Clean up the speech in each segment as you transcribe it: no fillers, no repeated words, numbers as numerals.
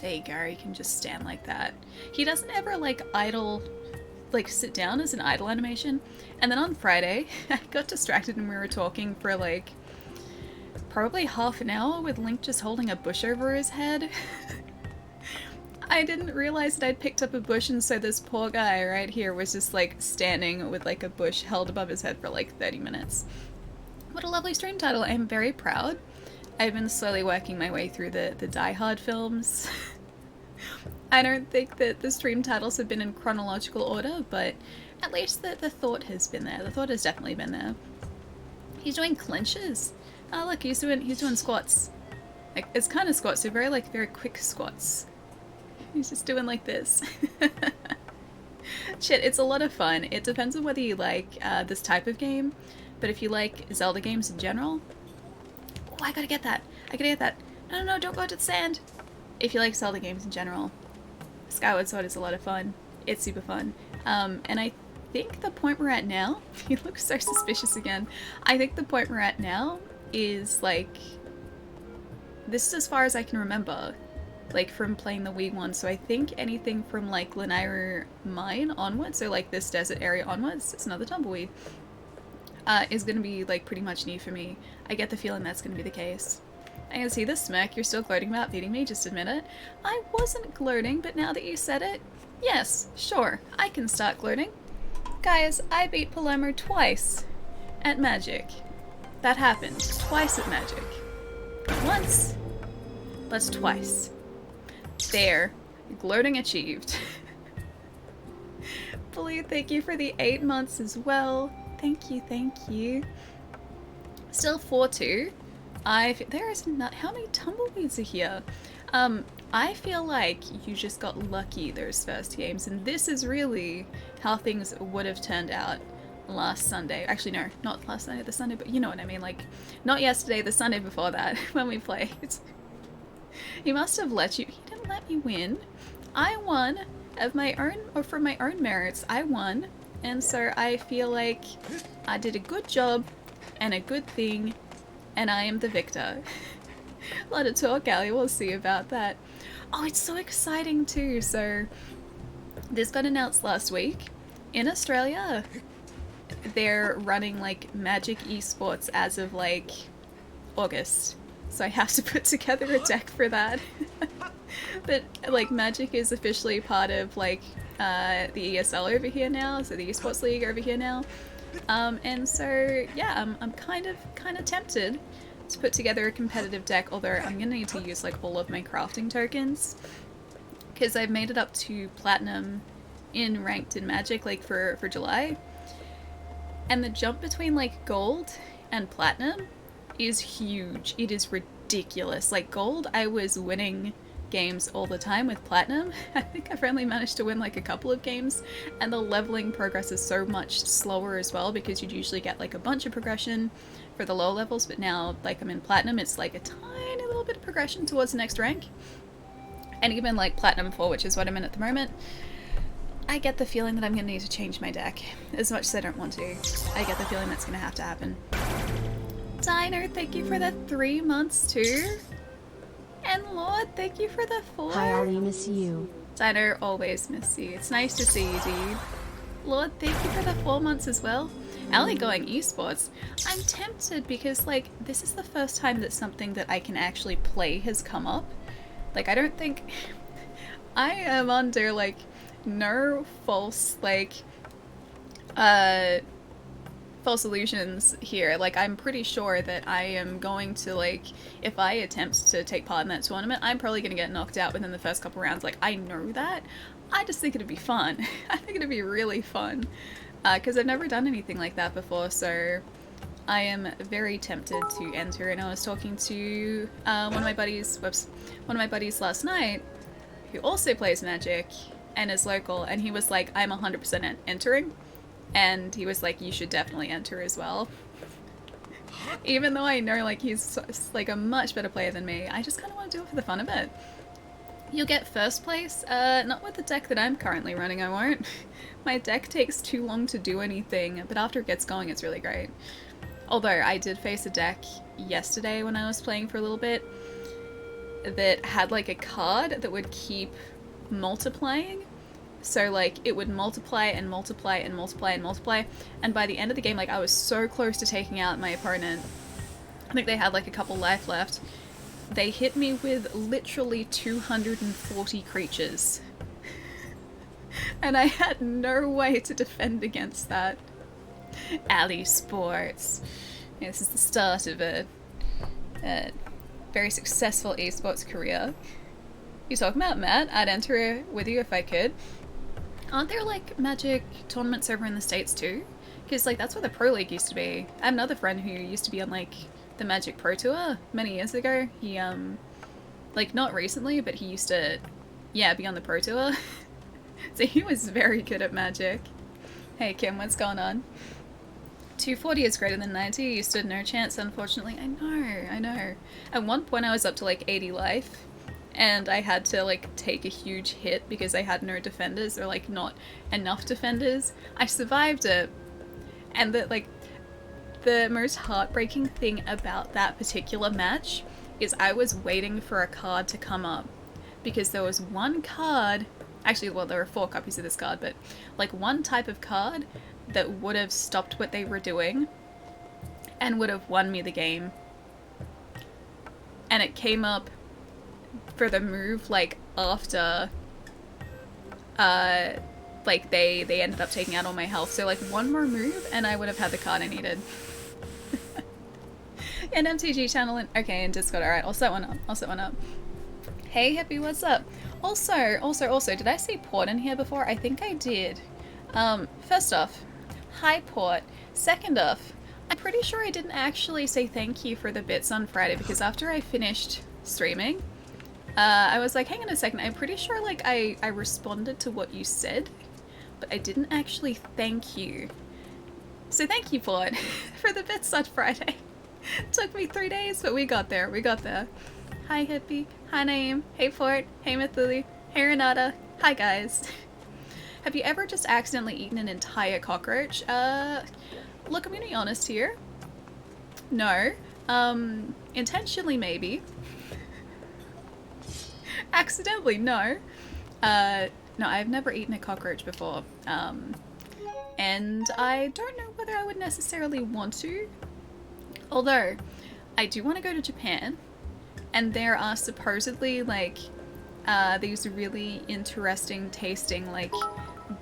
There you go, he can just stand like that. He doesn't ever like idle, like sit down as an idle animation. And then on Friday, I got distracted and we were talking for like probably half an hour with Link just holding a bush over his head. I didn't realize that I'd picked up a bush, and so this poor guy right here was just like standing with like a bush held above his head for like 30 minutes. What a lovely stream title. I'm very proud. I've been slowly working my way through the Die Hard films. I don't think that the stream titles have been in chronological order, but at least the thought has been there. The thought has definitely been there. He's doing clinches. Oh look, he's doing squats. Like, it's kind of squats, they're very quick squats. He's just doing like this. Shit, it's a lot of fun. It depends on whether you like this type of game, but if you like Zelda games in general... Oh, I gotta get that. No, no, no, don't go to the sand. If you like Zelda games in general, Skyward Sword is a lot of fun. It's super fun. And I think the point we're at now... He looks so suspicious again. I think the point we're at now is like... This is as far as I can remember. Like from playing the Wii one, so I think anything from like Lanayru Mine onwards, so like this desert area onwards, it's another tumbleweed, is gonna be like pretty much new for me. I get the feeling that's gonna be the case. I can see the smirk, you're still gloating about beating me, just admit it. I wasn't gloating, but now that you said it, yes, sure, I can start gloating. Guys, I beat Palermo twice at Magic. That happened, twice at Magic. Not once, but twice. There. Gloating achieved. Blue, thank you for the 8 months as well. Thank you, thank you. Still 4-2. There is not... How many tumbleweeds are here? I feel like you just got lucky those first games, and this is really how things would have turned out last Sunday. Actually, no, not last Sunday, the Sunday, but you know what I mean. Like, not yesterday, the Sunday before that, when we played. He must have let you... He didn't let me win. I won of my own... Or from my own merits, I won. And so I feel like I did a good job and a good thing, and I am the victor. A lot of talk, Ali. We'll see about that. Oh, it's so exciting too. So this got announced last week. In Australia, they're running like Magic esports as of like August. So I have to put together a deck for that. But like Magic is officially part of like the ESL over here now, so the esports league over here now. And so yeah, I'm kind of tempted to put together a competitive deck, although I'm gonna need to use like all of my crafting tokens, because I've made it up to platinum in ranked in Magic like for July, and the jump between like gold and platinum is huge. It is ridiculous. Like gold, I was winning games all the time. With platinum, I think I've only managed to win like a couple of games, and the leveling progress is so much slower as well, because you'd usually get like a bunch of progression for the low levels, but now like I'm in platinum, it's like a tiny little bit of progression towards the next rank. And even like platinum 4, which is what I'm in at the moment, I get the feeling that I'm gonna need to change my deck. As much as I don't want to, I get the feeling that's gonna have to happen. Diner, thank you for the 3 months too. And Lord, thank you for the 4. Hi, Ali, miss you. Diner, always miss you. It's nice to see you, dude. Lord, thank you for the 4 months as well. Ali going esports. I'm tempted because like this is the first time that something that I can actually play has come up. Like I don't think I am under like no false like false illusions here. Like I'm pretty sure that I am going to like, if I attempt to take part in that tournament, I'm probably gonna get knocked out within the first couple rounds. Like I know that. I just think it'd be fun. I think it'd be really fun because I've never done anything like that before, so I am very tempted to enter. And I was talking to one of my buddies last night who also plays Magic and is local, and he was like, I'm 100% entering. And he was like, you should definitely enter as well. Even though I know like he's like a much better player than me, I just kind of want to do it for the fun of it. You'll get first place, not with the deck that I'm currently running, I won't. My deck takes too long to do anything, but after it gets going it's really great. Although I did face a deck yesterday when I was playing for a little bit that had like a card that would keep multiplying. So like it would multiply and multiply and multiply and multiply, and by the end of the game, like I was so close to taking out my opponent. I think they had like a couple life left. They hit me with literally 240 creatures. And I had no way to defend against that. Alley Sports. Yeah, this is the start of a very successful esports career. You talking about, Matt? I'd enter with you if I could. Aren't there like Magic tournaments over in the States too? Because like that's where the Pro League used to be. I have another friend who used to be on like the Magic Pro Tour many years ago. He like not recently, but he used to be on the Pro Tour. So he was very good at Magic. Hey Kim, what's going on? 240 is greater than 90. You stood no chance, unfortunately. I know. At one point I was up to like 80 life, and I had to like take a huge hit because I had no defenders, or like not enough defenders. I survived it, and the most heartbreaking thing about that particular match is I was waiting for a card to come up, because there was one card, actually, well, there were 4 copies of this card, but like one type of card that would have stopped what they were doing and would have won me the game. And it came up for the move like after like they ended up taking out all my health. So like one more move and I would have had the card I needed. An MTG channel in Discord. Alright, I'll set one up. Hey Hippie, what's up? Also, did I say Port in here before? I think I did. First off, hi Port. Second off, I'm pretty sure I didn't actually say thank you for the bits on Friday, because after I finished streaming, I was like, hang on a second, I'm pretty sure like I responded to what you said, but I didn't actually thank you. So thank you, Port, for the bits on Friday. It took me 3 days, but we got there. Hi Hippie, hi Naeem, hey Port, hey Mythily, hey Renata, hi guys. Have you ever just accidentally eaten an entire cockroach? Look, I'm gonna be honest here. No. Intentionally maybe. Accidentally, no. No, I've never eaten a cockroach before. And I don't know whether I would necessarily want to. Although, I do want to go to Japan, and there are supposedly like these really interesting tasting like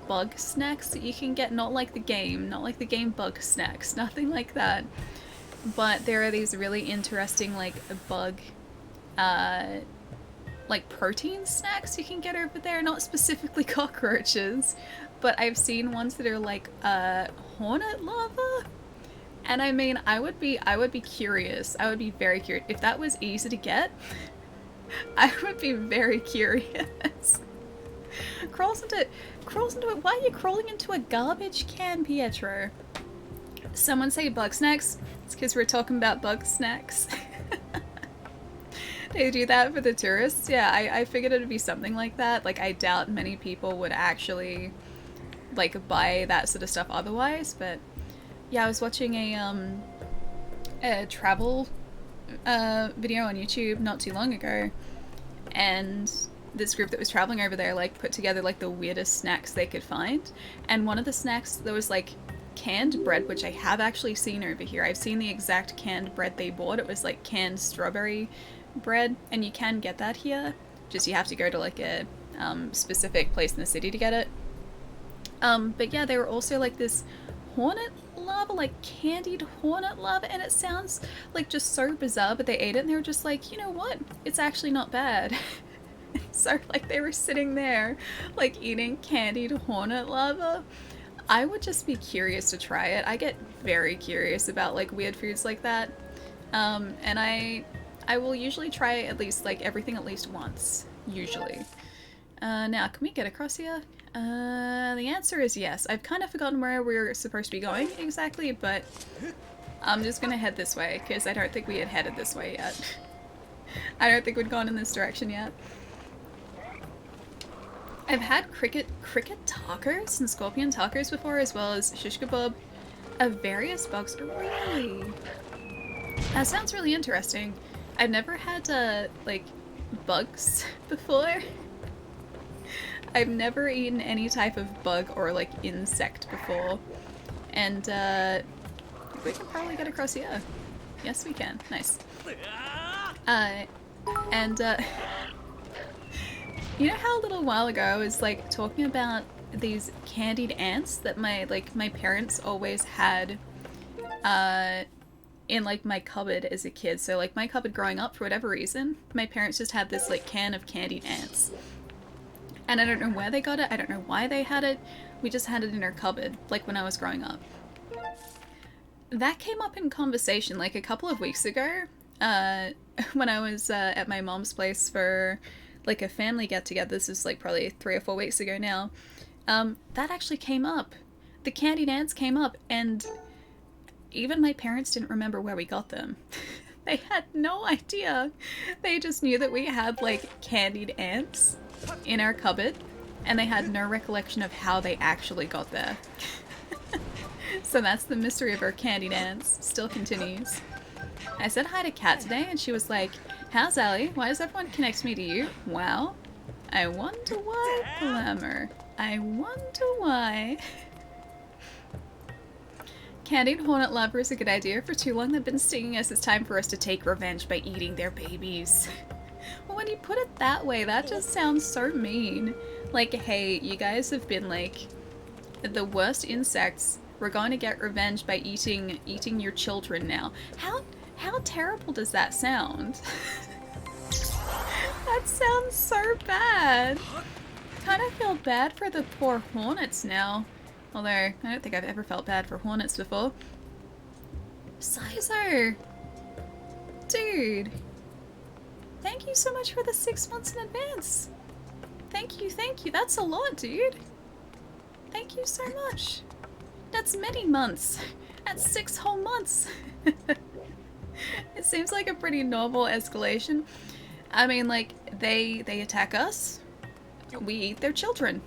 bug snacks that you can get, not like the game bug snacks, nothing like that, but there are these really interesting like bug like protein snacks you can get over there, not specifically cockroaches, but I've seen ones that are like hornet larva. And I mean, I would be curious. I would be very curious. If that was easy to get, I would be very curious. Crawls into it. Why are you crawling into a garbage can, Pietro? Someone say bug snacks. It's because we're talking about bug snacks. They do that for the tourists. Yeah, I figured it would be something like that. Like, I doubt many people would actually like buy that sort of stuff otherwise, but yeah, I was watching a travel video on YouTube not too long ago, and this group that was traveling over there like put together like the weirdest snacks they could find, and one of the snacks, there was like canned bread, which I have actually seen over here. I've seen the exact canned bread they bought. It was like canned strawberry bread, and you can get that here, just you have to go to like a specific place in the city to get it. But yeah, they were also like this hornet larva, like candied hornet larva, and it sounds like just so bizarre, but they ate it and they were just like, you know what, it's actually not bad. So like they were sitting there like eating candied hornet larva. I would just be curious to try it. I get very curious about like weird foods like that, and I will usually try at least like everything at least once, usually. Now can we get across here? The answer is yes. I've kind of forgotten where we're supposed to be going exactly, but I'm just gonna head this way, because I don't think we had headed this way yet. I don't think we'd gone in this direction yet. I've had cricket tacos and scorpion tacos before, as well as shish kebab of various bugs. Really? That sounds really interesting. I've never had like bugs before. I've never eaten any type of bug or like insect before. And we can probably get across here. Yes, we can. Nice. And you know how a little while ago I was like talking about these candied ants that my parents always had in like my cupboard as a kid. So like my cupboard growing up, for whatever reason, my parents just had this like can of candied ants. And I don't know where they got it, I don't know why they had it, we just had it in our cupboard, like when I was growing up. That came up in conversation like a couple of weeks ago, when I was at my mom's place for like a family get-together. This is like probably 3 or 4 weeks ago now. That actually came up. The candied ants came up, and even my parents didn't remember where we got them. They had no idea. They just knew that we had like candied ants in our cupboard, and they had no recollection of how they actually got there. So that's the mystery of our candied ants. Still continues. I said hi to Kat today, and she was like, "How's Ellie? Why does everyone connect me to you? Wow. I wonder why, Glamour. I wonder why." Candied hornet larvae is a good idea. For too long they've been stinging us. It's time for us to take revenge by eating their babies. Well, when you put it that way, that just sounds so mean. Like, hey, you guys have been like the worst insects. We're going to get revenge by eating your children now. How terrible does that sound? That sounds so bad. Kind of feel bad for the poor hornets now. Although, I don't think I've ever felt bad for hornets before. Sizo! Dude! Thank you so much for the 6 months in advance! Thank you, thank you. That's a lot, dude! Thank you so much! That's many months! That's 6 whole months! It seems like a pretty normal escalation. I mean, like, they attack us, we eat their children.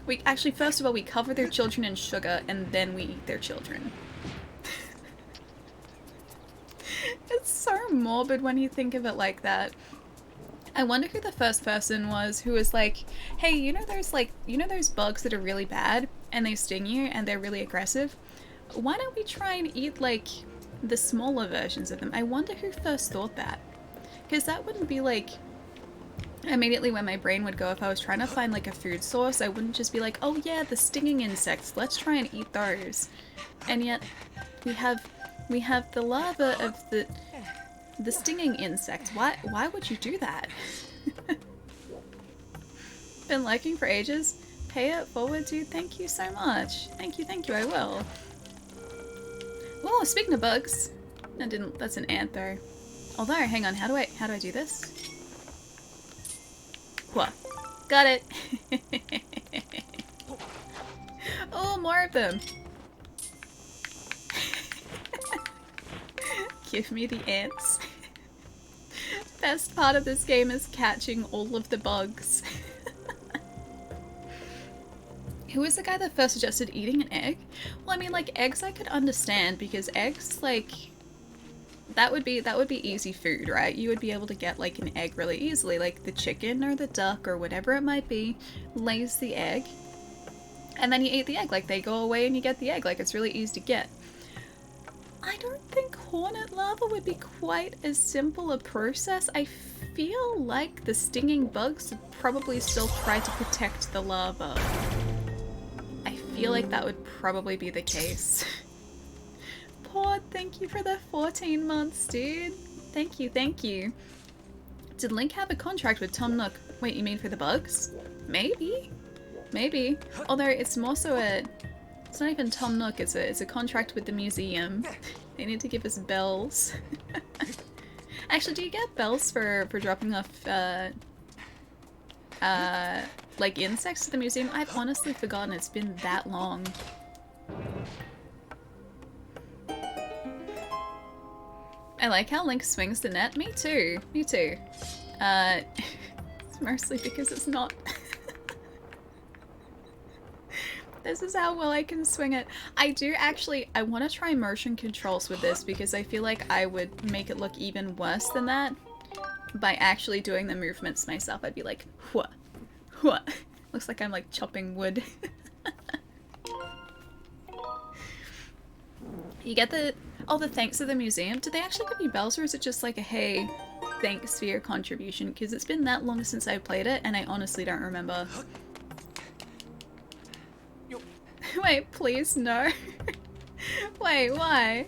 We actually, first of all, we cover their children in sugar, and then we eat their children. It's so morbid when you think of it like that. I wonder who the first person was who was like, hey, you know those bugs that are really bad, and they sting you, and they're really aggressive? Why don't we try and eat, like, the smaller versions of them? I wonder who first thought that. Because that wouldn't be, like, immediately where my brain would go if I was trying to find, like, a food source. I wouldn't just be like, oh yeah, the stinging insects, let's try and eat those. And yet, we have the larva of the stinging insect. Why would you do that? Been liking for ages. Pay it forward, dude. Thank you so much. Thank you, I will. Oh, speaking of bugs, that's an ant though. Although, hang on, how do I do this? What? Got it. Oh, more of them. Give me the ants. Best part of this game is catching all of the bugs. Who was the guy that first suggested eating an egg? Well, I mean, like, eggs I could understand, because eggs, like, that would be easy food, right? You would be able to get, like, an egg really easily. Like, the chicken or the duck or whatever it might be lays the egg, and then you eat the egg. Like, they go away and you get the egg. Like, it's really easy to get. I don't think hornet larva would be quite as simple a process. I feel like the stinging bugs would probably still try to protect the larva. I feel like that would probably be the case. Pod, thank you for the 14 months, dude. Thank you, thank you. Did Link have a contract with Tom Nook? Wait, you mean for the bugs? Maybe. Maybe. Although it's more so it's not even Tom Nook, it's a contract with the museum. They need to give us bells. Actually, do you get bells for dropping off like insects to the museum? I've honestly forgotten. It's been that long. I like how Link swings the net. Me too. Me too. It's mostly because it's not... This is how well I can swing it. I want to try motion controls with this because I feel like I would make it look even worse than that. by actually doing the movements myself, I'd be like, what? What? Looks like I'm like chopping wood. You get the thanks to the museum. Did they actually give you bells, or is it just like a hey, thanks for your contribution? Because it's been that long since I played it and I honestly don't remember. Wait, please, no. Wait, why?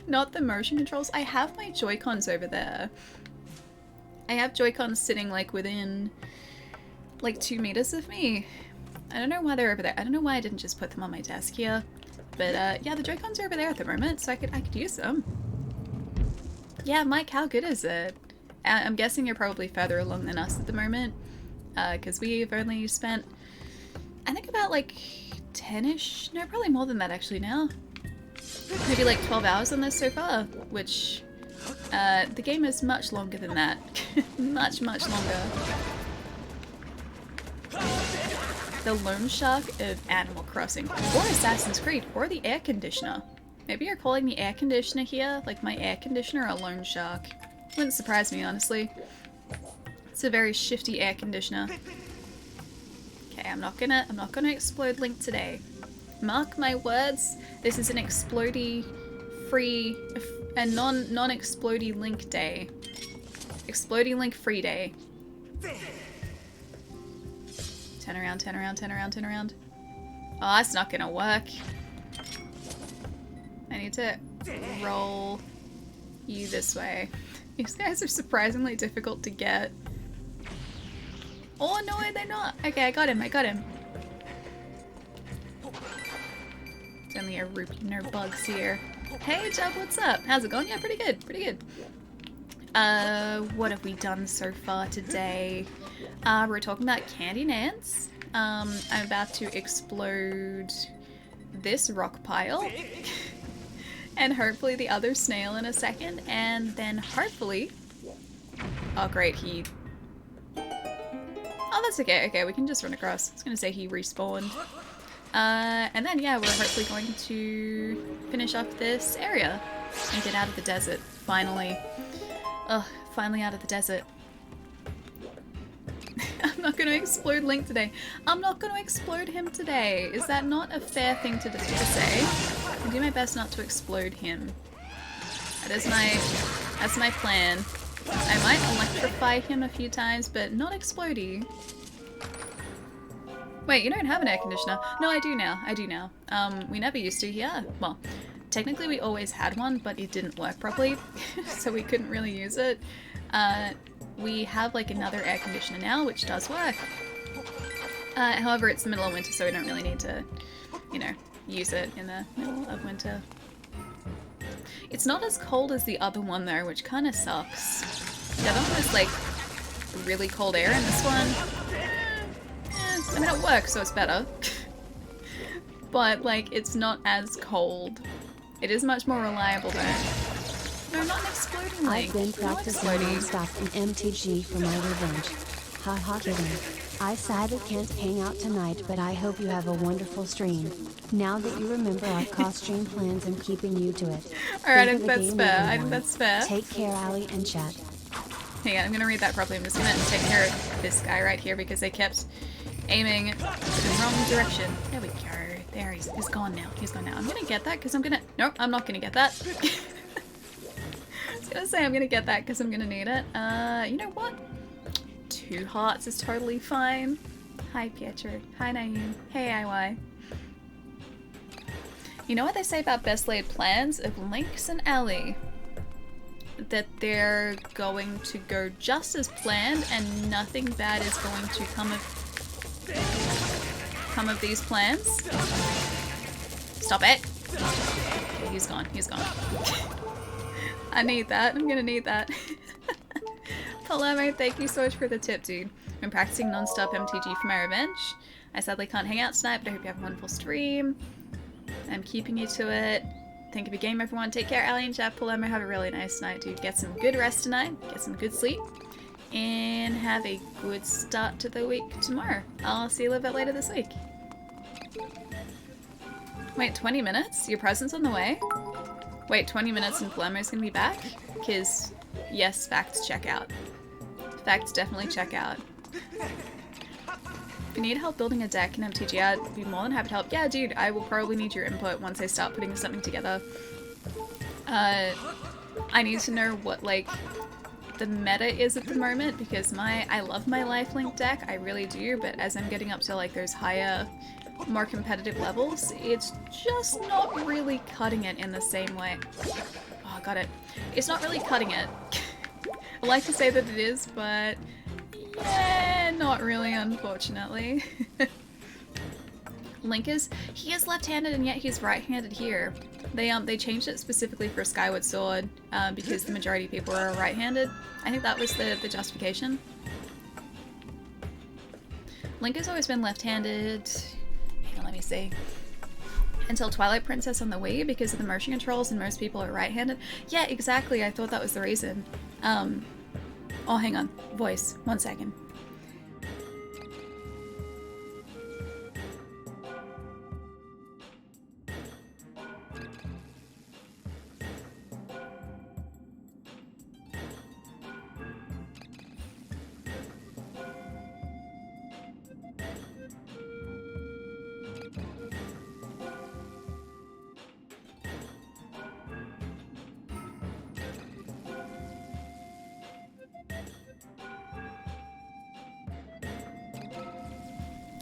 Not the motion controls. I have my Joy-Cons over there. I have Joy-Cons sitting like within like 2 meters of me. I don't know why they're over there. I don't know why I didn't just put them on my desk here. But yeah, the Joy-Cons are over there at the moment, so I could use them. Yeah, Mike, how good is it? I'm guessing you're probably further along than us at the moment, because we've only spent, I think, about like 10-ish, no, probably more than that actually now. Maybe like 12 hours on this so far, which the game is much longer than that. much longer. The loan shark of Animal Crossing, or Assassin's Creed, or the air conditioner. Maybe you're calling the air conditioner here, like my air conditioner, a loan shark. Wouldn't surprise me, honestly. It's a very shifty air conditioner. Okay, I'm not gonna explode Link today. Mark my words, this is an explodey free, a non-explodey Link day. Explodey Link free day. Turn around, turn around, turn around, turn around. Oh, that's not gonna work. I need to roll you this way. These guys are surprisingly difficult to get. Oh no, they're not. Okay, I got him, I got him. It's only a rupee, no bugs here. Hey, Jub, what's up? How's it going? Yeah, pretty good, pretty good. What have we done so far today? We're talking about Candy Nance. I'm about to explode this rock pile. And hopefully the other snail in a second. And then hopefully... Oh great, he... Oh, that's okay. Okay, we can just run across. I was gonna say he respawned. And then, yeah, we're hopefully going to finish up this area and get out of the desert, finally. Ugh, finally out of the desert. I'm not going to explode Link today. I'm not going to explode him today. Is that not a fair thing to say? I do my best not to explode him. That's my plan. I might electrify him a few times, but not explodey. Wait, you don't have an air conditioner? No, I do now. I do now. We never used to here. Well, technically we always had one, but it didn't work properly, so we couldn't really use it. We have like another air conditioner now, which does work. However, it's the middle of winter, so we don't really need to, you know, use it in the middle of winter. It's not as cold as the other one though, which kind of sucks. The other one was like really cold air, and this one, I mean, it works, so it's better. But like, it's not as cold. It is much more reliable though. No, not an exploding Link. I've been practicing non-stop in MTG for my revenge. Haha, kidding. I sadly can't hang out tonight, but I hope you have a wonderful stream. Now that you remember our cost stream plans, I'm keeping you to it. Alright, I think that's fair. I think that's fair. Take care, Ali and chat. Hang on, I'm gonna read that properly. I'm just gonna take care of this guy right here because they kept aiming in the wrong direction. There we go. There, he's gone now. He's gone now. I'm gonna get that because I'm gonna... Nope, I'm not gonna get that. I was gonna say I'm gonna get that because I'm gonna need it. You know what? 2 hearts is totally fine. Hi, Pietro. Hi, Naeem. Hey, IY. You know what they say about best laid plans of Lynx and Ellie? That they're going to go just as planned and nothing bad is going to come of these plans. Stop it! Okay, he's gone. He's gone. I need that. I'm gonna need that. Palermo, thank you so much for the tip, dude. I'm practicing non-stop MTG for my revenge. I sadly can't hang out tonight, but I hope you have a wonderful stream. I'm keeping you to it. Think of a game, everyone. Take care, Ali and Jeff. Palermo, have a really nice night, dude. Get some good rest tonight. Get some good sleep. And have a good start to the week tomorrow. I'll see you a little bit later this week. Wait, 20 minutes? Your present's on the way? Wait, 20 minutes and Palermo's gonna be back? Because Yes, facts check out. Facts definitely check out. If you need help building a deck in MTG, I'd be more than happy to help. Yeah, dude, I will probably need your input once I start putting something together. I need to know what, like, the meta is at the moment, because I love my lifelink deck, I really do, but as I'm getting up to, like, those higher, more competitive levels, it's just not really cutting it in the same way. Oh, got it. It's not really cutting it. I like to say that it is, but yeah, not really, unfortunately. Link he is left-handed and yet he's right-handed here. They changed it specifically for Skyward Sword because the majority of people are right-handed. I think that was the justification. Link has always been left-handed. Hang on, let me see. Until Twilight Princess on the Wii because of the motion controls and most people are right-handed. Yeah, exactly. I thought that was the reason. Oh, hang on. Voice. 1 second.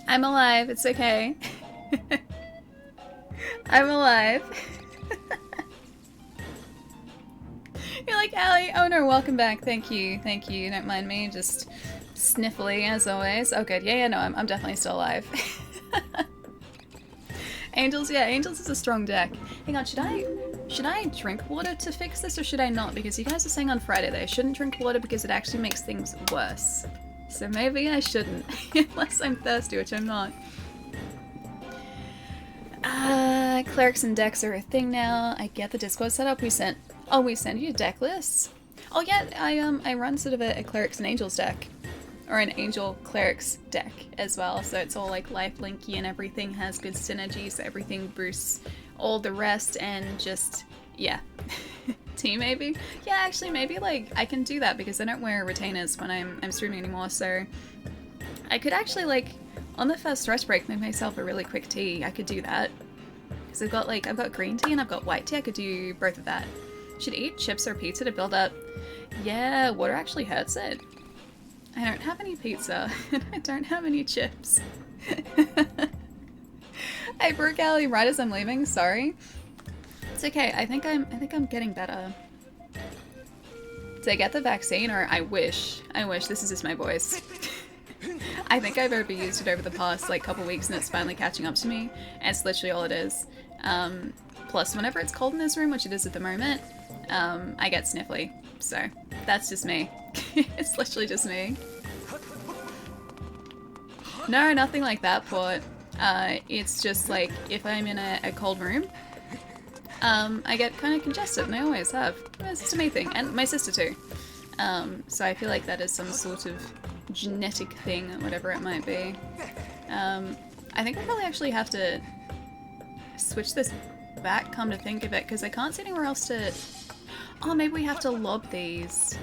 I'm alive, it's okay. I'm alive. You're like, Allie, oh no, welcome back, thank you, don't mind me, just sniffly as always. Oh good, yeah, no, I'm definitely still alive. Angels, yeah, Angels is a strong deck. Hang on, should I drink water to fix this or should I not? Because you guys are saying on Friday that I shouldn't drink water because it actually makes things worse. So maybe I shouldn't, unless I'm thirsty, which I'm not. Clerics and decks are a thing now. I get the Discord setup. We sent you deck lists. Oh yeah, I run sort of a Clerics and Angels deck. Or an Angel Clerics deck as well. So it's all like lifelinky and everything has good synergy, so everything boosts all the rest and just, yeah. Tea maybe? Yeah, actually maybe like I can do that because I don't wear retainers when I'm streaming anymore, so I could actually like on the first rest break make myself a really quick tea. I could do that. Because I've got green tea and I've got white tea. I could do both of that. Should eat chips or pizza to build up. Yeah, water actually hurts it. I don't have any pizza and I don't have any chips. I broke Allie right as I'm leaving, sorry. It's okay, I think I'm getting better. Did I get the vaccine or I wish, this is just my voice. I think I've overused it over the past like couple weeks and it's finally catching up to me. And it's literally all it is. Plus whenever it's cold in this room, which it is at the moment, I get sniffly. So that's just me. It's literally just me. No, nothing like that, Port. It's just like if I'm in a cold room, I get kind of congested, and I always have. It's just a me thing, and my sister too. So I feel like that is some sort of genetic thing, whatever it might be. I think I probably actually have to switch this back, come to think of it, because I can't see anywhere else to... Oh, maybe we have to lob these.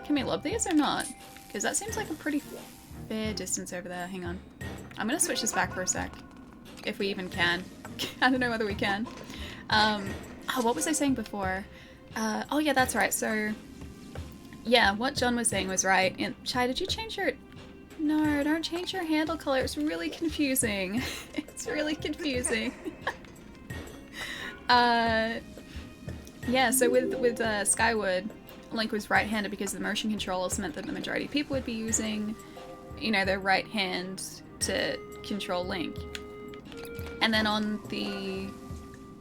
Can we lob these or not? Because that seems like a pretty fair distance over there. Hang on. I'm going to switch this back for a sec. If we even can. I don't know whether we can. Oh, what was I saying before? Oh yeah, that's right. So, yeah, what John was saying was right. And Chai, did you change your... No, don't change your handle color. It's really confusing. It's really confusing. Yeah, so with Skyward, Link was right-handed because the motion controls meant that the majority of people would be using, you know, their right hand to control Link. And then on the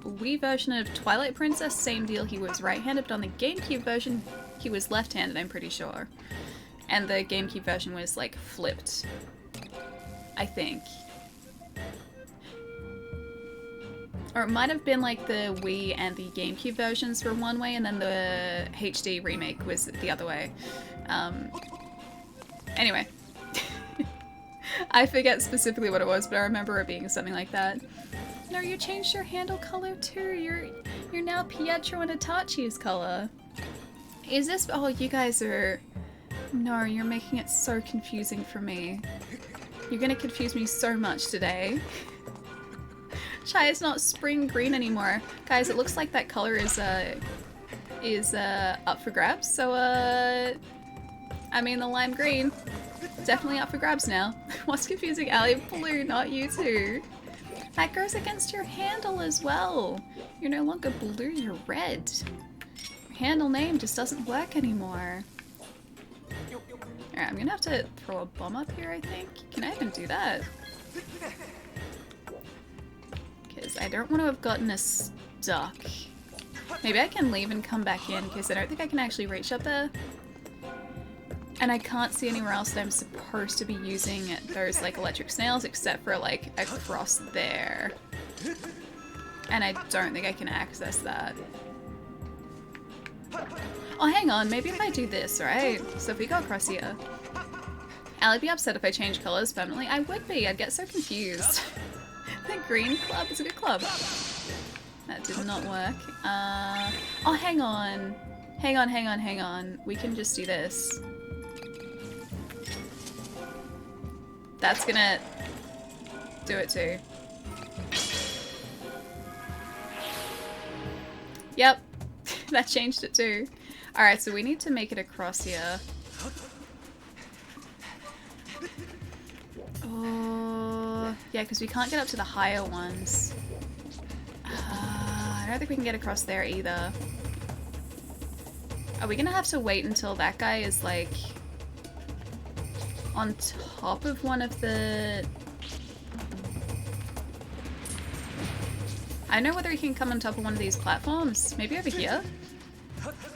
Wii version of Twilight Princess, same deal, he was right-handed, but on the GameCube version, he was left-handed, I'm pretty sure. And the GameCube version was, like, flipped, I think. Or it might have been, like, the Wii and the GameCube versions were one way, and then the HD remake was the other way. Anyway. I forget specifically what it was, but I remember it being something like that. No, you changed your handle color too. You're now Pietro and Itachi's color. Is this? Oh, you guys are. No, you're making it so confusing for me. You're gonna confuse me so much today. Chai is not spring green anymore. Guys, it looks like that color is up for grabs. So, I mean, the lime green, definitely up for grabs now. What's confusing, Ali? Blue, not you two. That goes against your handle as well. You're no longer blue, you're red. Your handle name just doesn't work anymore. Alright, I'm gonna have to throw a bomb up here, I think. Can I even do that? Because I don't want to have gotten us stuck. Maybe I can leave and come back in, because I don't think I can actually reach up there. And I can't see anywhere else that I'm supposed to be using those, like, electric snails, except for, like, across there. And I don't think I can access that. Oh, hang on. Maybe if I do this, right? So if we go across here. I'd be upset if I change colors permanently. I would be. I'd get so confused. The green club is a good club. That did not work. Oh, hang on. Hang on. We can just do this. That's gonna do it too. Yep, that changed it too. Alright, so we need to make it across here. Oh, yeah, because we can't get up to the higher ones. I don't think we can get across there either. Are we gonna have to wait until that guy is like on top of one of the... I know whether he can come on top of one of these platforms. Maybe over here?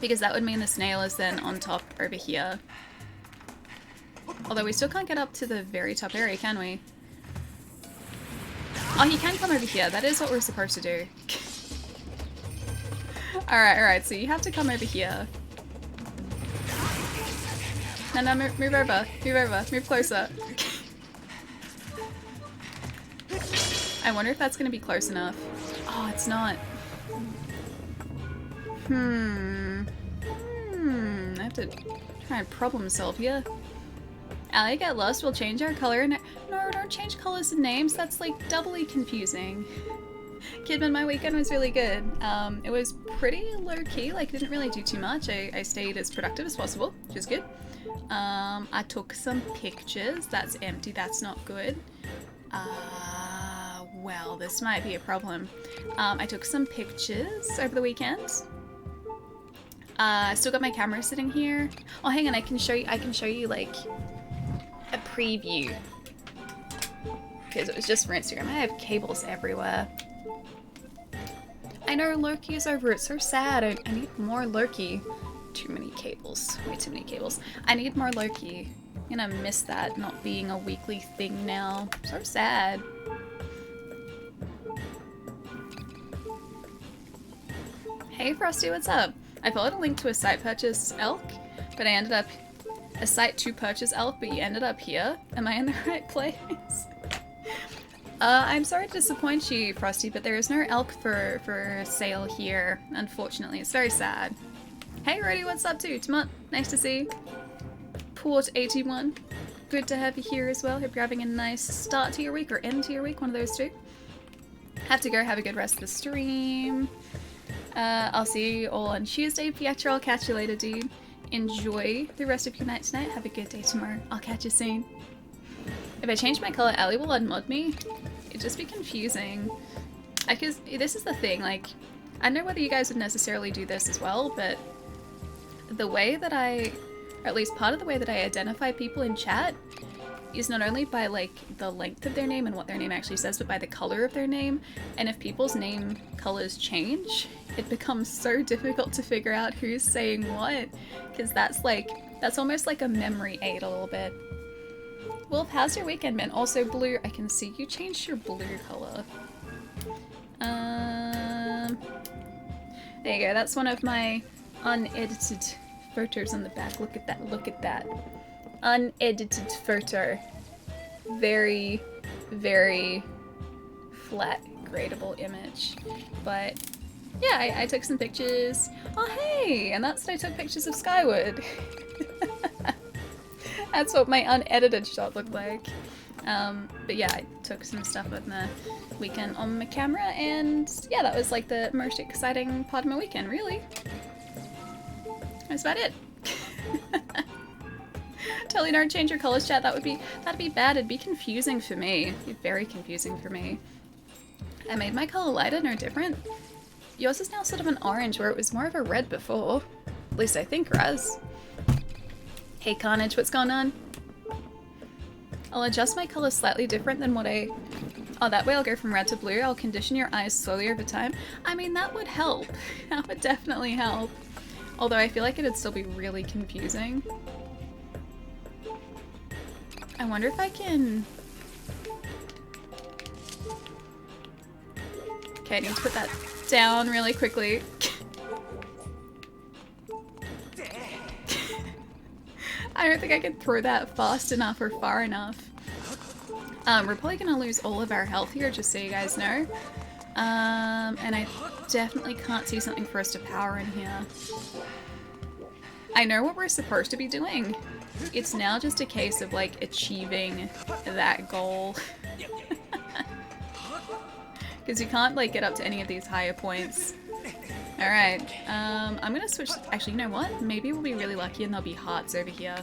Because that would mean the snail is then on top over here. Although we still can't get up to the very top area, can we? Oh, he can come over here. That is what we're supposed to do. Alright, so you have to come over here. No, move over, move closer. I wonder if that's gonna be close enough. Oh, it's not. I have to try and problem solve here. Ali, get lost, we'll change our color and... No, don't change colors and names, that's like doubly confusing. Kidman, my weekend was really good. It was pretty low-key, like didn't really do too much. I stayed as productive as possible, which is good. I took some pictures. That's empty, that's not good. Well, this might be a problem. I took some pictures over the weekend. I still got my camera sitting here. Oh, hang on, I can show you like a preview. Because it was just for Instagram. I have cables everywhere. I know Loki is over. It's so sad. I need more Loki. Too many cables. Way too many cables. I need more Loki. I'm gonna miss that not being a weekly thing now. So sad. Hey Frosty, what's up? I followed a link to a site purchase elk, but I ended up a site to purchase elk, but you ended up here. Am I in the right place? I'm sorry to disappoint you, Frosty, but there is no elk for sale here. Unfortunately, it's very sad. Hey Rody, what's up too? Tamut, nice to see you. Port 81, good to have you here as well. Hope you're having a nice start to your week or end to your week, one of those two. Have to go, have a good rest of the stream. I'll see you all on Tuesday. Pietro, I'll catch you later, dude. Enjoy the rest of your night tonight. Have a good day tomorrow. I'll catch you soon. If I change my color, Ellie will unmod me. It'd just be confusing. Because this is the thing, like, I don't know whether you guys would necessarily do this as well, but the way that or at least part of the way that I identify people in chat is not only by like the length of their name and what their name actually says, but by the color of their name. And if people's name colors change, it becomes so difficult to figure out who's saying what, because that's almost like a memory aid a little bit. Wolf, how's your weekend been? Also Blue, I can see you changed your blue color. There you go, that's one of my unedited photos on the back. Look at that, look at that. Unedited photo. Very, very flat, gradable image. But Yeah, I took some pictures. Oh, hey! And that's when I took pictures of Skyward. That's what my unedited shot looked like. But yeah, I took some stuff on the weekend on my camera, and yeah, that was like the most exciting part of my weekend, really. That's about it. Totally don't change your colors, chat. That'd be bad. It'd be confusing for me. It'd be very confusing for me. I made my color lighter, no different. Yours is now sort of an orange where it was more of a red before. At least I think, Raz. Hey Carnage, what's going on? I'll adjust my color slightly different than what I... Oh, that way I'll go from red to blue. I'll condition your eyes slowly over time. I mean, that would help. That would definitely help. Although I feel like it'd still be really confusing. I wonder if I can... Okay, I need to put that down really quickly. I don't think I can throw that fast enough or far enough. We're probably gonna lose all of our health here, just so you guys know. And I definitely can't see something for us to power in here. I know what we're supposed to be doing. It's now just a case of like achieving that goal. Because you can't like get up to any of these higher points. Alright, I'm gonna switch. Actually, you know what? Maybe we'll be really lucky and there'll be hearts over here.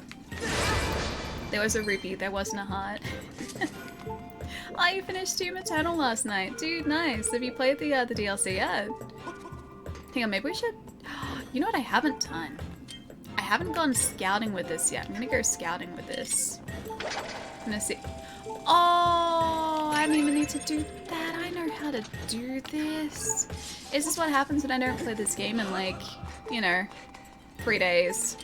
There was a rupee, there wasn't a heart. Oh, you finished Doom Eternal last night. Dude, nice. Have you played the DLC yet? Hang on, maybe we should... You know what I haven't done? I haven't gone scouting with this yet. I'm gonna go scouting with this. I'm gonna see... Oh, I didn't even need to do that. I know how to do this. Is this what happens when I don't play this game in like, you know, 3 days?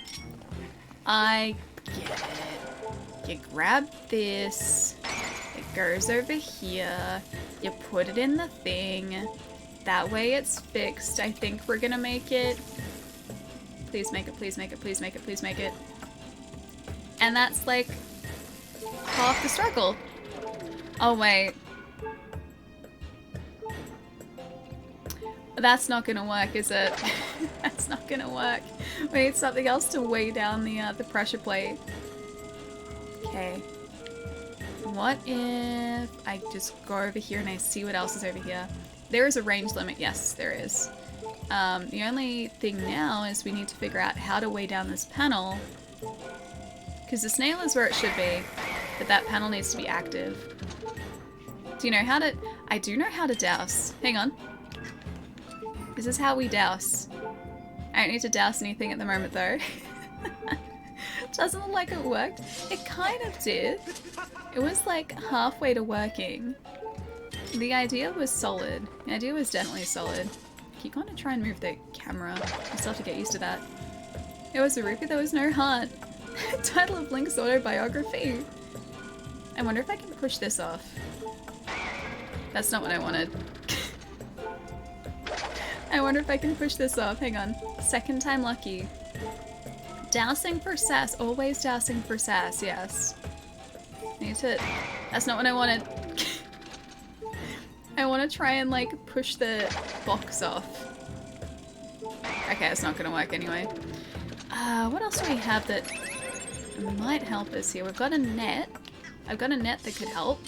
I get it. You grab this, it goes over here, you put it in the thing, that way it's fixed. I think we're gonna make it. Please make it, please make it, please make it, please make it. And that's like half the struggle. Oh wait. That's not gonna work, is it? That's not gonna work. We need something else to weigh down the pressure plate. Okay. What if I just go over here and I see what else is over here? There is a range limit. Yes, there is. The only thing now is we need to figure out how to weigh down this panel. Because the snail is where it should be, but that panel needs to be active. Do you know how to... I do know how to douse. Hang on. This is how we douse. I don't need to douse anything at the moment though. Doesn't look like it worked. It kind of did. It was like halfway to working. The idea was solid. The idea was definitely solid. I keep going to try and move the camera. I still have to get used to that. It was a rupee, there was no heart. Title of Link's autobiography. I wonder if I can push this off. That's not what I wanted. I wonder if I can push this off. Hang on. Second time lucky. Dousing for sass. Always dousing for sass, yes. Need to... That's not what I wanted. I want to try and like push the box off. Okay, it's not going to work anyway. What else do we have that might help us here? We've got a net. I've got a net that could help.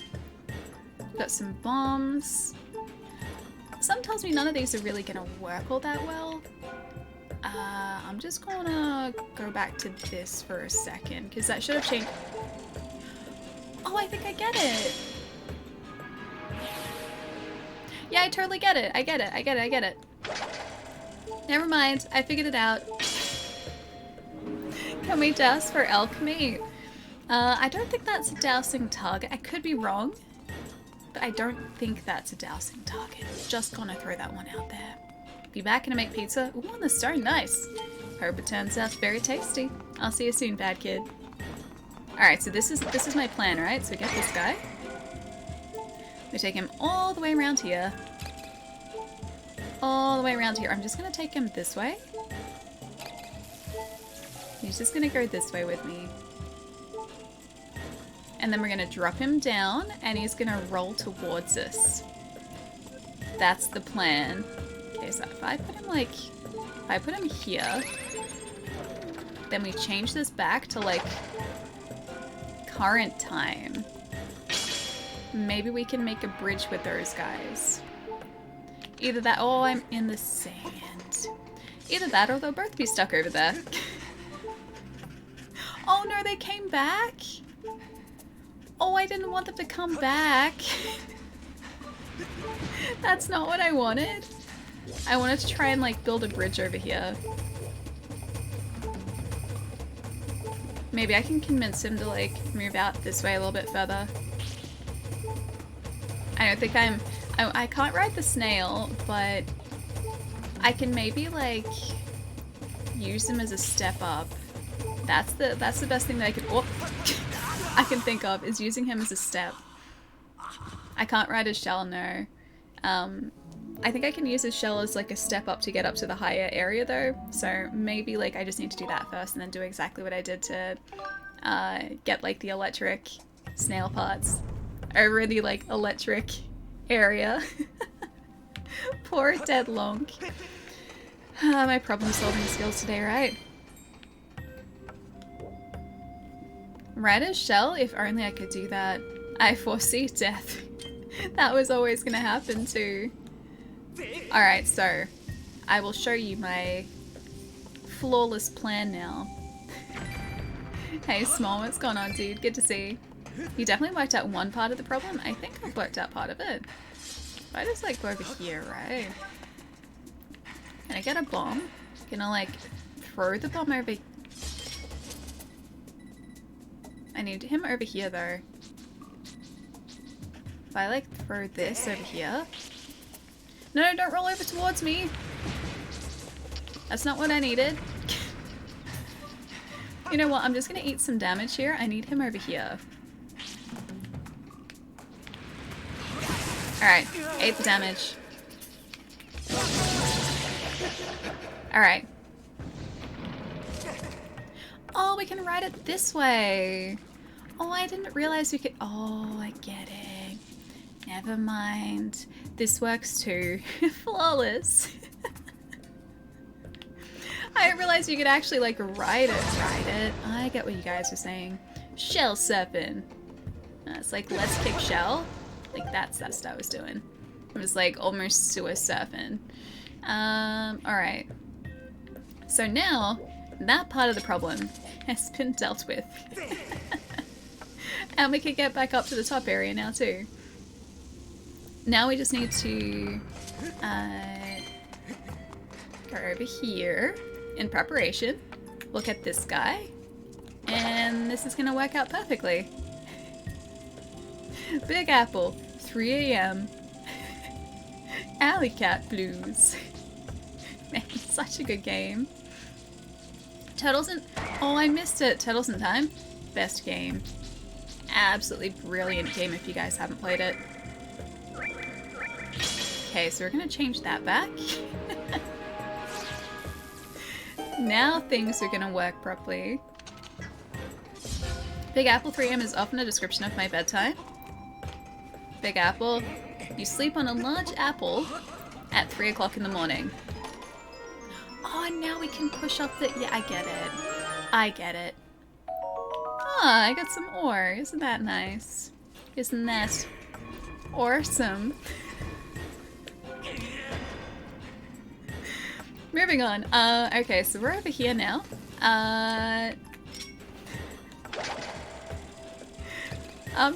Got some bombs. Something tells me none of these are really gonna work all that well. I'm just gonna go back to this for a second, because that should have changed. Oh, I think I get it. Yeah, I totally get it. I get it. I get it. I get it. Never mind. I figured it out. Can we douse for elk meat? I don't think that's a dousing target. I could be wrong. But I don't think that's a dousing target. Just gonna throw that one out there. Be back and make pizza. Ooh, on the stone, nice. Hope it turns out very tasty. I'll see you soon, bad kid. Alright, so this is my plan, right? So we get this guy. We take him all the way around here. All the way around here. I'm just gonna take him this way. He's just gonna go this way with me. And then we're gonna drop him down and he's gonna roll towards us. That's the plan. Okay, Okay, so if I put him like, if I put him here, then we change this back to like current time. Maybe we can make a bridge with those guys. Either that, oh, I'm in the sand. Either that or they'll both be stuck over there. Oh no, they came back? Oh, I didn't want them to come back. That's not what I wanted. I wanted to try and like build a bridge over here. Maybe I can convince him to like move out this way a little bit further. I don't think I can't ride the snail, but I can maybe like use him as a step up. That's the best thing that I can I can think of, is using him as a step. I can't ride his shell, no. I think I can use his shell as like a step up to get up to the higher area though. So maybe like I just need to do that first and then do exactly what I did to get like the electric snail parts over the like electric area. Poor dead Lonk. My problem solving skills today, right? Ride his shell? If only I could do that. I foresee death. That was always gonna happen too. Alright, so I will show you my flawless plan now. Hey Small, what's going on, dude? Good to see. You definitely worked out one part of the problem. I think I've worked out part of it. If I just like go over here, right? Can I get a bomb? Can I like throw the bomb over? I need him over here though. If I like throw this over here. No, don't roll over towards me. That's not what I needed. You know what? I'm just gonna eat some damage here. I need him over here. Alright, ate the damage. Alright. Oh, we can ride it this way. Oh, I didn't realize we could. Oh, I get it. Never mind. This works too. Flawless. I didn't realize you could actually like ride it. I get what you guys are saying. Shell surfing. It's like let's kick shell. Like that's what I was doing. It was like almost sewer surfing. Alright. So now that part of the problem has been dealt with. And we can get back up to the top area now too. Now we just need to go over here in preparation. Look at this guy. And this is gonna work out perfectly. Big Apple, 3 AM. Alley Cat Blues. Man, such a good game. Turtles in... Oh, I missed it. Turtles in Time. Best game. Absolutely brilliant game if you guys haven't played it. Okay, so we're gonna change that back. Now things are gonna work properly. Big Apple 3am is often a description of my bedtime. Big Apple, you sleep on a large apple at 3 o'clock in the morning. Oh, and now we can push up the... Yeah, I get it. I get it. Ah, I got some ore. Isn't that nice? Isn't that awesome? Moving on. Okay, so we're over here now. I'm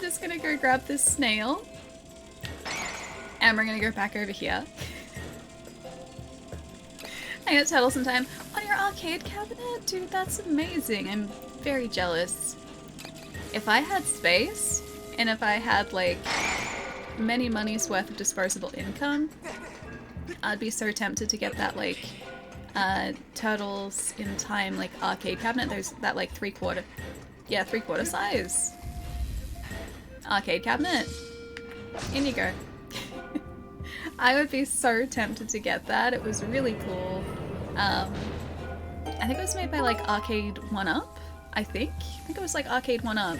just gonna go grab this snail. And we're gonna go back over here. I got Turtles in Time on your arcade cabinet? Dude, that's amazing. I'm very jealous. If I had space, and if I had like many money's worth of disposable income, I'd be so tempted to get that like Turtles in Time like arcade cabinet. There's that like 3/4, yeah, 3/4 size arcade cabinet. In you go. I would be so tempted to get that. It was really cool. I think it was made by like Arcade 1-Up, I think it was like Arcade 1-Up.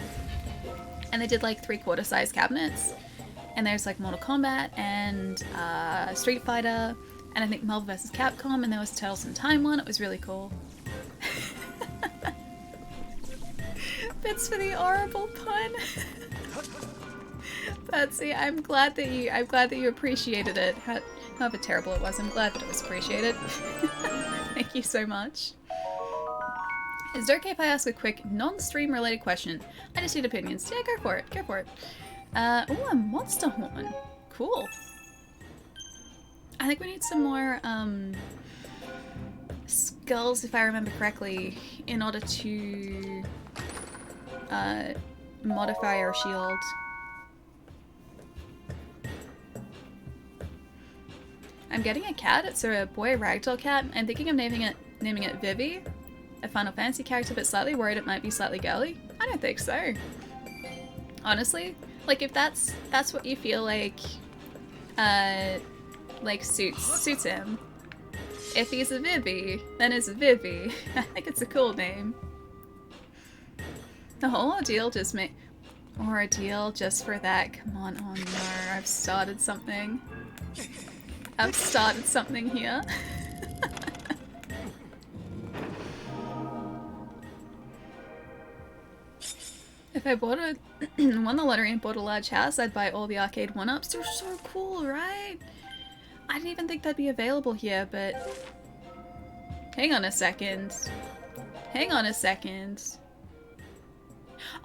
And they did like 3/4 size cabinets. And there's like Mortal Kombat and Street Fighter And I think Marvel vs. Capcom, and there was a Turtles in Time one. It was really cool. Bits for the horrible pun. But see, I'm glad that you appreciated it. However terrible it was, I'm glad that it was appreciated. Thank you so much. Is it okay if I ask a quick non-stream related question? I just need opinions. Yeah, go for it. Go for it. Oh, a monster horn. Cool. I think we need some more skulls, if I remember correctly, in order to modify our shield. I'm getting a cat. It's a boy ragdoll cat. I'm thinking of naming it Vivi, a Final Fantasy character, but slightly worried it might be slightly girly. I don't think so. Honestly, like if that's what you feel like suits him. If he's a Vivi, then it's a Vivi. I think it's a cool name. The whole ordeal just for that. Come on, oh no, I've started something. I've started something here. If I won the lottery and bought a large house, I'd buy all the arcade one-ups. They're so cool, right? I didn't even think that'd be available here, but... Hang on a second. Hang on a second.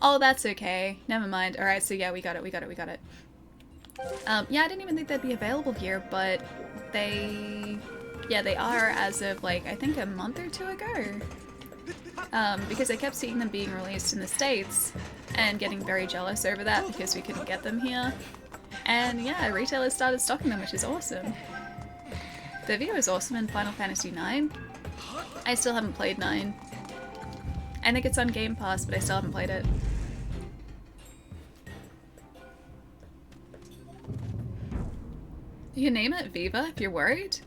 Oh, that's okay. Never mind. Alright, so yeah, we got it. Yeah, I didn't even think they'd be available here, but they are as of like, I think a month or two ago. Because I kept seeing them being released in the States and getting very jealous over that because we couldn't get them here. And yeah, retailers started stocking them, which is awesome. Vivi was awesome in Final Fantasy IX. I still haven't played 9. I think it's on Game Pass, but I still haven't played it. You can name it Viva if you're worried.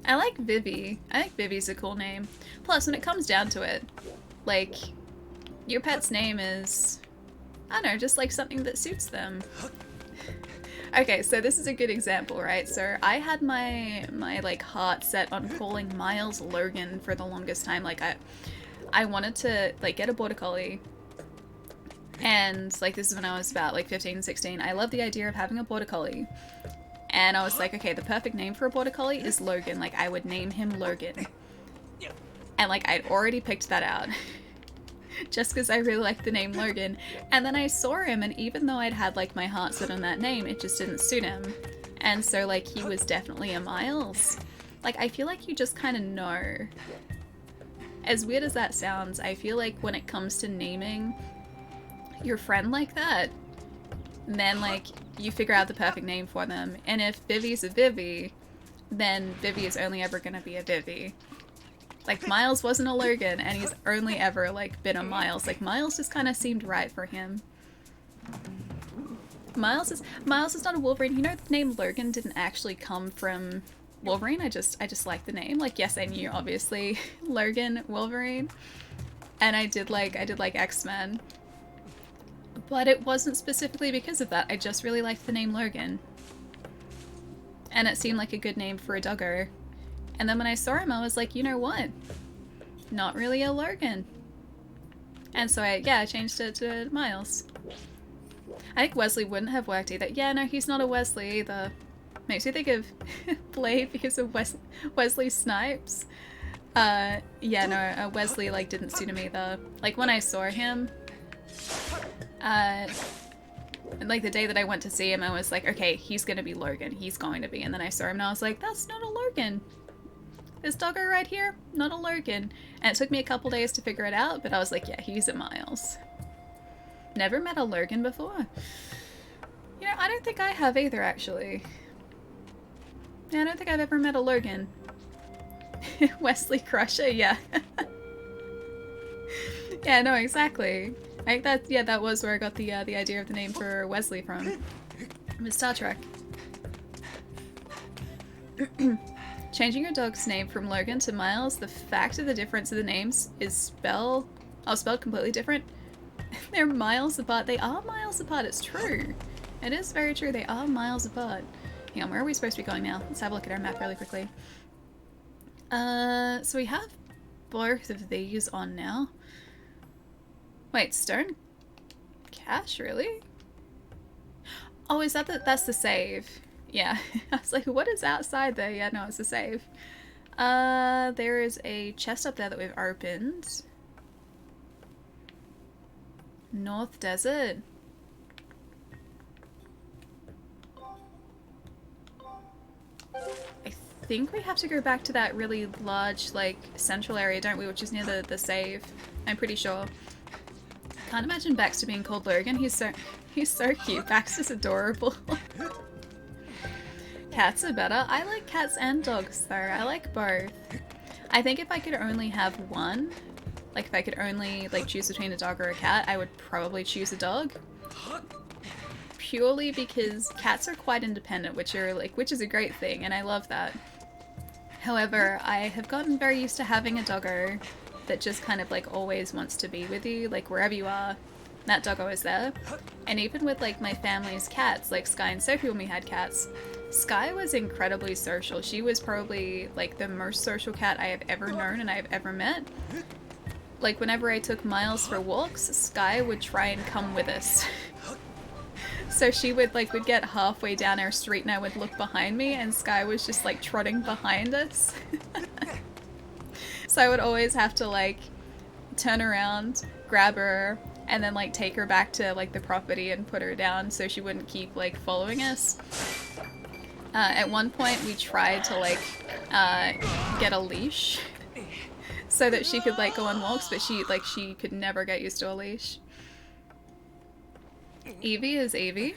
I like Vivi. I think Vivi's a cool name. Plus, when it comes down to it, like, your pet's name is, I don't know, just like something that suits them. Okay, so this is a good example, right? So I had my like heart set on calling Miles Logan for the longest time. Like I wanted to like get a border collie. And like this is when I was about like 15, 16. I love the idea of having a border collie. And I was like, okay, the perfect name for a border collie is Logan. Like I would name him Logan. And like I'd already picked that out. Just because I really liked the name Logan. And then I saw him, and even though I'd had like my heart set on that name, it just didn't suit him. And so like he was definitely a Miles. Like I feel like you just kind of know. As weird as that sounds, I feel like when it comes to naming your friend like that, then like you figure out the perfect name for them. And if Vivi's a Vivi, then Vivi is only ever gonna be a Vivi. Like, Miles wasn't a Logan, and he's only ever, like, been a Miles. Like, Miles just kind of seemed right for him. Miles is not a Wolverine. You know, the name Logan didn't actually come from Wolverine. I just like the name. Like, yes, I knew, obviously, Logan, Wolverine. And I did like X-Men. But it wasn't specifically because of that. I just really liked the name Logan. And it seemed like a good name for a doggo. And then when I saw him, I was like, you know what? Not really a Logan. And so I changed it to Miles. I think Wesley wouldn't have worked either. Yeah, no, he's not a Wesley either. Makes me think of Blade because of Wesley Snipes. Yeah, no, Wesley, like, didn't suit him either. Like, when I saw him, like, the day that I went to see him, I was like, okay, he's gonna be Logan. He's going to be. And then I saw him and I was like, that's not a Logan. This doggo right here, not a Logan. And it took me a couple days to figure it out, but I was like, yeah, he's a Miles. Never met a Logan before. You know, I don't think I have either, actually. Yeah, I don't think I've ever met a Logan. Wesley Crusher, yeah. Yeah, no, exactly. I think that was where I got the idea of the name for Wesley from. With Star Trek. Changing your dog's name from Logan to Miles, the fact of the difference of the names is spelled completely different. They're miles apart. They are miles apart, it's true. It is very true, they are miles apart. Hang on, where are we supposed to be going now? Let's have a look at our map really quickly. So we have both of these on now. Wait, stone cache, really? Oh, is that that's the save? Yeah. I was like, what is outside there? Yeah, no, it's the save. There is a chest up there that we've opened. North Desert. I think we have to go back to that really large, like, central area, don't we? Which is near the save. I'm pretty sure. Can't imagine Baxter being called Logan. He's so cute. Baxter's adorable. Cats are better. I like cats and dogs though. I like both. I think if I could only have one, like if I could only like choose between a dog or a cat, I would probably choose a dog. Purely because cats are quite independent, which is a great thing, and I love that. However, I have gotten very used to having a doggo that just kind of like always wants to be with you, like wherever you are, that doggo is there. And even with like my family's cats, like Sky and Sophie when we had cats, Sky was incredibly social. She was probably like the most social cat I have ever known and I have ever met. Like whenever I took Miles for walks, Sky would try and come with us. So she would we'd get halfway down our street and I would look behind me and Sky was just like trotting behind us. So I would always have to like turn around, grab her, and then like take her back to like the property and put her down so she wouldn't keep like following us. At one point we tried to like get a leash so that she could like go on walks, but she could never get used to a leash. Evie is Evie.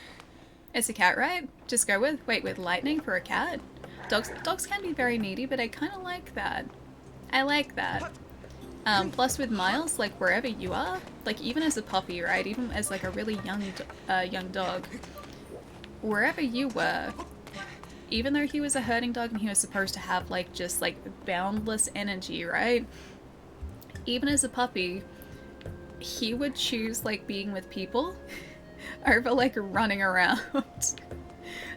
It's a cat, right? Just go with lightning for a cat. Dogs can be very needy, but I kind of like that. I like that. Plus with Miles, like wherever you are, like even as a puppy, right? Even as like a really young dog, wherever you were, even though he was a herding dog and he was supposed to have like just like boundless energy, right? Even as a puppy, he would choose like being with people over like running around.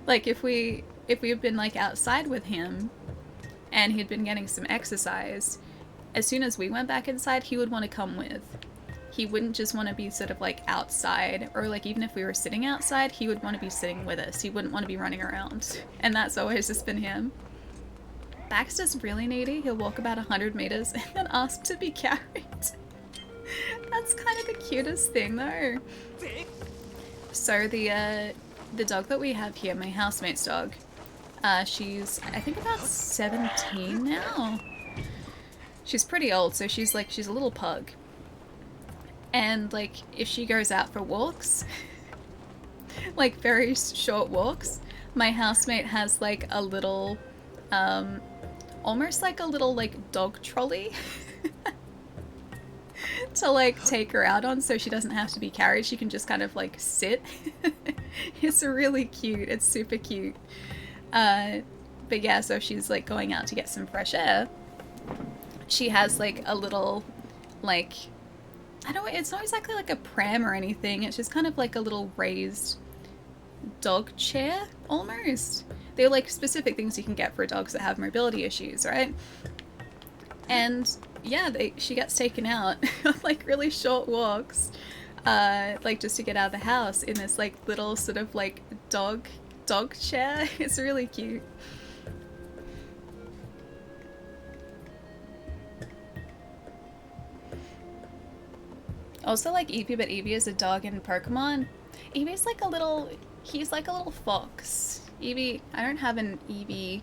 Like if we had been like outside with him and he'd been getting some exercise, as soon as we went back inside, he would want to come with. He wouldn't just want to be sort of like outside, or like even if we were sitting outside, he would want to be sitting with us. He wouldn't want to be running around. And that's always just been him. Baxter's really needy. He'll walk about 100 meters and then ask to be carried. That's kind of the cutest thing though. So the dog that we have here, my housemate's dog, she's I think about 17 now. She's pretty old, so she's a little pug. And like if she goes out for walks, like very short walks, my housemate has like a little almost like a little like dog trolley to like take her out on so she doesn't have to be carried. She can just kind of like sit. It's really cute. It's super cute. But yeah, so she's like going out to get some fresh air. She has like a little like, I don't know, it's not exactly like a pram or anything. It's just kind of like a little raised dog chair almost. They're like specific things you can get for dogs that have mobility issues, right? And yeah, she gets taken out on like really short walks, like just to get out of the house in this like little sort of like dog chair. It's really cute. Also like Eevee, but Eevee is a dog in Pokemon. Eevee's like he's like a little fox. Eevee, I don't have an Eevee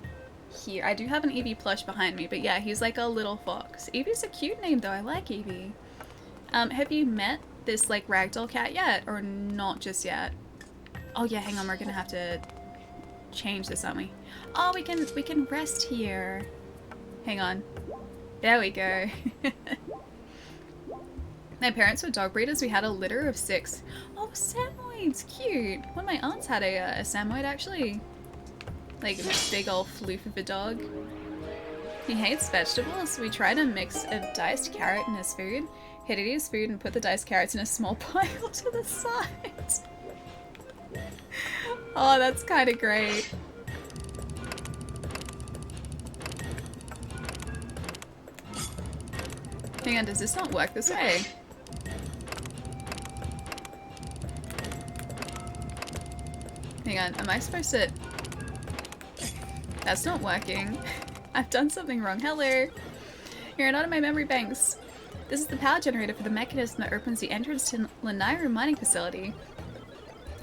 here. I do have an Eevee plush behind me, but yeah, he's like a little fox. Eevee's a cute name though, I like Eevee. Have you met this like ragdoll cat yet, or not just yet? Oh yeah, hang on, we're gonna have to change this, aren't we? Oh, we can rest here. Hang on. There we go. My parents were dog breeders. We had a litter of 6. Oh, Samoyeds, cute. One of my aunts had a Samoyed actually. Like a big old floof of a dog. He hates vegetables. We tried a mix of diced carrot in his food. He'd eat his food and put the diced carrots in a small pile to the side. Oh, that's kind of great. Hang on, does this not work this way? Hang on, am I supposed to... That's not working. I've done something wrong. Hello! You're not in my memory banks. This is the power generator for the mechanism that opens the entrance to Lanairu mining facility.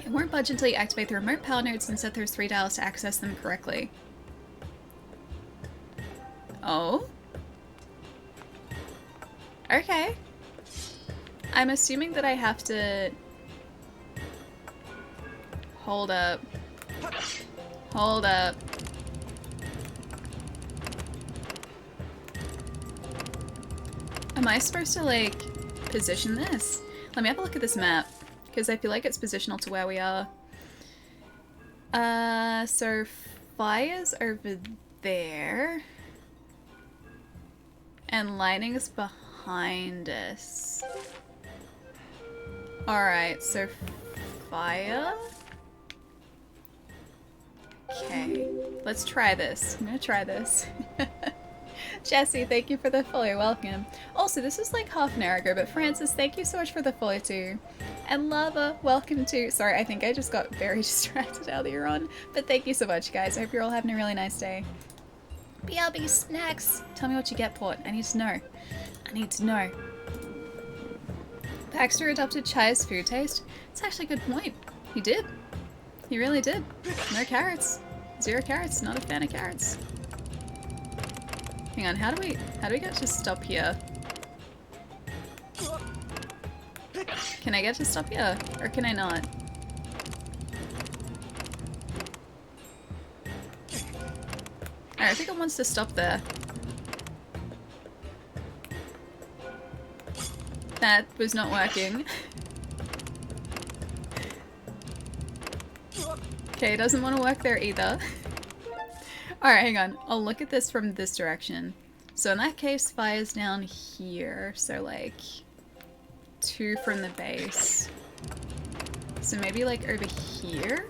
It won't budge until you activate the remote power nodes and set those 3 dials to access them correctly. Oh? Okay. I'm assuming that I have to... Hold up. Hold up. Am I supposed to, like, position this? Let me have a look at this map, because I feel like it's positional to where we are. So fire's over there. And lightning's behind us. Alright, so fire? Okay, let's try this. I'm gonna try this. Jesse, thank you for the follow, welcome. Also, this was like half an hour ago, but Francis, thank you so much for the follow too. And Lava, welcome too. Sorry, I think I just got very distracted earlier on, but thank you so much, guys. I hope you're all having a really nice day. BRB snacks! Tell me what you get, Port. I need to know. I need to know. Baxter adopted Chai's food taste. It's actually a good point. He did. He really did. No carrots. 0 carrots. Not a fan of carrots. Hang on, how do we get to stop here? Can I get to stop here? Or can I not? Alright, I think it wants to stop there. That was not working. Okay, it doesn't want to work there either. Alright, hang on. I'll look at this from this direction. So in that case, fire's down here. So like 2 from the base. So maybe like over here?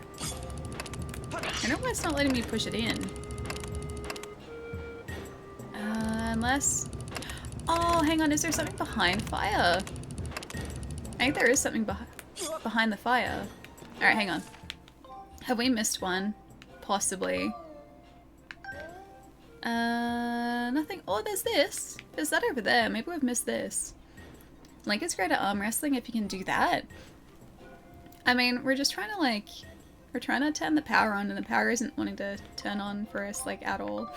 I don't know why it's not letting me push it in. Unless... Oh, hang on. Is there something behind fire? I think there is something behind the fire. Alright, hang on. Have we missed one? Possibly. Nothing. Oh, there's this. There's that over there. Maybe we've missed this. Link is great at arm wrestling if you can do that. I mean, we're just trying to like... We're trying to turn the power on and the power isn't wanting to turn on for us like at all.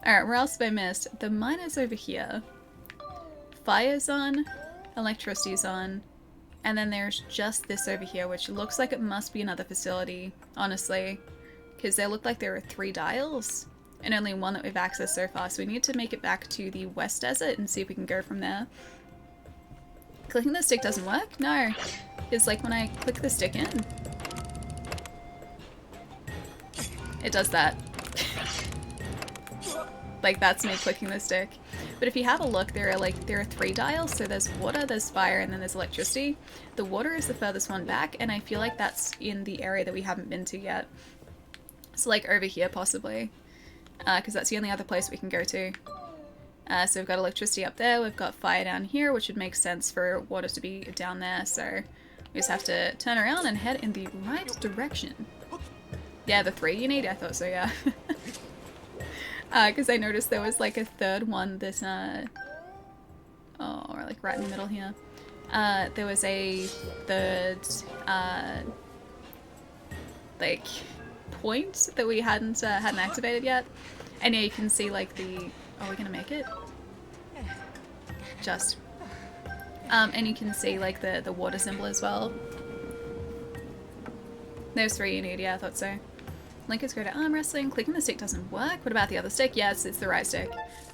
Alright, where else have I missed? The miner's over here. Fire's on. Electricity's on. And then there's just this over here, which looks like it must be another facility, honestly. Because they look like there are 3 dials, and only 1 that we've accessed so far, so we need to make it back to the West Desert and see if we can go from there. Clicking the stick doesn't work? No. Because like when I click the stick in, it does that. Like that's me clicking the stick. But if you have a look, there are 3 dials, so there's water, there's fire, and then there's electricity. The water is the furthest one back, and I feel like that's in the area that we haven't been to yet. So like over here possibly, because that's the only other place we can go to. So we've got electricity up there, we've got fire down here, which would make sense for water to be down there, so we just have to turn around and head in the right direction. Yeah, the 3 you need? I thought so, yeah. Because I noticed there was like a 3rd one that, oh, or like right in the middle here. There was a 3rd, like, point that we hadn't activated yet. And yeah, you can see like the... Are we gonna make it? Just. And you can see like the water symbol as well. There's 3 you need, yeah, I thought so. Link is great at arm wrestling. Clicking the stick doesn't work. What about the other stick? Yes, it's the right stick.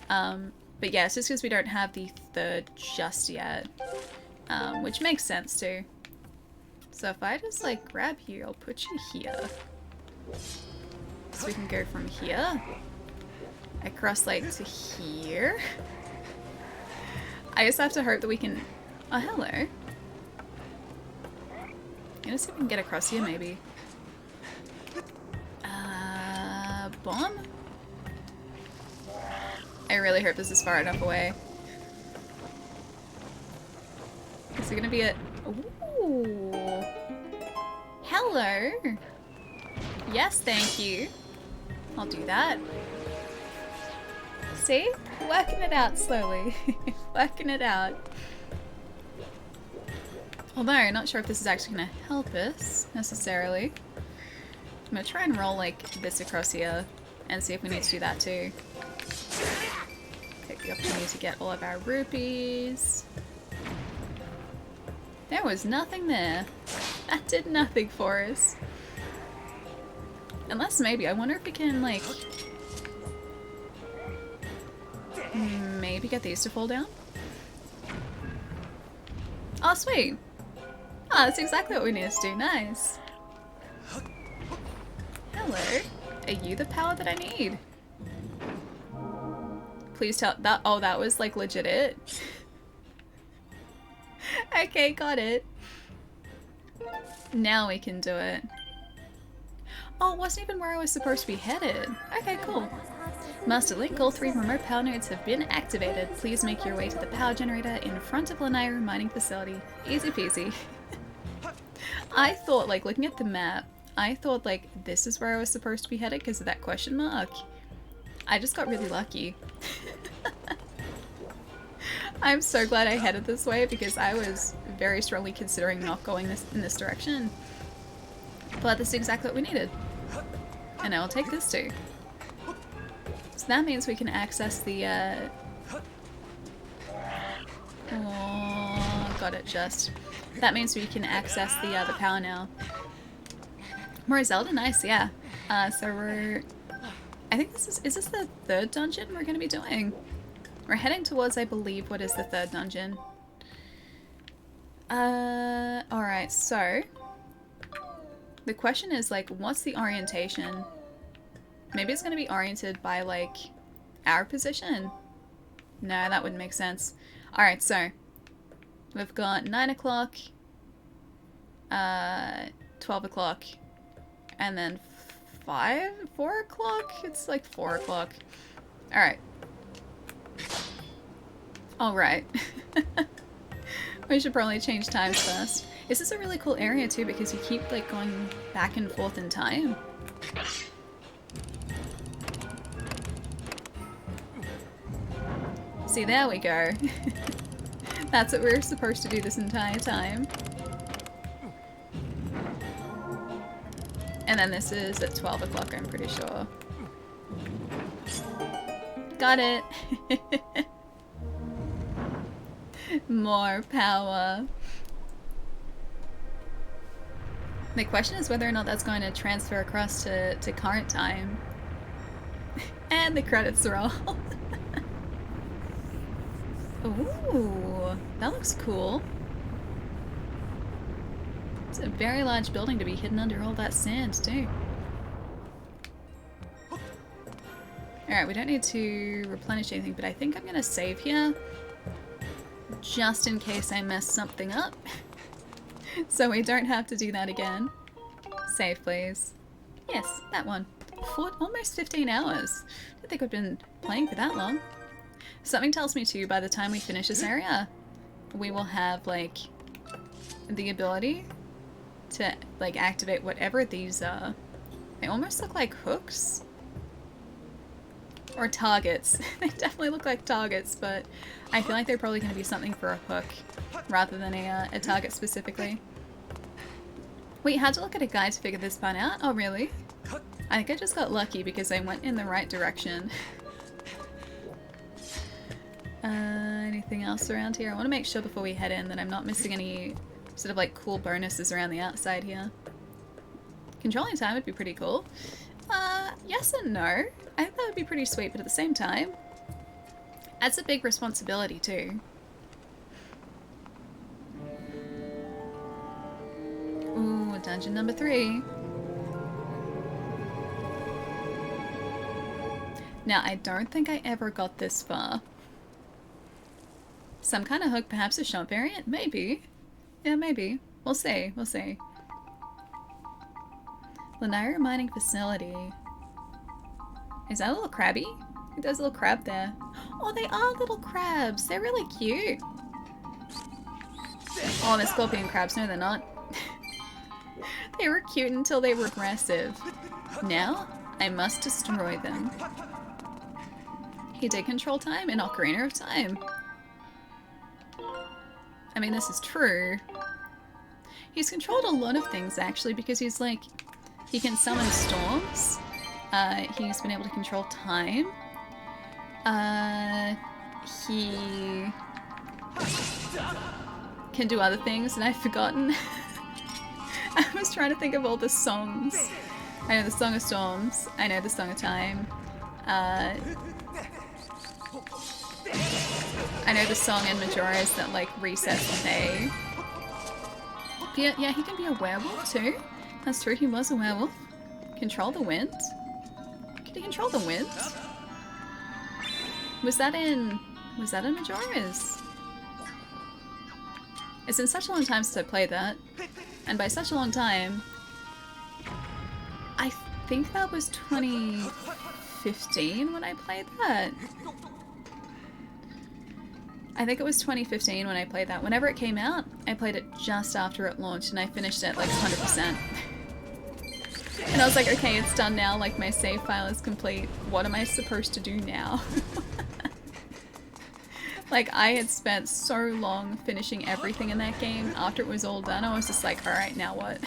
But yeah, it's just because we don't have the 3rd just yet. Which makes sense too. So if I just like grab you, I'll put you here. So we can go from here across like to here. I just have to hope that we can... Oh, hello. I'm gonna see if we can get across here maybe. Bomb? I really hope this is far enough away. we're gonna be at... Ooh. Hello. Yes, thank you. I'll do that. See? Working it out slowly. Working it out. Although, not sure if this is actually going to help us, necessarily. I'm going to try and roll, like, this across here and see if we need to do that too. Take the opportunity to get all of our rupees. There was nothing there. That did nothing for us. Unless maybe, I wonder if we can, like... maybe get these to fall down? Oh, sweet! Oh, that's exactly what we need to do. Nice. Hello. Are you the power that I need? Please tell that. Oh, that was like legit it. Okay, got it. Now we can do it. Oh, it wasn't even where I was supposed to be headed. Okay, cool. Master Link, all 3 remote power nodes have been activated. Please make your way to the power generator in front of Lanayru mining facility. Easy peasy. I thought, like, looking at the map, I thought, like, this is where I was supposed to be headed because of that question mark. I just got really lucky. I'm so glad I headed this way because I was very strongly considering not going in this direction. But this is exactly what we needed. And I will take this too. So that means we can access the, oh, got it just. That means we can access the power now. More Zelda? Nice, yeah. So we're... I think this is this the 3rd dungeon we're going to be doing? We're heading towards, I believe, what is the 3rd dungeon. Alright, so... The question is, like, what's the orientation? Maybe it's going to be oriented by, like, our position? No, that wouldn't make sense. Alright, so... We've got 9 o'clock, 12 o'clock, and then 4 o'clock? It's like 4 o'clock. Alright. Alright. We should probably change times first. This is a really cool area too because you keep like going back and forth in time. See, there we go. That's what we were supposed to do this entire time. And then this is at 12 o'clock, I'm pretty sure. Got it! More power. The question is whether or not that's going to transfer across to current time. And the credits roll. Ooh, that looks cool. It's a very large building to be hidden under all that sand, too. Alright, we don't need to replenish anything, but I think I'm gonna save here. Just in case I mess something up. So we don't have to do that again. Save, please. Yes, that one. Almost 15 hours. I don't think I've been playing for that long. Something tells me too, by the time we finish this area, we will have, like, the ability to, like, activate whatever these are. They almost look like hooks. Or targets. They definitely look like targets, but I feel like they're probably going to be something for a hook rather than a target specifically. Wait, you had to look at a guide to figure this part out? Oh, really? I think I just got lucky because I went in the right direction. Anything else around here? I want to make sure before we head in that I'm not missing any sort of like cool bonuses around the outside here. Controlling time would be pretty cool. Yes and no. I think that would be pretty sweet, but at the same time, that's a big responsibility too. Ooh, dungeon number 3. Now, I don't think I ever got this far. Some kind of hook, perhaps a shop variant? Maybe. Yeah, maybe. We'll see. We'll see. Lanayru mining facility. Is that a little crabby? I think there's a little crab there. Oh, they are little crabs. They're really cute. Oh, they're scorpion crabs. No, they're not. They were cute until they were aggressive. Now, I must destroy them. He did control time in Ocarina of Time. I mean, this is true. He's controlled a lot of things, actually, because he's like... He can summon storms. He's been able to control time. He... can do other things, and I've forgotten. I was trying to think of all the songs. I know the Song of Storms. I know the Song of Time. I know the song in Majora's that like resets the day. Yeah, he can be a werewolf too. That's true, he was a werewolf. Control the wind? Can he control the wind? Was that in Majora's? It's been such a long time since I played that. And by such a long time, I think that was 2015 when I played that. I think it was 2015 when I played that. Whenever it came out, I played it just after it launched and I finished it like 100%. And I was like, okay, it's done now, like my save file is complete. What am I supposed to do now? Like, I had spent so long finishing everything in that game. After it was all done, I was just like, alright, now what?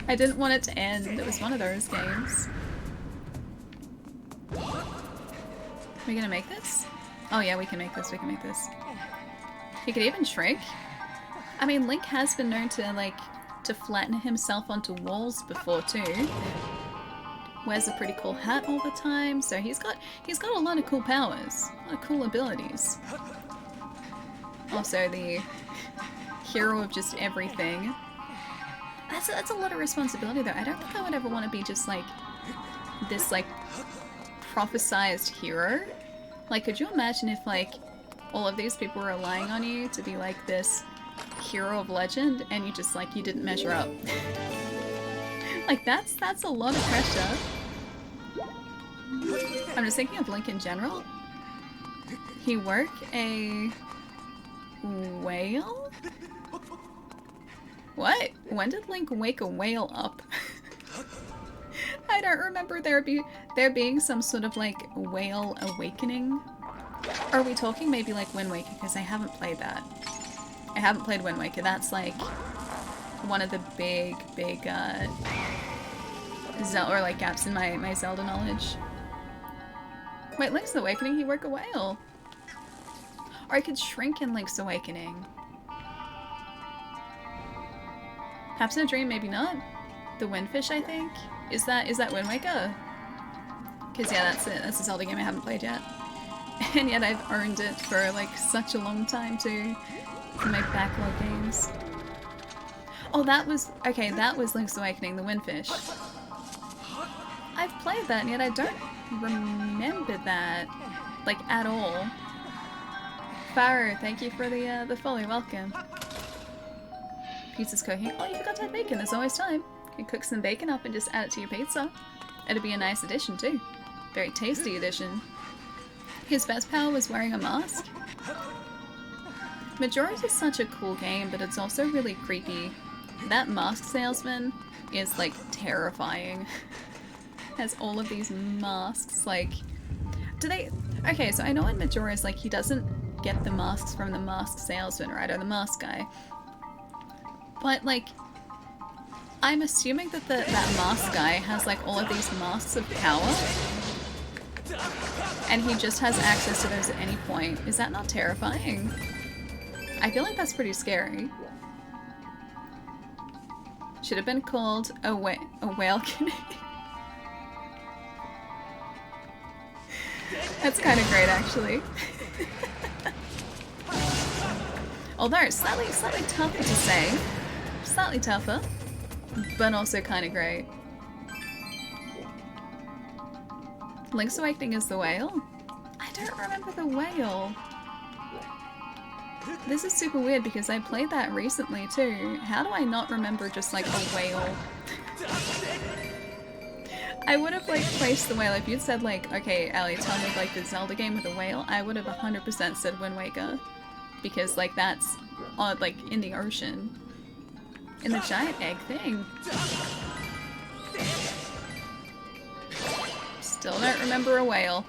I didn't want it to end. It was one of those games. Are we gonna make this? Oh yeah, we can make this, we can make this. He could even shrink. I mean, Link has been known to, like, to flatten himself onto walls before too. Wears a pretty cool hat all the time, so he's got a lot of cool powers, a lot of cool abilities. Also the hero of just everything. That's a lot of responsibility though. I don't think I would ever want to be just like this like prophesized hero. Like, could you imagine if like all of these people were relying on you to be like this hero of legend and you just like you didn't measure up? Like that's a lot of pressure. I'm just thinking of Link in general. He work a whale? What? When did Link wake a whale up? I don't remember there being some sort of like whale awakening. Are we talking maybe like Wind Waker? Because I haven't played that. I haven't played Wind Waker. That's like one of the big Zelda or like gaps in my Zelda knowledge. Wait, Link's Awakening, he work a whale. Or I could shrink in Link's Awakening. Perhaps in a dream, maybe not. The Windfish, I think. Is that Wind Waker? Because yeah, that's it. That's a Zelda game I haven't played yet. And yet I've earned it for like such a long time too. In my backlog games. Oh, that was Link's Awakening, the Windfish. I've played that and yet I don't remember that, like, at all. Farrow, thank you for the follow, welcome. Pizza's cooking. Oh, you forgot to add bacon, there's always time. You can cook some bacon up and just add it to your pizza. It'll be a nice addition too. Very tasty addition. His best power was wearing a mask. Majora's is such a cool game, but it's also really creepy. That mask salesman is, like, terrifying. Has all of these masks, like... Do they... Okay, so I know in Majora's, like, he doesn't get the masks from the mask salesman, right? Or the mask guy. But, like... I'm assuming that that mask guy has, like, all of these masks of power. And he just has access to those at any point. Is that not terrifying? I feel like that's pretty scary. Should have been called a whale canoe. That's kind of great, actually. Although slightly tougher to say. Slightly tougher, but also kind of great. Link's Awakening is the whale? I don't remember the whale. This is super weird because I played that recently too. How do I not remember just like a whale? I would have like placed the whale. If you'd said like, okay, Allie, tell me like the Zelda game with a whale, I would have 100% said Wind Waker. because like that's on like in the ocean. In the giant egg thing. Still don't remember a whale.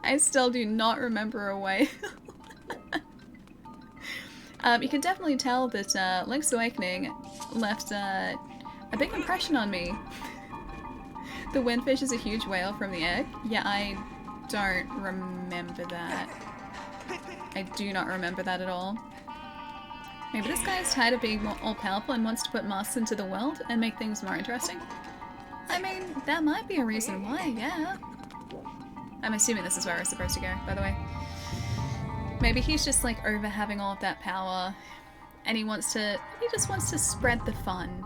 I still do not remember a whale. You can definitely tell that Link's Awakening left a big impression on me. The windfish is a huge whale from the egg. Yeah, I don't remember that. I do not remember that at all. Maybe this guy is tired of being more all-powerful and wants to put masks into the world and make things more interesting. I mean, that might be a reason why, yeah. I'm assuming this is where we're supposed to go, by the way. Maybe he's just like over having all of that power and he just wants to spread the fun.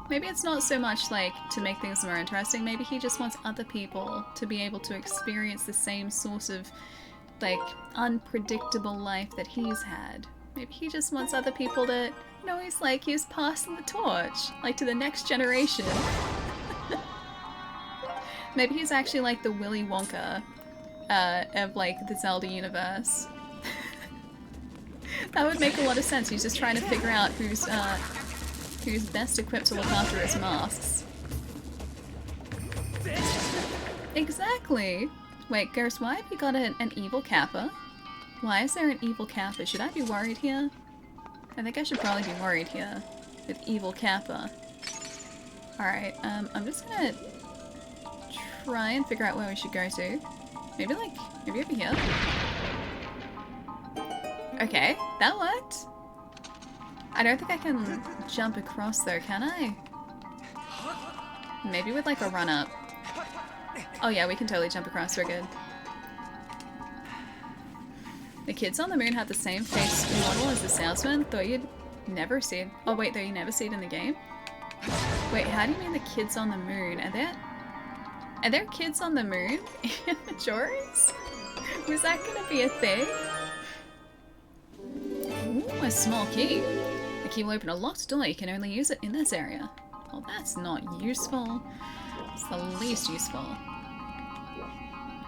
Maybe it's not so much like to make things more interesting, maybe he just wants other people to be able to experience the same sort of like unpredictable life that he's had. Maybe he just wants other people to, you know, he's passing the torch, like to the next generation. Maybe he's actually like the Willy Wonka of like the Zelda universe. That would make a lot of sense. He's just trying to figure out who's best equipped to look after his masks. Exactly! Wait, Ghost, why have you got an evil Kappa? Why is there an evil Kappa? Should I be worried here? I think I should probably be worried here with evil Kappa. Alright, I'm just gonna try and figure out where we should go to. Maybe over here? Okay, that worked. I don't think I can jump across though, can I? Maybe with like a run up. Oh yeah, we can totally jump across, we're good. The kids on the moon have the same face model as the salesman, though you'd never see it. Oh wait, though you never see it in the game? Wait, how do you mean the kids on the moon? Are there kids on the moon in Majora's? Was that gonna be a thing? Ooh, a small key. The key will open a locked door. You can only use it in this area. Well, that's not useful. It's the least useful.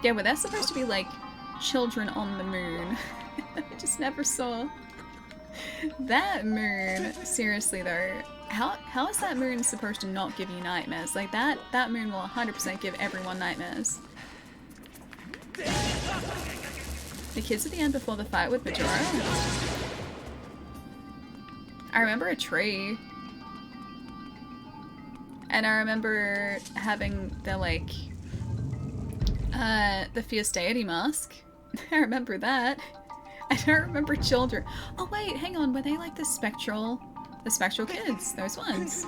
Yeah, well, that's supposed to be like children on the moon. I just never saw that moon. Seriously though, how is that moon supposed to not give you nightmares? Like that moon will 100% give everyone nightmares. The kids at the end before the fight with Majora? I remember a tree. And I remember having the like the fierce deity mask. I remember that. I don't remember children. Oh wait, hang on, were they like the spectral kids? Those ones.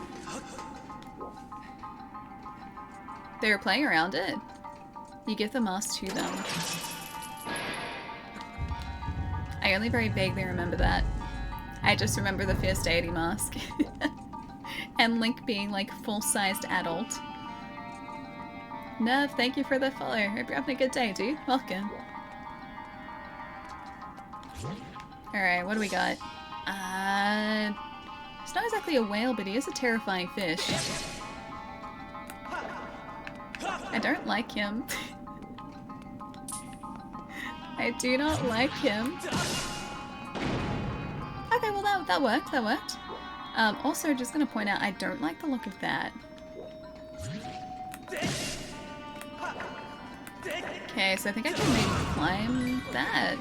They were playing around it. You give the mask to them. I only very vaguely remember that. I just remember the fierce deity mask. And Link being like full-sized adult. Nerve, thank you for the follow. Hope you're having a good day, dude. Welcome. Alright, what do we got? It's not exactly a whale, but he is a terrifying fish. I don't like him. I do not like him. Okay, well that worked, that worked. Also, just gonna point out, I don't like the look of that. Okay, so I think I can maybe climb that.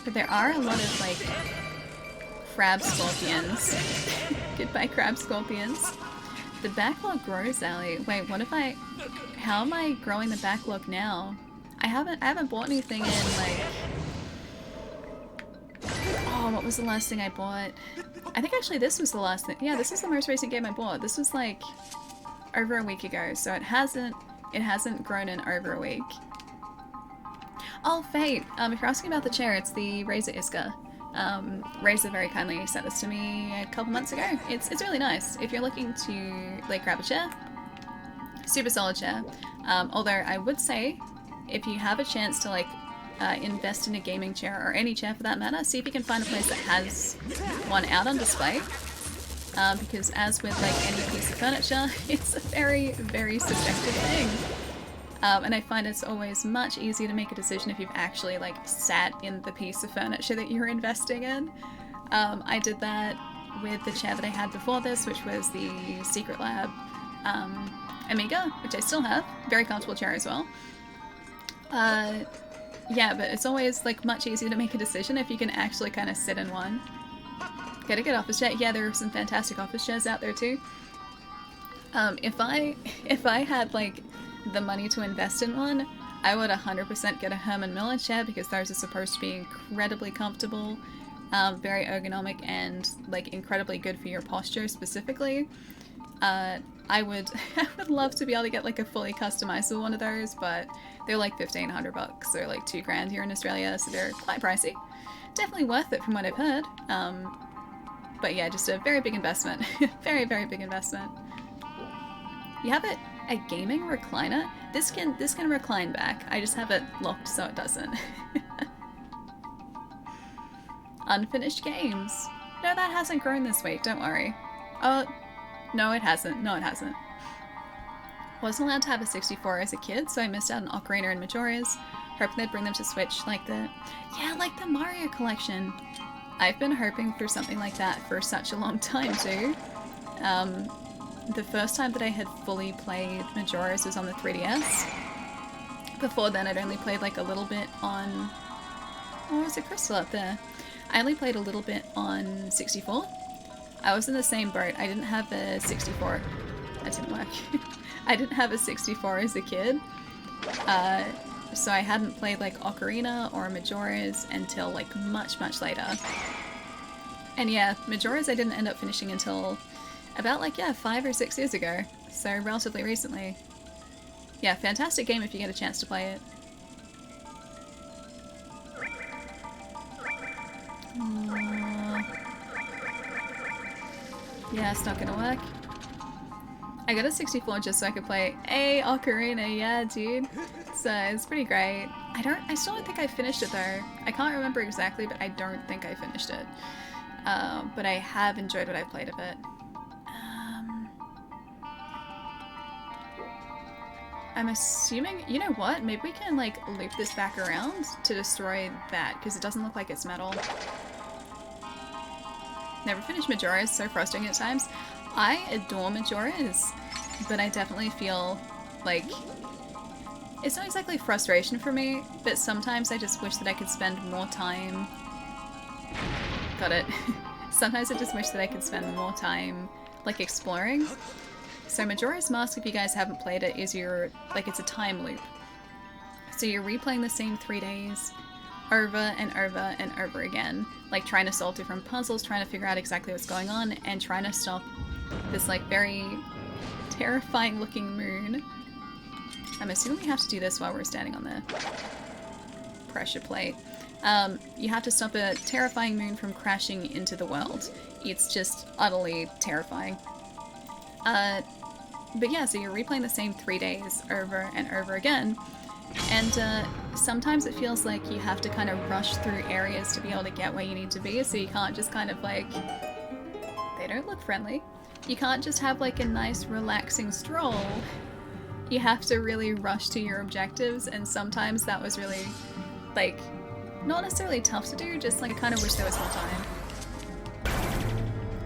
But there are a lot of, like, crab scorpions. Goodbye, crab scorpions. The backlog grows, Allie. Wait, what if I... How am I growing the backlog now? I haven't bought anything in, like... Oh, what was the last thing I bought? I think actually this was the last thing. Yeah, this is the most recent game I bought. This was, like, over a week ago, so it hasn't grown in over a week. Oh, Fate! If you're asking about the chair, it's the Razor Iska. Razor very kindly sent this to me a couple months ago. It's really nice. If you're looking to, like, grab a chair, super solid chair. Although I would say, if you have a chance to, like, invest in a gaming chair, or any chair for that matter, see if you can find a place that has one out on display. Because as with, like, any piece of furniture, it's a very, very subjective thing. And I find it's always much easier to make a decision if you've actually like sat in the piece of furniture that you're investing in. I did that with the chair that I had before this, which was the Secret Lab Amiga, which I still have. Very comfortable chair as well. Yeah, but it's always like much easier to make a decision if you can actually kind of sit in one. Get a good office chair. Yeah, there are some fantastic office chairs out there too. If I had like the money to invest in one, I would 100% get a Herman Miller chair because those are supposed to be incredibly comfortable, very ergonomic, and like incredibly good for your posture specifically. I would love to be able to get like a fully customizable one of those, but they're like $1,500. They're like $2,000 here in Australia, so they're quite pricey. Definitely worth it from what I've heard. But yeah, just a very big investment. Very, very big investment. You have a gaming recliner? This can recline back. I just have it locked so it doesn't. Unfinished games. No, that hasn't grown this week, don't worry. Oh, no it hasn't. No, it hasn't. Wasn't allowed to have a 64 as a kid, so I missed out on Ocarina and Majora's. Hoping they'd bring them to Switch like the Mario collection. I've been hoping for something like that for such a long time too. The first time that I had fully played Majora's was on the 3DS. Before then I'd only played like a little bit on... Oh, there's a crystal up there. I only played a little bit on 64. I was in the same boat. I didn't have a 64. That didn't work. I didn't have a 64 as a kid. So I hadn't played like Ocarina or Majora's until like much, much later. And yeah, Majora's I didn't end up finishing until about like, yeah, 5 or 6 years ago. So relatively recently. Yeah, fantastic game if you get a chance to play it. Yeah, it's not gonna work. I got a 64 just so I could play a Ocarina, yeah, dude. So it's pretty great. I still don't think I finished it though. I can't remember exactly, but I don't think I finished it. But I have enjoyed what I've played of it. I'm assuming, you know what? Maybe we can like loop this back around to destroy that because it doesn't look like it's metal. Never finished Majora's, so frustrating at times. I adore Majora's, but I definitely feel like it's not exactly frustration for me, but sometimes I just wish that I could spend more time. Got it. Sometimes I just wish that I could spend more time like exploring. So Majora's Mask, if you guys haven't played it, is it's a time loop. So you're replaying the same 3 days over and over and over again, like trying to solve different puzzles, trying to figure out exactly what's going on, and trying to stop this like very terrifying looking moon. I'm assuming we have to do this while we're standing on the pressure plate. You have to stop a terrifying moon from crashing into the world. It's just utterly terrifying. But yeah, so you're replaying the same 3 days over and over again, and sometimes it feels like you have to kind of rush through areas to be able to get where you need to be, so you can't just kind of like... They don't look friendly. You can't just have like a nice relaxing stroll. You have to really rush to your objectives, and sometimes that was really, like, not necessarily tough to do, just like I kind of wish there was more time.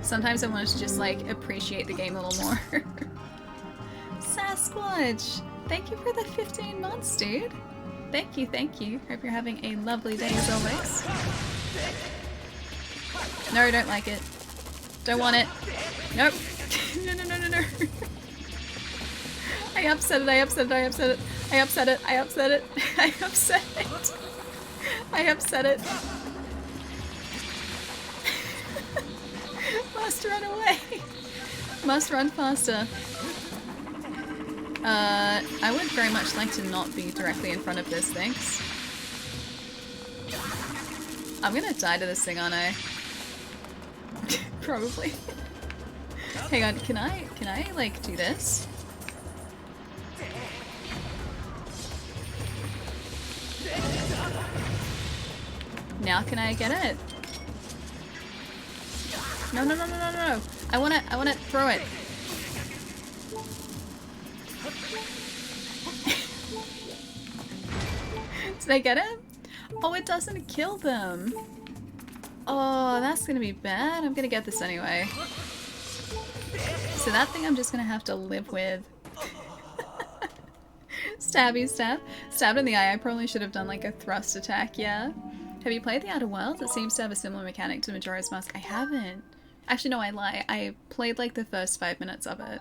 Sometimes I wanted to just like appreciate the game a little more. Sasquatch! Thank you for the 15 months, dude! Thank you, thank you. Hope you're having a lovely day as always. No, don't like it. Don't want it. Nope. No, no, no, no, no. I upset it, I upset it, I upset it. I upset it, I upset it. I upset it. I upset it. Must run away. Must run faster. I would very much like to not be directly in front of this, thanks. I'm gonna die to this thing, aren't I? Probably. Hang on, can I like do this? Now can I get it? No, no, no, no, no, no. I wanna throw it. Did I get him? Oh, it doesn't kill them. Oh, that's gonna be bad. I'm gonna get this anyway. So that thing I'm just gonna have to live with. Stabby stab. Stabbed in the eye. I probably should have done like a thrust attack, yeah. Have you played The Outer Worlds? It seems to have a similar mechanic to Majora's Mask. I haven't. Actually, no, I lie. I played like the first 5 minutes of it.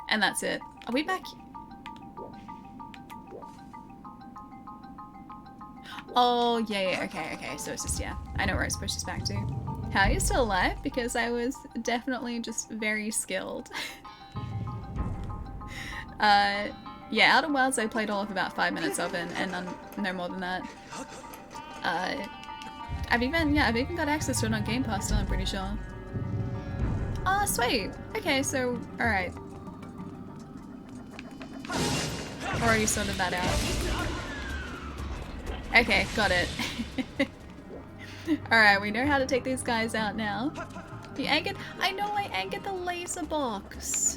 And that's it. Are we back? Oh, yeah, okay. So it's just, yeah. I know where it's pushed us back to. How are you still alive? Because I was definitely just very skilled. Yeah, Outer Wilds I played all of about 5 minutes of it, and no more than that. I've even got access to it on Game Pass still, I'm pretty sure. Oh, sweet! Okay, so, alright. Already sorted that out. Okay, got it. Alright, we know how to take these guys out now. You angered? I know I angered the laser box.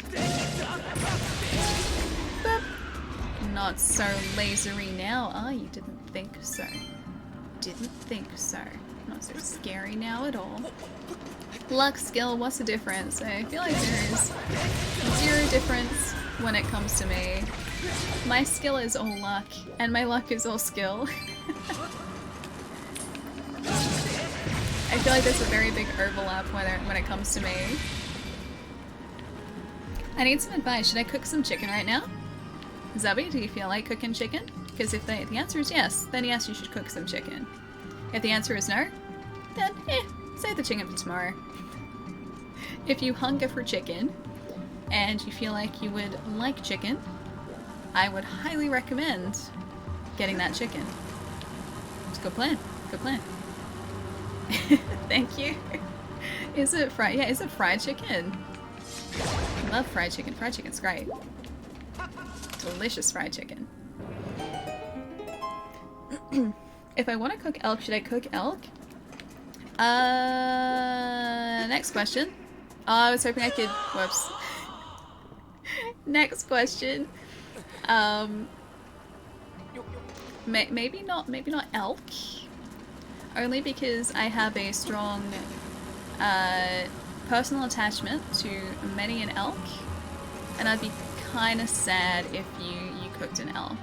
Boop. Not so lasery now. Ah, you didn't think so. Didn't think so. Not so scary now at all. Luck, skill, what's the difference? I feel like there is zero difference when it comes to me. My skill is all luck, and my luck is all skill. I feel like there's a very big overlap when it comes to me. I need some advice. Should I cook some chicken right now? Zubby, do you feel like cooking chicken? Because if the answer is yes, then yes, you should cook some chicken. If the answer is no, then save the chicken for tomorrow. If you hunger for chicken, and you feel like you would like chicken, I would highly recommend getting that chicken. It's a good plan. Good plan. Thank you. Is it fried? Yeah, is it fried chicken? I love fried chicken. Fried chicken's great. Delicious fried chicken. If I want to cook elk, should I cook elk? Next question. Oh, I was hoping I could... Whoops. Next question. Maybe not elk. Only because I have a strong personal attachment to many an elk, and I'd be kind of sad if you cooked an elk.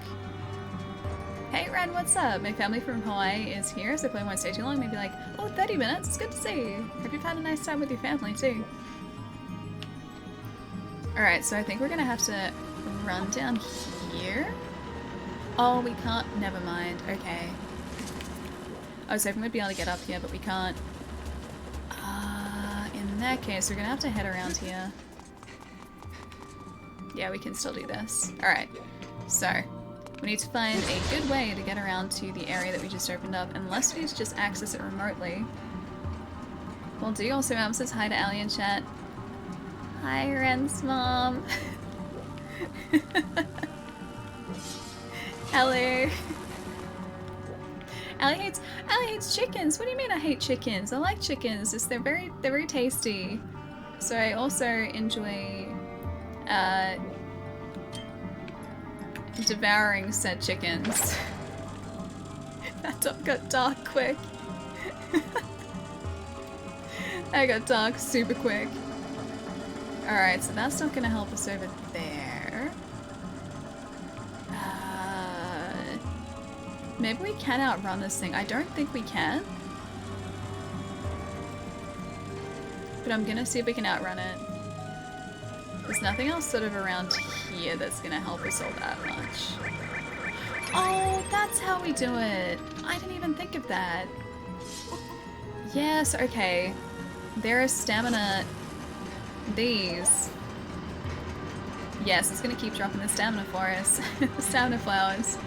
Hey Ren, what's up? My family from Hawaii is here, so if I won't stay too long, maybe like, 30 minutes. It's good to see you. Hope you've had a nice time with your family too. Alright, so I think we're gonna have to run down here. Oh, we can't. Never mind. Okay. I was hoping we'd be able to get up here, but we can't. In that case, we're gonna have to head around here. Yeah, we can still do this. Alright. So, we need to find a good way to get around to the area that we just opened up, unless we just access it remotely. Well, do also says hi to Ali in chat. Hi, Ren's mom. Hello. Ali hates chickens. What do you mean I hate chickens? I like chickens. They're very tasty. So I also enjoy devouring said chickens. That got dark quick. That got dark super quick. Alright, so that's not gonna help us over there. Maybe we can outrun this thing. I don't think we can. But I'm gonna see if we can outrun it. There's nothing else sort of around here that's gonna help us all that much. Oh, that's how we do it. I didn't even think of that. Yes, okay. There is stamina. These. Yes, it's gonna keep dropping the stamina for us. The stamina flowers.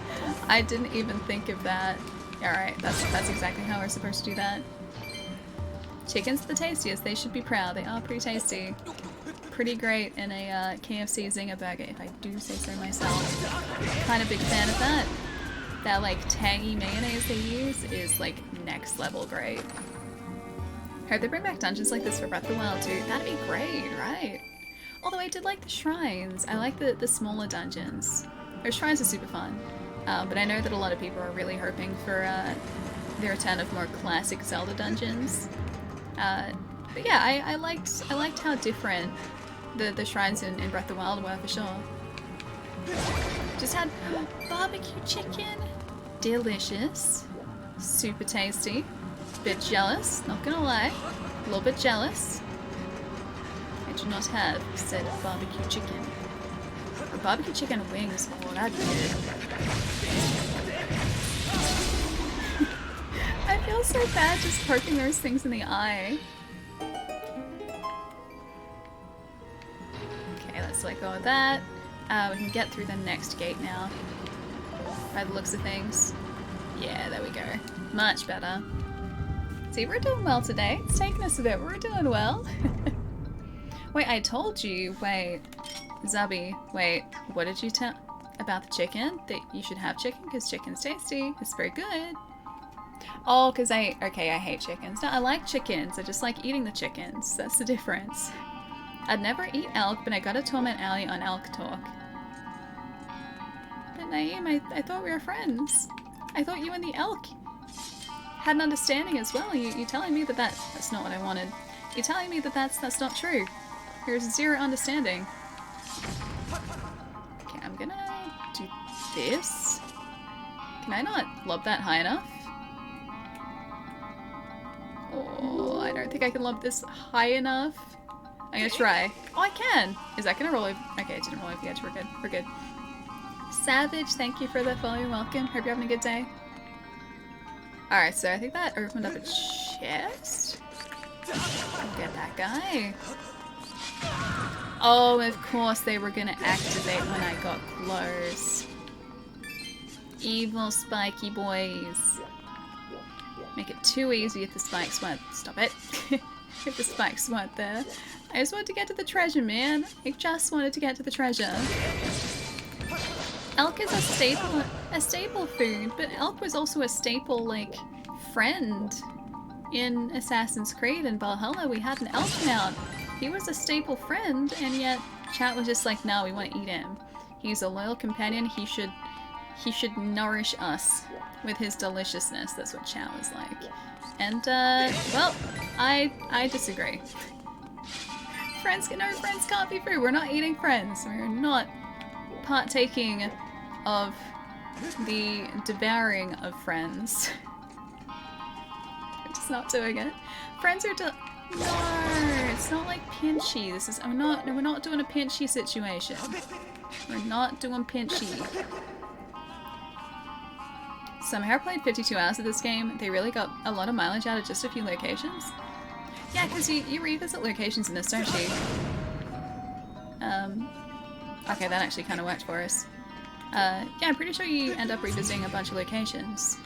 I didn't even think of that. Alright, that's exactly how we're supposed to do that. Chicken's the tastiest. They should be proud. They are pretty tasty. Pretty great in a KFC Zinger burger, if I do say so myself. Kind of big fan of that. That like tangy mayonnaise they use is like next level great. Hope they bring back dungeons like this for Breath of the Wild too. That'd be great, right? Although I did like the shrines. I like the smaller dungeons. Those shrines are super fun. But I know that a lot of people are really hoping for the return of more classic Zelda dungeons. But yeah, I liked how different the shrines in Breath of the Wild were for sure. Just had barbecue chicken, delicious, super tasty. Bit jealous, not gonna lie, a little bit jealous. I do not have said barbecue chicken. Or barbecue chicken wings, oh that'd be good. I feel so bad just poking those things in the eye. Okay, let's let go of that. We can get through the next gate now. By the looks of things. Yeah, there we go. Much better. See, we're doing well today. It's taken us a bit. We're doing well. Wait, I told you. Wait, Zubby. Wait, what did you tell about the chicken? That you should have chicken because chicken's tasty. It's very good. Oh, because I hate chickens. No, I like chickens. I just like eating the chickens. That's the difference. I'd never eat elk, but I got to torment Allie on elk talk. But Naeem, I thought we were friends. I thought you and the elk had an understanding as well. You telling me that's not what I wanted. You're telling me that that's not true. There's zero understanding. Okay, I'm gonna do this. Can I not lob that high enough? Oh, I don't think I can lob this high enough. I'm gonna try. Oh, I can! Is that gonna roll over? Okay, it didn't roll over the edge. We're good. We're good. Savage, thank you for the follow. Welcome. Hope you're having a good day. Alright, so I think that opened up a chest. Get that guy. Oh, of course they were gonna activate when I got close. Evil spiky boys. Make it too easy if the spikes weren't. Stop it. If the spikes weren't there. I just wanted to get to the treasure, man. I just wanted to get to the treasure. Elk is a staple food, but elk was also a staple, like, friend in Assassin's Creed and Valhalla. We had an elk mount. He was a staple friend, and yet chat was just like, no, we want to eat him. He's a loyal companion. He should nourish us with his deliciousness. That's what chat was like. And well, I disagree. Friends can't be free. We're not eating friends. We're not partaking of the devouring of friends. We're just not doing it. Friends are no, it's not like pinchy. This is we're not doing a pinchy situation. We're not doing pinchy. Somehow I played 52 hours of this game. They really got a lot of mileage out of just a few locations. Yeah, because you revisit locations in this, don't you? Okay, that actually kind of worked for us. Yeah, I'm pretty sure you end up revisiting a bunch of locations.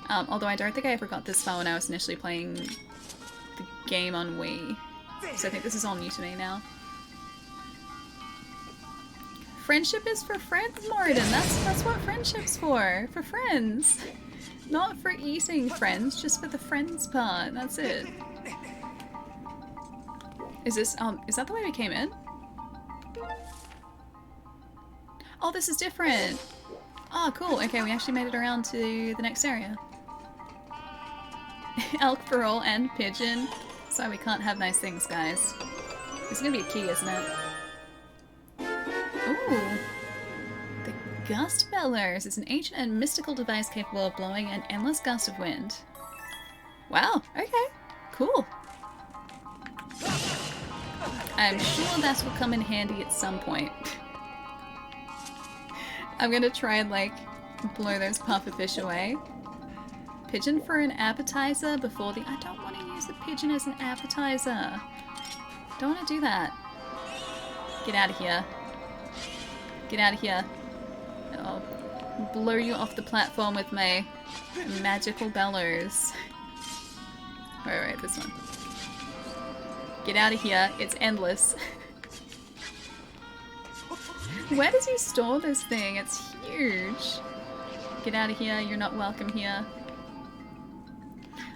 Although I don't think I ever got this far when I was initially playing the game on Wii. So I think this is all new to me now. Friendship is for friends, Morden. That's what friendship's for. For friends. Not for eating friends, just for the friends part. That's it. Is this, is that the way we came in? Oh, this is different. Oh, cool. Okay, we actually made it around to the next area. Elk for all and pigeon. Sorry, we can't have nice things, guys. It's gonna be a key, isn't it? Ooh. The Gust Bellers is an ancient and mystical device capable of blowing an endless gust of wind. Wow, okay. Cool. I'm sure that will come in handy at some point. I'm gonna try and, like, blow those pufferfish away. Pigeon for an appetizer before the... I don't want to use the pigeon as an appetizer. Don't want to do that. Get out of here. Get out of here. I'll blow you off the platform with my magical bellows. Wait, this one. Get out of here. It's endless. Where does he store this thing? It's huge. Get out of here. You're not welcome here.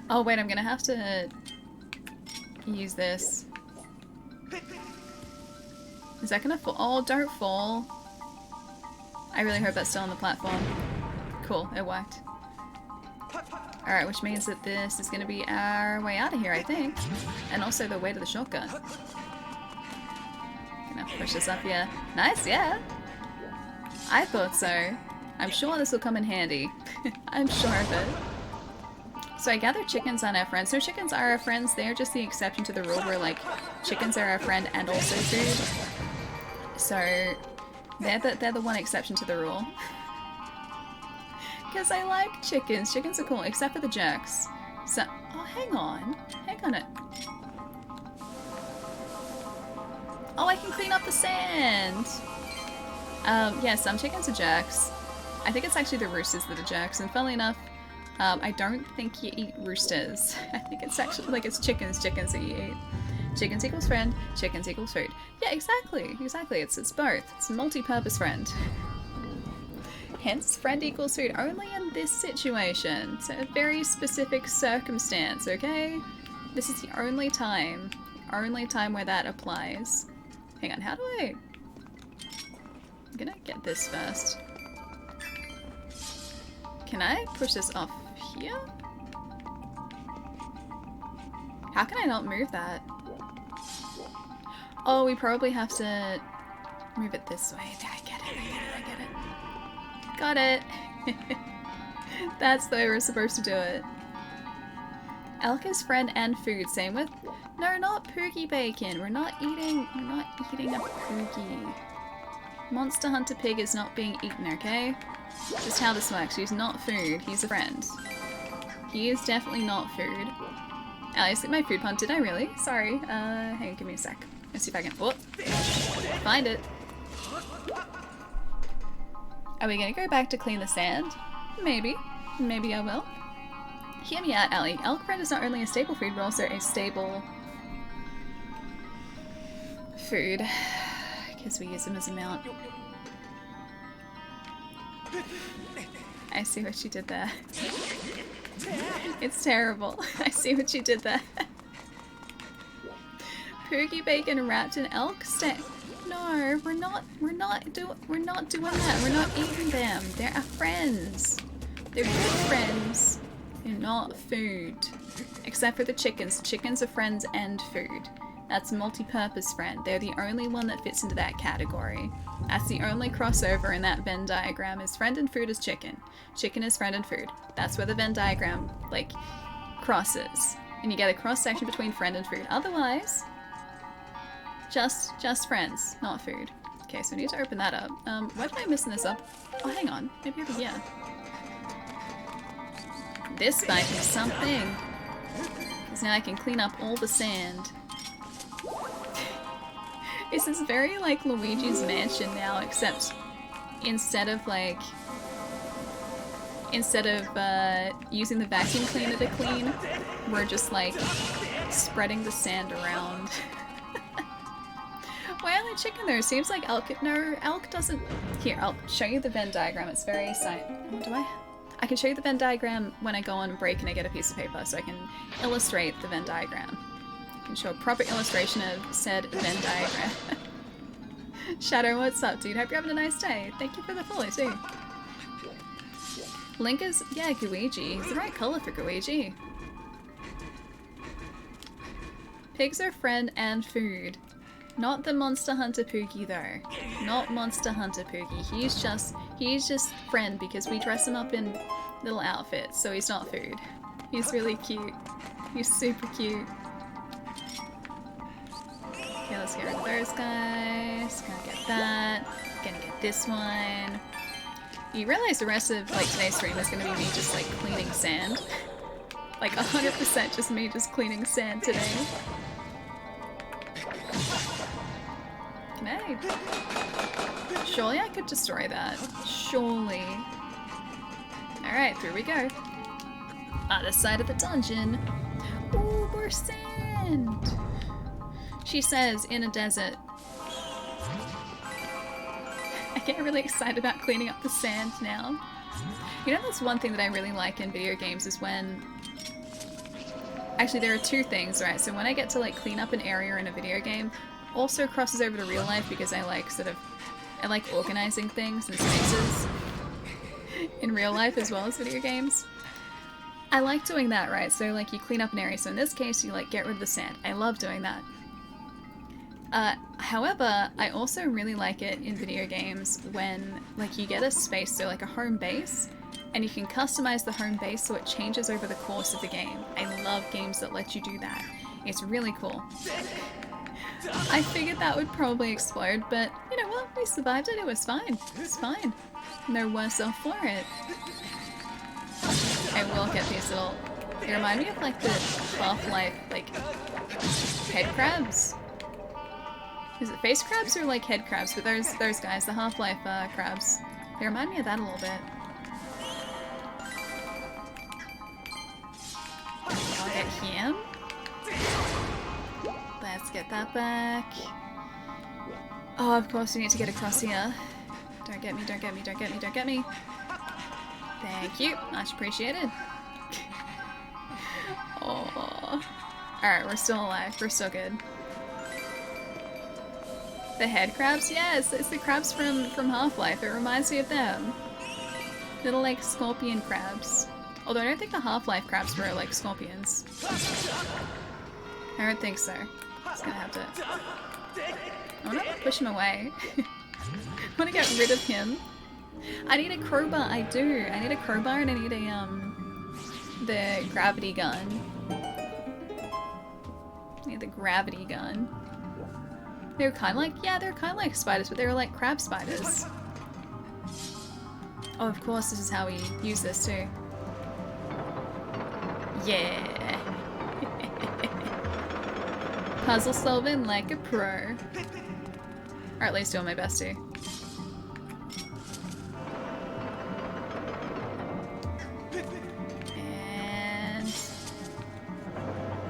Oh, wait. I'm gonna have to use this. Is that gonna fall? Oh, don't fall. I really hope that's still on the platform. Cool, it worked. Alright, which means that this is going to be our way out of here, I think. And also the way to the shortcut. Gonna push this up here. Nice, yeah! I thought so. I'm sure this will come in handy. I'm sure of it. So I gather chickens aren't our friends. No, chickens are our friends. They're just the exception to the rule where, like, chickens are our friend and also food. So they're the one exception to the rule. Because I like chickens. Chickens are cool, except for the jerks. So, oh, hang on. Hang on it. Oh, I can clean up the sand! Yeah, some chickens are jerks. I think it's actually the roosters that are jerks, and funnily enough, I don't think you eat roosters. I think it's actually, like, it's chickens that you eat. Chickens equals friend, chickens equals food. Yeah, exactly, it's both. It's a multi-purpose friend. Hence, friend equals food, only in this situation. It's a very specific circumstance, okay? This is the only time where that applies. Hang on, how do I... I'm gonna get this first. Can I push this off here? How can I not move that? Oh, we probably have to move it this way. I get it. Got it! That's the way we're supposed to do it. Elk is friend and food. Same with... No, not Poogie Bacon. We're not eating a Poogie. Monster Hunter Pig is not being eaten, okay? Just how this works. He's not food. He's a friend. He is definitely not food. I slipped my food pun. Did I really? Sorry. Hang on, give me a sec. Let's see if I can... Oh! Find it. Are we gonna go back to clean the sand? Maybe. Maybe I will. Hear me out, Ellie. Elk bread is not only a staple food, but also a stable... food. Because we use them as a mount. I see what she did there. It's terrible. I see what she did there. Poogie Bacon wrapped in elk steak. No, we're not doing that. We're not eating them. They're our friends. They're good friends. They're not food. Except for the chickens. Chickens are friends and food. That's multi-purpose friend. They're the only one that fits into that category. That's the only crossover in that Venn diagram is friend and food is chicken. Chicken is friend and food. That's where the Venn diagram, like, crosses. And you get a cross-section between friend and food. Otherwise, just friends, not food. Okay, so I need to open that up. Why did I missing this up? Oh, hang on. Maybe over here. This might be something. Because now I can clean up all the sand. This is very like Luigi's Mansion now, except instead of using the vacuum cleaner to clean, we're just like spreading the sand around. Why only chicken though? Seems like elk. No, elk doesn't. Here, I'll show you the Venn diagram. It's very I can show you the Venn diagram when I go on break and I get a piece of paper, so I can illustrate the Venn diagram. I can show a proper illustration of said Venn diagram. Shadow, what's up, dude? Hope you're having a nice day. Thank you for the follow, too. Link is, yeah, Guiji. He's the right color for Guiji. Pigs are friend and food. Not the Monster Hunter Poogie, though. Not Monster Hunter Poogie. He's just friend because we dress him up in little outfits, so he's not food. He's really cute. He's super cute. Okay, let's get rid of those guys. Gonna get that. Gonna get this one. You realize the rest of like today's stream is gonna be me just like cleaning sand. Like 100% just me just cleaning sand today. Can I? Surely I could destroy that. Surely. Alright, through we go. Other side of the dungeon. Ooh, more sand! She says, in a desert. I get really excited about cleaning up the sand now. You know, that's one thing that I really like in video games is when... Actually, there are two things, right? So when I get to like clean up an area in a video game, also crosses over to real life because I like I like organizing things and spaces. in real life as well as video games. I like doing that, right? So like you clean up an area. So in this case, you like get rid of the sand. I love doing that. However, I also really like it in video games when like you get a space, so like a home base, and you can customize the home base so it changes over the course of the game. I love games that let you do that. It's really cool. I figured that would probably explode, but you know what? We survived it. It was fine. It's fine. No worse off for it. I will get these little... They remind me of like the Half-Life like head crabs. Is it face crabs or like head crabs? But those guys, the Half-Life crabs. They remind me of that a little bit. I'll get him. Let's get that back. Oh, of course we need to get across here. Don't get me, don't get me, don't get me, don't get me. Thank you. Much appreciated. Oh. Alright, we're still alive. We're still good. The head crabs? Yes, it's the crabs from Half-Life. It reminds me of them. Little, like, scorpion crabs. Although I don't think the Half-Life crabs were, like, scorpions. I don't think so. Just gonna have to... I wanna push him away. I wanna get rid of him. I need a crowbar, I do. I need a crowbar and I need a, the gravity gun. I need the gravity gun. They were kind of like, yeah, they're kind of like spiders, but they were like crab spiders. Oh, of course, this is how we use this too. Yeah. Puzzle solving like a pro. Or at least doing my best to. And...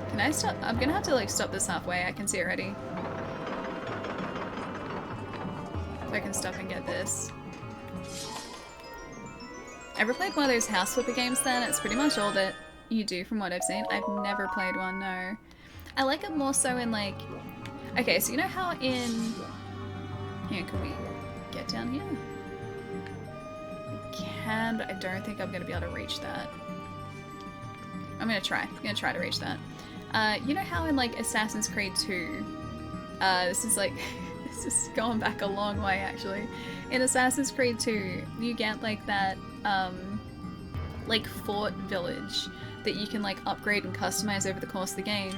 Can I stop? I'm gonna have to like stop this halfway, I can see it already. So I can stop and get this. Ever played one of those house flipper games then? It's pretty much all that you do from what I've seen. I've never played one, no. I like it more so in like... Okay, so you know how in... Here, can we get down here? We can, but I don't think I'm going to be able to reach that. I'm going to try. I'm going to try to reach that. You know how in like Assassin's Creed 2... this is like... this is going back a long way actually. In Assassin's Creed 2, you get like that... like fort village that you can like upgrade and customize over the course of the game.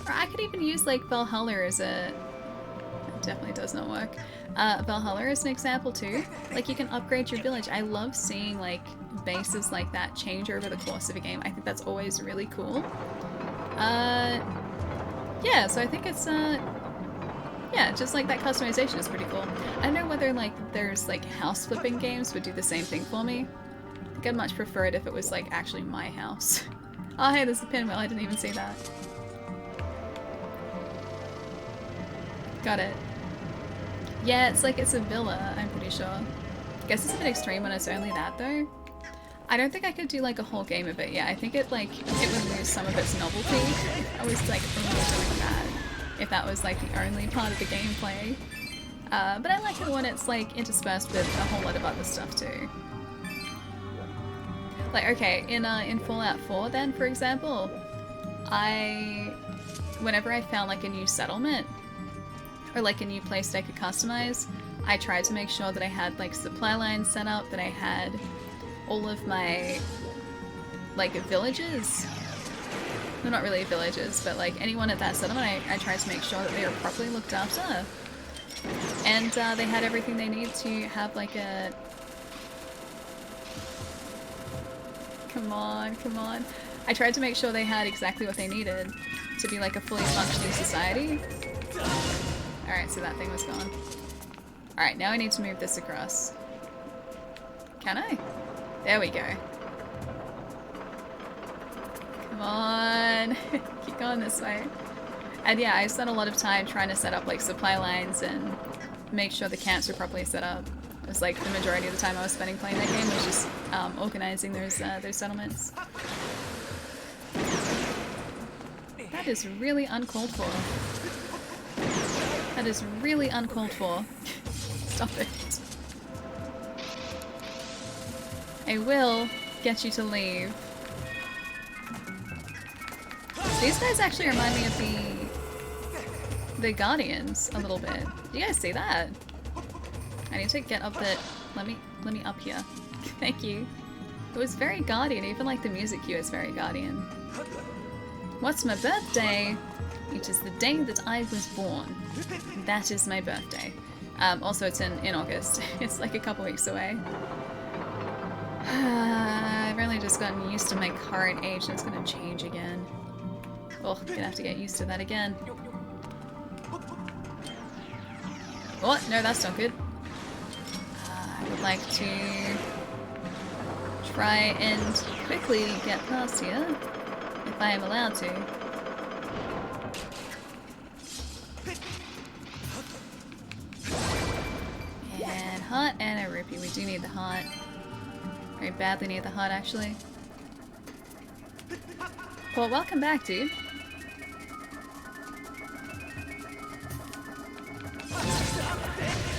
Or I could even use like Valhalla as a... It definitely does not work. Valhalla as an example too. Like you can upgrade your village. I love seeing like bases like that change over the course of a game. I think that's always really cool. Yeah, so I think it's yeah, just like that customization is pretty cool. I don't know whether like there's like house flipping games would do the same thing for me. I think I'd much prefer it if it was like actually my house. Oh hey, there's a pinwheel, I didn't even see that. Got it. Yeah, it's like it's a villa, I'm pretty sure. Guess it's a bit extreme when it's only that though. I don't think I could do like a whole game of it, yeah. I think it like, it would lose some of its novelty. I was like only doing that. If that was like the only part of the gameplay. But I like it when it's like interspersed with a whole lot of other stuff too. Like, okay, in Fallout 4 then, for example, whenever I found like a new settlement, or like a new place that I could customize, I tried to make sure that I had like supply lines set up, that I had all of my like villages. Well, not really villages, but like anyone at that settlement, I tried to make sure that they were properly looked after. And they had everything they need to have like a... Come on, come on. I tried to make sure they had exactly what they needed to be like a fully functioning society. Alright, so that thing was gone. Alright, now I need to move this across. Can I? There we go. Come on. Keep going this way. And yeah, I spent a lot of time trying to set up like supply lines and make sure the camps were properly set up. It was like the majority of the time I was spending playing that game was just organizing those settlements. That is really uncalled for. That is really uncalled for. Stop it. I will get you to leave. These guys actually remind me of the Guardians a little bit. Do you guys see that? I need to get up the... Let me up here. Thank you. It was very Guardian, even like the music cue is very Guardian. What's my birthday? It is the day that I was born. That is my birthday. Also, it's in August. It's like a couple weeks away. I've really just gotten used to my current age and it's gonna change again. Oh, gonna have to get used to that again. Oh, no, that's not good. I would like to try and quickly get past here, if I am allowed to. And heart and a rupee. We do need the heart. Very badly need the heart, actually. Well, welcome back, dude.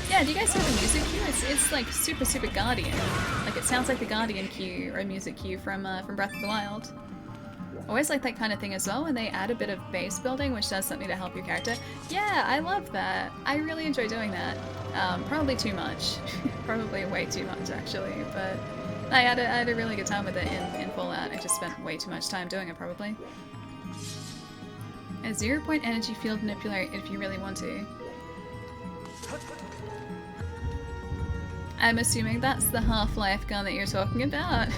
Yeah, do you guys hear the music cue? It's like super Guardian. Like it sounds like the Guardian cue or music cue from Breath of the Wild. Always like that kind of thing as well when they add a bit of base building, which does something to help your character. Yeah, I love that. I really enjoy doing that. Probably too much. Probably way too much, actually. But I had a really good time with it in Fallout. I just spent way too much time doing it, probably. A 0-point energy field manipulator if you really want to. I'm assuming that's the Half-Life gun that you're talking about.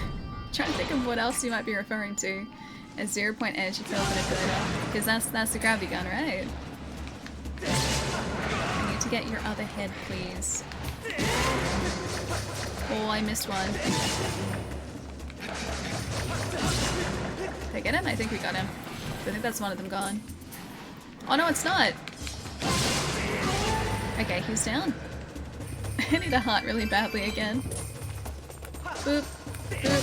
Trying to think of what else you might be referring to. A 0-point energy field manipulator. Because that's the gravity gun, right? I need to get your other head, please. Oh, I missed one. Did I get him? I think we got him. I think that's one of them gone. Oh no, it's not! Okay, he's down. I need a heart really badly again. Boop. Boop.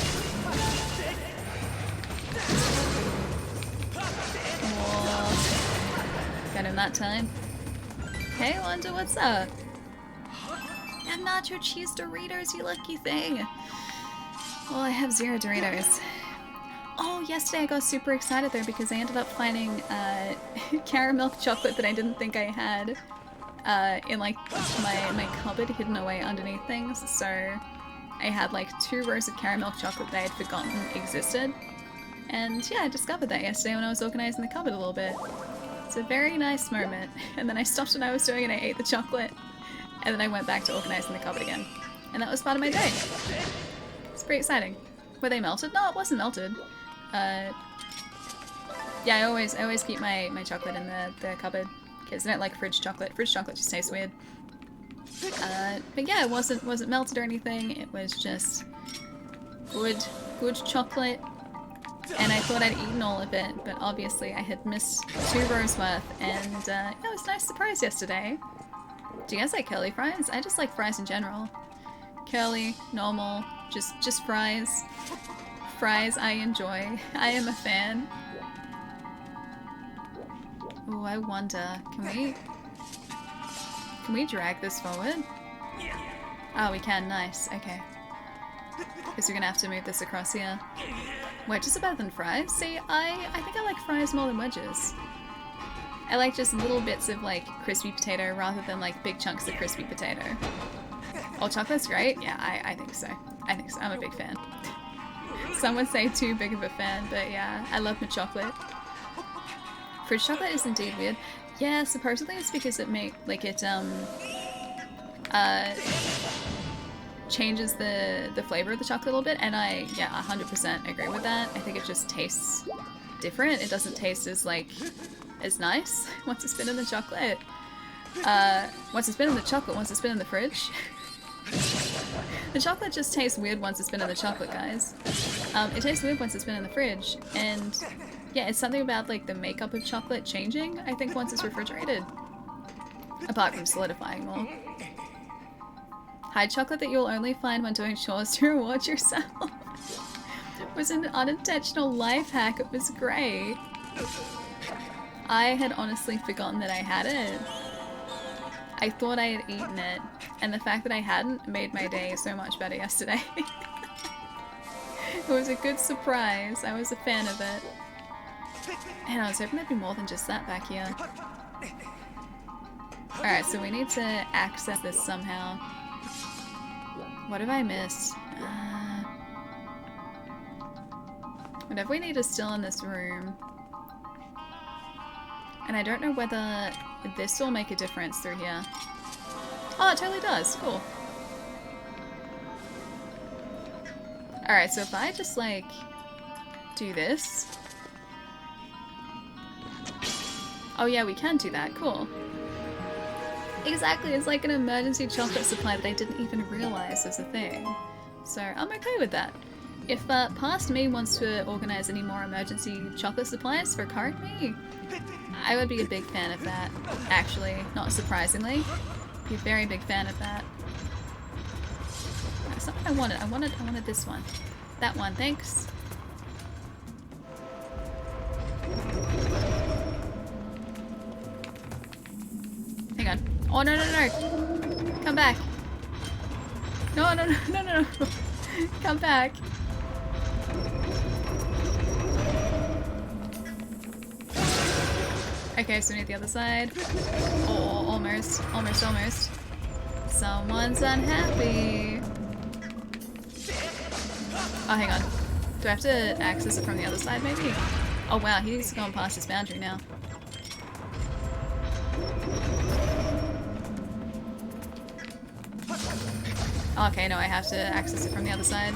Oh. Got him that time. Hey, Wanda, what's up? And nacho cheese Doritos, you lucky thing. Well, I have 0 Doritos. Oh, yesterday I got super excited though because I ended up finding caramel chocolate that I didn't think I had. In like my cupboard hidden away underneath things, so I had like 2 rows of caramel chocolate that I had forgotten existed. And yeah, I discovered that yesterday when I was organizing the cupboard a little bit. It's a very nice moment. And then I stopped what I was doing and I ate the chocolate. And then I went back to organizing the cupboard again. And that was part of my day. It's pretty exciting. Were they melted? No, it wasn't melted. Yeah, I always keep my chocolate in the cupboard. Because I don't like fridge chocolate. Fridge chocolate just tastes weird. But yeah, it wasn't melted or anything. It was just good chocolate. And I thought I'd eaten all of it, but obviously I had missed 2 rows worth. And yeah, it was a nice surprise yesterday. Do you guys like curly fries? I just like fries in general. Curly, normal, just fries. Fries I enjoy. I am a fan. Oh, I wonder, can we drag this forward? Oh, we can, nice, okay. Because we're gonna have to move this across here. Wedges are better than fries? See, I think I like fries more than wedges. I like just little bits of like crispy potato rather than like big chunks of crispy potato. Oh, chocolate's great? Yeah, I think so. I think so, I'm a big fan. Some would say too big of a fan, but yeah, I love my chocolate. Fridge chocolate is indeed weird. Yeah, supposedly it's because it changes the flavor of the chocolate a little bit, and I 100% agree with that. I think it just tastes different. It doesn't taste as nice once it's been in the chocolate. Once it's been in the chocolate, once it's been in the fridge. The chocolate just tastes weird once it's been in the chocolate, guys. It tastes weird once it's been in the fridge, and yeah, it's something about like the makeup of chocolate changing, I think, once it's refrigerated. Apart from solidifying more. Hide chocolate that you'll only find when doing chores to reward yourself. It was an unintentional life hack, it was great. I had honestly forgotten that I had it. I thought I had eaten it, and the fact that I hadn't made my day so much better yesterday. It was a good surprise. I was a fan of it. And I was hoping there'd be more than just that back here. Alright, so we need to access this somehow. What have I missed? Whatever we need is still in this room. And I don't know whether this will make a difference through here. Oh, it totally does. Cool. Alright, so if I just, like, do this... Oh yeah, we can do that. Cool. Exactly, it's like an emergency chocolate supply that I didn't even realize was a thing. So I'm okay with that. If past me wants to organize any more emergency chocolate supplies for current me, I would be a big fan of that, actually, not surprisingly. Be a very big fan of that. That's not what I wanted. I wanted this one. That one, thanks. Hang on. Oh, no, no, no. Come back. No, no, no, no, no, no. Come back. Okay, so we need the other side. Oh, almost. Almost, almost. Someone's unhappy. Oh, hang on. Do I have to access it from the other side, maybe? Oh, wow, he's gone past his boundary now. Okay, no, I have to access it from the other side.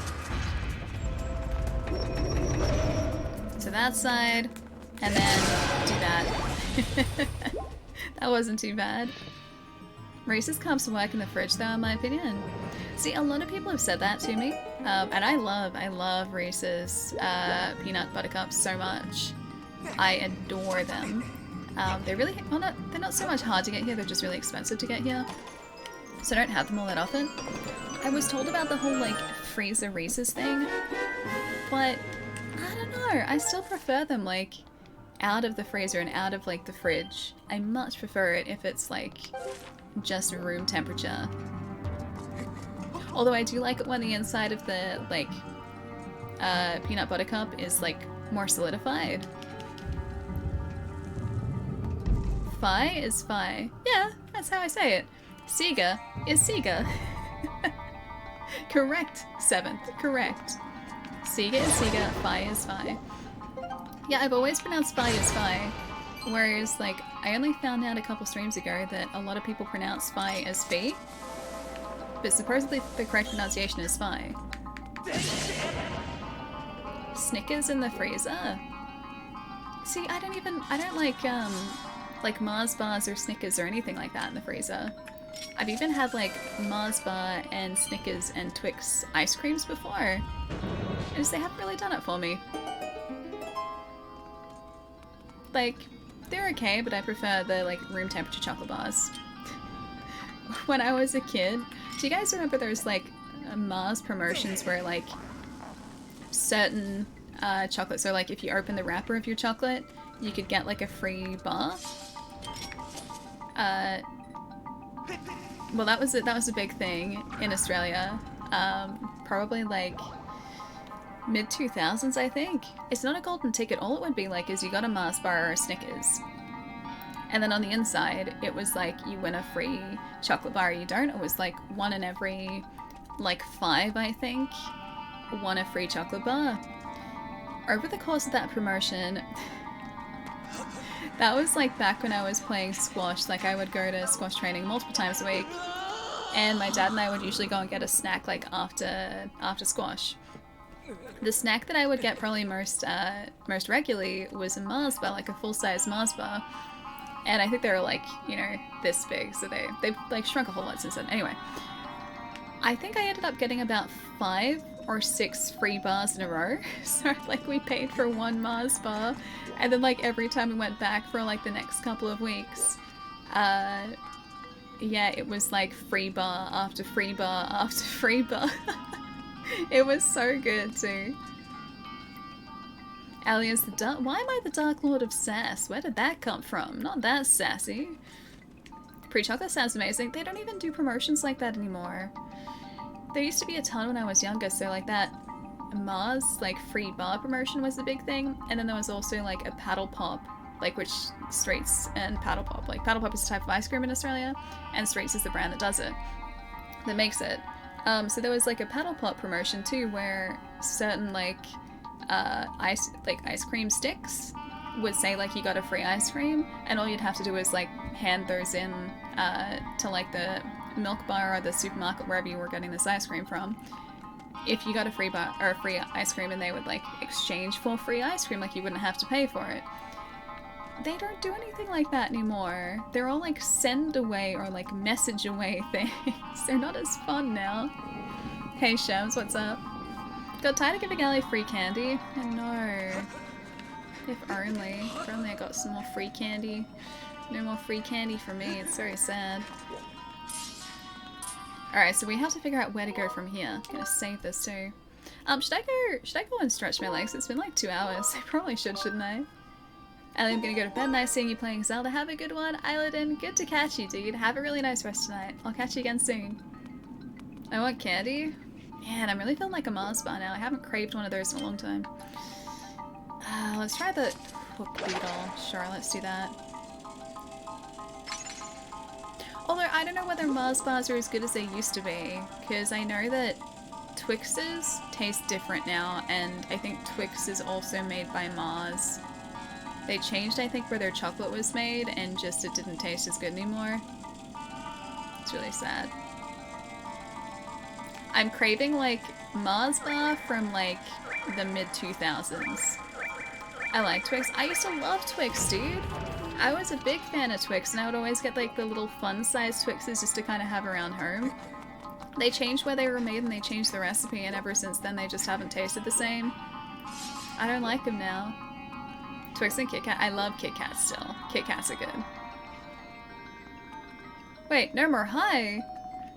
To that side, and then do that. That wasn't too bad. Reese's Cups work in the fridge though, in my opinion. See, a lot of people have said that to me, and I love Reese's peanut butter cups so much. I adore them. They're really, well, they're not so much hard to get here, they're just really expensive to get here. So I don't have them all that often. I was told about the whole, like, freezer Reese's thing, but I don't know, I still prefer them, like, out of the freezer and out of, like, the fridge. I much prefer it if it's, like, just room temperature. Although I do like it when the inside of the, like, peanut butter cup is, like, more solidified. Fi is Fi. Yeah, that's how I say it. Sega is Sega. Correct, 7th. Correct. Sega is Sega, Fi is Fi. Yeah, I've always pronounced Fi as Fi, whereas, like, I only found out a couple streams ago that a lot of people pronounce Fi as Fi, but supposedly the correct pronunciation is Fi. Snickers in the freezer? See, I don't like Mars bars or Snickers or anything like that in the freezer. I've even had, like, Mars bar and Snickers and Twix ice creams before, and just they haven't really done it for me. Like, they're okay, but I prefer the, like, room temperature chocolate bars. When I was a kid, do you guys remember those, like, Mars promotions where, like, certain chocolates, so, like, if you open the wrapper of your chocolate, you could get, like, a free bar? Well, that was a big thing in Australia. Probably, like, mid-2000s, I think. It's not a golden ticket. All it would be like is you got a Mars bar or a Snickers. And then on the inside, it was like you win a free chocolate bar or you don't. It was like one in every, like, 5, I think. Won a free chocolate bar. Over the course of that promotion, that was like back when I was playing squash. Like, I would go to squash training multiple times a week. And my dad and I would usually go and get a snack, like, after squash. The snack that I would get probably most regularly was a Mars bar, like a full-size Mars bar. And I think they were, like, you know, this big, so they've like shrunk a whole lot since then. Anyway, I think I ended up getting about 5 or 6 free bars in a row. So, like, we paid for one Mars bar, and then, like, every time we went back for, like, the next couple of weeks, yeah, it was, like, free bar after free bar after free bar. It was so good too. Alias the Dark. Why am I the Dark Lord of Sass? Where did that come from? Not that sassy. Pre-chocolate sounds amazing. They don't even do promotions like that anymore. There used to be a ton when I was younger, so like that Mars, like free bar promotion was the big thing, and then there was also like a paddle pop, like which Streets and paddle pop, like paddle pop is a type of ice cream in Australia, and Streets is the brand that does it, that makes it. So there was like a paddle pop promotion too, where certain like ice cream sticks would say like you got a free ice cream, and all you'd have to do is like hand those in to like the milk bar or the supermarket wherever you were getting this ice cream from. If you got a free bar or a free ice cream, and they would like exchange for free ice cream, like you wouldn't have to pay for it. They don't do anything like that anymore. They're all like send away or like message away things. They're not as fun now. Hey Shams, what's up? Got tired of giving Ellie free candy? I know. If only I got some more free candy. No more free candy for me, it's very sad. Alright, so we have to figure out where to go from here. I'm gonna save this too. Should I go and stretch my legs? It's been like 2 hours. I probably should, shouldn't I? Ellie, I'm gonna go to bed. Nice seeing you playing Zelda. Have a good one. Eilerden, good to catch you, dude. Have a really nice rest tonight. I'll catch you again soon. I want candy? Man, I'm really feeling like a Mars bar now. I haven't craved one of those in a long time. Let's try the hook beetle. Sure, let's do that. Although I don't know whether Mars bars are as good as they used to be, because I know that Twixes taste different now, and I think Twix is also made by Mars. They changed, I think, where their chocolate was made, and just it didn't taste as good anymore. It's really sad. I'm craving, like, Mars bar from, like, the mid-2000s. I like Twix. I used to love Twix, dude. I was a big fan of Twix, and I would always get, like, the little fun-sized Twixes just to kind of have around home. They changed where they were made, and they changed the recipe, and ever since then they just haven't tasted the same. I don't like them now. Twix and Kit Kat. I love Kit Kats still. Kit Kats are good. Wait, no more high?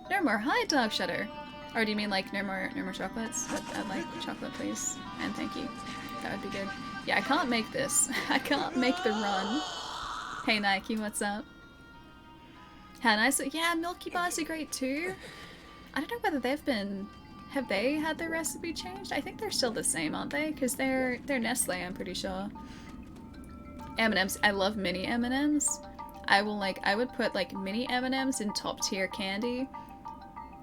No more high, Dog Shutter. Or do you mean like no more chocolates? I'd like chocolate, please. And thank you. That would be good. Yeah, I can't make this. I can't make the run. Hey Nike, what's up? How nice. Yeah, Milky Bars are great too. I don't know whether they've been... Have they had their recipe changed? I think they're still the same, aren't they? Because they're Nestle, I'm pretty sure. M&Ms. I love mini M&Ms. I would put like mini M&Ms in top tier candy,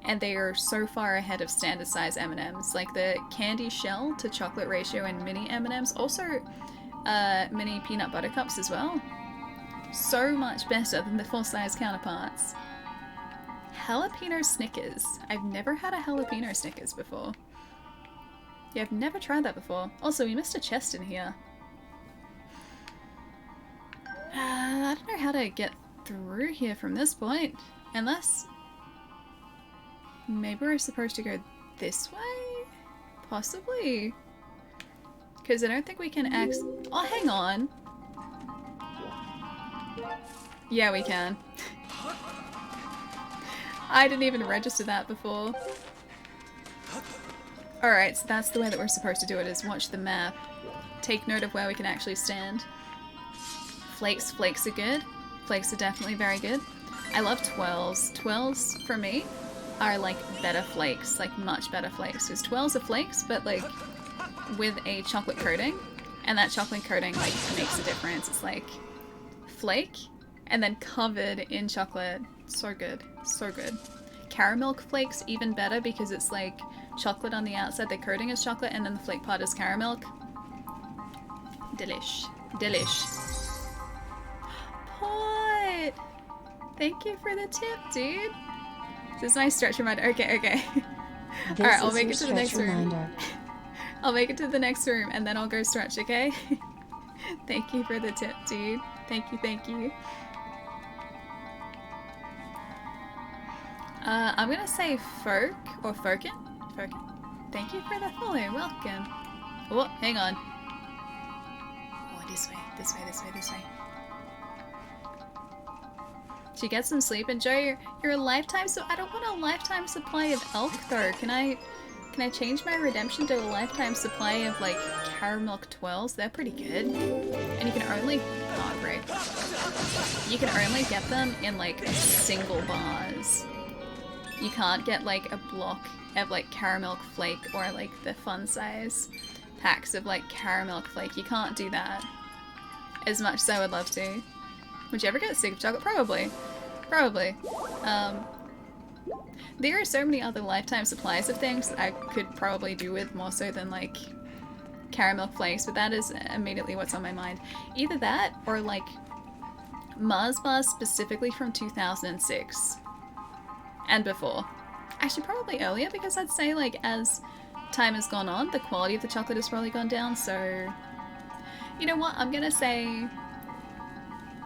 and they are so far ahead of standard size M&Ms. Like the candy shell to chocolate ratio in mini M&Ms, also mini peanut butter cups as well. So much better than the full size counterparts. Jalapeno Snickers. I've never had a jalapeno Snickers before. Yeah, I've never tried that before. Also, we missed a chest in here. I don't know how to get through here from this point. Unless... maybe we're supposed to go this way? Possibly. Because I don't think we can oh, hang on. Yeah, we can. I didn't even register that before. Alright, so that's the way that we're supposed to do it, is watch the map. Take note of where we can actually stand. Flakes are good. Flakes are definitely very good. I love twirls. Twirls, for me, are like better flakes, like much better flakes. Because twirls are flakes, but like with a chocolate coating. And that chocolate coating like makes a difference. It's like flake and then covered in chocolate. So good. So good. Caramel flakes even better because it's like chocolate on the outside, the coating is chocolate, and then the flake part is caramel. Delish. Delish. Pot! Thank you for the tip, dude. This is my stretch reminder. Okay. Alright, I'll make it to the next room. I'll make it to the next room and then I'll go stretch, okay? Thank you for the tip, dude. Thank you. I'm gonna say Folk, or Fokin. Thank you for the follow, welcome. Oh, hang on. Oh, this way. Did you get some sleep? Enjoy your lifetime, so I don't want a lifetime supply of elk though. Can I change my redemption to a lifetime supply of like caramel twirls? They're pretty good. And you can only, oh great. You can only get them in like single bars. You can't get like a block of like caramel flake or like the fun size packs of like caramel flake. You can't do that. As much as I would love to. Would you ever get sick of chocolate? Probably. Probably. There are so many other lifetime supplies of things that I could probably do with more so than like caramel flakes, but that is immediately what's on my mind. Either that or like Mars bars specifically from 2006 and before. Actually probably earlier, because I'd say like as time has gone on, the quality of the chocolate has probably gone down, so you know what, I'm gonna say,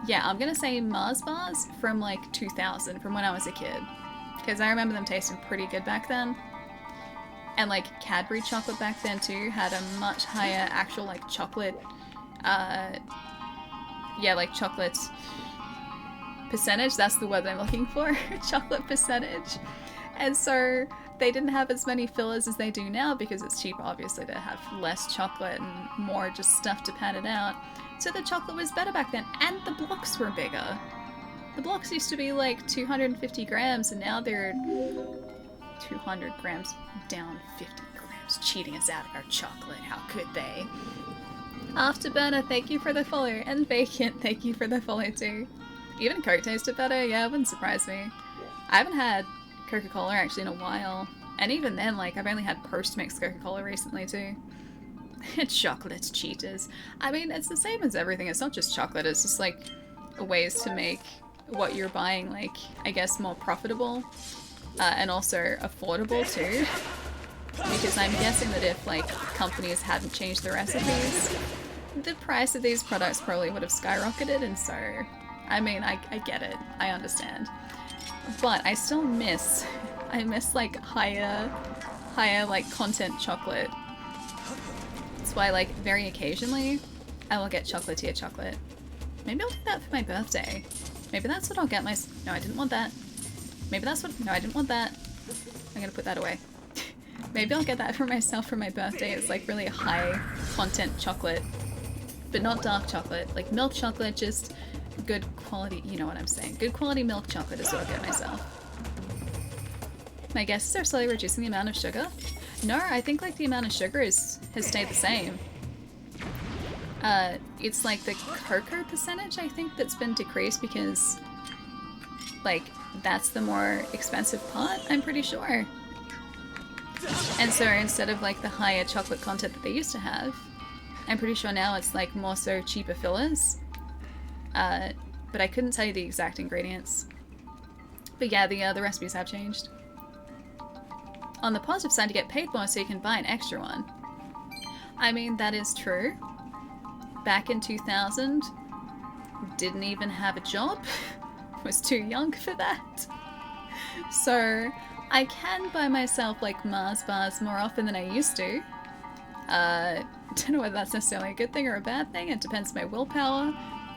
yeah, I'm gonna say Mars bars from like 2000, from when I was a kid, because I remember them tasting pretty good back then. And like Cadbury chocolate back then too had a much higher actual like chocolate, yeah, like chocolate percentage, that's the word I'm looking for, chocolate percentage. And so they didn't have as many fillers as they do now, because it's cheaper obviously to have less chocolate and more just stuff to pad it out. So the chocolate was better back then, and the blocks were bigger. The blocks used to be like 250 grams and now they're 200 grams down, 50 grams, cheating us out of our chocolate. How could they? Afterburner, thank you for the follow, and Vacant, thank you for the follow too. Even Coke tasted better, yeah, it wouldn't surprise me. I haven't had Coca-Cola actually in a while, and even then, like, I've only had post-mix Coca-Cola recently too. Chocolate's cheaters. I mean, it's the same as everything, it's not just chocolate, it's just like ways to make what you're buying, like, I guess more profitable, and also affordable too. Because I'm guessing that if, like, companies hadn't changed the recipes, the price of these products probably would have skyrocketed, and so, I mean, I get it, I understand. But I still miss, like, higher, like, content chocolate. That's why, like, very occasionally, I will get chocolatier chocolate. Maybe I'll do that for my birthday. Maybe that's what I'll get my... No, I didn't want that. Maybe that's what... No, I didn't want that. I'm gonna put that away. Maybe I'll get that for myself for my birthday. It's like really high content chocolate. But not dark chocolate. Like milk chocolate, just good quality... You know what I'm saying. Good quality milk chocolate is what I'll get myself. My guesses are slowly reducing the amount of sugar. No, I think like the amount of sugar has stayed the same. It's like the cocoa percentage, I think, that's been decreased because, like, that's the more expensive part, I'm pretty sure. And so instead of, like, the higher chocolate content that they used to have, I'm pretty sure now it's, like, more so cheaper fillers. But I couldn't tell you the exact ingredients. But yeah, the recipes have changed. On the positive side, you get paid more so you can buy an extra one. I mean, that is true. Back in 2000, didn't even have a job, was too young for that. So I can buy myself like Mars bars more often than I used to. Don't know whether that's necessarily a good thing or a bad thing, it depends on my willpower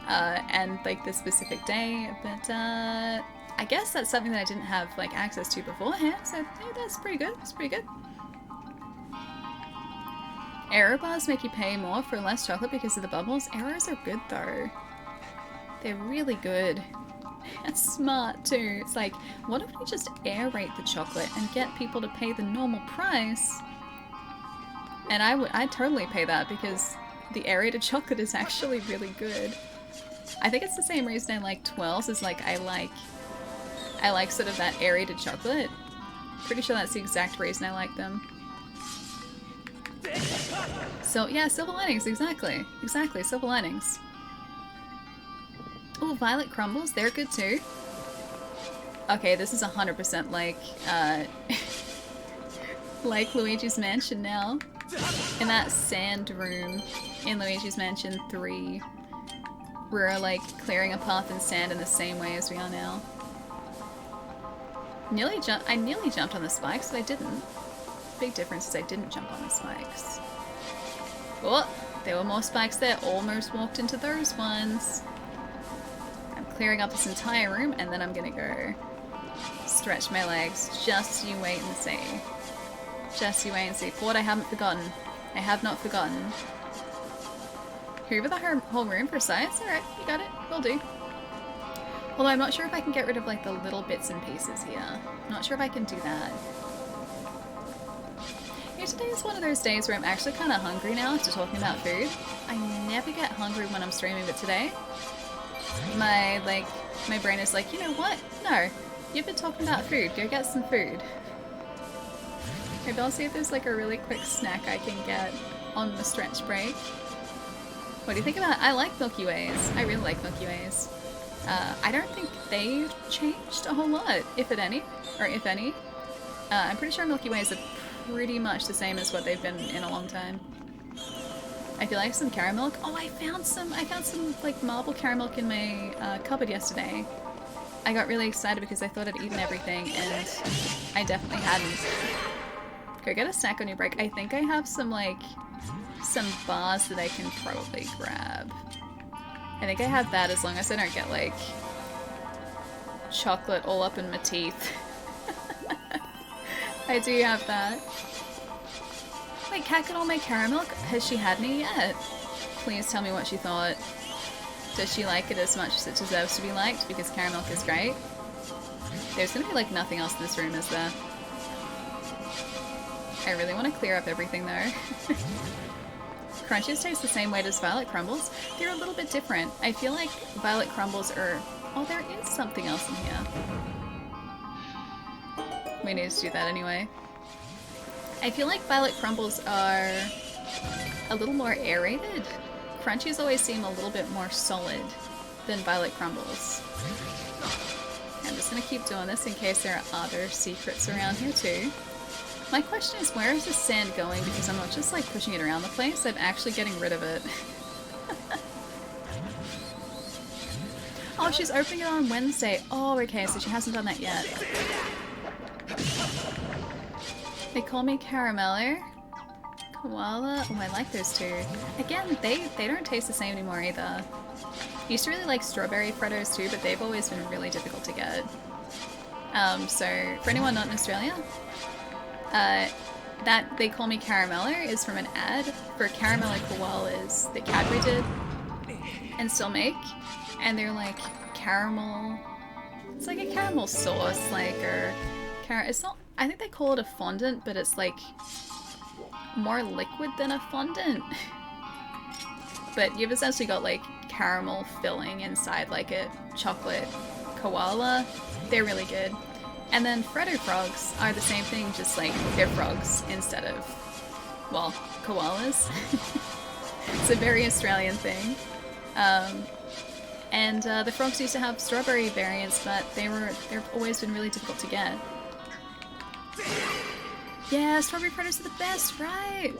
and like the specific day, but I guess that's something that I didn't have like access to beforehand, so yeah, that's pretty good, that's pretty good. Aero bars make you pay more for less chocolate because of the bubbles. Aeros are good though. They're really good. That's smart too. It's like, what if we just aerate the chocolate and get people to pay the normal price? And I'd totally pay that because the aerated chocolate is actually really good. I think it's the same reason I like Twirls, is like I like sort of that aerated chocolate. Pretty sure that's the exact reason I like them. So yeah, silver linings, exactly. Exactly, silver linings. Oh, violet crumbles, they're good too. Okay, this is 100% like, like Luigi's Mansion now. In that sand room in Luigi's Mansion 3, we're like clearing a path in sand in the same way as we are now. I nearly jumped on the spikes, but I didn't. Big difference is I didn't jump on the spikes. Oh, there were more spikes there. Almost walked into those ones. I'm clearing up this entire room and then I'm gonna go stretch my legs. Just you wait and see. Just you wait and see. For what I haven't forgotten. I have not forgotten. Hoover the whole room for science? Alright, you got it. Will do. Although I'm not sure if I can get rid of like the little bits and pieces here. I'm not sure if I can do that. Yeah, today is one of those days where I'm actually kind of hungry now after talking about food. I never get hungry when I'm streaming, but today my brain is like, you know what? No, you've been talking about food. Go get some food. Maybe I'll see if there's like a really quick snack I can get on the stretch break. What do you think about it? I like Milky Ways. I really like Milky Ways. I don't think they've changed a whole lot, if any. I'm pretty sure Milky Ways are pretty much the same as what they've been in a long time. I feel like some caramel. Oh, I found some like marble caramel in my cupboard yesterday. I got really excited because I thought I'd eaten everything, and I definitely hadn't. Go get a snack on your break. I think I have some bars that I can probably grab. I think I have that as long as I don't get like chocolate all up in my teeth. I do have that. Wait, Cat can all make caramel? Has she had any yet? Please tell me what she thought. Does she like it as much as it deserves to be liked? Because caramel is great. There's gonna be like nothing else in this room, is there? I really want to clear up everything though. Crunches taste the same weight as Violet Crumbles. They're a little bit different. I feel like Violet Crumbles are... Oh, there is something else in here. We need to do that anyway. I feel like Violet Crumbles are a little more aerated. Crunchies always seem a little bit more solid than Violet Crumbles. I'm just going to keep doing this in case there are other secrets around here too. My question is, where is this sand going? Because I'm not just like pushing it around the place, I'm actually getting rid of it. Oh, she's opening it on Wednesday. Oh, okay, so she hasn't done that yet. They call me Caramello. Koala. Oh, I like those two. Again, they don't taste the same anymore either. Used to really like strawberry Freddos too, but they've always been really difficult to get. So for anyone not in Australia, that They Call Me Caramello is from an ad for Caramello Koalas that Cadbury did and still make, and they're like caramel. It's like a caramel sauce, like, or it's not. I think they call it a fondant, but it's like more liquid than a fondant. But you've essentially got like caramel filling inside like a chocolate koala. They're really good. And then Freddo frogs are the same thing, just like they're frogs instead of, well, koalas. It's a very Australian thing. And the frogs used to have strawberry variants, but they've always been really difficult to get. Yeah, strawberry Freddos are the best, right?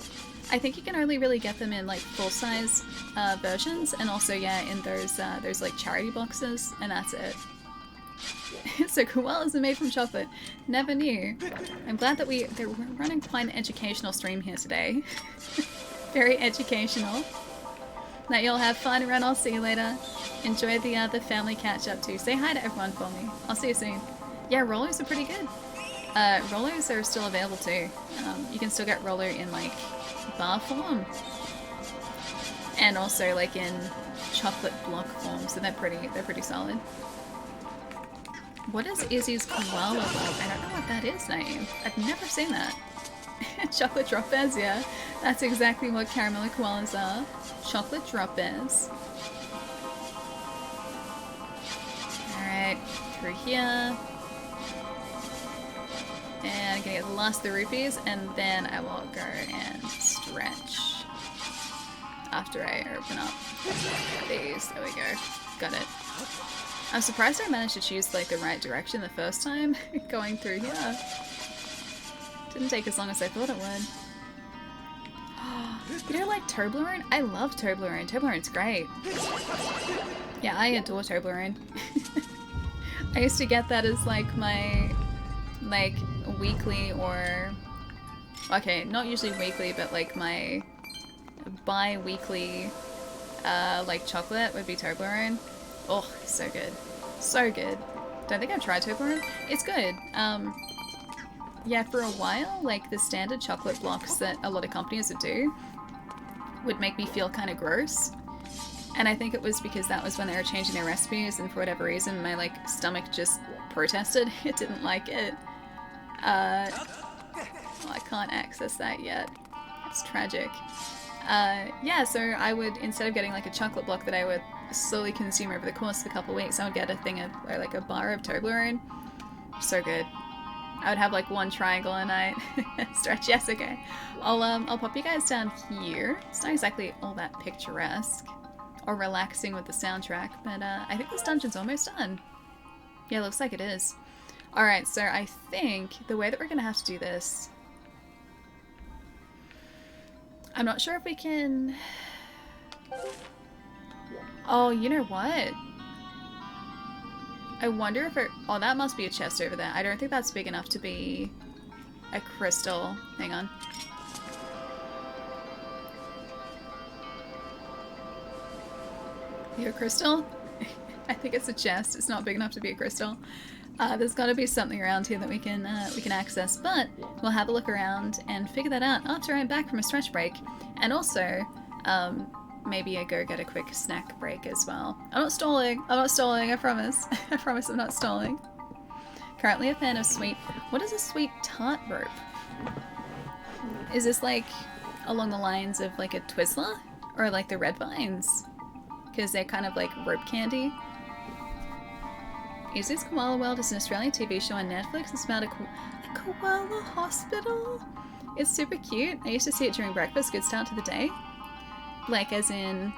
I think you can only really get them in like full-size versions, and also yeah, in those like charity boxes, and that's it. So koalas are made from chocolate. Never knew. I'm glad that we're running quite an educational stream here today. Very educational. That you'll have fun, and I'll see you later. Enjoy the family catch up too. Say hi to everyone for me. I'll see you soon. Yeah, rollers are pretty good. Rollers are still available too. You can still get roller in like bar form, and also like in chocolate block form. So they're pretty solid. What is Izzy's koala world? I don't know what that is, Naeem. I've never seen that. Chocolate drop bears, yeah. That's exactly what caramel koalas are. Chocolate drop bears. Alright, through here. And I'm gonna get the last of the rupees, and then I will go and stretch. After I open up these. There we go. Got it. I'm surprised I managed to choose like the right direction the first time going through here. Didn't take as long as I thought it would. You don't like Toblerone? I love Toblerone. Toblerone's great. Yeah, I adore Toblerone. I used to get that as like my weekly, or okay, not usually weekly, but like my bi-weekly like chocolate would be Toblerone. Oh, so good. So good. Don't think I've tried Toblerone. It's good. Yeah, for a while, like the standard chocolate blocks that a lot of companies would do would make me feel kind of gross. And I think it was because that was when they were changing their recipes, and for whatever reason, my like stomach just protested. It didn't like it. Well, I can't access that yet. It's tragic. Yeah, so I would, instead of getting like a chocolate block that I would slowly consume over the course of a couple of weeks, I would get a thing of, or like a bar of Toblerone. So good. I would have like one triangle a night. Stretch, yes, okay. I'll pop you guys down here. It's not exactly all that picturesque or relaxing with the soundtrack, but I think this dungeon's almost done. Yeah, looks like it is. Alright, so I think the way that we're gonna have to do this, I'm not sure if we can... Oh, you know what? I wonder if it... Oh, that must be a chest over there. I don't think that's big enough to be a crystal. Hang on. You a crystal? I think it's a chest. It's not big enough to be a crystal. There's got to be something around here that we can access, but we'll have a look around and figure that out after I'm back from a stretch break, and also maybe I go get a quick snack break as well. I'm not stalling. I'm not stalling. I promise. I promise I'm not stalling. Currently a fan of sweet. What is a sweet tart rope? Is this like along the lines of like a Twizzler or like the red vines? Because they're kind of like rope candy. Is this Koala World? It's an Australian TV show on Netflix. It's about a koala hospital. It's super cute. I used to see it during breakfast. Good start to the day. Like as in,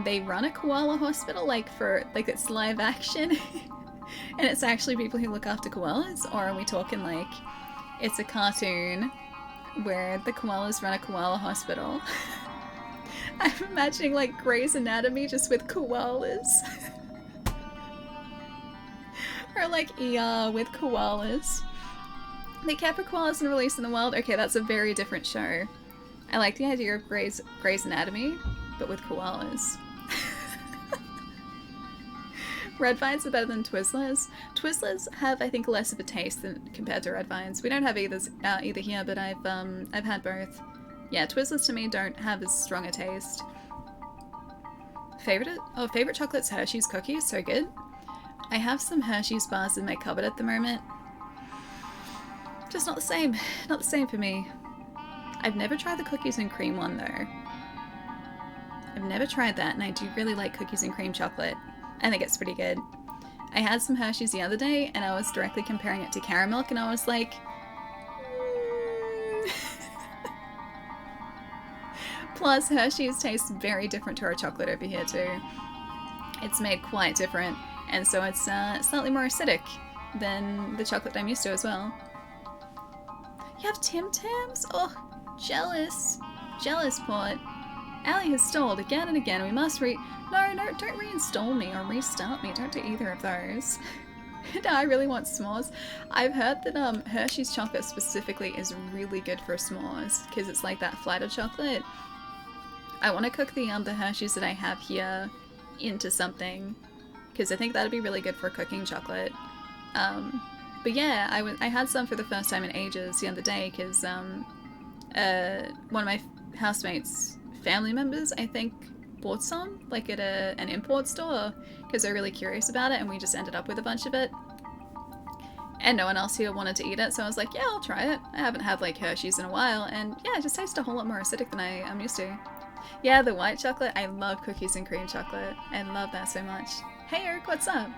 they run a koala hospital, like for like it's live action, and it's actually people who look after koalas. Or are we talking like it's a cartoon where the koalas run a koala hospital? I'm imagining like Grey's Anatomy just with koalas. Or like ER with koalas. They care for koalas and release in the wild. Okay, that's a very different show. I like the idea of Grey's Anatomy, but with koalas. Red vines are better than Twizzlers. Twizzlers have, I think, less of a taste than compared to red vines. We don't have either here, but I've had both. Yeah, Twizzlers to me don't have as strong a taste. Favorite chocolate's Hershey's cookies, so good. I have some Hershey's bars in my cupboard at the moment. Just not the same. Not the same for me. I've never tried the cookies and cream one though. I've never tried that, and I do really like cookies and cream chocolate. I think it's pretty good. I had some Hershey's the other day, and I was directly comparing it to caramel, and I was like... Plus, Hershey's tastes very different to our chocolate over here too. It's made quite different, and so it's slightly more acidic than the chocolate I'm used to as well. You have Tim Tams? Oh, jealous. Jealous, Port. Allie has stalled again and again. We must No, don't reinstall me or restart me. Don't do either of those. No, I really want s'mores. I've heard that Hershey's chocolate specifically is really good for s'mores because it's like that flatter chocolate. I want to cook the Hershey's that I have here into something because I think that'd be really good for cooking chocolate. But yeah, I had some for the first time in ages the other day because one of my housemates' family members, I think, bought some like at an import store because they're really curious about it, and we just ended up with a bunch of it. And no one else here wanted to eat it, so I was like, yeah, I'll try it. I haven't had like Hershey's in a while, and yeah, it just tastes a whole lot more acidic than I'm used to. Yeah, the white chocolate. I love cookies and cream chocolate. I love that so much. Hey Eric, what's up?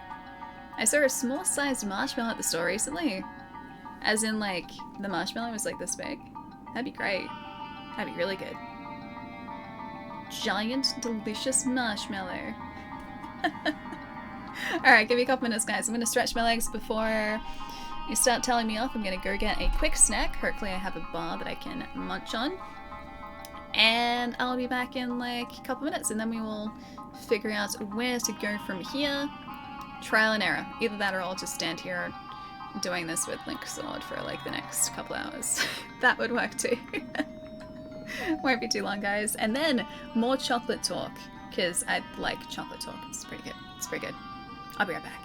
I saw a small sized marshmallow at the store recently. As in like, the marshmallow was like this big. That'd be great. That'd be really good. Giant, delicious marshmallow. Alright, give me a couple minutes, guys. I'm gonna stretch my legs before you start telling me off. I'm gonna go get a quick snack. Hopefully I have a bar that I can munch on. And I'll be back in like a couple minutes, and then we will figure out where to go from here. Trial and error. Either that or I'll just stand here doing this with Link Sword for like the next couple hours. That would work too. Won't be too long, guys. And then more chocolate talk, because I like chocolate talk. It's pretty good. It's pretty good. I'll be right back.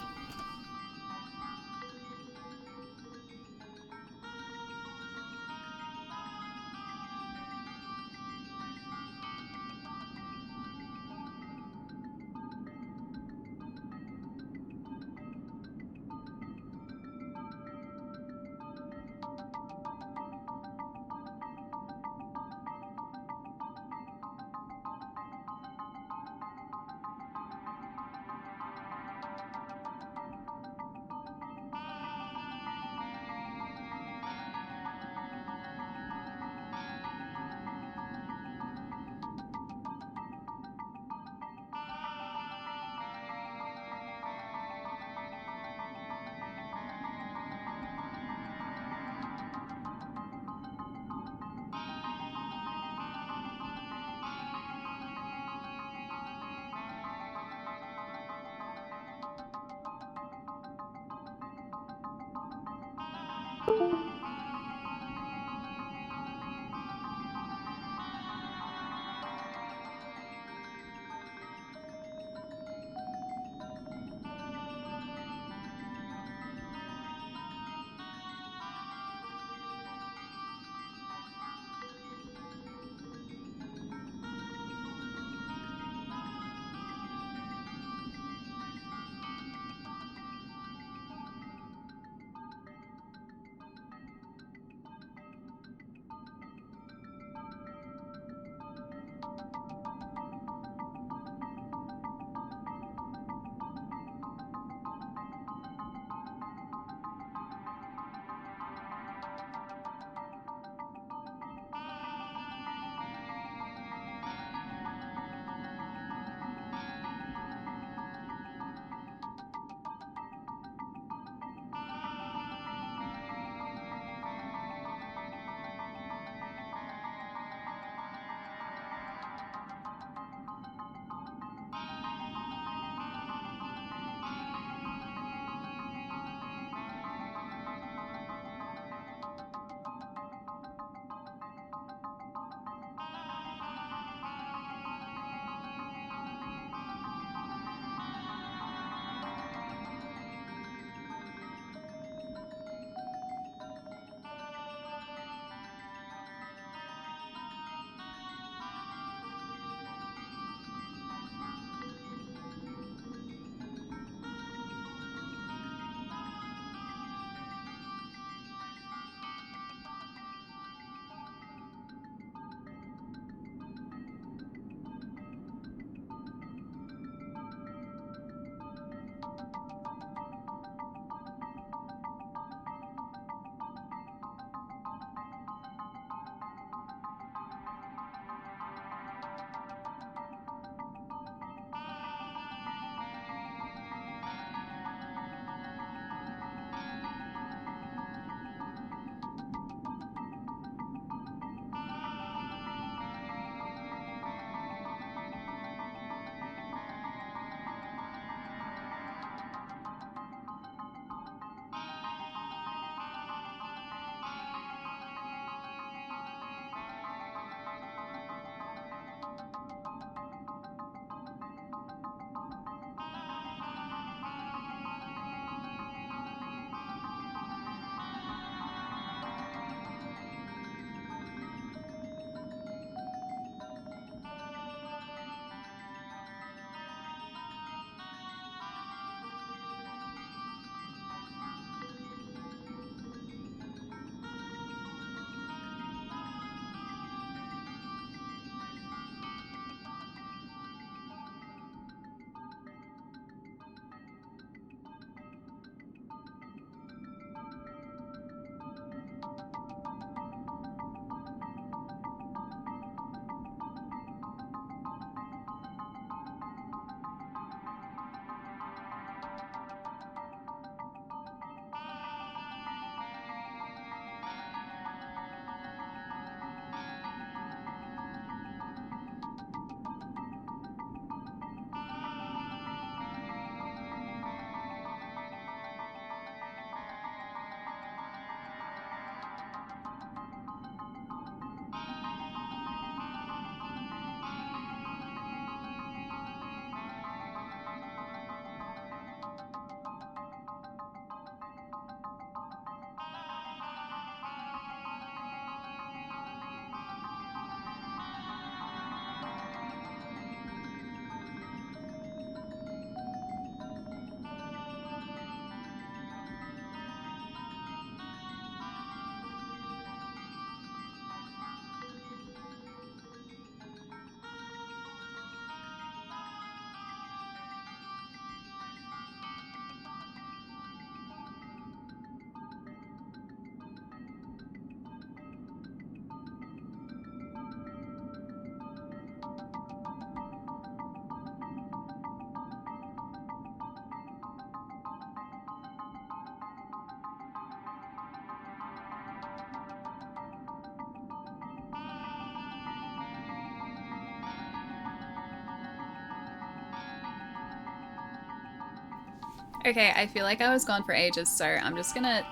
Okay, I feel like I was gone for ages, so I'm just gonna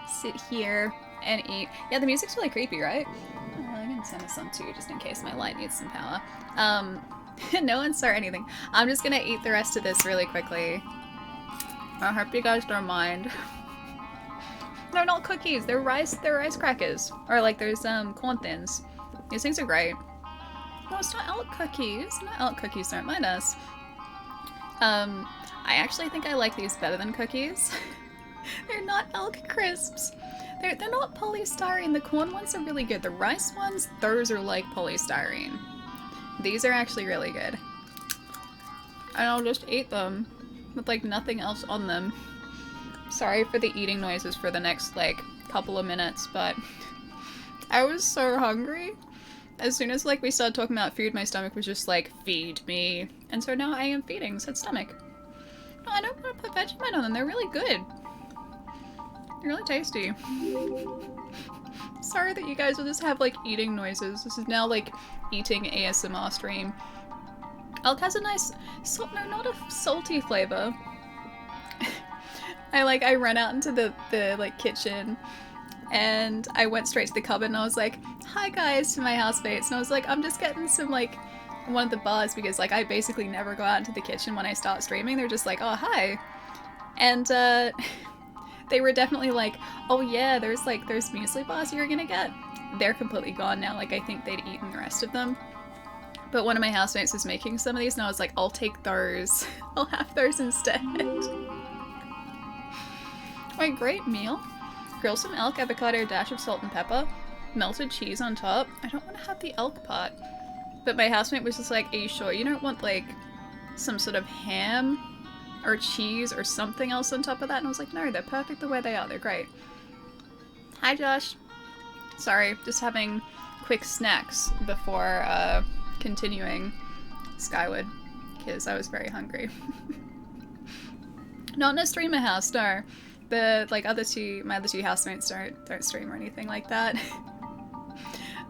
sit here and eat. Yeah, the music's really creepy, right? Oh, I can send this on too, just in case my light needs some power. No one saw anything. I'm just gonna eat the rest of this really quickly. I hope you guys don't mind. They're not cookies, they're rice crackers. Or like there's corn thins. These things are great. No, it's not elk cookies. Not elk cookies, don't mind us. I actually think I like these better than cookies. They're not elk crisps. They're not polystyrene. The corn ones are really good. The rice ones, those are like polystyrene. These are actually really good. And I'll just eat them with like nothing else on them. Sorry for the eating noises for the next like couple of minutes, but I was so hungry. As soon as like we started talking about food, my stomach was just like, feed me. And so now I am feeding said stomach. No, I don't want to put Vegemite on them. They're really good. They're really tasty. Sorry that you guys will just have like eating noises. This is now like eating ASMR stream. Elk has a nice no, not a salty flavor. I ran out into the like kitchen and I went straight to the cupboard and I was like, hi guys, to my housemates, and I was like, I'm just getting some like one of the bars because like I basically never go out into the kitchen when I start streaming. They're just like, oh hi. And they were definitely like, oh yeah, there's muesli bars you're gonna get. They're completely gone now. Like I think they'd eaten the rest of them. But one of my housemates was making some of these and I was like, I'll take those. I'll have those instead. Wait, great meal. Grill some elk, avocado, dash of salt and pepper. Melted cheese on top. I don't want to have the elk part. But my housemate was just like, are you sure you don't want like some sort of ham or cheese or something else on top of that? And I was like, no, they're perfect the way they are. They're great. Hi, Josh. Sorry, just having quick snacks before continuing Skyward because I was very hungry. Not in a streamer house, no. The like my other two housemates don't stream or anything like that.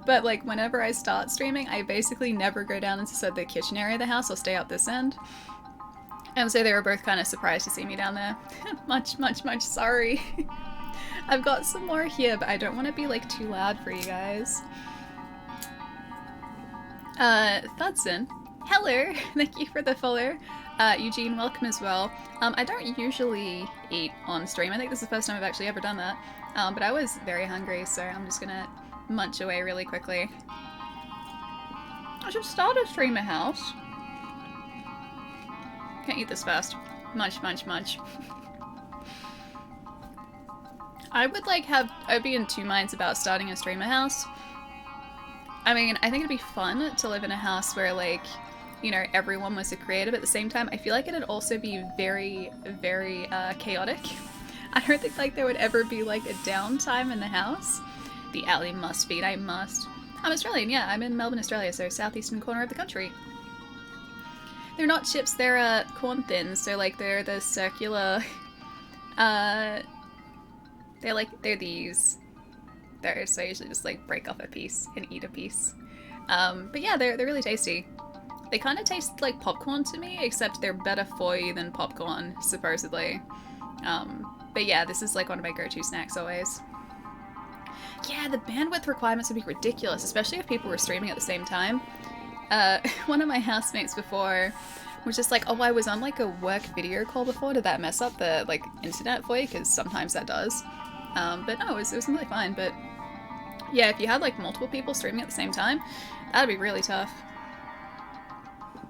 But like whenever I start streaming, I basically never go down into the kitchen area of the house. I'll stay up this end. And so they were both kind of surprised to see me down there. much sorry. I've got some more here, but I don't want to be like too loud for you guys. Thudson, hello, thank you for the follow. Eugene, welcome as well. I don't usually eat on stream. I think this is the first time I've actually ever done that. But I was very hungry, so I'm just gonna munch away really quickly. I should start a streamer house. Can't eat this fast. Munch. I'd be in two minds about starting a streamer house. I mean, I think it'd be fun to live in a house where like, you know, everyone was a creative at the same time. I feel like it'd also be very chaotic. I don't think like there would ever be like a downtime in the house. The alley must feed, I must. I'm Australian, yeah, I'm in Melbourne, Australia, so southeastern corner of the country. They're not chips, they're corn thins, so like they're the circular, they're these. So I usually just like break off a piece and eat a piece. But yeah, they're really tasty. They kind of taste like popcorn to me, except they're better for you than popcorn, supposedly. But yeah, this is like one of my go-to snacks always. Yeah, the bandwidth requirements would be ridiculous, especially if people were streaming at the same time. One of my housemates before was just like, oh, I was on like a work video call before. Did that mess up the like internet for you? Because sometimes that does. But no, it was completely fine. But yeah, if you had like multiple people streaming at the same time, that'd be really tough.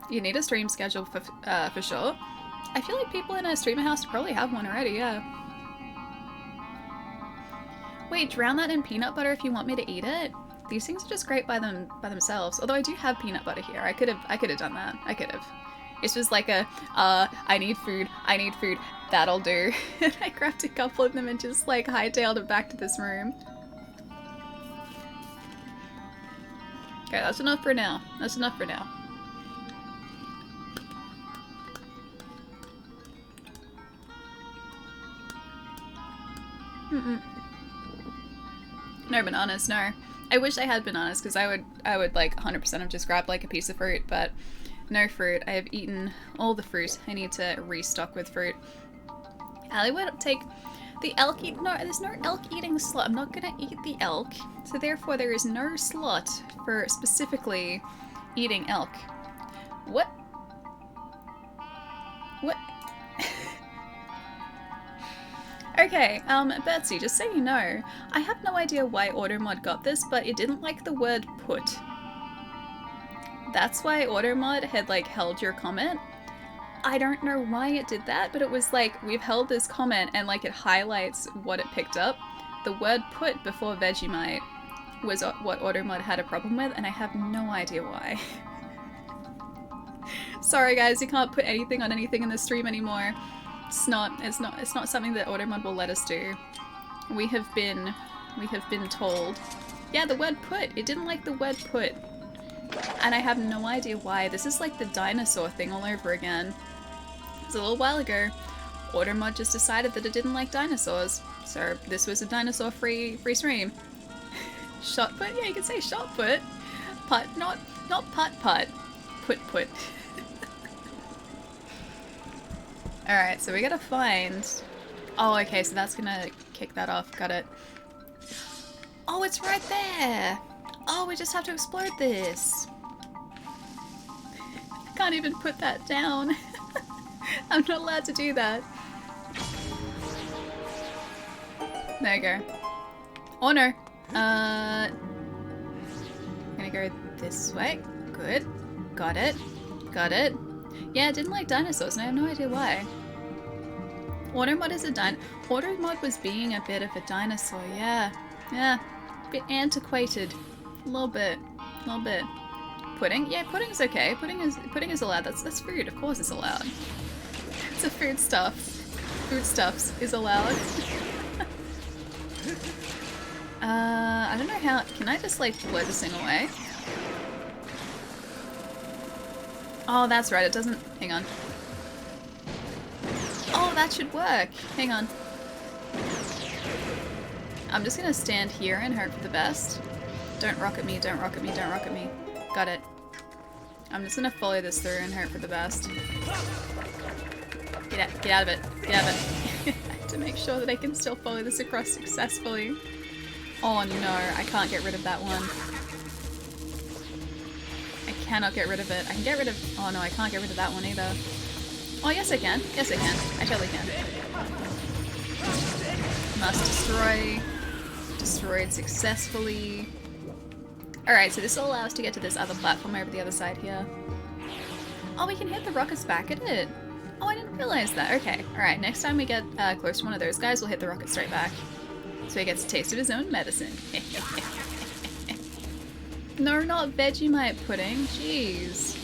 You need a stream schedule for sure. I feel like people in a streamer house probably have one already, yeah. Wait, drown that in peanut butter if you want me to eat it? These things are just great by themselves. Although I do have peanut butter here. I could have done that. I could have. It's just like I need food, that'll do. And I grabbed a couple of them and just like hightailed it back to this room. Okay, that's enough for now. That's enough for now. No bananas, no. I wish I had bananas because I would like 100% have just grabbed like a piece of fruit, but no fruit. I have eaten all the fruit. I need to restock with fruit. Allie would take The elk eat, no, there's no elk eating slot. I'm not gonna eat the elk, so therefore there is no slot for specifically eating elk. What? What? Okay, Betsy, just so you know, I have no idea why Automod got this, but it didn't like the word put. That's why Automod had, like, held your comment. I don't know why it did that, but it was like, we've held this comment and, like, it highlights what it picked up. The word put before Vegemite was what Automod had a problem with, and I have no idea why. Sorry guys, you can't put anything on anything in the stream anymore. It's not something that Automod will let us do. We have been told. Yeah, the word put. It didn't like the word put. And I have no idea why. This is like the dinosaur thing all over again. It was a little while ago. Automod just decided that it didn't like dinosaurs. So this was a dinosaur free stream. Shot put? Yeah, you can say shot put. Putt, not putt putt. Put. Alright, so we gotta find... Oh, okay, so that's gonna kick that off. Got it. Oh, it's right there! Oh, we just have to explode this. I can't even put that down. I'm not allowed to do that. There you go. Oh no. I'm gonna go this way. Good. Got it. Got it. Yeah, I didn't like dinosaurs and I have no idea why. Automod is a Automod was being a bit of a dinosaur, yeah. Yeah. A bit antiquated. A little bit. Pudding? Yeah, pudding's okay. Pudding is allowed. That's food. Of course it's allowed. It's a food stuff. Foodstuffs is allowed. I don't know how. Can I just like blow this thing away? Oh, that's right. It doesn't. Hang on. Oh, that should work. Hang on. I'm just gonna stand here and hope for the best. Don't rocket me, don't rocket me, don't rocket me. Got it. I'm just gonna follow this through and hope for the best. Get out of it. Get out of it. I have to make sure that I can still follow this across successfully. Oh no, I can't get rid of that one. I cannot get rid of it. I can get rid of... Oh no, I can't get rid of that one either. Oh yes I can. Yes I can. I totally can. Must destroy. Destroyed successfully. Alright, so this will allow us to get to this other platform over the other side here. Oh, we can hit the rockets back at it. Oh, I didn't realize that. Okay, alright, next time we get close to one of those guys, we'll hit the rocket straight back. So he gets a taste of his own medicine. No, not Vegemite pudding. Jeez.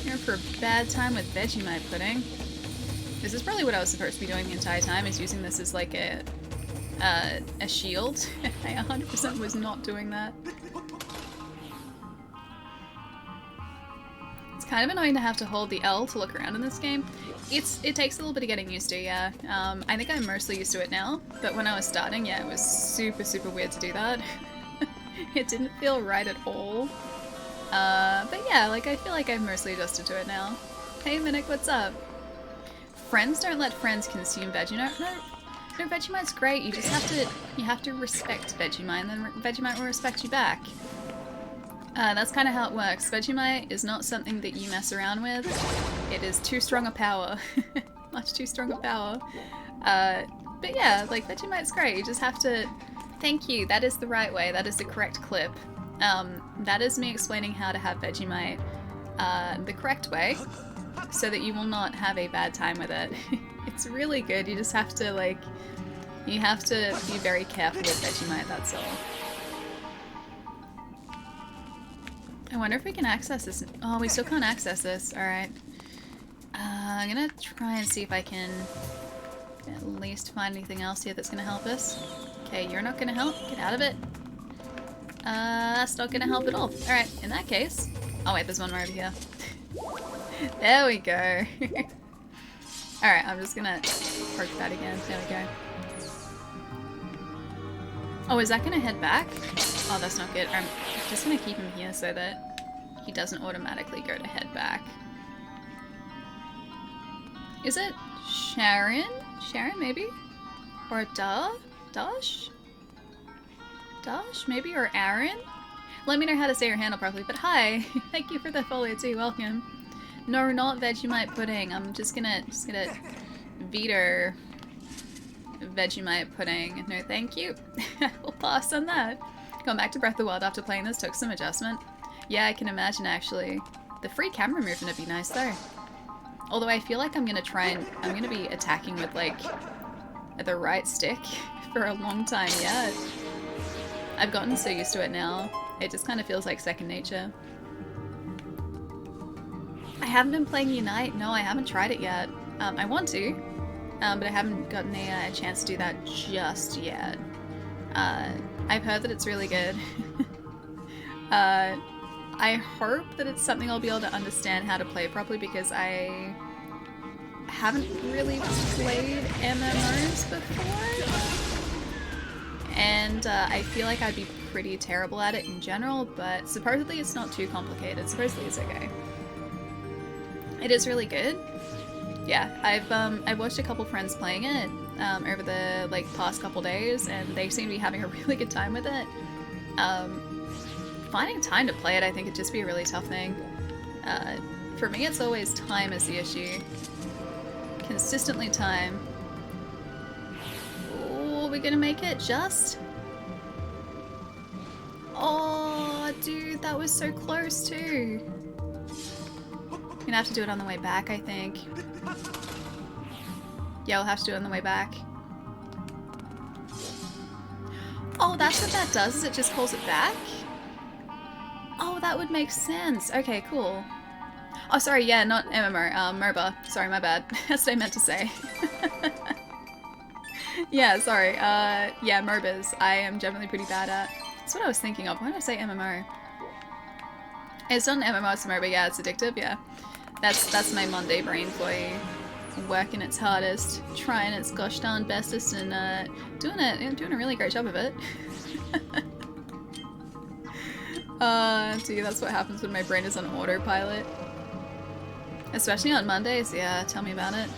You're in for a bad time with Vegemite pudding. This is probably what I was supposed to be doing the entire time, is using this as like a shield. I 100% was not doing that. It's kind of annoying to have to hold the L to look around in this game. It takes a little bit of getting used to, yeah. I think I'm mostly used to it now, but when I was starting, yeah, it was super weird to do that. It didn't feel right at all. But yeah, like I feel like I've mostly adjusted to it now. Hey Minnick, what's up? Friends don't let friends consume Vegemite. No, Vegemite's great. You just have to respect Vegemite, and then Vegemite will respect you back. That's kind of how it works. Vegemite is not something that you mess around with. It is too strong a power. Much too strong a power. But yeah, like Vegemite's great. You just have to... Thank you. That is the right way. That is the correct clip. That is me explaining how to have Vegemite the correct way, so that you will not have a bad time with it. It's really good. You just have to, like, you have to be very careful with Vegemite, that's all. I wonder if we can access this. Oh, we still can't access this. Alright. I'm gonna try and see if I can at least find anything else here that's gonna help us. Okay, you're not gonna help. Get out of it. That's not gonna help at all. Alright, in that case... Oh wait, there's one more over here. There we go. Alright, I'm just gonna poke that again. There we go. Oh, is that gonna head back? Oh, that's not good. I'm just gonna keep him here so that he doesn't automatically go to head back. Is it Sharon? Sharon, maybe? Or Dosh? Dosh? Maybe? Or Aaron? Let me know how to say your handle properly, but hi! Thank you for the follow too, welcome. No, not Vegemite pudding. I'm just gonna Viter Vegemite pudding. No thank you. We'll pass on that. Going back to Breath of the Wild after playing this took some adjustment. Yeah, I can imagine actually. The free camera movement would be nice though. Although I feel like I'm gonna be attacking with like the right stick for a long time yet. I've gotten so used to it now. It just kind of feels like second nature. I haven't been playing Unite. No, I haven't tried it yet. I want to, but I haven't gotten a chance to do that just yet. I've heard that it's really good. I hope that it's something I'll be able to understand how to play properly because I haven't really played MMOs before. And I feel like I'd be pretty terrible at it in general, but supposedly it's not too complicated. Supposedly it's okay. It is really good. Yeah, I've watched a couple friends playing it over the like past couple days, and they seem to be having a really good time with it. Finding time to play it, I think it'd just be a really tough thing. For me, it's always time is the issue. Consistently time. Oh, we're gonna make it just. Oh, dude, that was so close too. Gonna have to do it on the way back, I think. Yeah, we'll have to do it on the way back. Oh, that's what that does, is it just calls it back? Oh, that would make sense. Okay, cool. Oh, sorry, yeah, not MMO, MOBA. Sorry, my bad. That's what I meant to say. Yeah, sorry. Yeah, MOBAs. I am generally pretty bad at. That's what I was thinking of. Why did I say MMO? It's not an MMO, it's a MOBA. Yeah, it's addictive, yeah. That's my Monday brain for you. Working its hardest, trying its gosh darn bestest, and doing a really great job of it. Dude, that's what happens when my brain is on autopilot. Especially on Mondays, yeah, tell me about it.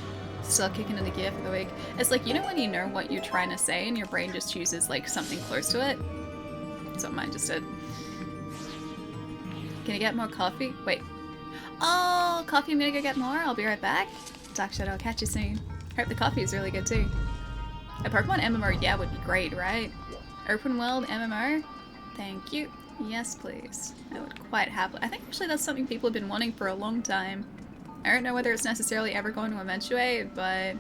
Still kicking into gear for the week. It's like, you know when you know what you're trying to say and your brain just chooses like something close to it? That's what mine just did. Can I get more coffee? Wait. Oh, coffee, I'm gonna go get more. I'll be right back. Dark Shadow, I'll catch you soon. Hope the coffee is really good too. A Pokemon MMO, yeah, would be great, right? Open world MMO? Thank you. Yes, please. I would quite happily. I think actually that's something people have been wanting for a long time. I don't know whether it's necessarily ever going to eventuate, but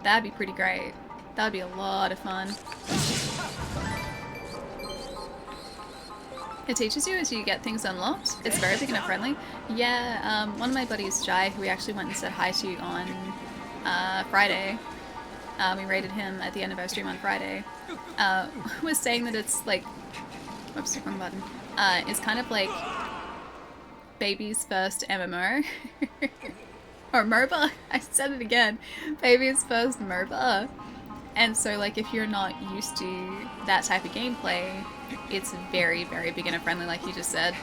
that'd be pretty great. That'd be a lot of fun. It teaches you as you get things unlocked. It's very beginner friendly. Yeah, one of my buddies, Jai, who we actually went and said hi to on Friday, we raided him at the end of our stream on Friday, was saying that it's like, whoops, wrong button, it's kind of like baby's first MMO. Or MOBA. I said it again. Baby's first MOBA. And so like if you're not used to that type of gameplay, it's very, very beginner friendly like you just said.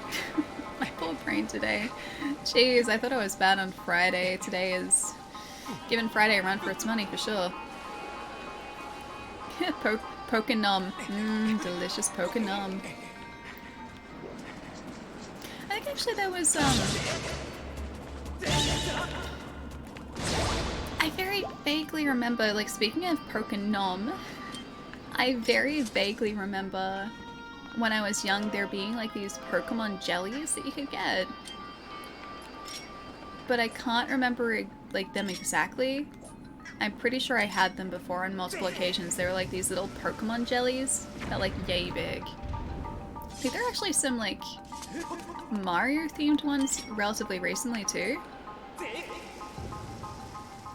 My poor brain today. Jeez, I thought I was bad on Friday. Today is giving Friday a run for its money for sure. Pokenum. Delicious Pokenum. I think actually there was I very vaguely remember, like speaking of Pokenom, I very vaguely remember when I was young there being like these Pokemon jellies that you could get. But I can't remember like them exactly. I'm pretty sure I had them before on multiple occasions. They were like these little Pokemon jellies that like yay big. I think there are actually some like Mario themed ones relatively recently too.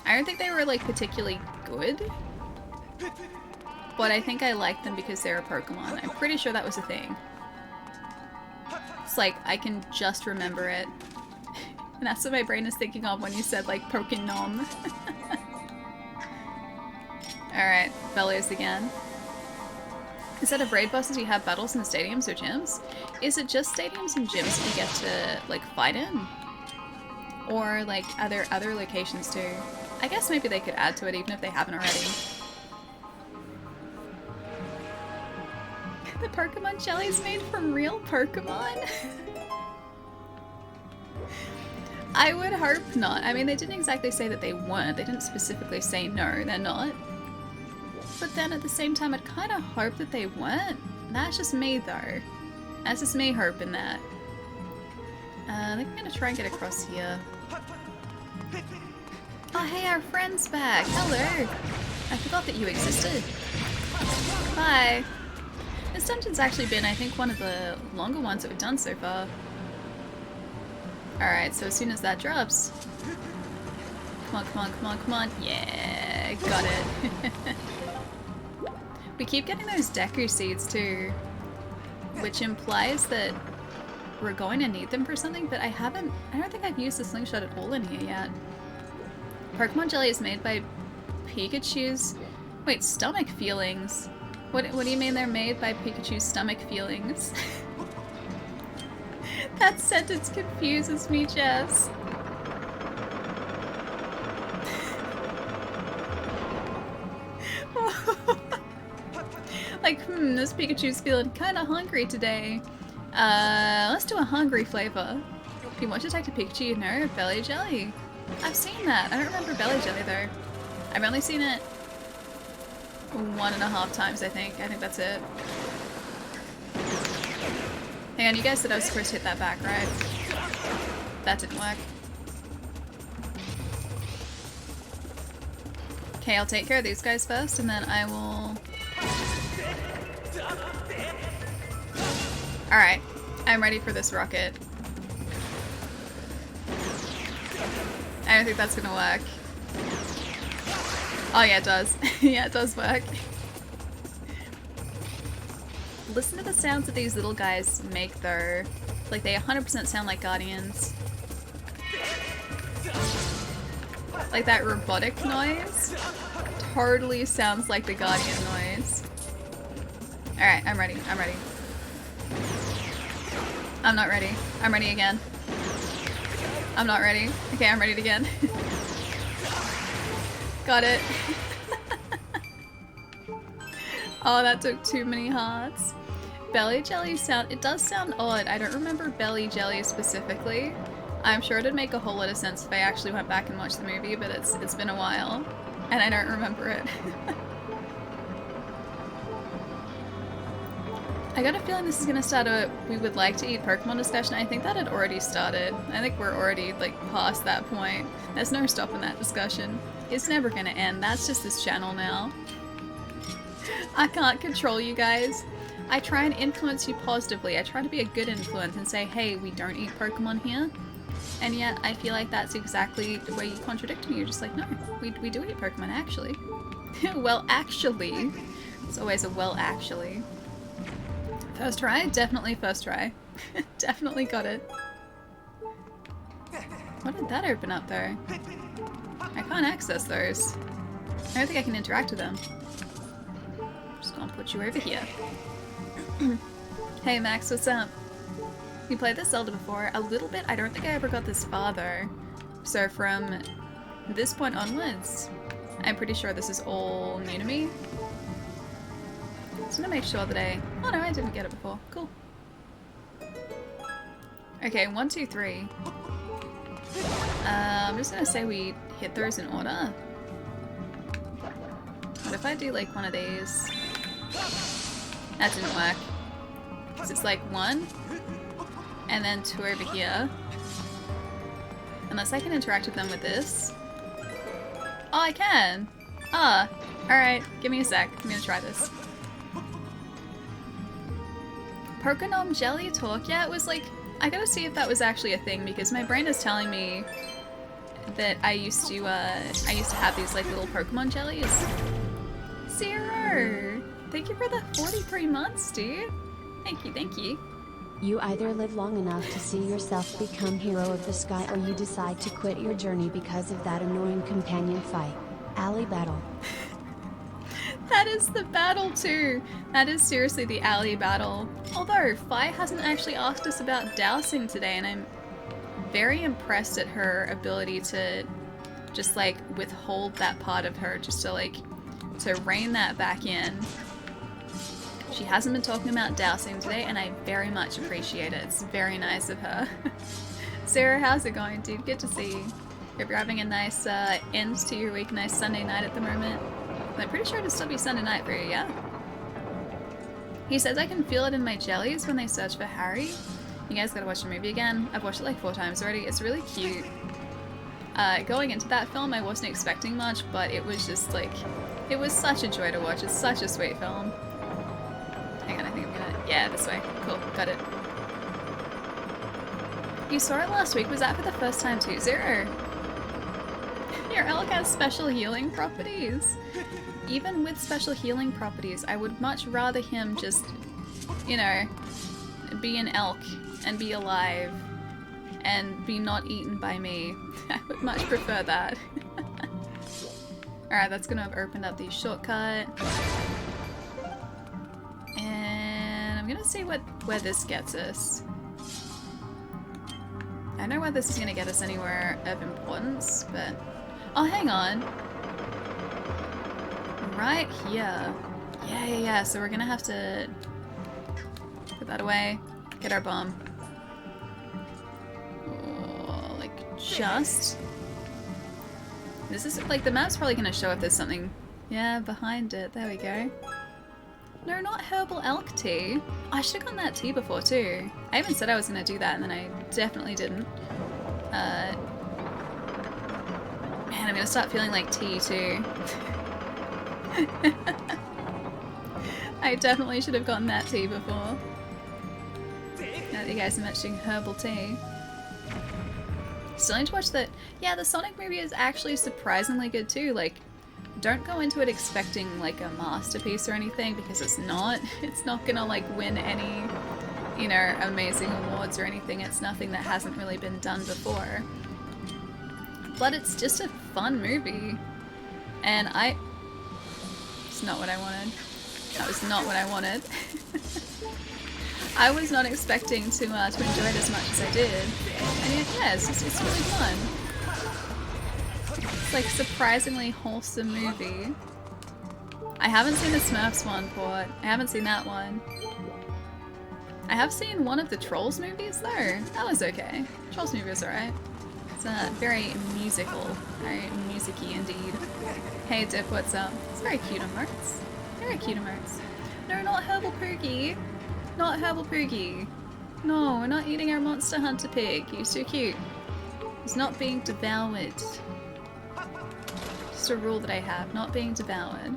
I don't think they were like particularly good, but I think I liked them because they were Pokemon. I'm pretty sure that was a thing. It's like, I can just remember it. And that's what my brain is thinking of when you said like Pokenom. Alright, Bellows again. Instead of raid bosses, you have battles in stadiums or gyms. Is it just stadiums and gyms that you get to like fight in? Or like are there other locations too? I guess maybe they could add to it even if they haven't already. The Pokemon jelly's made from real Pokemon? I would hope not. I mean, they didn't exactly say that they weren't. They didn't specifically say no, they're not. But then at the same time, I'd kind of hope that they weren't. That's just me, though. That's just me hoping that. I think I'm gonna try and get across here. Oh, hey, our friend's back. Hello. I forgot that you existed. Bye. This dungeon's actually been, I think, one of the longer ones that we've done so far. Alright, so as soon as that drops... Come on, come on, come on, come on. Yeah, got it. We keep getting those Deku seeds too, which implies that we're going to need them for something, but I don't think I've used the slingshot at all in here yet. Pokemon jelly is made by Pikachu's... Wait, stomach feelings? What do you mean they're made by Pikachu's stomach feelings? That sentence confuses me, Jess. Like, this Pikachu's feeling kinda hungry today. Let's do a hungry flavor. If you want to detect a Pikachu, you know, belly jelly. I've seen that. I don't remember belly jelly though. I've only seen it 1.5 times, I think. I think that's it. Hang on, you guys said I was supposed to hit that back, right? That didn't work. Okay, I'll take care of these guys first, and then I will... Alright, I'm ready for this rocket. I don't think that's gonna work. Oh yeah, it does. Yeah, it does work. Listen to the sounds that these little guys make though. Like, they 100% sound like Guardians. Like, that robotic noise totally sounds like the Guardian noise. Alright, I'm ready. I'm ready. I'm not ready. I'm ready again. I'm not ready. Okay, I'm ready again. Got it. Oh, that took too many hearts. Belly jelly sound, it does sound odd. I don't remember belly jelly specifically. I'm sure it'd make a whole lot of sense if I actually went back and watched the movie, but it's been a while and I don't remember it. I got a feeling this is gonna start a we would like to eat Pokemon discussion. I think that had already started. I think we're already like past that point. There's no stopping that discussion. It's never gonna end. That's just this channel now. I can't control you guys. I try and influence you positively. I try to be a good influence and say, hey, we don't eat Pokemon here. And yet I feel like that's exactly the way you contradict me. You're just like, no, we do eat Pokemon actually. Well, actually. It's always a well, actually. First try? Definitely first try. Definitely got it. What did that open up though? I can't access those. I don't think I can interact with them. Just gonna put you over here. Hey Max, what's up? You played this Zelda before? A little bit. I don't think I ever got this far though. So from this point onwards, I'm pretty sure this is all new to me. Just gonna make sure that oh no, I didn't get it before. Cool. Okay, 1, 2, 3. I'm just gonna say we hit those in order. What if I do like one of these? That didn't work. Because it's like 1, and then 2 over here. Unless I can interact with them with this. Oh, I can! Ah, alright, give me a sec. I'm gonna try this. Pokemon jelly talk? Yeah, it was like, I gotta see if that was actually a thing because my brain is telling me that I used to have these like little Pokemon jellies. 0! Thank you for the 43 months, dude. Thank you, thank you. You either live long enough to see yourself become hero of the sky or you decide to quit your journey because of that annoying companion fight. Alley battle. That is the battle too. That is seriously the alley battle. Although, Fi hasn't actually asked us about dowsing today and I'm very impressed at her ability to just like withhold that part of her just to like, to rein that back in. She hasn't been talking about dowsing today, and I very much appreciate it. It's very nice of her. Sarah, how's it going, dude? Good to see you. Hope you're having a nice end to your week, nice Sunday night at the moment. I'm pretty sure it'll still be Sunday night for you, yeah? He says I can feel it in my jellies when they search for Harry. You guys gotta watch the movie again. I've watched it like 4 times already. It's really cute. Going into that film, I wasn't expecting much, but it was just like, it was such a joy to watch. It's such a sweet film. Hang on, I think I'm gonna, yeah, this way. Cool, got it. You saw it last week. Was that for the first time too? Zero. Your elk has special healing properties. Even with special healing properties, I would much rather him just, you know, be an elk and be alive and be not eaten by me. I would much prefer that. Alright, that's gonna have opened up the shortcut. And I'm gonna see where this gets us. I don't know whether this is gonna get us anywhere of importance, but... Oh, hang on. Right here. Yeah, so we're gonna have to put that away. Get our bomb. Oh, like, just... This is, like, the map's probably gonna show if there's something... Yeah, behind it. There we go. No, not herbal elk tea. I should've gotten that tea before, too. I even said I was gonna do that, and then I definitely didn't. Man, I'm gonna start feeling like tea, too. I definitely should have gotten that tea before. Now that you guys are mentioning herbal tea. Still need to watch the... Yeah, the Sonic movie is actually surprisingly good too. Like, don't go into it expecting like a masterpiece or anything, because it's not. It's not gonna like win any, you know, amazing awards or anything. It's nothing that hasn't really been done before. But it's just a fun movie. And it's not what I wanted. That was not what I wanted. I was not expecting to enjoy it as much as I did. And yeah, it's really fun. It's like a surprisingly wholesome movie. I haven't seen the Smurfs one, Port. I haven't seen that one. I have seen one of the Trolls movies though. That was okay. Trolls movie was alright. It's very musical. Very music-y indeed. Hey Dip, what's up? It's very cute emotes. Very cute emotes. No, not Herbal Poogie. Not Herbal Poogie. No, we're not eating our Monster Hunter pig. He's too cute. He's not being devoured. Just a rule that I have, not being devoured.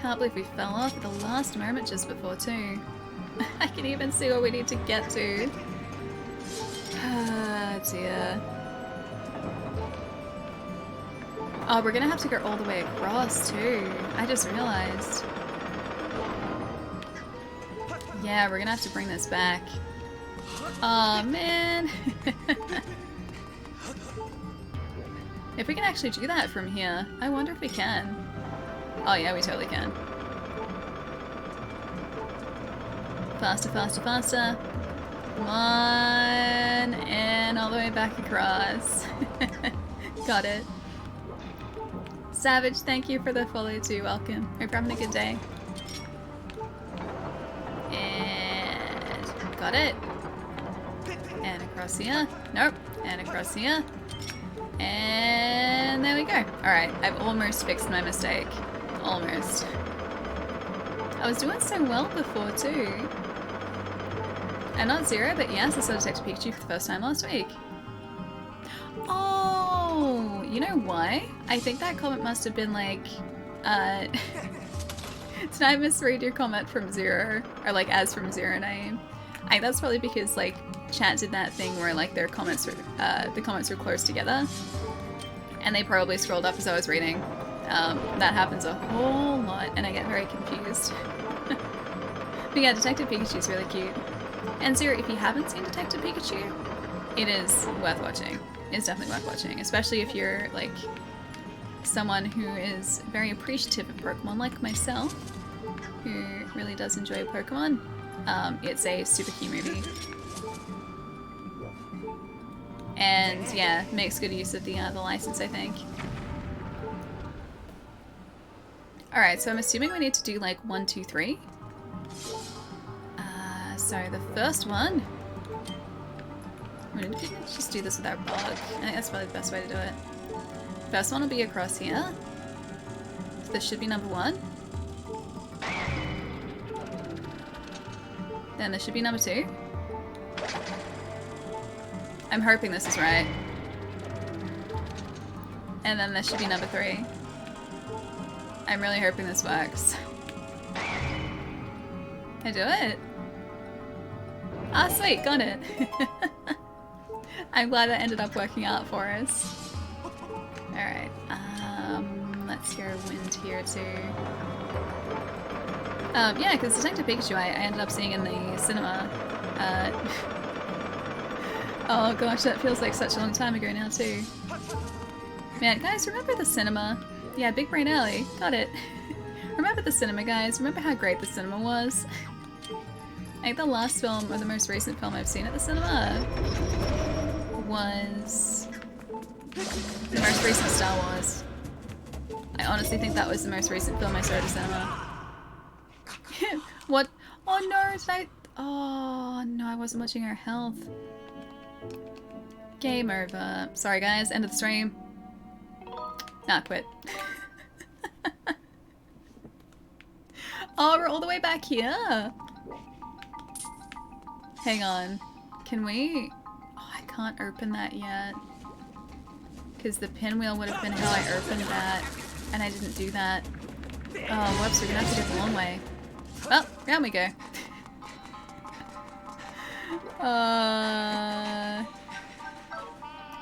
Can't believe we fell off at the last moment just before too. I can even see what we need to get to. Ah, dear. Oh, we're gonna have to go all the way across too. I just realized. Yeah, we're gonna have to bring this back. Oh man. If we can actually do that from here, I wonder if we can. Oh yeah, we totally can. Faster, faster, faster. Come on. And all the way back across. Got it. Savage, thank you for the follow too. Welcome. Hope you're having a good day. And got it. And across here. Nope. And across here. And there we go. Alright, I've almost fixed my mistake. Almost. I was doing so well before too. And not Zero, but yes, I saw Detective Pikachu for the first time last week. Oh, you know why? I think that comment must have been like, did I misread your comment from Zero? Or like as from Zero name? I think that's probably because like chat did that thing where like their comments were, the comments were close together. And they probably scrolled up as I was reading. That happens a whole lot and I get very confused. But yeah, Detective Pikachu is really cute. And Zero, if you haven't seen Detective Pikachu, it is worth watching. It's definitely worth watching, especially if you're like someone who is very appreciative of Pokemon like myself, who really does enjoy Pokemon. It's a super cute movie. And yeah, makes good use of the license, I think. Alright, so I'm assuming we need to do like 1, 2, 3. So the first one. Let's just do this without bug. I think that's probably the best way to do it. First one will be across here. So this should be number 1. Then this should be number 2. I'm hoping this is right. And then this should be number 3. I'm really hoping this works. I do it? Ah, sweet, got it. I'm glad that ended up working out for us. Alright, let's go wind here too. Yeah, because Detective Pikachu I ended up seeing in the cinema. Oh gosh, that feels like such a long time ago now too. Man, guys, remember the cinema? Yeah, Big Brain Alley, got it. Remember the cinema, guys? Remember how great the cinema was? I think the last film, or the most recent film I've seen at the cinema was the most recent Star Wars. I honestly think that was the most recent film I saw at the cinema. What? Oh no, oh no, I wasn't watching our health. Game over. Sorry guys, end of the stream. Nah, quit. Oh, we're all the way back here. Hang on. Can we... Oh, I can't open that yet. Because the pinwheel would have been how I opened that. And I didn't do that. Oh, whoops, we're gonna have to go the long way. Well, down we go.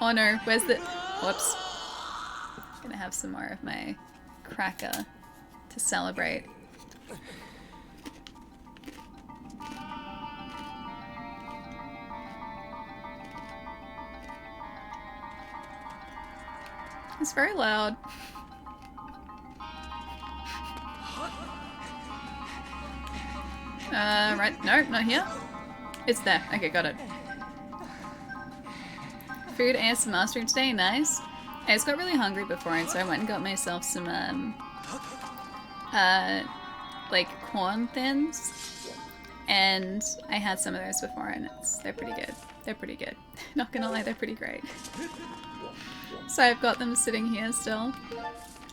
Oh no, where's the... Whoops. Gonna have some more of my cracker to celebrate. It's very loud. Right, no, not here. It's there. Okay, got it. Food ASMR stream today, nice. I just got really hungry before, and so I went and got myself some, like corn thins. And I had some of those before, and they're pretty good. They're pretty good. Not gonna lie, they're pretty great. So I've got them sitting here still.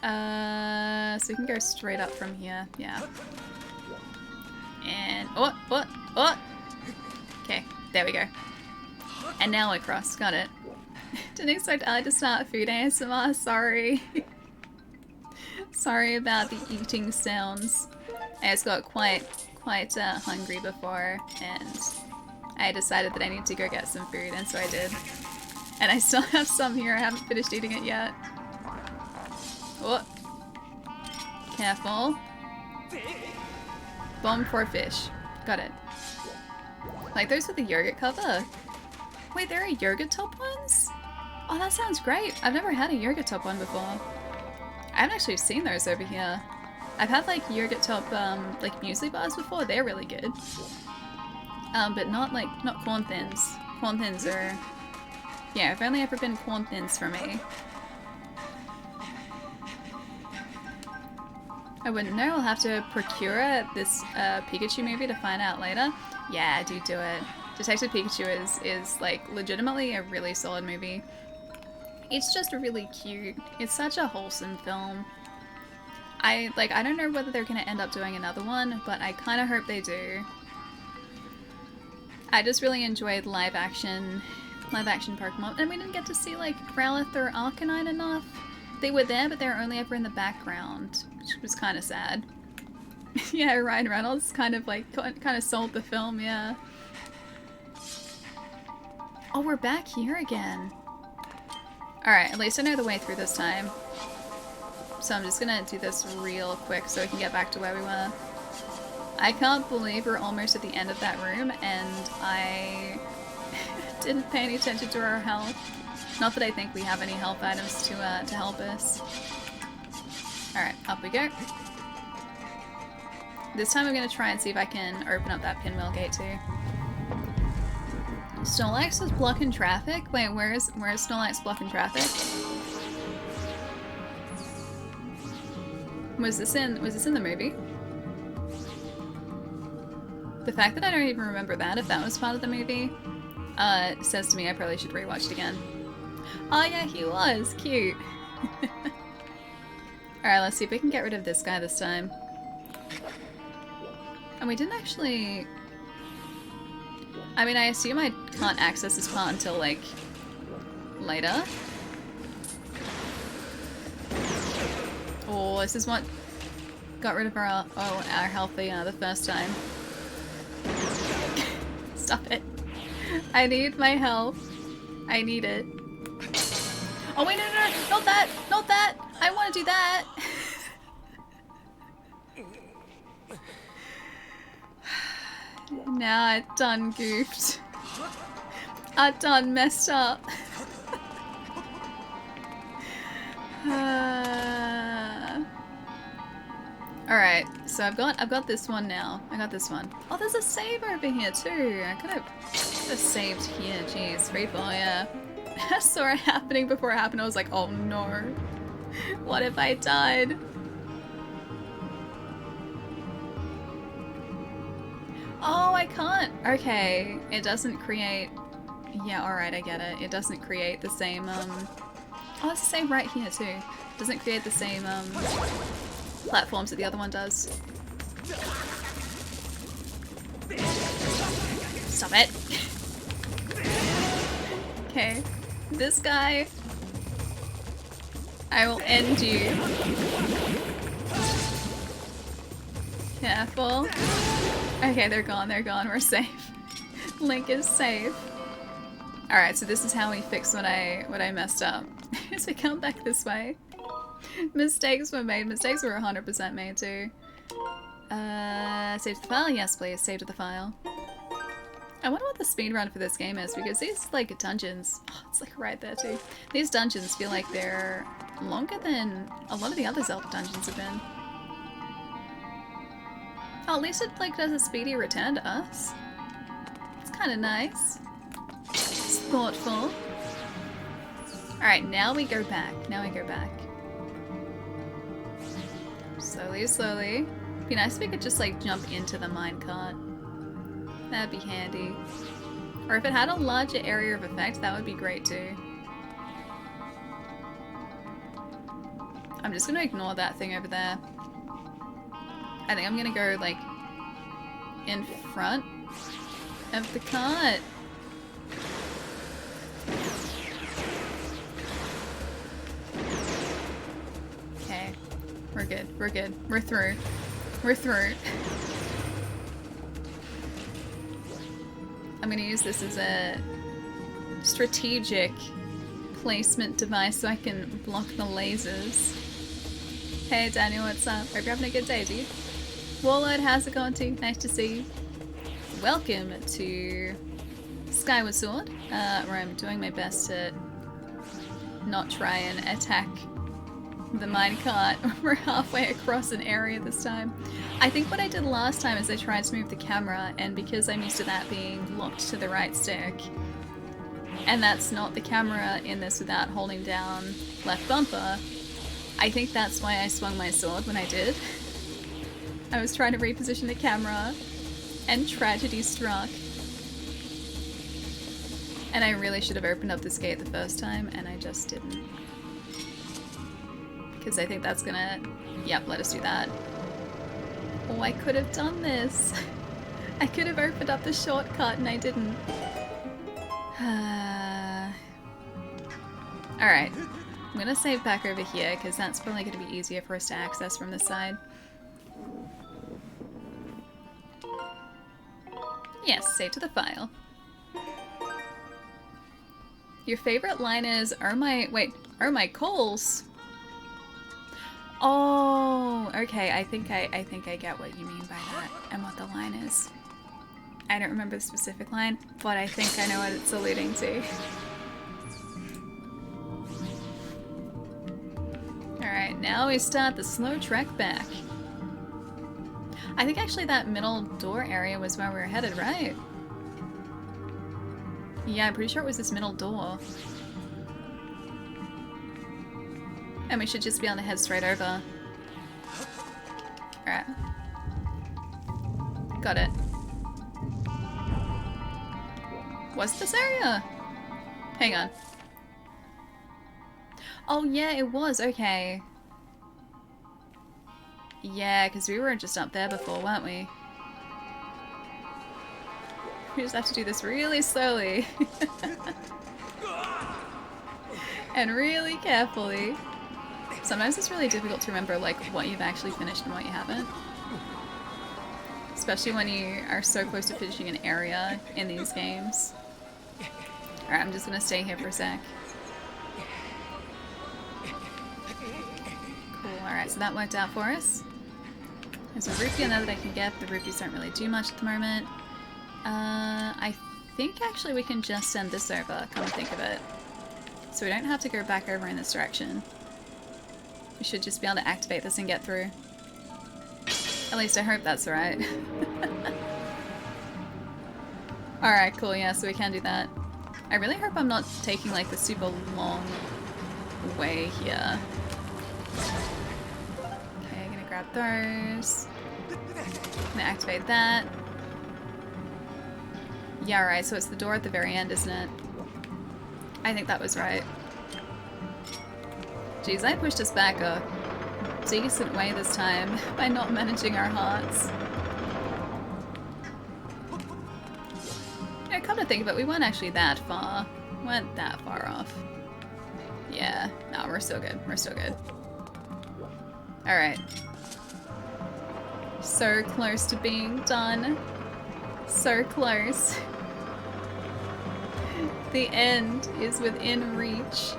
So we can go straight up from here. Yeah. And what? Okay, there we go. And now across. Got it. Didn't expect Ali to start food ASMR. Sorry. Sorry about the eating sounds. I just got quite hungry before, and I decided that I need to go get some food, and so I did. And I still have some here. I haven't finished eating it yet. Oh. Careful. Bomb for fish. Got it. Like those with the yogurt cover. Wait, there are yogurt top ones? Oh, that sounds great. I've never had a yogurt top one before. I haven't actually seen those over here. I've had like yogurt top like muesli bars before. They're really good. But not corn thins. Corn thins are... Yeah, I've only ever been corn thins for me. I wouldn't know. I'll have to procure this Pikachu movie to find out later. Yeah, do it. Detective Pikachu is like legitimately a really solid movie. It's just really cute. It's such a wholesome film. I don't know whether they're gonna end up doing another one, but I kind of hope they do. I just really enjoyed live action Pokemon, and we didn't get to see like Growlithe or Arcanine enough. They were there, but they were only ever in the background, which was kind of sad. Yeah, Ryan Reynolds kind of sold the film, yeah. Oh, we're back here again. Alright, at least I know the way through this time. So I'm just gonna do this real quick so we can get back to where we were. I can't believe we're almost at the end of that room, and I didn't pay any attention to our health. Not that I think we have any health items to help us. Alright, up we go. This time I'm gonna try and see if I can open up that pinwheel gate too. Snorlax is blocking traffic? Wait, where's Snorlax blocking traffic? Was this in the movie? The fact that I don't even remember that, if that was part of the movie, says to me I probably should rewatch it again. Oh yeah, he was. Cute. Alright, let's see if we can get rid of this guy this time. And we didn't actually... I mean, I assume I can't access this part until, like, later. Oh, this is what got rid of our health the first time. Stop it. I need my health. I need it. Oh wait, no, not that! Not that! I want to do that! Now I done goofed. I done messed up. Alright, so I've got this one now. I got this one. Oh, there's a save over here too. I could have saved here. Jeez, free fall, yeah. I saw it happening before it happened. I was like, oh no. What if I died? Oh, I can't. Okay, it doesn't create... Yeah, alright, I get it. It doesn't create the same, Oh, it's the same right here too. It doesn't create the same, platforms that the other one does. Stop it. Okay. This guy... I will end you. Careful. Okay, they're gone, we're safe. Link is safe. Alright, so this is how we fix what I messed up. As we come back this way. Mistakes were made. Mistakes were 100% made too. Save to the file? Yes, please. Save to the file. I wonder what the speedrun for this game is, because these, like, dungeons... Oh, it's, like, right there too. These dungeons feel like they're longer than a lot of the other Zelda dungeons have been. Oh, at least it, like, does a speedy return to us. It's kind of nice. It's thoughtful. Alright, now we go back. Slowly, slowly. Be nice if we could just, like, jump into the minecart. That'd be handy. Or if it had a larger area of effect, that would be great too. I'm just gonna ignore that thing over there. I think I'm gonna go, like, in front of the cart. Okay. We're good. We're good. We're through. We're through. I'm gonna use this as a strategic placement device so I can block the lasers. Hey Daniel, what's up? Hope you're having a good day, dude. Warlord, how's it going too? Nice to see you. Welcome to Skyward Sword, where I'm doing my best to not try and attack the minecart. We're halfway across an area this time. I think what I did last time is I tried to move the camera, and because I'm used to that being locked to the right stick, and that's not the camera in this without holding down left bumper, I think that's why I swung my sword when I did. I was trying to reposition the camera, and tragedy struck. And I really should have opened up this gate the first time, and I just didn't. Because I think that's gonna... Yep, let us do that. Oh, I could have done this. I could have opened up the shortcut and I didn't. Alright. I'm gonna save back over here because that's probably gonna be easier for us to access from this side. Yes, save to the file. Your favorite line is, "Oh my... Wait. Oh my coals." Oh, okay. I think I get what you mean by that and what the line is. I don't remember the specific line, but I think I know what it's alluding to. Alright, now we start the slow trek back. I think actually that middle door area was where we were headed, right? Yeah, I'm pretty sure it was this middle door. And we should just be able to head straight over. Alright. Got it. Was this area? Hang on. Oh yeah, it was. Okay. Yeah, because we were just up there before, weren't we? We just have to do this really slowly. And really carefully. Sometimes it's really difficult to remember like what you've actually finished and what you haven't. Especially when you are so close to finishing an area in these games. Alright, I'm just gonna stay here for a sec. Cool, alright, so that worked out for us. There's a rupee on there that I can get, but the rupees don't really do much at the moment. I think actually we can just send this over, come to think of it. So we don't have to go back over in this direction. We should just be able to activate this and get through. At least I hope that's right. Alright, cool, yeah, so we can do that. I really hope I'm not taking like the super long way here. Okay, I'm gonna grab those. Gonna activate that. Yeah, right, so it's the door at the very end, isn't it? I think that was right. Jeez, I pushed us back a decent way this time by not managing our hearts. Yeah, come to think of it, we weren't actually that far. We weren't that far off. Yeah, no, we're still good. We're still good. Alright. So close to being done. So close. The end is within reach.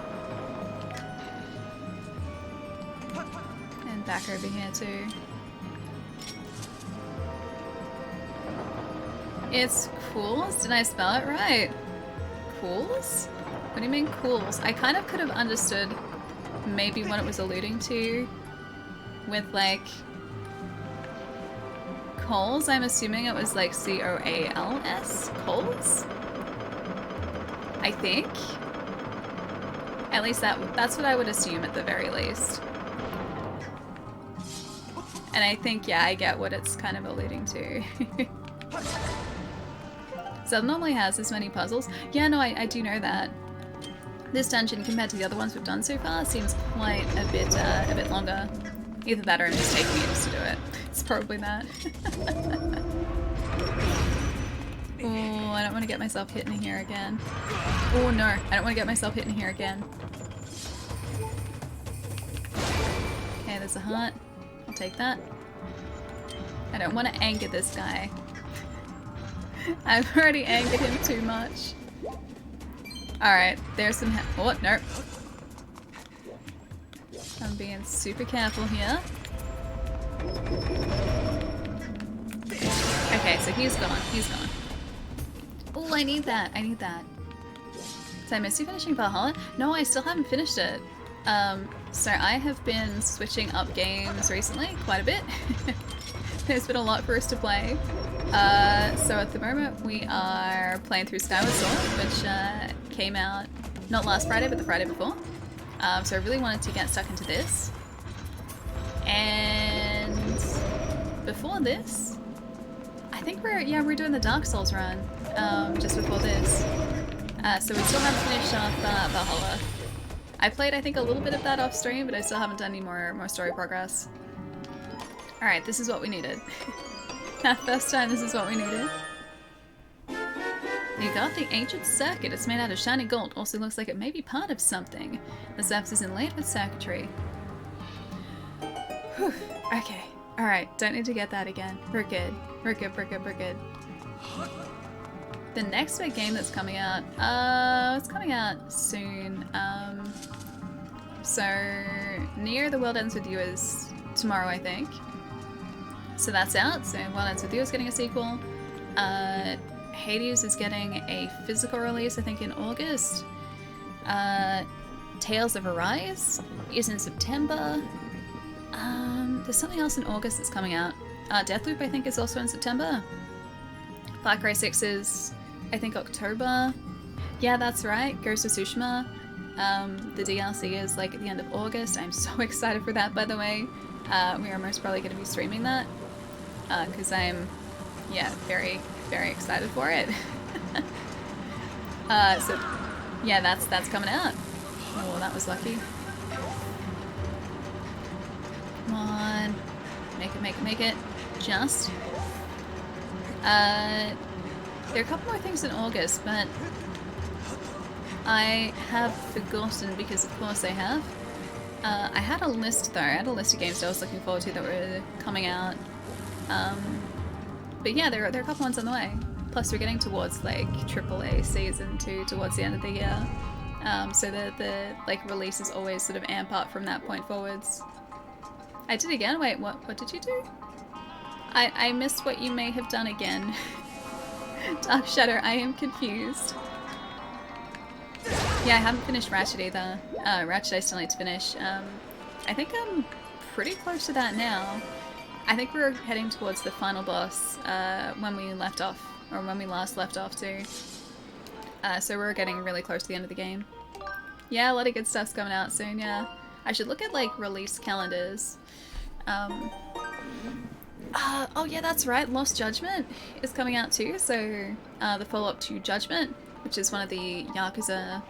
And back over here too. It's cools? Did I spell it right? Cools? What do you mean cools? I kind of could have understood maybe what it was alluding to with like coals. I'm assuming it was like C-O-A-L-S? Coals? I think. At least that's what I would assume at the very least. And I think, yeah, I get what it's kind of alluding to. Zelda normally has this many puzzles. Yeah, no, I do know that. This dungeon, compared to the other ones we've done so far, seems quite a bit longer. Either that or I'm just taking ages to do it. It's probably that. Oh, I don't want to get myself hit in here again. Oh no, I don't want to get myself hit in here again. Okay, there's a heart. I'll take that. I don't want to anger this guy. I've already angered him too much. Alright, there's some oh, no. I'm being super careful here. Okay, so he's gone. He's gone. Oh, I need that. I need that. So I missed you finishing Valhalla? No, I still haven't finished it. So I have been switching up games recently, quite a bit. There's been a lot for us to play. So at the moment we are playing through Skyward Sword, which came out not last Friday, but the Friday before. So I really wanted to get stuck into this. And before this, I think we're doing the Dark Souls run, just before this. So we still haven't finished off Valhalla. I played, I think, a little bit of that off stream, but I still haven't done any more story progress. Alright, this is what we needed. That first time, this is what we needed. You got the ancient circuit. It's made out of shiny gold. Also looks like it may be part of something. The surface is inlaid with circuitry. Whew. Okay. Alright, don't need to get that again. We're good. We're good, we're good, we're good. The next big game that's coming out, it's coming out soon. So Near the World Ends With You is tomorrow, I think. So that's out. So World Ends With You is getting a sequel. Hades is getting a physical release, I think, in August. Tales of Arise is in September. There's something else in August that's coming out. Deathloop, I think, is also in September. Far Cry 6 is, I think, October. Yeah, that's right. Ghost of Tsushima. The DLC is like at the end of August. I'm so excited for that, by the way. We are most probably going to be streaming that because I'm, yeah, very, very excited for it. So, yeah, that's coming out. Oh, that was lucky. Come on. Make it, make it, make it. Just. There are a couple more things in August, but I have forgotten because of course I have. I had a list though, I had a list of games that I was looking forward to that were coming out. But yeah, there are a couple ones on the way. Plus we're getting towards like AAA Season 2 towards the end of the year. So the like releases always sort of amp up from that point forwards. I did again? Wait, what did you do? I missed what you may have done again. Dark Shadow, I am confused. Yeah, I haven't finished Ratchet either. Ratchet I still need to finish. I think I'm pretty close to that now. I think we're heading towards the final boss when we left off, or when we last left off too. So we're getting really close to the end of the game. Yeah, a lot of good stuff's coming out soon, yeah. I should look at like release calendars. Oh yeah, that's right, Lost Judgment is coming out too, so the follow-up to Judgment, which is one of the Yakuza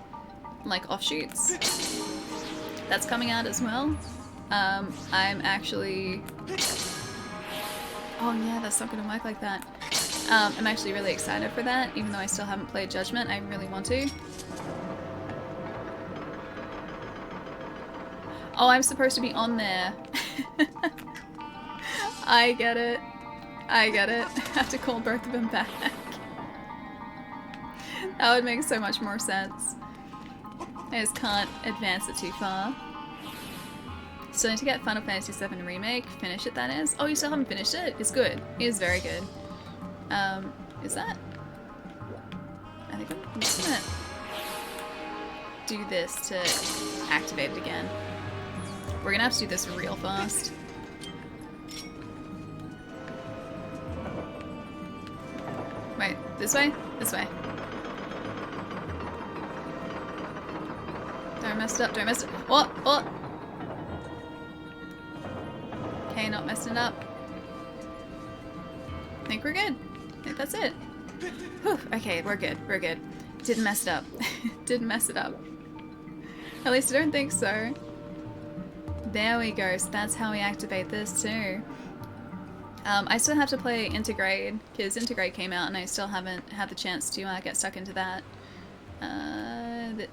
like offshoots, that's coming out as well. I'm actually... Oh yeah, that's not gonna work like that. I'm actually really excited for that, even though I still haven't played Judgment. I really want to. Oh, I'm supposed to be on there. I get it. I get it. I have to call both of them back. That would make so much more sense. I just can't advance it too far. Still need to get Final Fantasy VII Remake. Finish it, that is. Oh, you still haven't finished it? It's good. It is very good. Is that? I think I'm just gonna do this to activate it again. We're gonna have to do this real fast. Wait, this way? This way. Don't mess it up, don't mess it up. Oh, oh! Okay, not messing it up. I think we're good. I think that's it. Whew, okay, we're good, we're good. Didn't mess it up. Didn't mess it up. At least I don't think so. There we go, so that's how we activate this too. I still have to play Intergrade, because Intergrade came out and I still haven't had the chance to get stuck into that.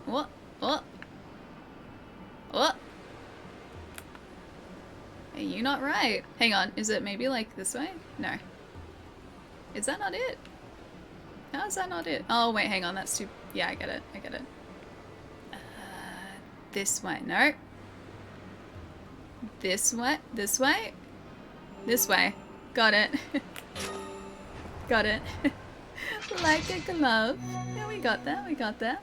What? What? What? Are you not right? Hang on, is it maybe like this way? No. Is that not it? How is that not it? Oh wait, hang on, that's too... Yeah, I get it, I get it. This way, no. This way, this way, this way. Got it. Got it. Like a glove. Yeah, we got that, we got that.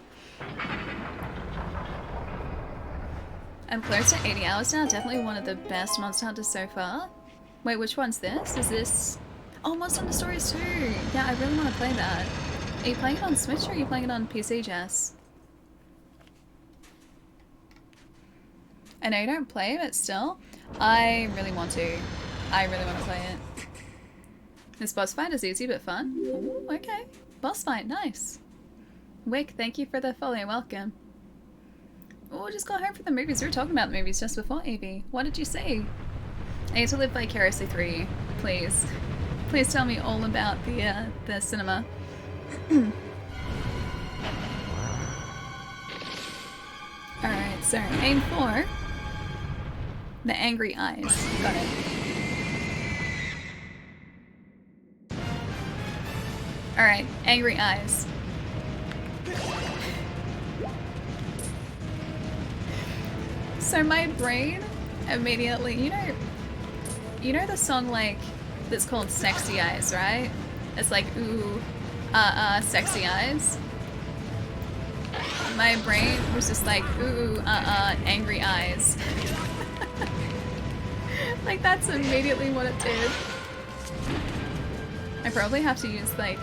I'm close to 80 hours now, definitely one of the best Monster Hunters so far. Wait, which one's this? Is this... Oh, Monster Hunter Stories 2! Yeah, I really want to play that. Are you playing it on Switch or are you playing it on PC, Jess? I know you don't play it, but still. I really want to. I really want to play it. This boss fight is easy but fun. Ooh, okay. Boss fight, nice. Wick, thank you for the follow, welcome. Oh, just got home from the movies. We were talking about the movies just before, Evie. What did you see? I need to live vicariously through you, please. Please tell me all about the cinema. Alright, so aim for the angry eyes. Got it. Alright, angry eyes. So my brain immediately, you know the song like that's called Sexy Eyes, right? It's like ooh, sexy eyes. My brain was just like ooh, angry eyes. Like that's immediately what it did. I probably have to use like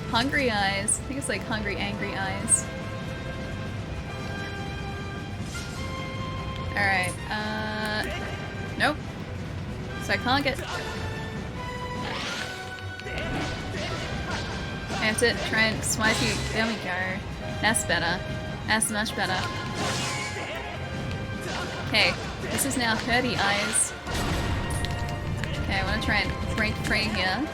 hungry eyes. I think it's like hungry, angry eyes. Alright, nope. So I can't get... I have to try and swipe you. There we go. That's better. That's much better. Okay, this is now hurty eyes. Okay, I want to try and break free here.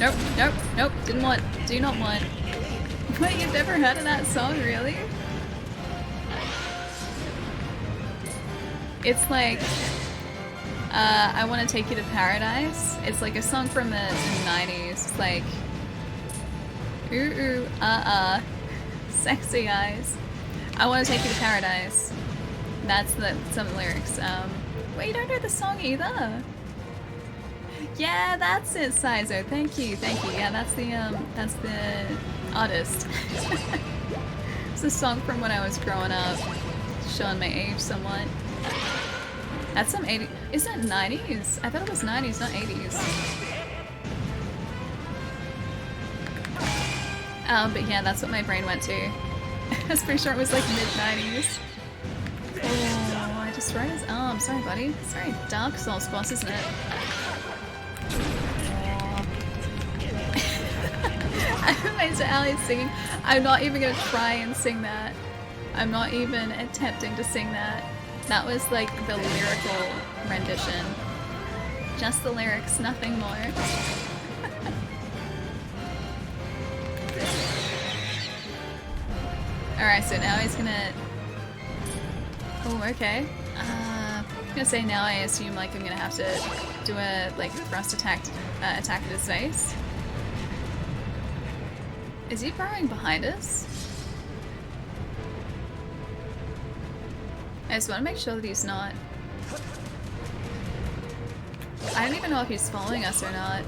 Nope, nope, nope. Didn't want. Do not want. Wait, you've never heard of that song, really? It's like, I want to take you to paradise. It's like a song from the 90s. It's like, ooh, ooh, sexy eyes. I want to take you to paradise. That's some of the lyrics. Wait, you don't know the song either? Yeah, that's it, Sizo. Thank you, thank you. Yeah, that's the artist. It's a song from when I was growing up, showing my age somewhat. That's some 80s. Is that 90s? I thought it was 90s, not 80s. But yeah, that's what my brain went to. I was pretty sure it was like mid-90s. Oh, I destroyed his arm. Sorry, buddy. It's very Dark Souls boss, isn't it? I'm amazed at Ali's singing. I'm not even gonna try and sing that. I'm not even attempting to sing that. That was like the lyrical rendition. Just the lyrics, nothing more. Alright, so now he's gonna... Oh, okay. I'm gonna say now I assume like I'm gonna have to do a like thrust attack at his face. Is he burrowing behind us? I just want to make sure that he's not. I don't even know if he's following us or not.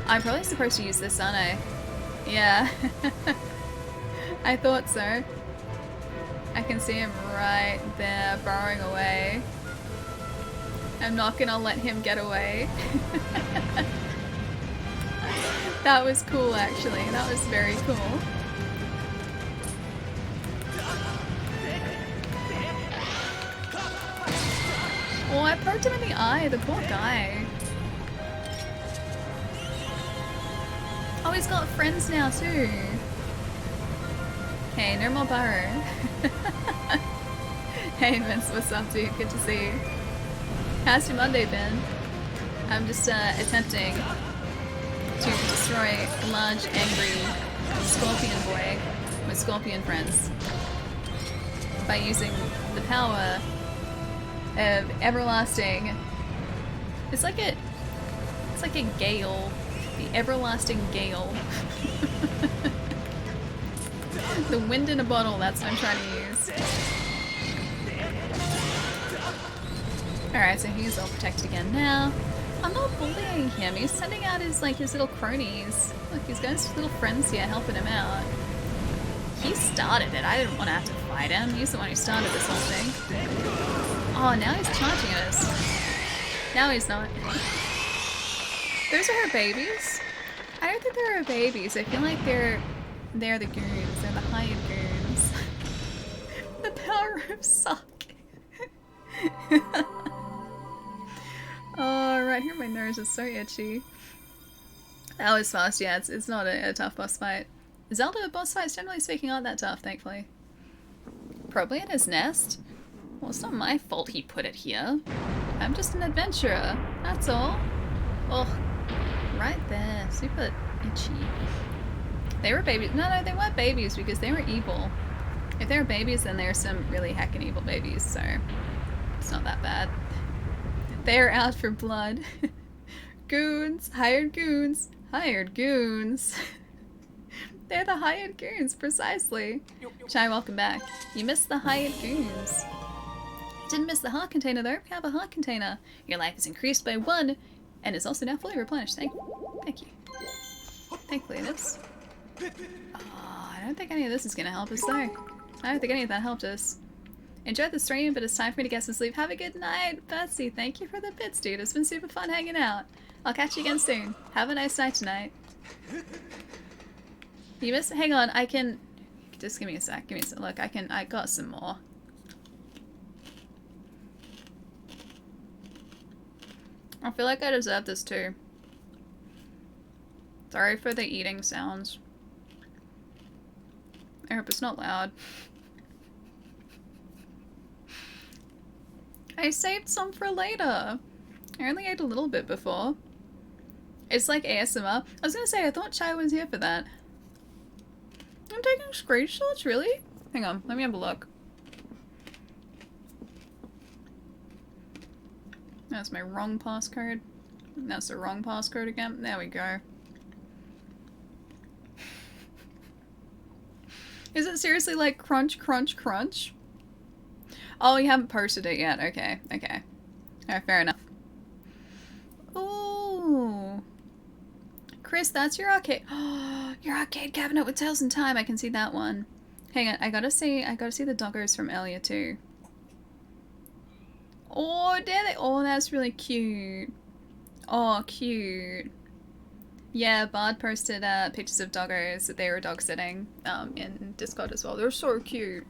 I'm probably supposed to use this, aren't I? Yeah. I thought so. I can see him right there, burrowing away. I'm not gonna let him get away. That was cool, actually. That was very cool. Oh, I poked him in the eye, the poor guy. Oh, he's got friends now, too. Hey, no more burrow. Hey, Vince, what's up, dude? Good to see you. How's your Monday been? I'm just attempting to destroy a large, angry scorpion boy with scorpion friends by using the power of everlasting. It's like a gale, the everlasting gale. The wind in a bottle. That's what I'm trying to use. All right, so he's all protected again now. I'm not bullying him. He's sending out his little cronies. Look, he's got his little friends here helping him out. He started it. I didn't want to have to fight him. He's the one who started this whole thing. Oh, now he's charging at us. Now he's not. Those are her babies? I don't think they're her babies. I feel like they're the goons. They're the hired goons. The power of suck. Oh, right here my nose is so itchy. That was fast, yeah, it's not a tough boss fight. Zelda boss fights, generally speaking, aren't that tough, thankfully. Probably in his nest. Well, it's not my fault he put it here. I'm just an adventurer, that's all. Oh, right there, super itchy. They were babies. No, they weren't babies because they were evil. If they were babies, then they're some really heckin' evil babies, so it's not that bad. They're out for blood. Goons, hired goons, hired goons. They're the hired goons, precisely. Chai, welcome back. You missed the hired goons. Didn't miss the heart container though. We have a heart container. Your life is increased by 1 and is also now fully replenished. Thank you. Thankfully it is. Oh, I don't think any of this is gonna help us though. I don't think any of that helped us. Enjoyed the stream, but it's time for me to get some sleep. Have a good night, Betsy. Thank you for the bits, dude. It's been super fun hanging out. I'll catch you again soon. Have a nice night tonight. You missed. Hang on, I can Just give me a sec. Give me a sec. Look, I got some more. I feel like I deserve this too. Sorry for the eating sounds. I hope it's not loud. I saved some for later. I only ate a little bit before. It's like ASMR. I was gonna say, I thought Chai was here for that. I'm taking screenshots, really? Hang on, let me have a look. That's my wrong passcode. That's the wrong passcode again. There we go. Is it seriously like crunch, crunch, crunch? Oh, you haven't posted it yet. Okay, okay. Alright, fair enough. Ooh. Chris, that's your arcade. Oh, your arcade cabinet with Tales in Time. I can see that one. Hang on, I gotta see the doggos from earlier too. Oh, there they. Oh, that's really cute. Oh, cute. Yeah, Bard posted pictures of doggos that they were dog sitting in Discord as well. They're so cute.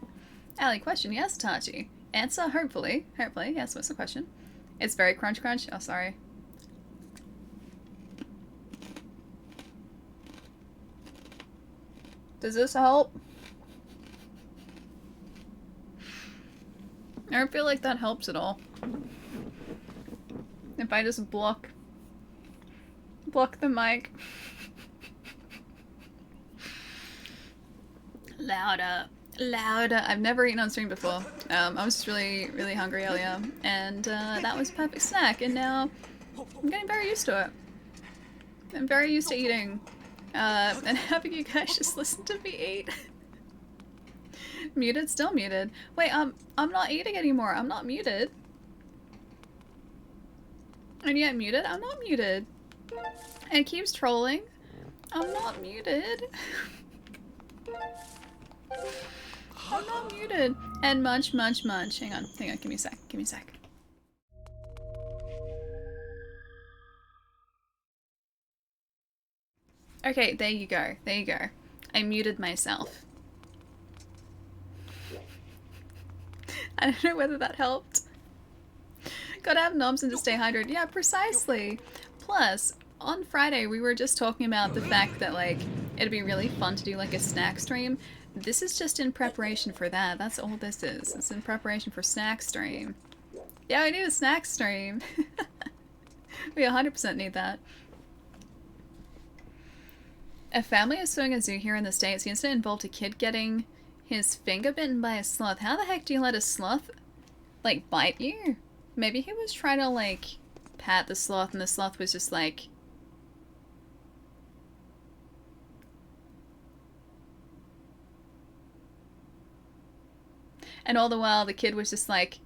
Allie, question, yes, Tachi. Answer, hopefully. Hopefully, yes, what's the question? It's very crunch crunch. Oh, sorry. Does this help? I don't feel like that helps at all. If I just block the mic. Louder. Louder. I've never eaten on stream before. I was just really hungry earlier, and that was a perfect snack, and now I'm getting very used to it. I'm very used to eating, and having you guys just listen to me eat. Muted? Still muted. Wait, I'm not eating anymore. I'm not muted. And yet muted? I'm not muted. And it keeps trolling. I'm not muted. I'm not muted. And munch, munch, munch. Hang on, give me a sec. Give me a sec. Okay, there you go. There you go. I muted myself. I don't know whether that helped. Gotta have knobs and to stay hydrated. Yeah, precisely. Plus, on Friday we were just talking about the fact that like it'd be really fun to do like a snack stream. This is just in preparation for that. That's all this is. It's in preparation for snack stream. Yeah, we need a snack stream. We 100% need that. A family is suing a zoo here in the States. The incident involved a kid getting his finger bitten by a sloth. How the heck do you let a sloth, like, bite you? Maybe he was trying to, like, pat the sloth and the sloth was just like... And all the while the kid was just like...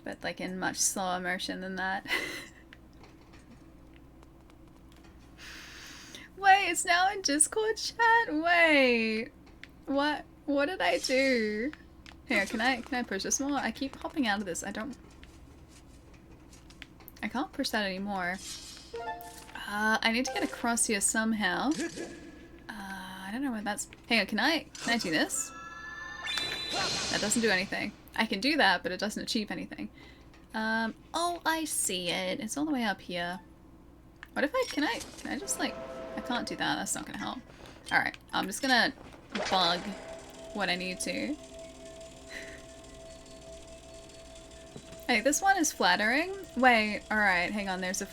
But, like, in much slower motion than that. Wait, it's now in Discord chat? Wait. What did I do? Here, can I push this more? I keep hopping out of this. I can't push that anymore. I need to get across here somehow. I don't know where that's... Hang on, can I do this? That doesn't do anything. I can do that, but it doesn't achieve anything. Oh, I see it. It's all the way up here. What if can I just like... I can't do that. That's not gonna help. Alright, I'm just gonna bug what I need to. Hey, this one is flattering. Wait, alright, hang on. There's a...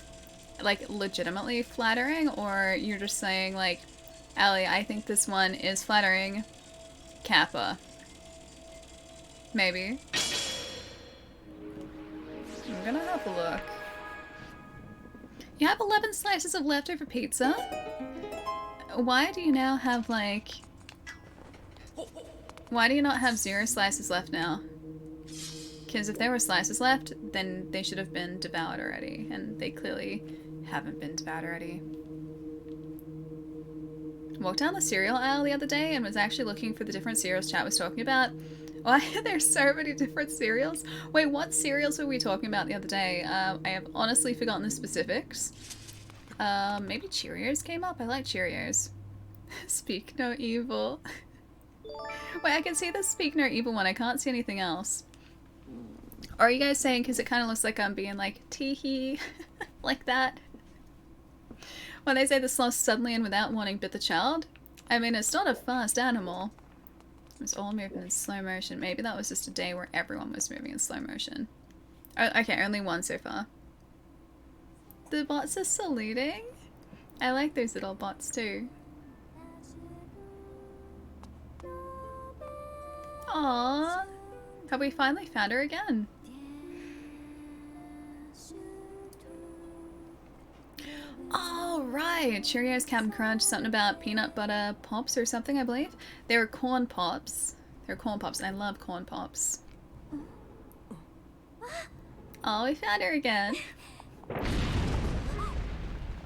Like, legitimately flattering? Or you're just saying, like, Allie, I think this one is flattering. Kappa. Maybe. I'm gonna have a look. You have 11 slices of leftover pizza? Why do you now have, like... Why do you not have 0 slices left now? Because if there were slices left, then they should have been devoured already. And they clearly haven't been devoured already. Walked down the cereal aisle the other day and was actually looking for the different cereals chat was talking about. Why are there so many different cereals? Wait, what cereals were we talking about the other day? I have honestly forgotten the specifics. Maybe Cheerios came up? I like Cheerios. Speak no evil. Wait, I can see the speak no evil one. I can't see anything else. Or are you guys saying because it kind of looks like I'm being like, tee-hee, like that? When they say the sloth suddenly and without warning bit the child? I mean, it's not a fast animal. It's all moving in slow motion. Maybe that was just a day where everyone was moving in slow motion. Oh, okay, only one so far. The bots are saluting? I like those little bots too. Aww. Have we finally found her again? Oh, right. Cheerios, Captain Crunch, something about peanut butter pops or something, I believe. They were corn pops. They're corn pops, and I love corn pops. Oh, we found her again.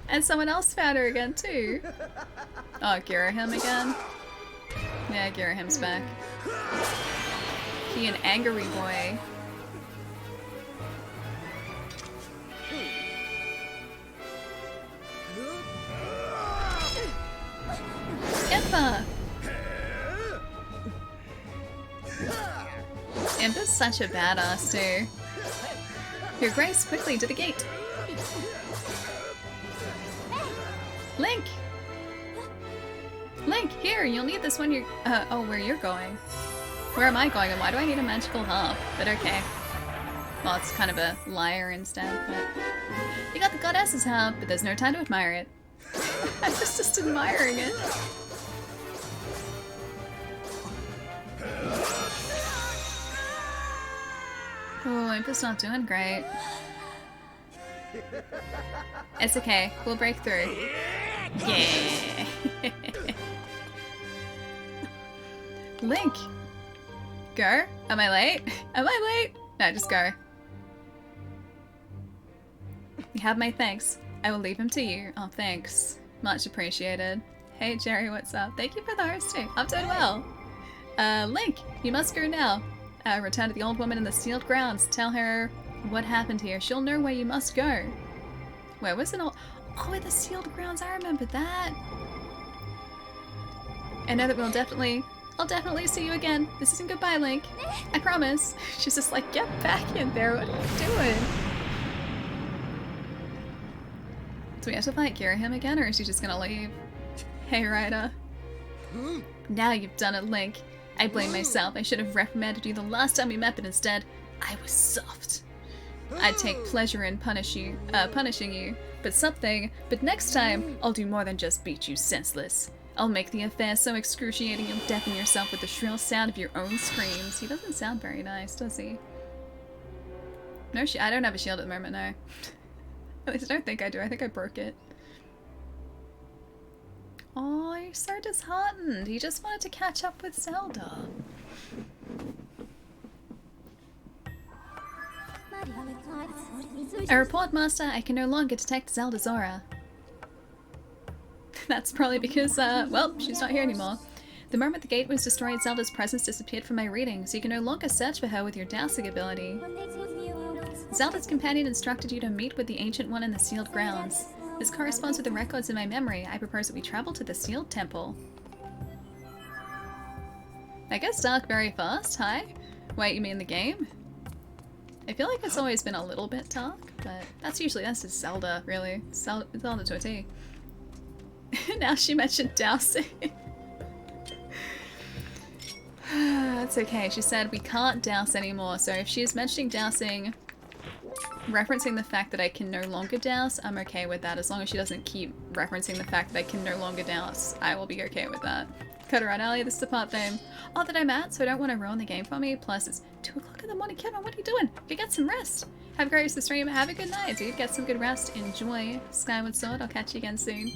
And someone else found her again, too. Oh, Girahim again? Yeah, Girahim's back. He an angry boy. Impa! Impa's such a badass too. Your Grace, quickly to the gate! Link! Link, here, you'll need this when you're- oh, where you're going. Where am I going and why do I need a magical harp? But okay. Well, it's kind of a lyre instead, but... You got the goddess's harp, but there's no time to admire it. I was just admiring it. Oh, Impa's not doing great. It's okay, we'll break through. Yeah! Link! Go? Am I late? Am I late? No, just go. You have my thanks. I will leave him to you. Oh, thanks. Much appreciated. Hey, Jerry, what's up? Thank you for the hosting. I'm doing well. Link, you must go now. Return to the old woman in the sealed grounds. Tell her what happened here. She'll know where you must go. Where was it all? Oh, in the sealed grounds. I remember that. I know that I'll definitely see you again. This isn't goodbye, Link. I promise. She's just like, get back in there. What are you doing? Do we have to fight Girahim again, or is she just gonna leave? Hey, Ryder. Now you've done it, Link. I blame myself. I should have reprimanded you the last time we met, but instead, I was soft. I'd take pleasure in punishing you, but next time, I'll do more than just beat you senseless. I'll make the affair so excruciating you'll deafen yourself with the shrill sound of your own screams. He doesn't sound very nice, does he? No, I don't have a shield at the moment, no. At least I don't think I do. I think I broke it. Oh, you're so disheartened. He just wanted to catch up with Zelda. A report, Master. I can no longer detect Zelda's aura. That's probably because, well, she's not here anymore. The moment the gate was destroyed, Zelda's presence disappeared from my reading, so you can no longer search for her with your dowsing ability. Zelda's companion instructed you to meet with the Ancient One in the sealed grounds. This corresponds with the records in my memory. I propose that we travel to the sealed temple. I guess dark very fast, hi? Wait, you mean the game? I feel like it's always been a little bit dark, but that's just Zelda, really. Zelda to a T. Now she mentioned dowsing. It's okay, she said we can't douse anymore, so if she's mentioning dowsing, referencing the fact that I can no longer douse, I'm okay with that. As long as she doesn't keep referencing the fact that I can no longer douse, I will be okay with that. Cut around alley, this is the part thing. Oh, that I'm at, so I don't want to ruin the game for me. Plus, it's 2 o'clock in the morning. Kevin, what are you doing? Go get some rest. Have a great rest of the stream. Have a good night, dude. Get some good rest. Enjoy Skyward Sword. I'll catch you again soon.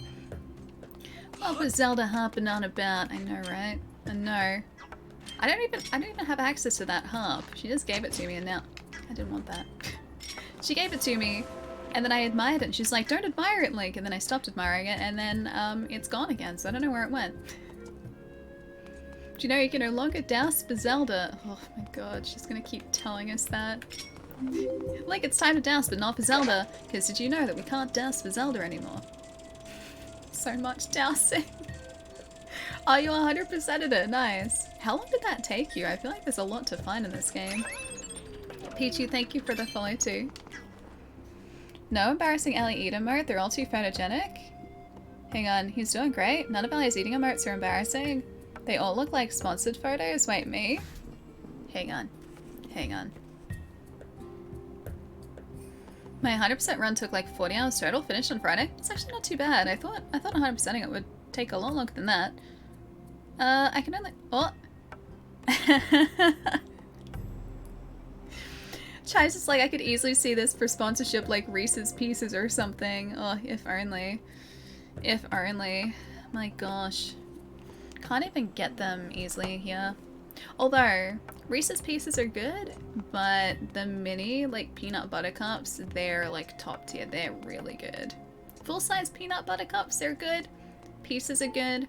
What was Zelda harping on about? I know, right? I know. I don't even have access to that harp. She just gave it to me and now I didn't want that. She gave it to me and then I admired it and she's like, don't admire it, Link, and then I stopped admiring it and then it's gone again, so I don't know where it went. Do you know you can no longer douse for Zelda? Oh my god, she's gonna keep telling us that. Like, it's time to douse, but not for Zelda, because did you know that we can't douse for Zelda anymore? So much dousing. Oh, you 100%ed it. Nice. How long did that take you? I feel like there's a lot to find in this game. Peachy, thank you for the follow too. No embarrassing Ellie eat emote. They're all too photogenic. Hang on, he's doing great. None of Ellie's eating emotes are embarrassing. They all look like sponsored photos. Wait, me? Hang on. Hang on. My 100% run took like 40 hours total, finished on Friday. It's actually not too bad. I thought 100%ing it would take a lot longer than that. I can only... Oh! Chai's just like, I could easily see this for sponsorship like Reese's Pieces or something. Oh, if only. If only. My gosh. Can't even get them easily here. Although, Reese's Pieces are good, but the mini, like, peanut butter cups, they're, like, top tier. They're really good. Full-size peanut butter cups, they're good. Pieces are good.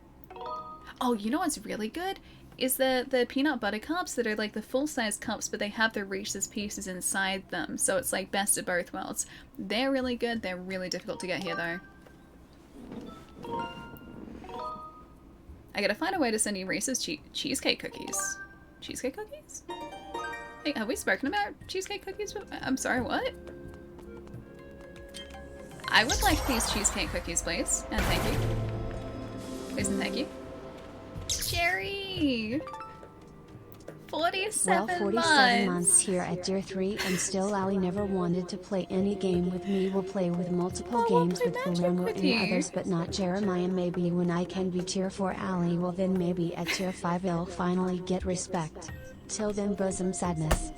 Oh, you know what's really good? Is the peanut butter cups that are, like, the full-size cups, but they have the Reese's Pieces inside them. So it's, like, best of both worlds. They're really good. They're really difficult to get here, though. I gotta find a way to send you Reese's cheesecake cookies. Cheesecake cookies? Hey, have we spoken about cheesecake cookies? I'm sorry, what? I would like these cheesecake cookies, please. And thank you. Please and thank you. Jerry! 47 well, 47 months here at Tier 3 and still Ali never wanted to play any game with me. We'll play with multiple games with Palermo and others, but not Jeremiah. Maybe when I can be Tier 4 Ali, well then maybe at Tier 5 I'll finally get respect. Till then, bosom sadness.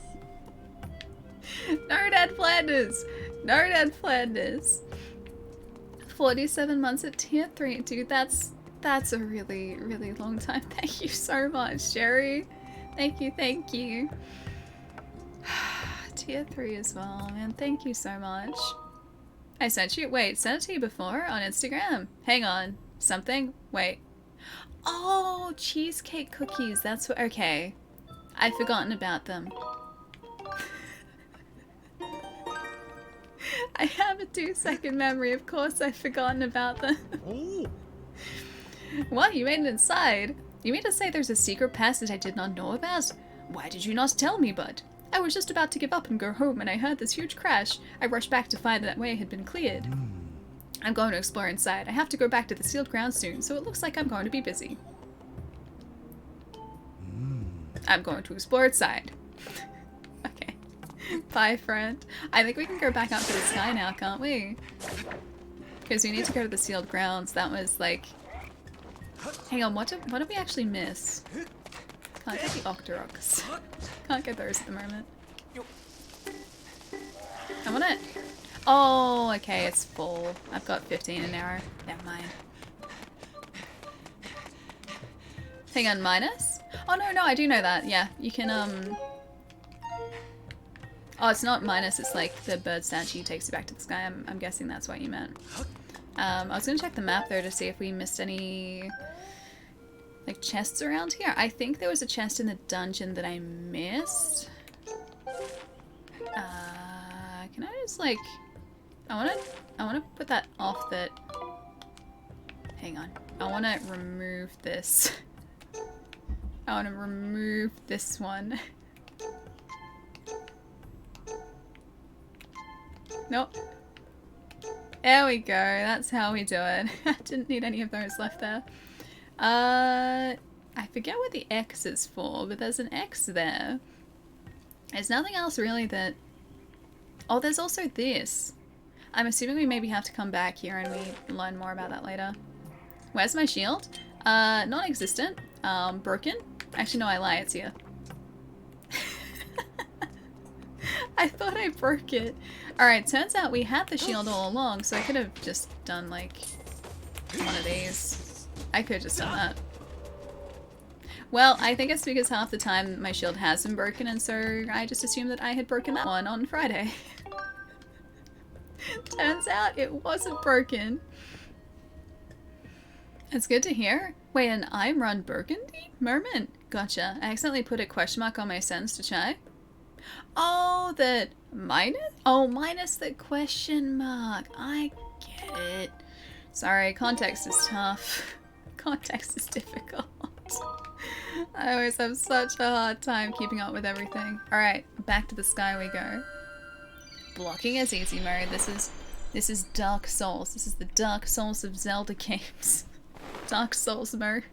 No Dad Flanders! No Dad Flanders! 47 months at Tier 3, dude, that's a really, really long time. Thank you so much, Jerry. Thank you, thank you. Tier 3 as well, man. Thank you so much. I sent you- wait, sent it to you before on Instagram. Hang on. Something? Wait. Oh, cheesecake cookies. That's what- okay. I've forgotten about them. I have a 2-second memory. Of course I've forgotten about them. What? You made it inside? You mean to say there's a secret passage I did not know about? Why did you not tell me, bud? I was just about to give up and go home and I heard this huge crash. I rushed back to find that way had been cleared. I'm going to explore inside. I have to go back to the sealed ground soon, so it looks like I'm going to be busy. I'm going to explore inside. Okay. Bye, friend. I think we can go back up to the sky now, can't we? Because we need to go to the sealed grounds. That was like... Hang on, what did we actually miss? Can't get the Octoroks. Can't get those at the moment. I want it. Oh, okay, it's full. I've got 15 an hour. Never mind. Hang on, minus? Oh, no, I do know that. Yeah, you can, Oh, it's not minus, it's like the bird statue takes you back to the sky. I'm guessing that's what you meant. I was gonna check the map though to see if we missed any like chests around here. I think there was a chest in the dungeon that I missed. Can I just like I wanna put that off that. Hang on. I wanna remove this. I wanna remove this one. Nope. There we go, that's how we do it. I didn't need any of those left there. I forget what the X is for, but there's an X there. There's nothing else really that... Oh, there's also this. I'm assuming we maybe have to come back here and we learn more about that later. Where's my shield? Non-existent. Broken? Actually, no, I lie, it's here. I thought I broke it. Alright, turns out we had the shield all along, so I could have just done, like, one of these. I could have just done that. Well, I think it's because half the time my shield has been broken, and so I just assumed that I had broken that one on Friday. Turns out it wasn't broken. It's good to hear. Wait, and I'm Ron Burgundy? Merman. Gotcha. I accidentally put a question mark on my sentence to Chai. Oh, the minus? Oh, minus the question mark. I get it. Sorry, context is tough. Context is difficult. I always have such a hard time keeping up with everything. Alright, back to the sky we go. Blocking is easy mode. This is Dark Souls. This is the Dark Souls of Zelda games. Dark Souls mode.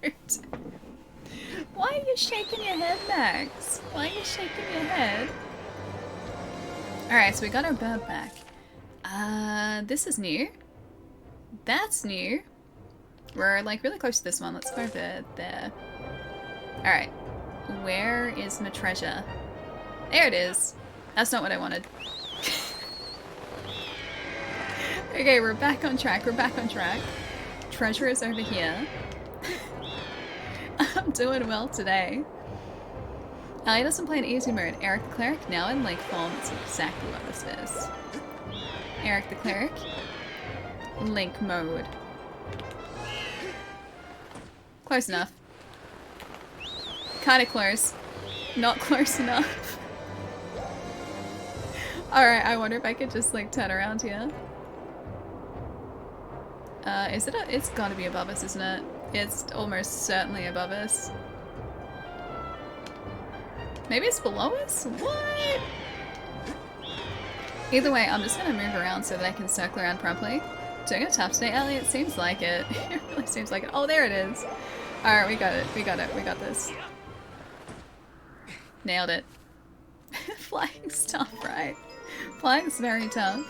Why are you shaking your head, Max? Why are you shaking your head? Alright, so we got our bird back. This is new. That's new. We're like really close to this one. Let's go over there. Alright. Where is my treasure? There it is. That's not what I wanted. Okay, we're back on track. We're back on track. Treasure is over here. I'm doing well today. He doesn't play in easy mode. Eric the Cleric, now in Link form. It's exactly what this is. Eric the Cleric. Link mode. Close enough. Kinda close. Not close enough. Alright, I wonder if I could just like turn around here. Is it it's gotta be above us, isn't it? It's almost certainly above us. Maybe it's below us? What? Either way, I'm just gonna move around so that I can circle around properly. Doing a tap today, Ellie? It seems like it. It really seems like it. Oh, there it is. Alright, we got it. We got it. We got this. Nailed it. Flying's tough, right? Flying's very tough.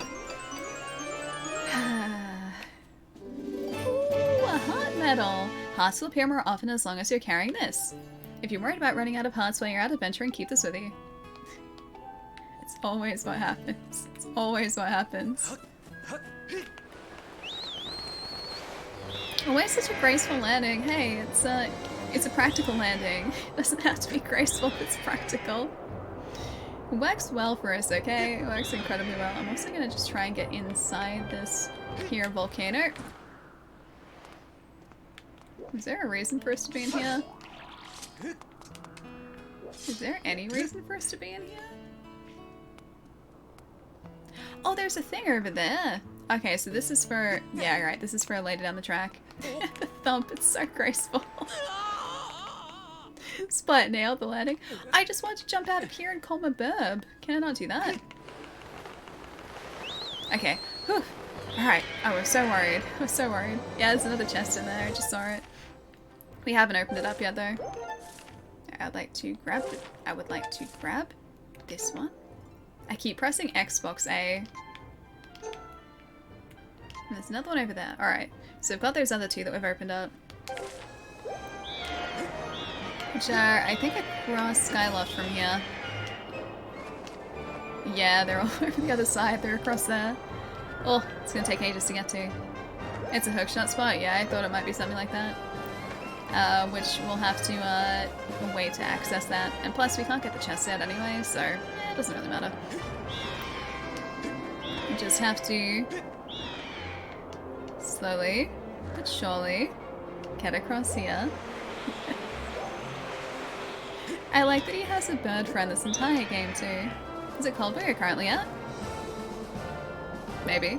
Ooh, a heart medal. Hearts will appear more often as long as you're carrying this. If you're worried about running out of hearts while you're out adventuring, keep this with you. It's always what happens. It's always what happens. Always such a graceful landing. Hey, it's a practical landing. It doesn't have to be graceful, it's practical. It works well for us, okay? It works incredibly well. I'm also gonna just try and get inside this here volcano. Is there a reason for us to be in here? Is there any reason for us to be in here? Oh, there's a thing over there. Okay, so this is for... Yeah, right. This is for later down the track. The thump, it's so graceful. Splat nailed the landing. I just want to jump out of here and call my burb. Can I not do that? Okay. Whew. Alright. I was so worried. I was so worried. Yeah, there's another chest in there. I just saw it. We haven't opened it up yet, though. I would like to grab this one. I keep pressing Xbox A. And there's another one over there. Alright. So we've got those other two that we've opened up. Which are, I think, across Skyloft from here. Yeah, they're all over the other side. They're across there. Oh, it's gonna take ages to get to. It's a hookshot spot? Yeah, I thought it might be something like that. Which we'll have to wait to access that. And plus, we can't get the chest yet anyway, so it doesn't really matter. We just have to slowly but surely get across here. I like that he has a bird friend this entire game too. Is it cold where you're currently at? Maybe.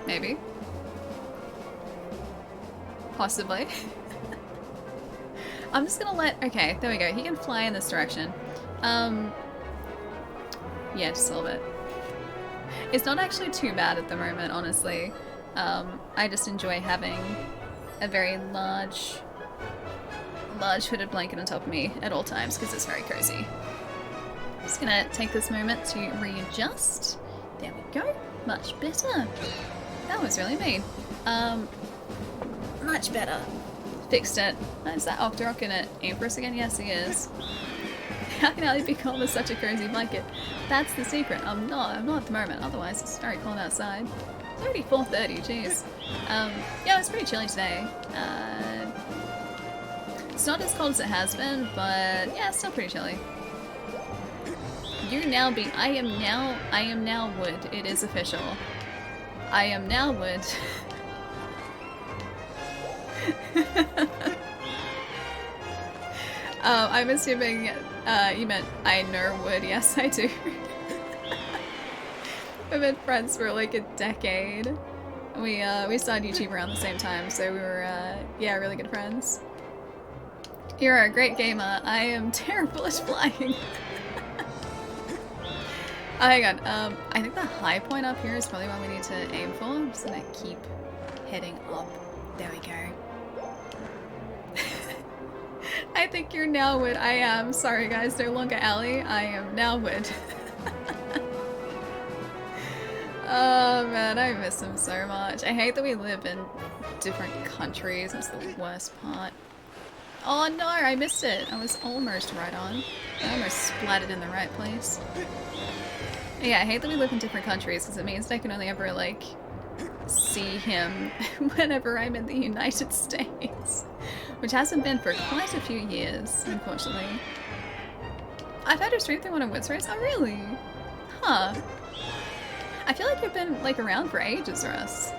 Maybe. Possibly. I'm just gonna let... Okay, there we go. He can fly in this direction. Yeah, just a little bit. It's not actually too bad at the moment, honestly. I just enjoy having a very large hooded blanket on top of me at all times because it's very cozy. Just gonna take this moment to readjust. There we go. Much better. That was really mean. Much better. Fixed it. Is that Octorok gonna aim for us again? Yes, he is. How can Ali be cold with such a cozy blanket? That's the secret. I'm not at the moment. Otherwise, it's very cold outside. It's already 4:30. Jeez. Yeah, it's pretty chilly today. It's not as cold as it has been, but yeah, it's still pretty chilly. I am now wood. It is official. I am now wood. I'm assuming you meant I know wood. Yes, I do. We've been friends for like a decade. We started YouTube around the same time, so we were yeah, really good friends. You're a great gamer. I am terrible at flying. Oh, hang on. I think the high point up here is probably what we need to aim for. I'm just gonna keep heading up. There we go. I think you're now Wood. I am. Sorry guys, no longer Allie. I am now Wood. Oh man, I miss him so much. I hate that we live in different countries. That's the worst part. Oh no, I missed it. I was almost right on. I almost splatted in the right place. Yeah, I hate that we live in different countries because it means that I can only ever, like, see him whenever I'm in the United States. Which hasn't been for quite a few years, unfortunately. I've had a stream through one of Wood's race. Oh, really? Huh. I feel like you've been, like, around for ages, Russ.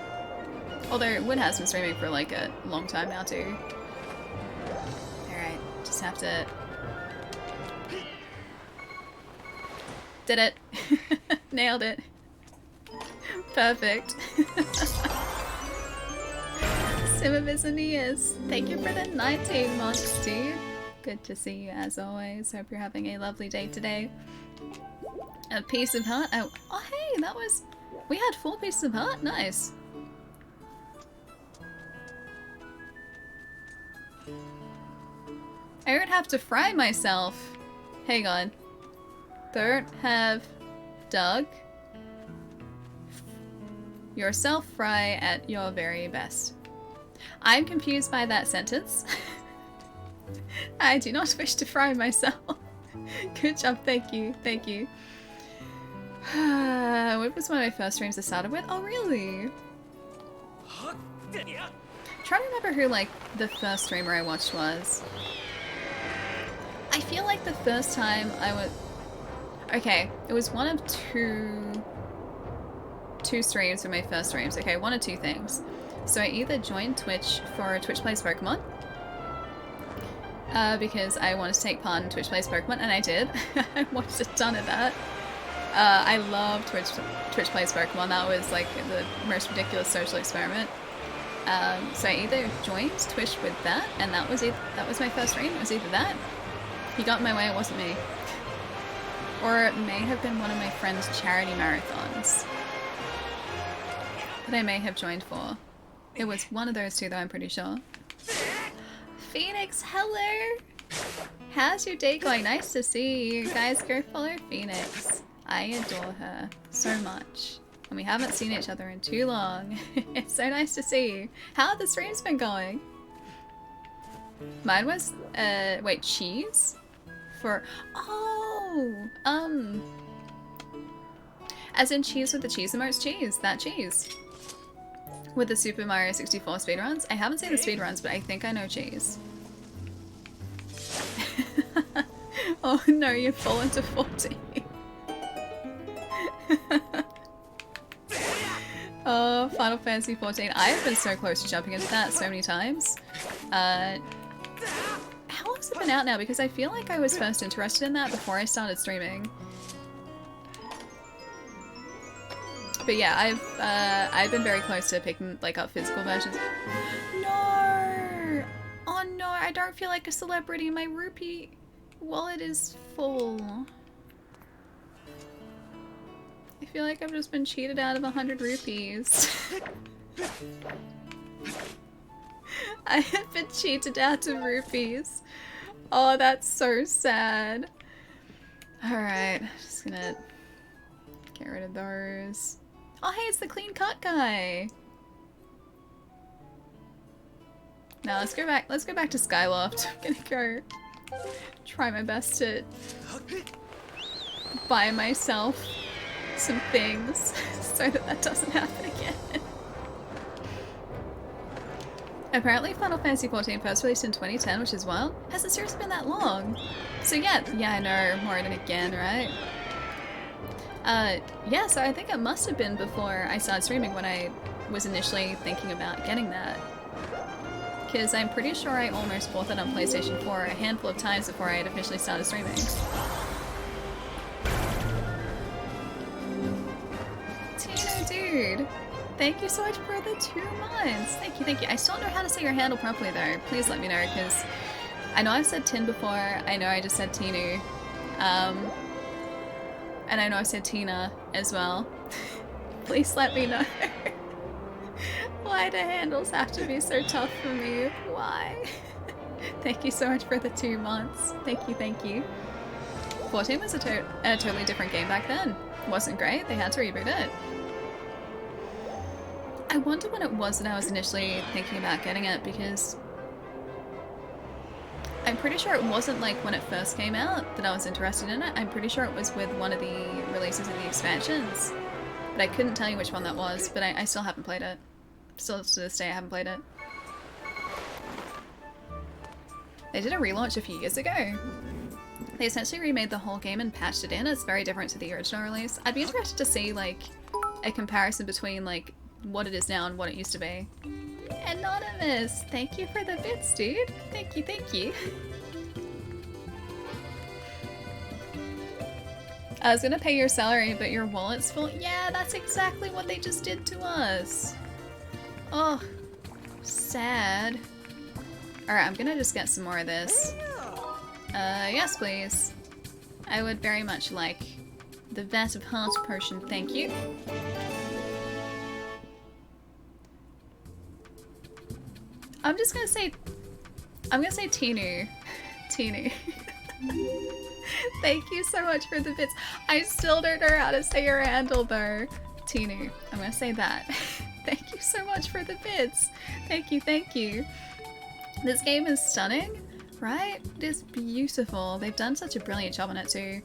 Although Wood has been streaming for, like, a long time now, too. Alright, just have to... Did it. Nailed it. Perfect. Simabizanias, thank you for the 19 months, dude. Good to see you as always. Hope you're having a lovely day today. A piece of heart. Oh, hey, that was... We had 4 pieces of heart? Nice. I don't have to fry myself. Hang on. Don't have Doug yourself fry at your very best. I'm confused by that sentence. I do not wish to fry myself. Good job, thank you, thank you. What was one of my first streams I started with? Oh, really? Trying to remember who, like, the first streamer I watched was. I feel like the first time I was... Okay, it was one of two streams for my first streams. Okay, one of two things. So I either joined Twitch for Twitch Plays Pokemon, because I wanted to take part in Twitch Plays Pokemon, and I did. I watched a ton of that. I love Twitch Plays Pokemon. That was like the most ridiculous social experiment. So I either joined Twitch with that, and that was my first stream. It was either that. He got in my way, it wasn't me. Or it may have been one of my friend's charity marathons that I may have joined for. It was one of those two though, I'm pretty sure. Phoenix, hello! How's your day going? Nice to see you. Guys, go follow Phoenix. I adore her so much. And we haven't seen each other in too long. It's so nice to see you. How have the streams been going? Mine was, wait, cheese? For, oh, as in cheese with the cheese emotes, cheese, that cheese. With the Super Mario 64 speedruns. I haven't seen the speedruns, but I think I know cheese. Oh no, you've fallen to 40. Oh, Final Fantasy 14. I've been so close to jumping into that so many times. How long's it been out now? Because I feel like I was first interested in that before I started streaming. But yeah, I've been very close to picking like up physical versions. No! Oh no, I don't feel like a celebrity. My rupee wallet is full. I feel like I've just been cheated out of 100 rupees. I have been cheated out of rupees. Oh, that's so sad. Alright, just gonna get rid of those. Oh hey, it's the clean cut guy. Now let's go back to Skyloft. I'm gonna go try my best to buy myself some things so that doesn't happen again. Apparently Final Fantasy XIV first released in 2010, which is wild. Has it seriously been that long? So yeah, I know, more than again, right? Yeah, so I think it must have been before I started streaming when I was initially thinking about getting that. Because I'm pretty sure I almost bought that on PlayStation 4 a handful of times before I had officially started streaming. Tino, dude! Thank you so much for the 2 months. Thank you, thank you. I still don't know how to say your handle properly though. Please let me know, because I know I've said Tin before. I know I just said Tinu. And I know I've said Tina as well. Please let me know. Why do handles have to be so tough for me? Why? Thank you so much for the 2 months. Thank you, thank you. 14 was a totally different game back then. Wasn't great, they had to reboot it. I wonder when it was that I was initially thinking about getting it, because I'm pretty sure it wasn't like when it first came out that I was interested in it. I'm pretty sure it was with one of the releases of the expansions. But I couldn't tell you which one that was, but I still haven't played it. Still to this day I haven't played it. They did a relaunch a few years ago. They essentially remade the whole game and patched it in. It's very different to the original release. I'd be interested to see like a comparison between like what it is now and what it used to be. Anonymous! Thank you for the bits, dude. Thank you, thank you. I was gonna pay your salary, but your wallet's full. Yeah, that's exactly what they just did to us. Oh, sad. Alright, I'm gonna just get some more of this. Yes please. I would very much like the Vat of Heart potion, thank you. I'm gonna say Tinu. Tinu. Thank you so much for the bits. I still don't know how to say your handle though. Tinu. I'm gonna say that. Thank you so much for the bits. Thank you, thank you. This game is stunning, right? It is beautiful. They've done such a brilliant job on it too.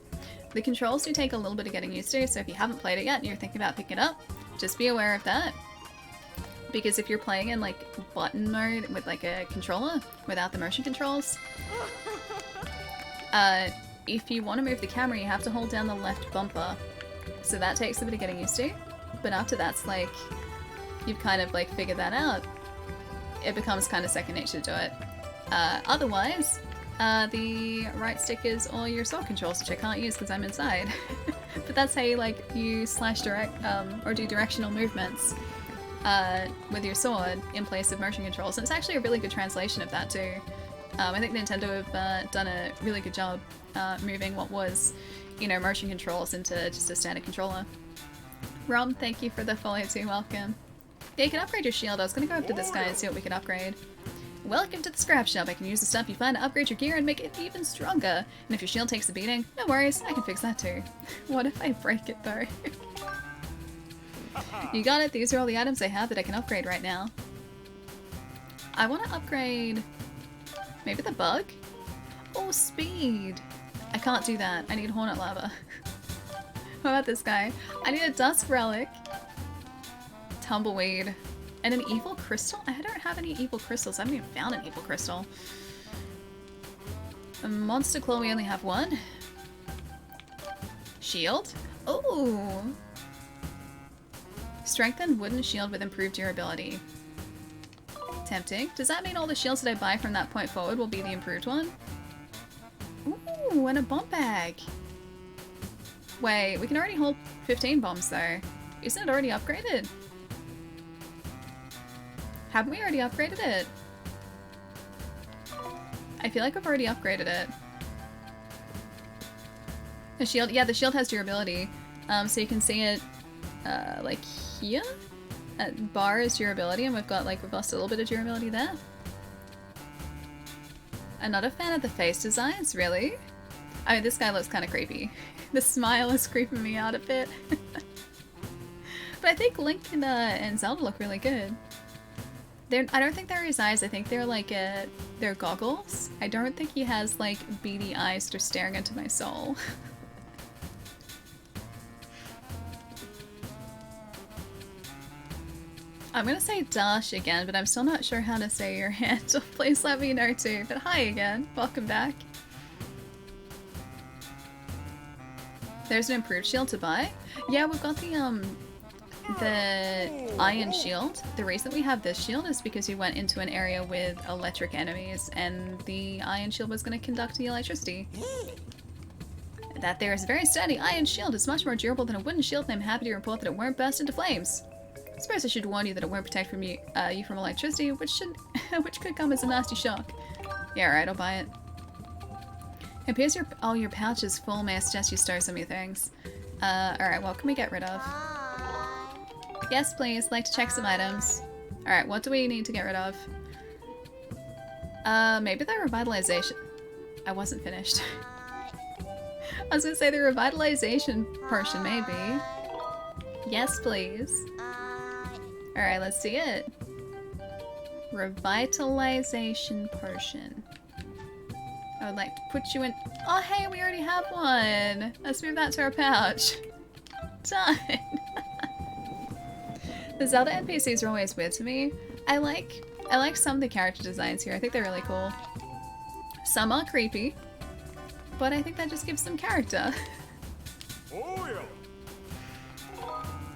The controls do take a little bit of getting used to, so if you haven't played it yet and you're thinking about picking it up, just be aware of that. Because if you're playing in like button mode with like a controller without the motion controls, if you want to move the camera you have to hold down the left bumper. So that takes a bit of getting used to, but after that's like, you've kind of like figured that out, it becomes kind of second nature to do it. Otherwise, the right stick is all your soft controls, which I can't use because I'm inside. But that's how you like use slash direct or do directional movements with your sword in place of motion controls. And it's actually a really good translation of that too. I think Nintendo have done a really good job moving what was, you know, motion controls into just a standard controller. Rom, thank you for the follow too, welcome. Yeah, you can upgrade your shield. I was gonna go up to this guy and see what we can upgrade. Welcome to the scrap shop. I can use the stuff you find to upgrade your gear and make it even stronger. And if your shield takes a beating, no worries, I can fix that too. What if I break it though? You got it, these are all the items I have that I can upgrade right now. I want to upgrade maybe the bug? Oh, speed! I can't do that, I need hornet lava. What about this guy? I need a dusk relic, tumbleweed, and an evil crystal? I don't have any evil crystals, I haven't even found an evil crystal. A monster claw, we only have one. Shield? Oh! Strengthened wooden shield with improved durability. Tempting. Does that mean all the shields that I buy from that point forward will be the improved one? Ooh, and a bomb bag. Wait, we can already hold 15 bombs though. Isn't it already upgraded? Haven't we already upgraded it? I feel like I've already upgraded it. The shield, yeah, the shield has durability. So you can see it like here at bar is durability, and we've lost a little bit of durability there. I'm not a fan of the face designs, really. I mean, this guy looks kind of creepy. The smile is creeping me out a bit. But I think Link and Zelda look really good. I don't think they're his eyes, I think they're like they're goggles. I don't think he has like beady eyes just staring into my soul. I'm gonna say Dash again, but I'm still not sure how to say your handle. Please let me know too. But hi again, welcome back. There's an improved shield to buy. Yeah, we've got the iron shield. The reason we have this shield is because we went into an area with electric enemies, and the iron shield was going to conduct the electricity. That there is a very sturdy iron shield is much more durable than a wooden shield, and I'm happy to report that it won't burst into flames. I suppose I should warn you that it won't protect from you from electricity, which could come as a nasty shock. Yeah, right, I'll buy it. It appears your pouch is full. May I suggest you store some of your things? Alright, what can we get rid of? Yes, please. Like to check some items. Alright, what do we need to get rid of? Maybe the revitalization. I wasn't finished. I was gonna say the revitalization portion, maybe. Yes, please. Alright, let's see it. Revitalization potion. I would like to put you in. Oh, hey, we already have one. Let's move that to our pouch. Done. The Zelda NPCs are always weird to me. I like some of the character designs here. I think they're really cool. Some are creepy, but I think that just gives them character. Oh, yeah.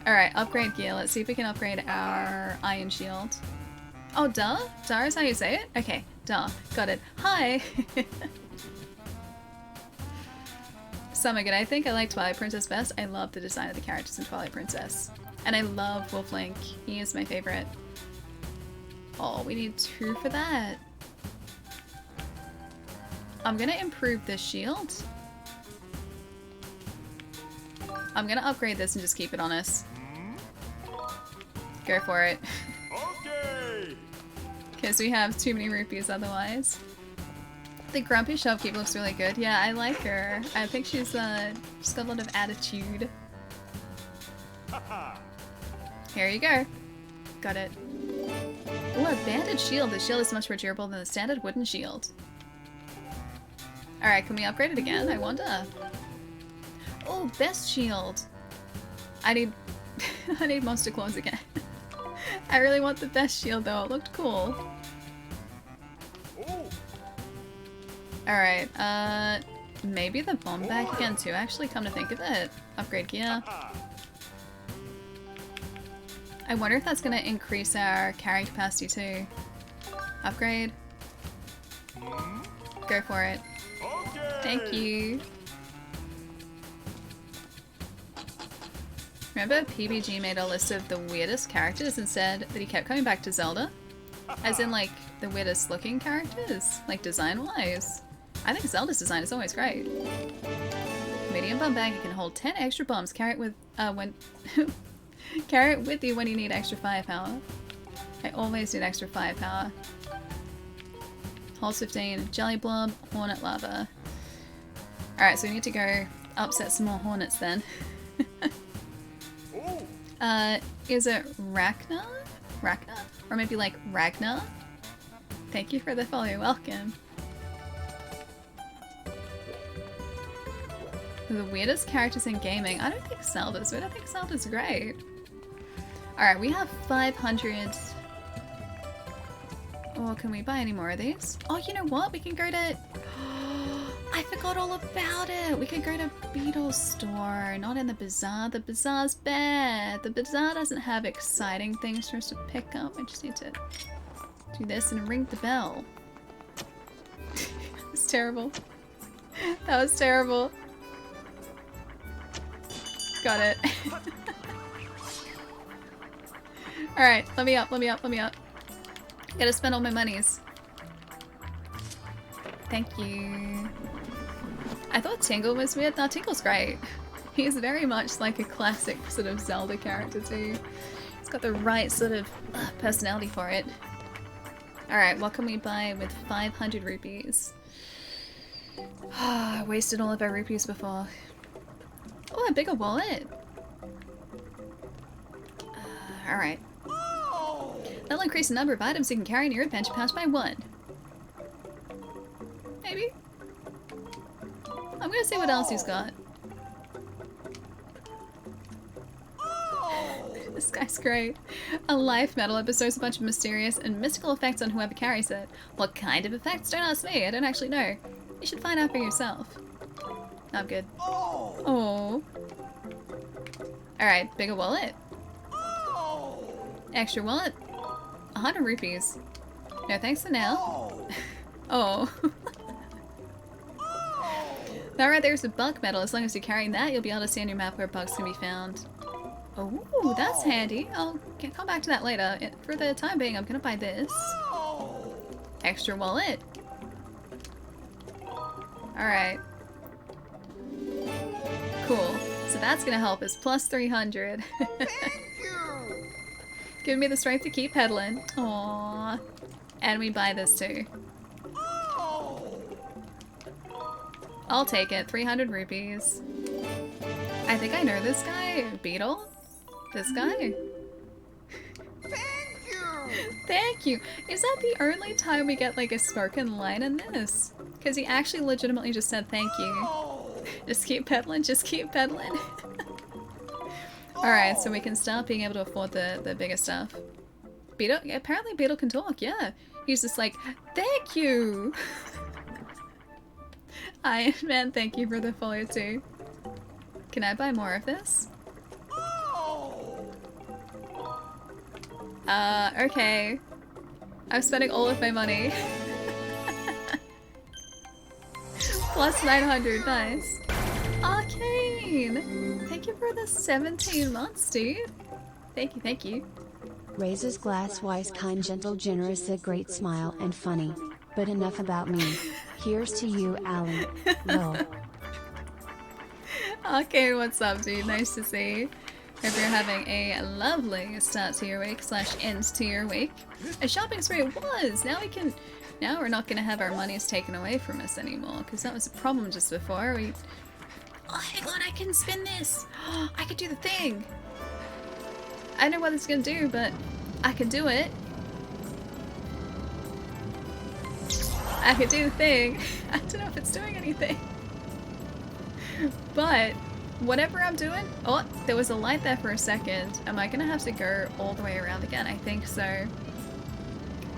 Alright, upgrade gear. Let's see if we can upgrade our iron shield. Oh, duh? Duh is how you say it? Okay, duh. Got it. Hi! Summergood, I think I like Twilight Princess best. I love the design of the characters in Twilight Princess. And I love Wolf Link. He is my favorite. Oh, we need 2 for that. I'm gonna improve this shield. I'm gonna upgrade this and just keep it on us. Go for it. Okay. Because we have too many rupees otherwise. The grumpy shopkeep looks really good. Yeah, I like her. I think she's got a lot of attitude. Here you go. Got it. Ooh, a banded shield. The shield is much more durable than the standard wooden shield. Alright, can we upgrade it again? I wonder. Oh, best shield. I need I need monster claws again. I really want the best shield though. It looked cool. Alright, maybe the bomb bag again too, actually, come to think of it. Upgrade gear. I wonder if that's gonna increase our carrying capacity too. Upgrade. Go for it. Thank you. Remember PBG made a list of the weirdest characters and said that he kept coming back to Zelda? As in like the weirdest looking characters, like design wise. I think Zelda's design is always great. Medium bomb bag, you can hold 10 extra bombs. Carry it with carry it with you when you need extra firepower. I always need extra firepower. Holds 15, jelly blob, hornet lava. Alright, so we need to go upset some more hornets then. Is it Ragnar? Ragnar? Or maybe like Ragnar? Thank you for the follow, welcome. The weirdest characters in gaming. I don't think Zelda's weird. I think Zelda's great. Alright, we have 500. Oh, can we buy any more of these? Oh, you know what? We can go to... I forgot all about it! We could go to Beetle's store, not in the bazaar. The bazaar's bad. The bazaar doesn't have exciting things for us to pick up. I just need to do this and ring the bell. That was terrible. That was terrible. Got it. Alright, let me up, let me up, let me up. Gotta spend all my monies. Thank you. I thought Tingle was weird. No, Tingle's great. He's very much like a classic sort of Zelda character too. He's got the right sort of personality for it. Alright, what can we buy with 500 rupees? I wasted all of our rupees before. Oh, a bigger wallet. Alright. That'll increase the number of items you can carry in your adventure pouch by 1. Maybe? I'm gonna see what else he's got. This guy's great. A life metal episode, a bunch of mysterious and mystical effects on whoever carries it. What kind of effects? Don't ask me, I don't actually know. You should find out for yourself. I'm good. Oh. Alright, bigger wallet. Extra wallet. 100 rupees. No thanks for now. Oh. Alright, there's a bug medal. As long as you're carrying that, you'll be able to see on your map where bugs can be found. Oh, that's handy. I'll come back to that later. For the time being, I'm gonna buy this. Extra wallet. Alright. Cool. So that's gonna help us. Plus 300. Give me the strength to keep pedaling. Aww. And we buy this too. I'll take it. 300 rupees. I think I know this guy. Beetle? This guy? Thank you! Thank you! Is that the only time we get like a spoken line in this? Because he actually legitimately just said thank you. Just keep pedaling, just keep pedaling. Alright, so we can start being able to afford the bigger stuff. Beetle? Apparently Beetle can talk, yeah. He's just like, thank you! Iron Man, thank you for the follow too. Can I buy more of this? Okay. I'm spending all of my money. Plus 900, nice. Arcane! Thank you for the 17 months, dude. Thank you, thank you. Raises glass wise, kind, gentle, generous, a great smile, and funny. But enough about me. Here's to you, Alan. Lol. Arcane, what's up, dude? Nice to see you. Hope you're having a lovely start to your week / end to your week. A shopping spree it was! Now we're not gonna have our monies taken away from us anymore, because that was a problem just before. Oh, hang on, I can spin this! I could do the thing! I don't know what it's gonna do, but I can do it. I could do the thing. I don't know if it's doing anything. But whatever I'm doing... Oh, there was a light there for a second. Am I gonna have to go all the way around again? I think so.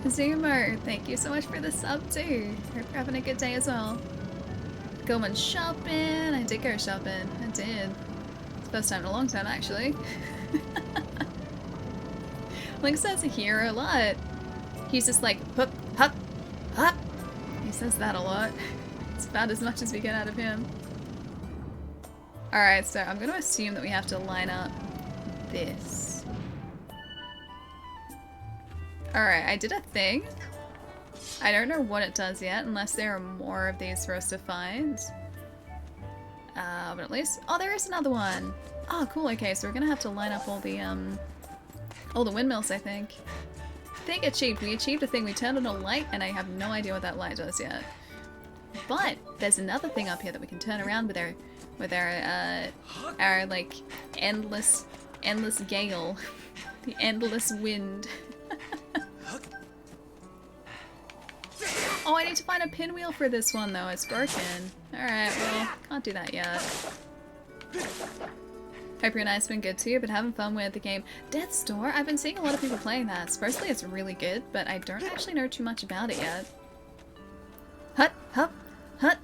Zumo, thank you so much for the sub too. Hope you're having a good day as well. Going shopping. I did go shopping. I did. It's the first time in a long time actually. Link says a hero a lot. He's just like, hup, hup, hup. He says that a lot. It's about as much as we get out of him. Alright, so I'm going to assume that we have to line up this. Alright, I did a thing. I don't know what it does yet, unless there are more of these for us to find. But at least... Oh, there is another one! Oh, cool, okay, so we're going to have to line up all the windmills, I think. Thing achieved. We achieved a thing. We turned on a light, and I have no idea what that light does yet. But there's another thing up here that we can turn around with our like endless gale, the endless wind. Oh, I need to find a pinwheel for this one though. It's broken. All right, well, can't do that yet. Hope your night's been good too, but having fun with the game Death's Door. I've been seeing a lot of people playing that. Supposedly it's really good, but I don't actually know too much about it yet. Hut, hut, hut,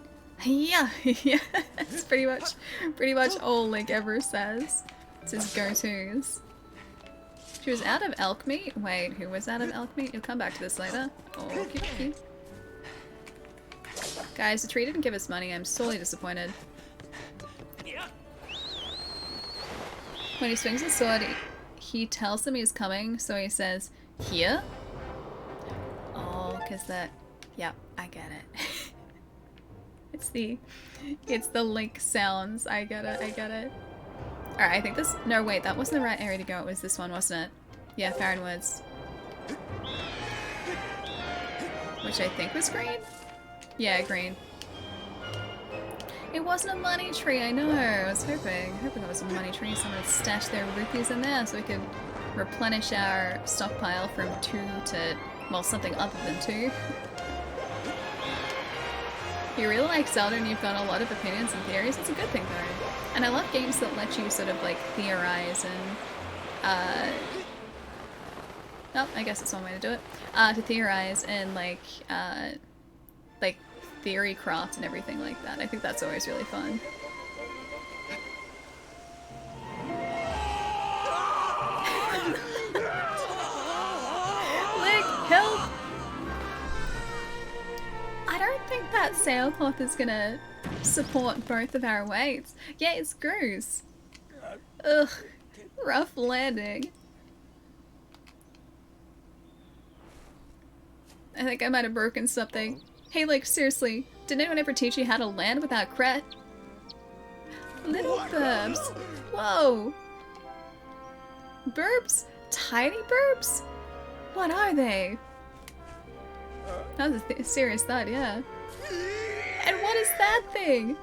yeah, yeah. It's pretty much all Link ever says. It's his go-tos. She was out of elk meat? Wait, who was out of elk meat? You'll come back to this later. Okie dokie. Guys, the tree didn't give us money. I'm sorely disappointed. When he swings his sword, he tells them he's coming, so he says, here? Oh, because that... Yep, I get it. It's the Link sounds. I get it, I get it. Alright, I think this... No, wait, that wasn't the right area to go. It was this one, wasn't it? Yeah, Farron Woods. Which I think was green? Yeah, green. It wasn't a money tree, I know. I was hoping it was a money tree. Someone would stash their rupees in there so we could replenish our stockpile from 2 to, well, something other than 2. You really like Zelda and you've got a lot of opinions and theories. It's a good thing though. And I love games that let you sort of like theorize and, oh, I guess it's one way to do it. To theorize and like theory craft and everything like that. I think that's always really fun. Link, help! I don't think that sailcloth is gonna support both of our weights. Yeah, it screws. Ugh. Rough landing. I think I might have broken something. Hey, like, seriously, did anyone ever teach you how to land without cret? Little burbs. Whoa. Burbs? Tiny burbs? What are they? That was a serious thought, yeah. And what is that thing?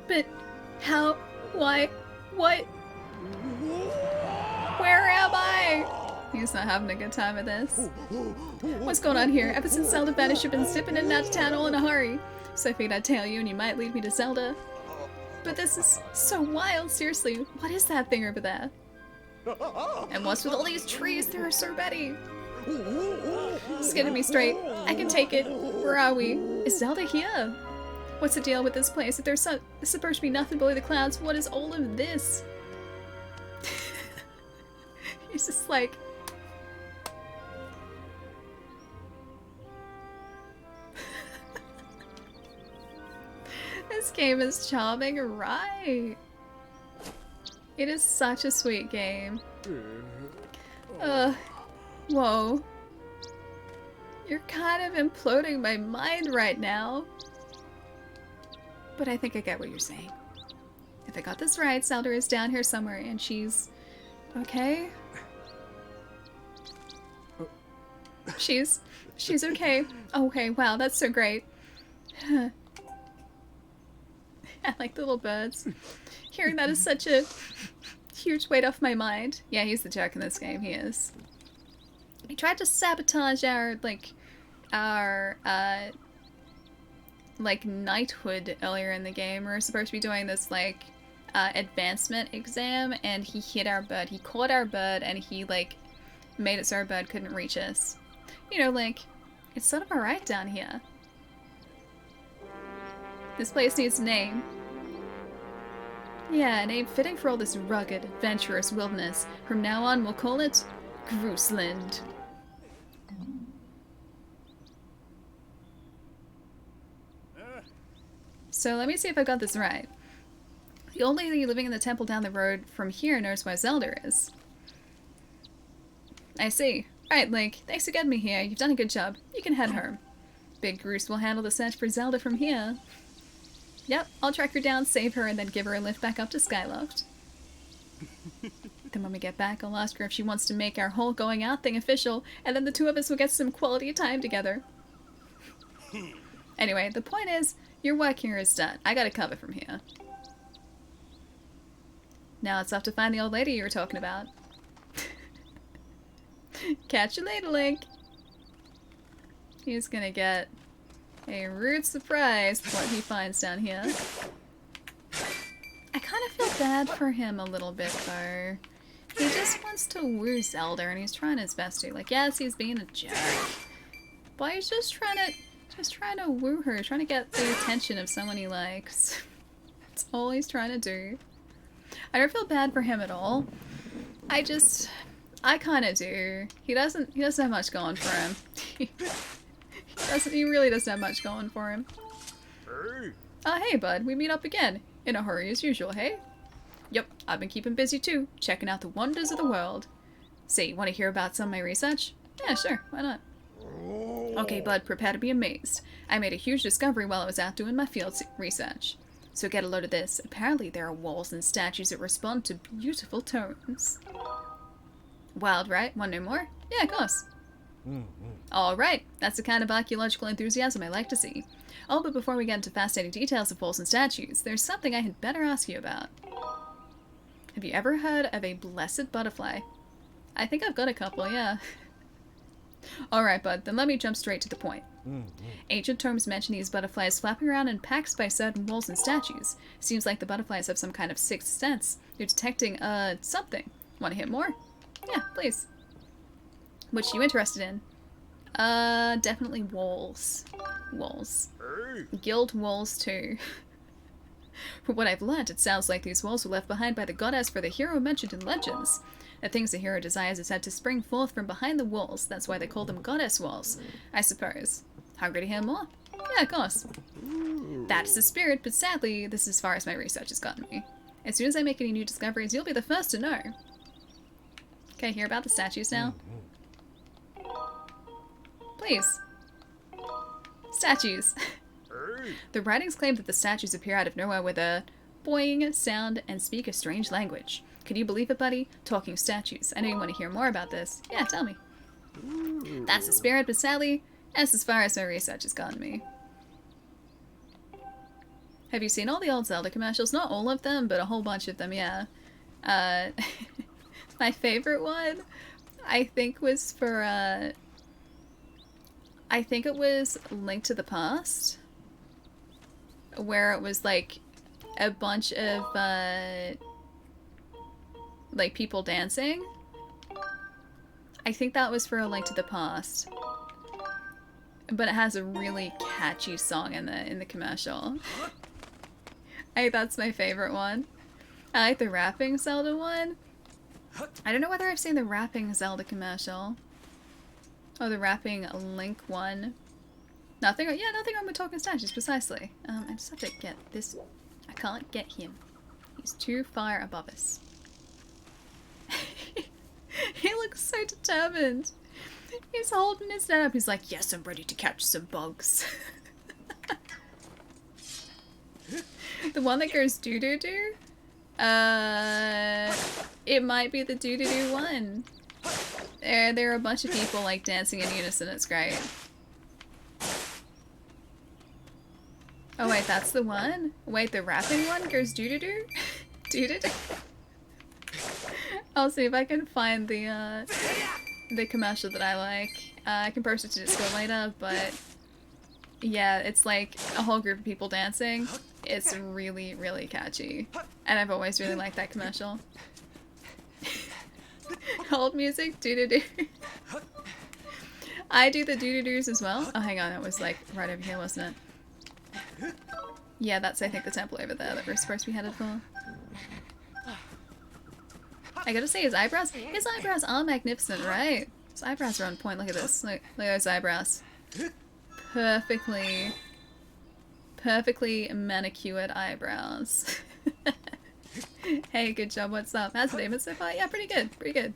But how? Why? What? Where am I? He's not having a good time with this. What's going on here? Ever since Zelda vanished, you've been zipping in and out of town all in a hurry. So I figured I'd tell you and you might lead me to Zelda. But this is so wild, seriously. What is that thing over there? And what's with all these trees? There are so many. Just getting me straight. I can take it. Where are we? Is Zelda here? What's the deal with this place? If there's supposed to be nothing below the clouds, what is all of this? He's just like... This game is charming, right? It is such a sweet game. Whoa. You're kind of imploding my mind right now. But I think I get what you're saying. If I got this right, Zelda is down here somewhere and she's... okay? She's okay. Okay, wow, that's so great. I like the little birds. Hearing that is such a huge weight off my mind. Yeah, he's the jerk in this game, he is. He tried to sabotage our knighthood earlier in the game. We were supposed to be doing this, like, advancement exam, and he hit our bird. He caught our bird, and he, like, made it so our bird couldn't reach us. You know, like, it's sort of alright down here. This place needs a name. Yeah, a name fitting for all this rugged, adventurous wilderness. From now on, we'll call it Groosland. So let me see if I got this right. The old lady living in the temple down the road from here knows where Zelda is. I see. Right, Link. Thanks for getting me here. You've done a good job. You can head home. Big Groose will handle the search for Zelda from here. Yep, I'll track her down, save her, and then give her a lift back up to Skyloft. Then when we get back, I'll ask her if she wants to make our whole going out thing official, and then the two of us will get some quality time together. Anyway, the point is, your work here is done. I got it covered from here. Now it's off to find the old lady you were talking about. Catch you later, Link. He's gonna get a rude surprise for what he finds down here. I kind of feel bad for him a little bit, though. He just wants to woo Zelda, and he's trying his best to. Like, yes, he's being a jerk, but he's just trying to woo her, trying to get the attention of someone he likes. That's all he's trying to do. I don't feel bad for him at all. I kind of do. He doesn't have much going for him. He really doesn't have much going for him. Hey bud, we meet up again. In a hurry as usual, hey? Yep, I've been keeping busy too, checking out the wonders of the world. Say, want to hear about some of my research? Yeah, sure, why not? Okay bud, prepare to be amazed. I made a huge discovery while I was out doing my field research. So get a load of this. Apparently there are walls and statues that respond to beautiful tones. Wild, right? Want to know more? Yeah, of course. Alright, that's the kind of archaeological enthusiasm I like to see. Oh, but before we get into fascinating details of walls and statues, there's something I had better ask you about. Have you ever heard of a blessed butterfly? I think I've got a couple, yeah. Alright, bud, then let me jump straight to the point. Ancient tomes mention these butterflies flapping around in packs by certain walls and statues. Seems like the butterflies have some kind of sixth sense. They're detecting, something. Want to hear more? Yeah, please. What's you interested in? Definitely walls. Walls. Guild walls, too. From what I've learnt, it sounds like these walls were left behind by the goddess for the hero mentioned in legends. The things the hero desires is said to spring forth from behind the walls. That's why they call them goddess walls, I suppose. Hungry to hear more? Yeah, Yeah, of course. That's the spirit, but sadly, this is as far as my research has gotten me. As soon as I make any new discoveries, you'll be the first to know. Can I hear about the statues now? Please. Statues. The writings claim that the statues appear out of nowhere with a boing sound and speak a strange language. Can you believe it, buddy? Talking statues. I know you want to hear more about this. Yeah, tell me. That's the spirit, but sadly, that's as far as my research has gotten me. Have you seen all the old Zelda commercials? Not all of them, but a whole bunch of them, yeah. My favorite one, I think, was for, I think it was Link to the Past, where it was, like, a bunch of, like, people dancing. I think that was for A Link to the Past. But it has a really catchy song in the commercial. That's my favorite one. I like the rapping Zelda one. I don't know whether I've seen the rapping Zelda commercial. Oh, the rapping Link one. Nothing wrong with talking statues, precisely. I just have to get this. I can't get him. He's too far above us. He looks so determined. He's holding his head up. He's like, yes, I'm ready to catch some bugs. The one that goes doo-doo-doo? It might be the doo-doo-doo one. There are a bunch of people, like, dancing in unison. It's great. Oh, wait, that's the one? Wait, the rapping one goes doo-doo-doo? Doo-doo-doo? I'll see if I can find the commercial that I like. I can post it to Discord later, but yeah, it's like a whole group of people dancing. It's really, really catchy. And I've always really liked that commercial. Hold music, doo-doo-doo. I do the doo-doo-doos as well. Oh, hang on, it was like right over here, wasn't it? Yeah, that's, I think, the temple over there that we're supposed to be headed for. I gotta say, his eyebrows are magnificent, right? His eyebrows are on point. Look at this. Look at those eyebrows. Perfectly manicured eyebrows. Hey, good job. What's up? How's the day been so far? Yeah, pretty good. Pretty good.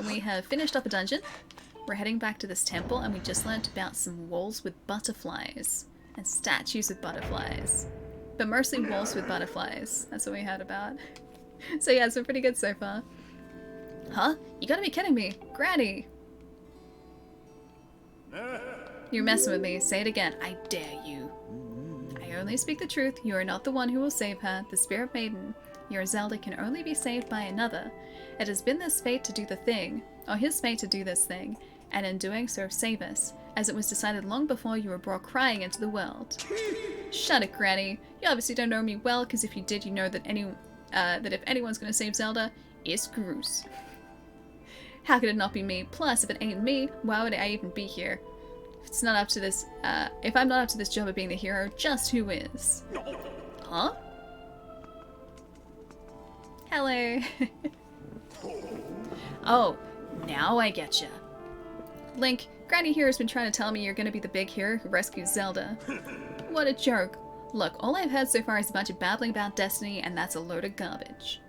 We have finished up a dungeon. We're heading back to this temple, and we just learnt about some walls with butterflies and statues with butterflies. But mostly walls with butterflies. That's what we heard about. So yeah, it's been pretty good so far. Huh? You gotta be kidding me. Granny! You're messing with me. Say it again. I dare you. I only speak the truth. You are not the one who will save her, the Spirit Maiden. Your Zelda can only be saved by another. It has been this fate to do the thing, or his fate to do this thing, and in doing so save us, as it was decided long before you were brought crying into the world. Shut it, Granny. You obviously don't know me well, because if you did, you know that if anyone's gonna save Zelda, it's Groose. How could it not be me? Plus, if it ain't me, why would I even be here? If it's not up to this, if I'm not up to this job of being the hero, just who is? Huh? Hello. Oh, now I getcha. Link, Granny here has been trying to tell me you're gonna be the big hero who rescues Zelda. What a joke. Look, all I've heard so far is a bunch of babbling about destiny, and that's a load of garbage.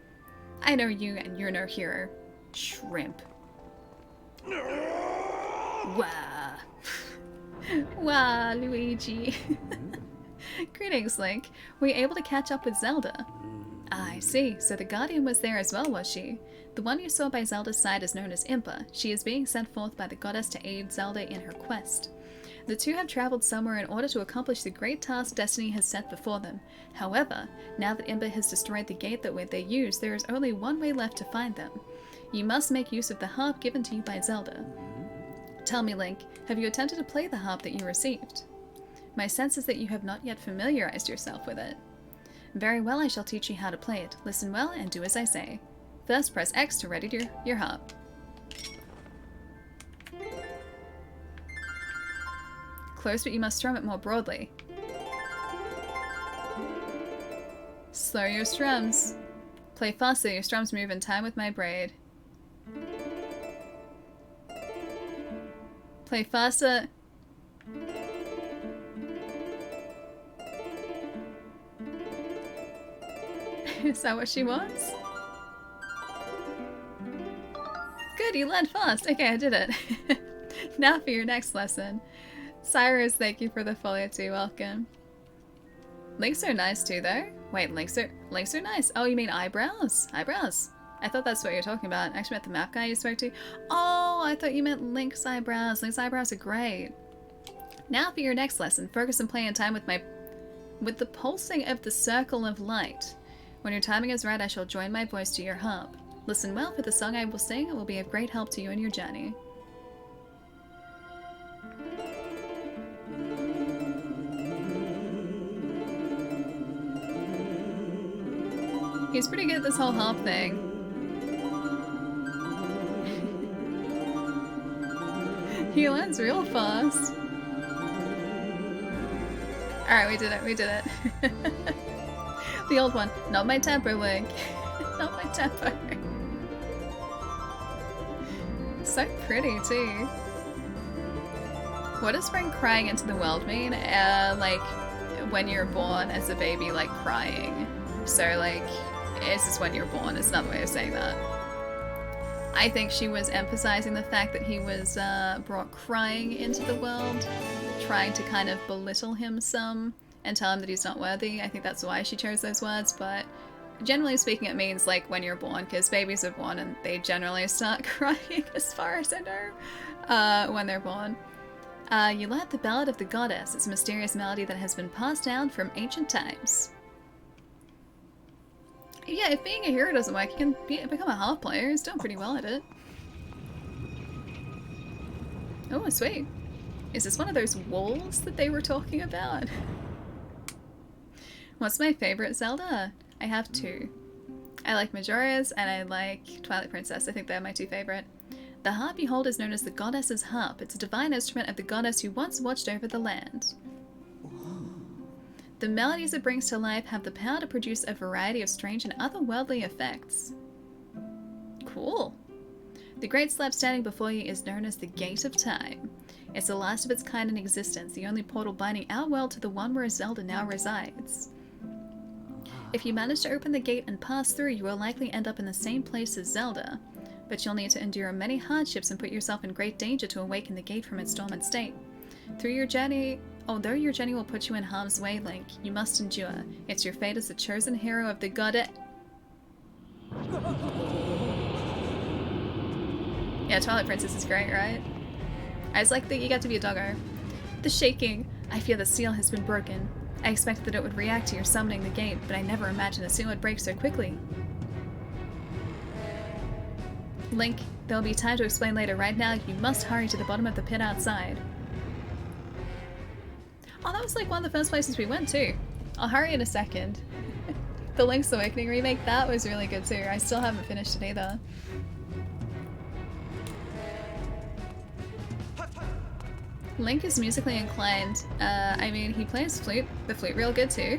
I know you, and you're no hero. Shrimp. Wah. Wah, Luigi. Greetings, Link. Were you able to catch up with Zelda? I see. So the Guardian was there as well, was she? The one you saw by Zelda's side is known as Impa. She is being sent forth by the goddess to aid Zelda in her quest. The two have traveled somewhere in order to accomplish the great task Destiny has set before them. However, now that Impa has destroyed the gate that they used, there is only one way left to find them. You must make use of the harp given to you by Zelda. Tell me, Link, have you attempted to play the harp that you received? My sense is that you have not yet familiarized yourself with it. Very well, I shall teach you how to play it. Listen well and do as I say. First, press X to ready your harp. Close, but you must strum it more broadly. Slow your strums. Play faster, your strums move in time with my braid. Play faster. Is that what she wants? Good, you learned fast. Okay, I did it. Now for your next lesson. Cyrus, thank you for the follow too. Welcome. Links are nice too, though. Wait, links are nice. Oh, you mean eyebrows? Eyebrows. I thought that's what you were talking about. I actually meant the map guy you spoke to. Oh, I thought you meant Link's eyebrows. Link's eyebrows are great. Now for your next lesson. Focus on playing time with the pulsing of the circle of light. When your timing is right, I shall join my voice to your harp. Listen well, for the song I will sing will be of great help to you in your journey. He's pretty good at this whole harp thing. He learns real fast. Alright, we did it. The old one. Not my tempo, Link. Not my tempo. So pretty, too. What does bring crying into the world mean? Like, when you're born as a baby, like, crying. So, like, it's just when you're born. It's another way of saying that. I think she was emphasizing the fact that he was brought crying into the world, trying to kind of belittle him some and tell him that he's not worthy. I think that's why she chose those words, but generally speaking it means like when you're born, because babies are born and they generally start crying as far as I know when they're born. You learned the Ballad of the Goddess. It's a mysterious melody that has been passed down from ancient times. Yeah, if being a hero doesn't work, you can become a half player. He's done pretty well at it. Oh, sweet. Is this one of those walls that they were talking about? What's my favorite Zelda? I have two. I like Majora's and I like Twilight Princess. I think they're my two favorite. The harp you hold is known as the Goddess's Harp. It's a divine instrument of the goddess who once watched over the land. The melodies it brings to life have the power to produce a variety of strange and otherworldly effects. Cool. The great slab standing before you is known as the Gate of Time. It's the last of its kind in existence, the only portal binding our world to the one where Zelda now resides. If you manage to open the gate and pass through, you will likely end up in the same place as Zelda, but you'll need to endure many hardships and put yourself in great danger to awaken the gate from its dormant state. Although your journey will put you in harm's way, Link, you must endure. It's your fate as the chosen hero of the goddess. Yeah, Twilight Princess is great, right? I just like that you got to be a doggo. The shaking. I fear the seal has been broken. I expected that it would react to your summoning the gate, but I never imagined the seal would break so quickly. Link, there will be time to explain later. Right now, you must hurry to the bottom of the pit outside. Oh, that was like one of the first places we went to. I'll hurry in a second. The Link's Awakening remake, that was really good too. I still haven't finished it either. Link is musically inclined. I mean, he plays the flute real good too.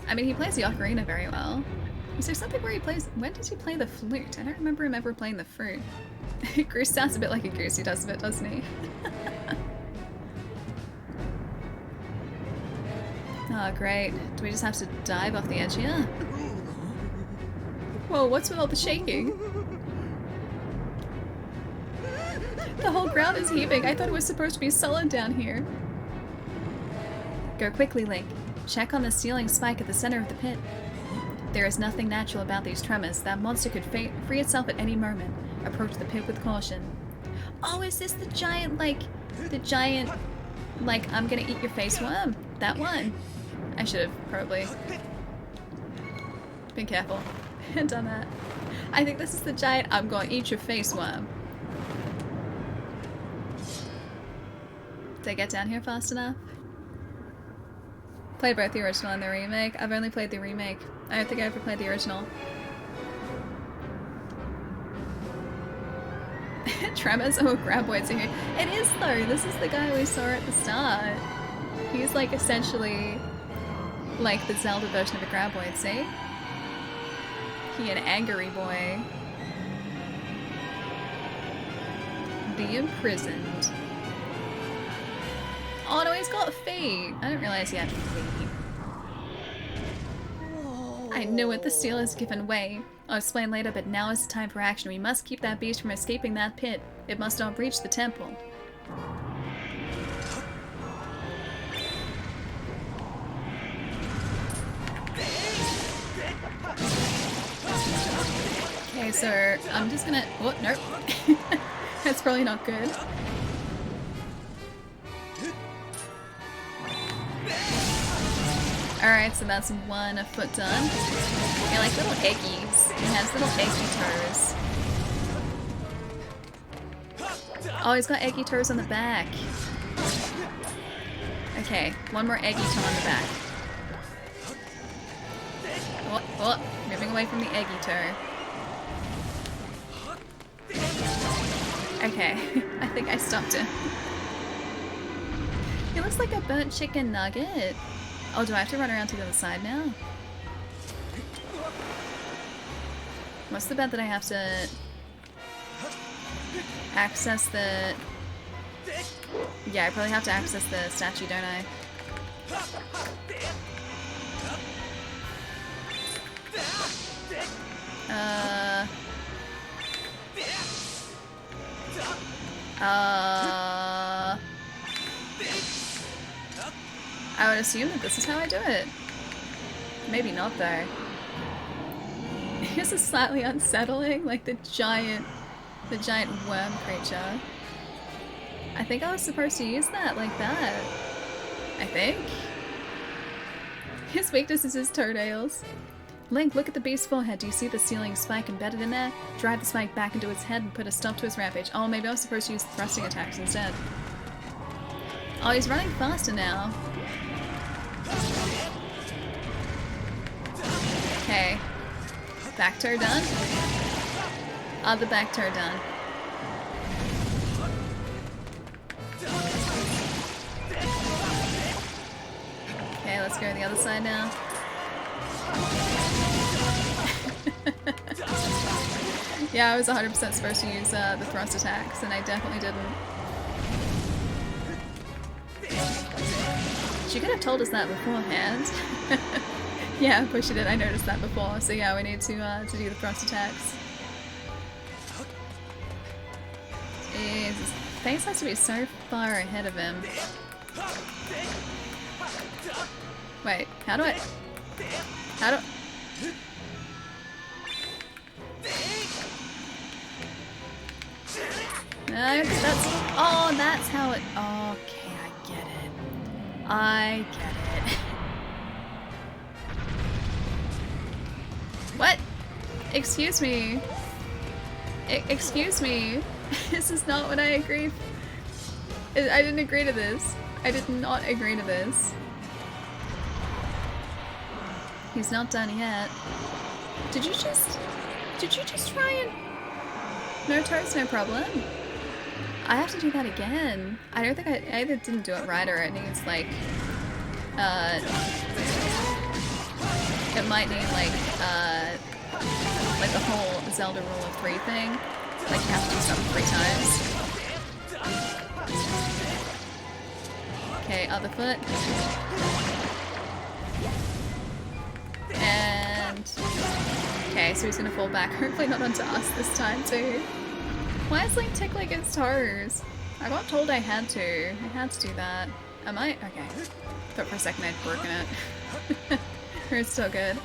I mean, he plays the ocarina very well. Is there something where he plays... When does he play the flute? I don't remember him ever playing the flute. Goose sounds a bit like a goose, he does a bit, doesn't he? Oh, great. Do we just have to dive off the edge here? Whoa, what's with all the shaking? The whole ground is heaving. I thought it was supposed to be solid down here. Go quickly, Link. Check on the ceiling spike at the center of the pit. There is nothing natural about these tremors. That monster could free itself at any moment. Approach the pit with caution. Oh, is this the giant, like, I'm gonna eat your face worm? That one. I should have probably been careful and done that. I think this is the giant I'm gonna eat your face worm. Did I get down here fast enough? Played both the original and the remake. I've only played the remake. I don't think I ever played the original. Tremors? Oh, Graboid's here. It is though. This is the guy we saw at the start. He's like essentially like the Zelda version of a Graboid, see? He an angry boy. The Imprisoned. Oh no, he's got feet! I didn't realize he had feet. I I knew it, the steel has given way. I'll explain later, but now is the time for action. We must keep that beast from escaping that pit. It must not reach the temple. Okay, so I'm just gonna... Oh, nope. That's probably not good. Alright, so that's one foot done. They're like little eggies. He has little eggy toes. Oh, he's got eggy toes on the back. Okay, one more eggy toe on the back. Oh, oh, moving away from the eggy toe. Okay, I think I stopped him. He looks like a burnt chicken nugget. Oh, do I have to run around to the other side now? What's the bet that I have to access the... Yeah, I probably have to access the statue, don't I? I would assume that this is how I do it. Maybe not though. This is slightly unsettling, like the giant worm creature. I think I was supposed to use that like that. I think. His weakness is his toenails. Link, look at the beast's forehead. Do you see the ceiling spike embedded in there? Drive the spike back into its head and put a stop to his rampage. Oh, maybe I was supposed to use thrusting attacks instead. Oh, he's running faster now. Okay. Back toe done. Other back toe done. Okay, let's go to the other side now. Yeah, I was 100% supposed to use the thrust attacks, and I definitely didn't. She could have told us that beforehand. Yeah, of course she did. I noticed that before. So yeah, we need to do the thrust attacks. Jeez, his face has to be so far ahead of him. Wait, how do I... How do... No, that's... Oh, that's how it... Okay, I get it. I get it. What? Excuse me. Excuse me. This is not what I agreed. I didn't agree to this. I did not agree to this. He's not done yet. Did you just try and... No toes, no problem. I have to do that again. I don't think I either didn't do it right or it needs like, it might need like the whole Zelda rule of 3 thing. Like you have to do something 3 times. Okay, other foot. And... Okay, so he's gonna fall back. Hopefully not onto us this time too. Why is Link tickling his toes? I got told I had to. I had to do that. Am I? Okay. Thought for a second I'd broken it. It's still good.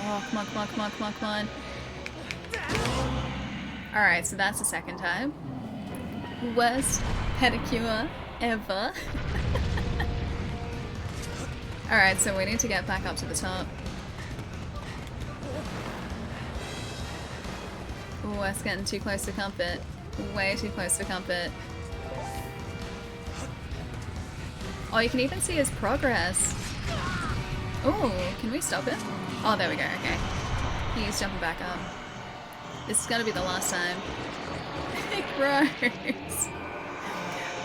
Oh, come on, come on, come on, come on, come on. Alright, so that's the second time. Worst pedicure ever. Alright, so we need to get back up to the top. Ooh, that's getting too close to comfort. Way too close to comfort. Oh, you can even see his progress. Ooh, can we stop him? Oh, there we go, okay. He's jumping back up. This is gonna be the last time. Gross.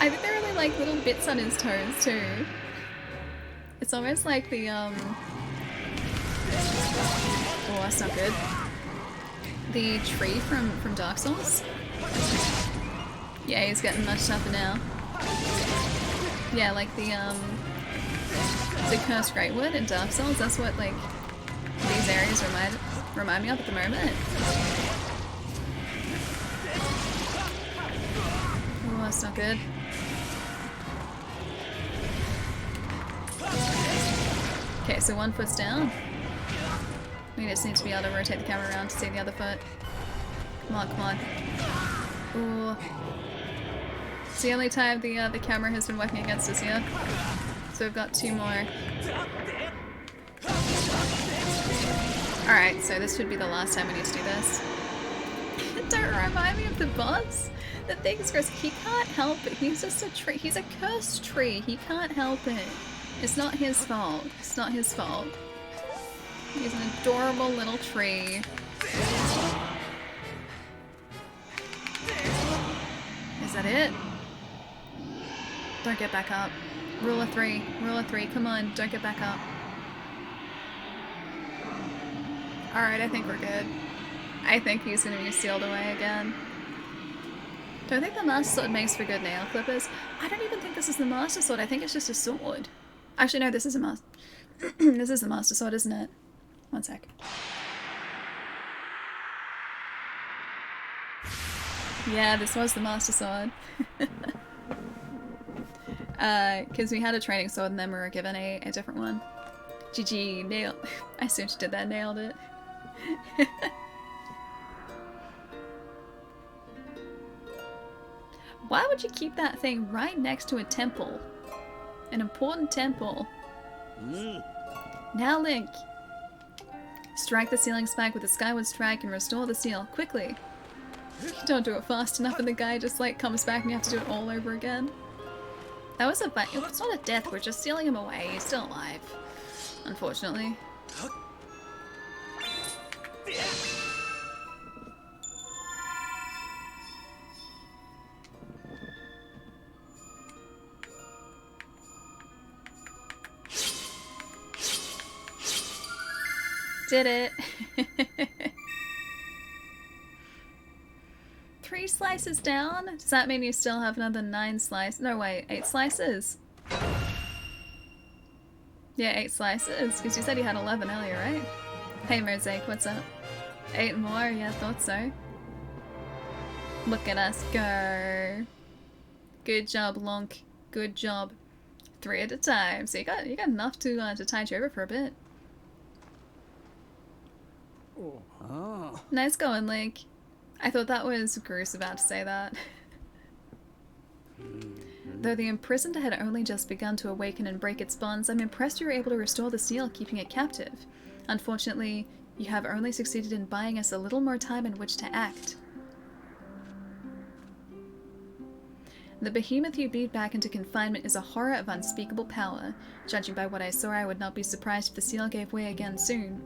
I think there are only like little bits on his toes too. It's almost like the oh, that's not good. The tree from Dark Souls. Yeah, he's getting much tougher now. Yeah, like the The Cursed Greatwood in Dark Souls, that's what, like, these areas remind me of at the moment. Oh, that's not good. Okay, so one foot's down. We just need to be able to rotate the camera around to see the other foot. Come on, come on. Ooh. It's the only time the camera has been working against us here. So we've got 2 more. Alright, so this should be the last time we need to do this. Don't remind me of the boss. The thing is, Chris, he can't help it. He's just a tree. He's a cursed tree. He can't help it. It's not his fault. It's not his fault. He's an adorable little tree. Is that it? Don't get back up. Rule of 3. Rule of 3. Come on, don't get back up. Alright, I think we're good. I think he's gonna be sealed away again. Don't think the Master Sword makes for good nail clippers. I don't even think this is the Master Sword. I think it's just a sword. Actually, no, this is a Master... this is the Master Sword, isn't it? One sec. Yeah, this was the Master Sword. Because we had a training sword and then we were given a different one. GG, nailed. I see what you did there, nailed it. Why would you keep that thing right next to a temple? An important temple. Now, Link. Strike the ceiling spike with a Skyward strike and restore the seal quickly. You don't do it fast enough and the guy just like comes back and you have to do it all over again. That was it's not a death, we're just sealing him away. He's still alive. Unfortunately. Did it. 3 slices down? Does that mean you still have another 9 slices? No, wait, 8 slices? Yeah, 8 slices, because you said you had 11 earlier, right? Hey Mosaic, what's up? 8 more? Yeah, I thought so. Look at us go. Good job, Lonk. Good job. 3 at a time. So you got enough to tide you over for a bit. Oh. Nice going, Link. I thought that was Groose about to say that. Though the imprisoned had only just begun to awaken and break its bonds, I'm impressed you were able to restore the seal, keeping it captive. Unfortunately, you have only succeeded in buying us a little more time in which to act. The behemoth you beat back into confinement is a horror of unspeakable power. Judging by what I saw, I would not be surprised if the seal gave way again soon.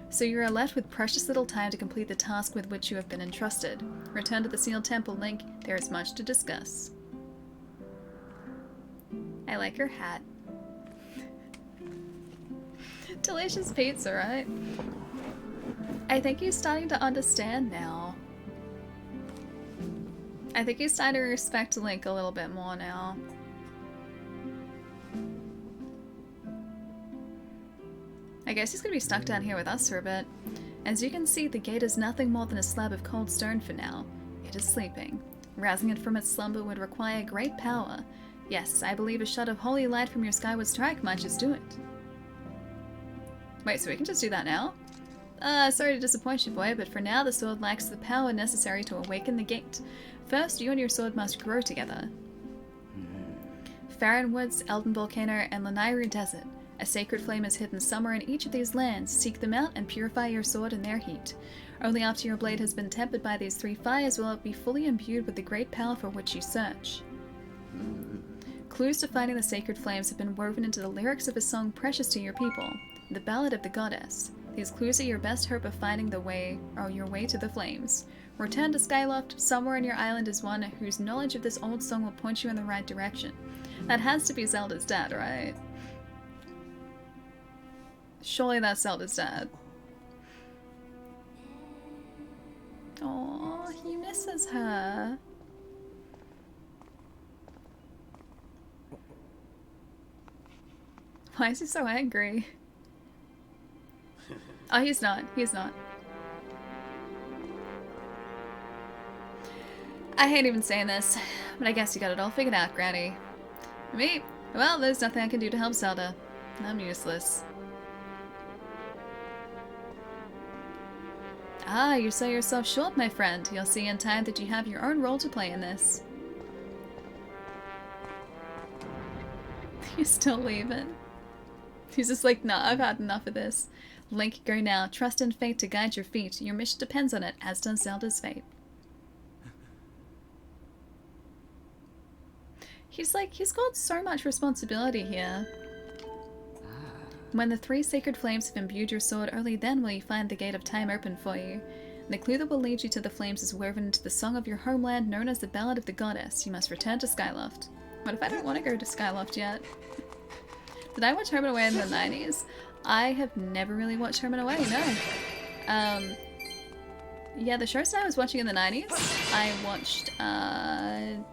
So you are left with precious little time to complete the task with which you have been entrusted. Return to the Sealed Temple, Link. There is much to discuss. I like her hat. Delicious pizza, right? I think he's starting to understand now. I think he's starting to respect Link a little bit more now. I guess he's gonna be stuck down here with us for a bit. As you can see, the gate is nothing more than a slab of cold stone for now. It is sleeping. Rousing it from its slumber would require great power. Yes, I believe a shot of holy light from your Skyward strike might just do it. Wait, so we can just do that now? Sorry to disappoint you, boy, but for now the sword lacks the power necessary to awaken the gate. First, you and your sword must grow together. Farron Woods, Elden Volcano, and Lanairu Desert. A sacred flame is hidden somewhere in each of these lands. Seek them out and purify your sword in their heat. Only after your blade has been tempered by these 3 fires will it be fully imbued with the great power for which you search. Clues to finding the sacred flames have been woven into the lyrics of a song precious to your people, the Ballad of the Goddess. These clues are your best hope of finding your way to the flames. Return to Skyloft. Somewhere in your island is one whose knowledge of this old song will point you in the right direction. That has to be Zelda's dad, right? Surely that's Zelda's dad. Aww, he misses her. Why is he so angry? Oh, he's not. He's not. I hate even saying this, but I guess you got it all figured out, Granny. Me? Well, there's nothing I can do to help Zelda. I'm useless. Ah, you sell yourself short, my friend. You'll see in time that you have your own role to play in this. You're still leaving. He's just like, nah, I've had enough of this. Link, go now. Trust in fate to guide your feet. Your mission depends on it, as does Zelda's fate. He's like, he's got so much responsibility here. When the 3 sacred flames have imbued your sword, only then will you find the gate of time open for you. And the clue that will lead you to the flames is woven into the song of your homeland known as the Ballad of the Goddess. You must return to Skyloft. What if I don't want to go to Skyloft yet? Did I watch Home and Away in the 90s? I have never really watched Home and Away, no. Yeah, the shows that I was watching in the 90s, I watched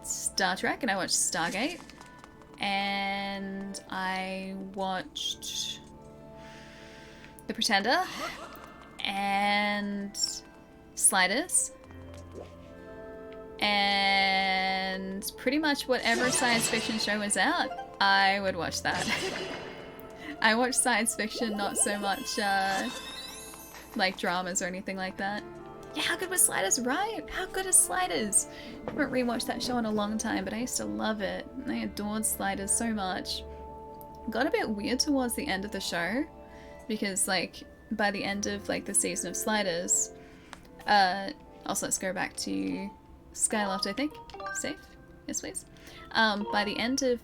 Star Trek and I watched Stargate. And I watched The Pretender and Sliders. And pretty much whatever science fiction show was out, I would watch that. I watch science fiction, not so much like dramas or anything like that. Yeah, how good was Sliders, right? How good is Sliders? I haven't rewatched that show in a long time, but I used to love it. I adored Sliders so much. Got a bit weird towards the end of the show, because like by the end of like the season of Sliders, also let's go back to Skyloft, I think. Safe? Yes, please. By the end of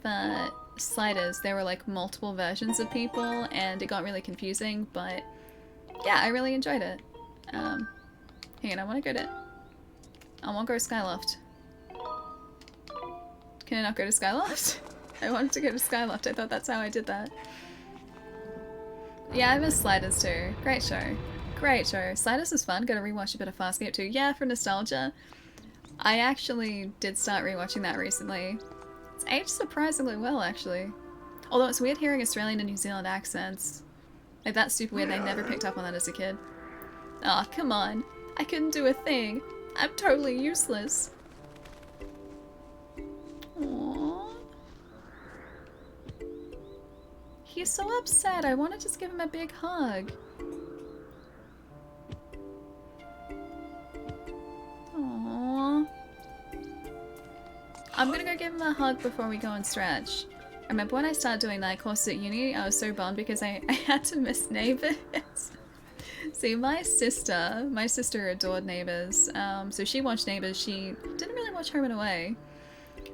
Sliders, there were like multiple versions of people, and it got really confusing, but yeah, I really enjoyed it. Hang on, I want to go to Skyloft. Can I not go to Skyloft? I wanted to go to Skyloft. I thought that's how I did that. Yeah, I miss Sliders too. Great show. Great show. Sliders was fun. Gotta rewatch a bit of Farscape too. Yeah, for nostalgia. I actually did start rewatching that recently. It's aged surprisingly well, actually. Although it's weird hearing Australian and New Zealand accents. Like, that's super weird. I never picked up on that as a kid. Aw, come on. I couldn't do a thing. I'm totally useless. Aww. He's so upset. I want to just give him a big hug. Aww. I'm gonna go give him a hug before we go and stretch. I remember when I started doing night courses at uni, I was so bummed because I had to miss Neighbours. See, my sister adored Neighbours. So she watched Neighbours. She didn't really watch Home and Away.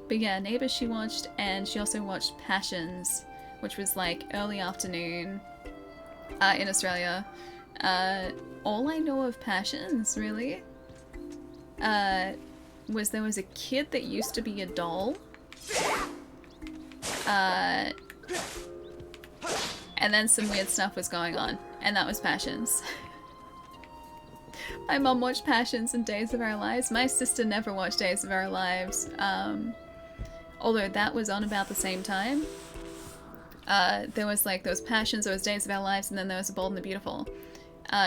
But yeah, Neighbours she watched, and she also watched Passions, which was like early afternoon in Australia. All I know of Passions, really, was there was a kid that used to be a doll. And then some weird stuff was going on, and that was Passions. My mom watched Passions and Days of Our Lives. My sister never watched Days of Our Lives, although that was on about the same time. There was Passions, there was Days of Our Lives, and then there was The Bold and the Beautiful.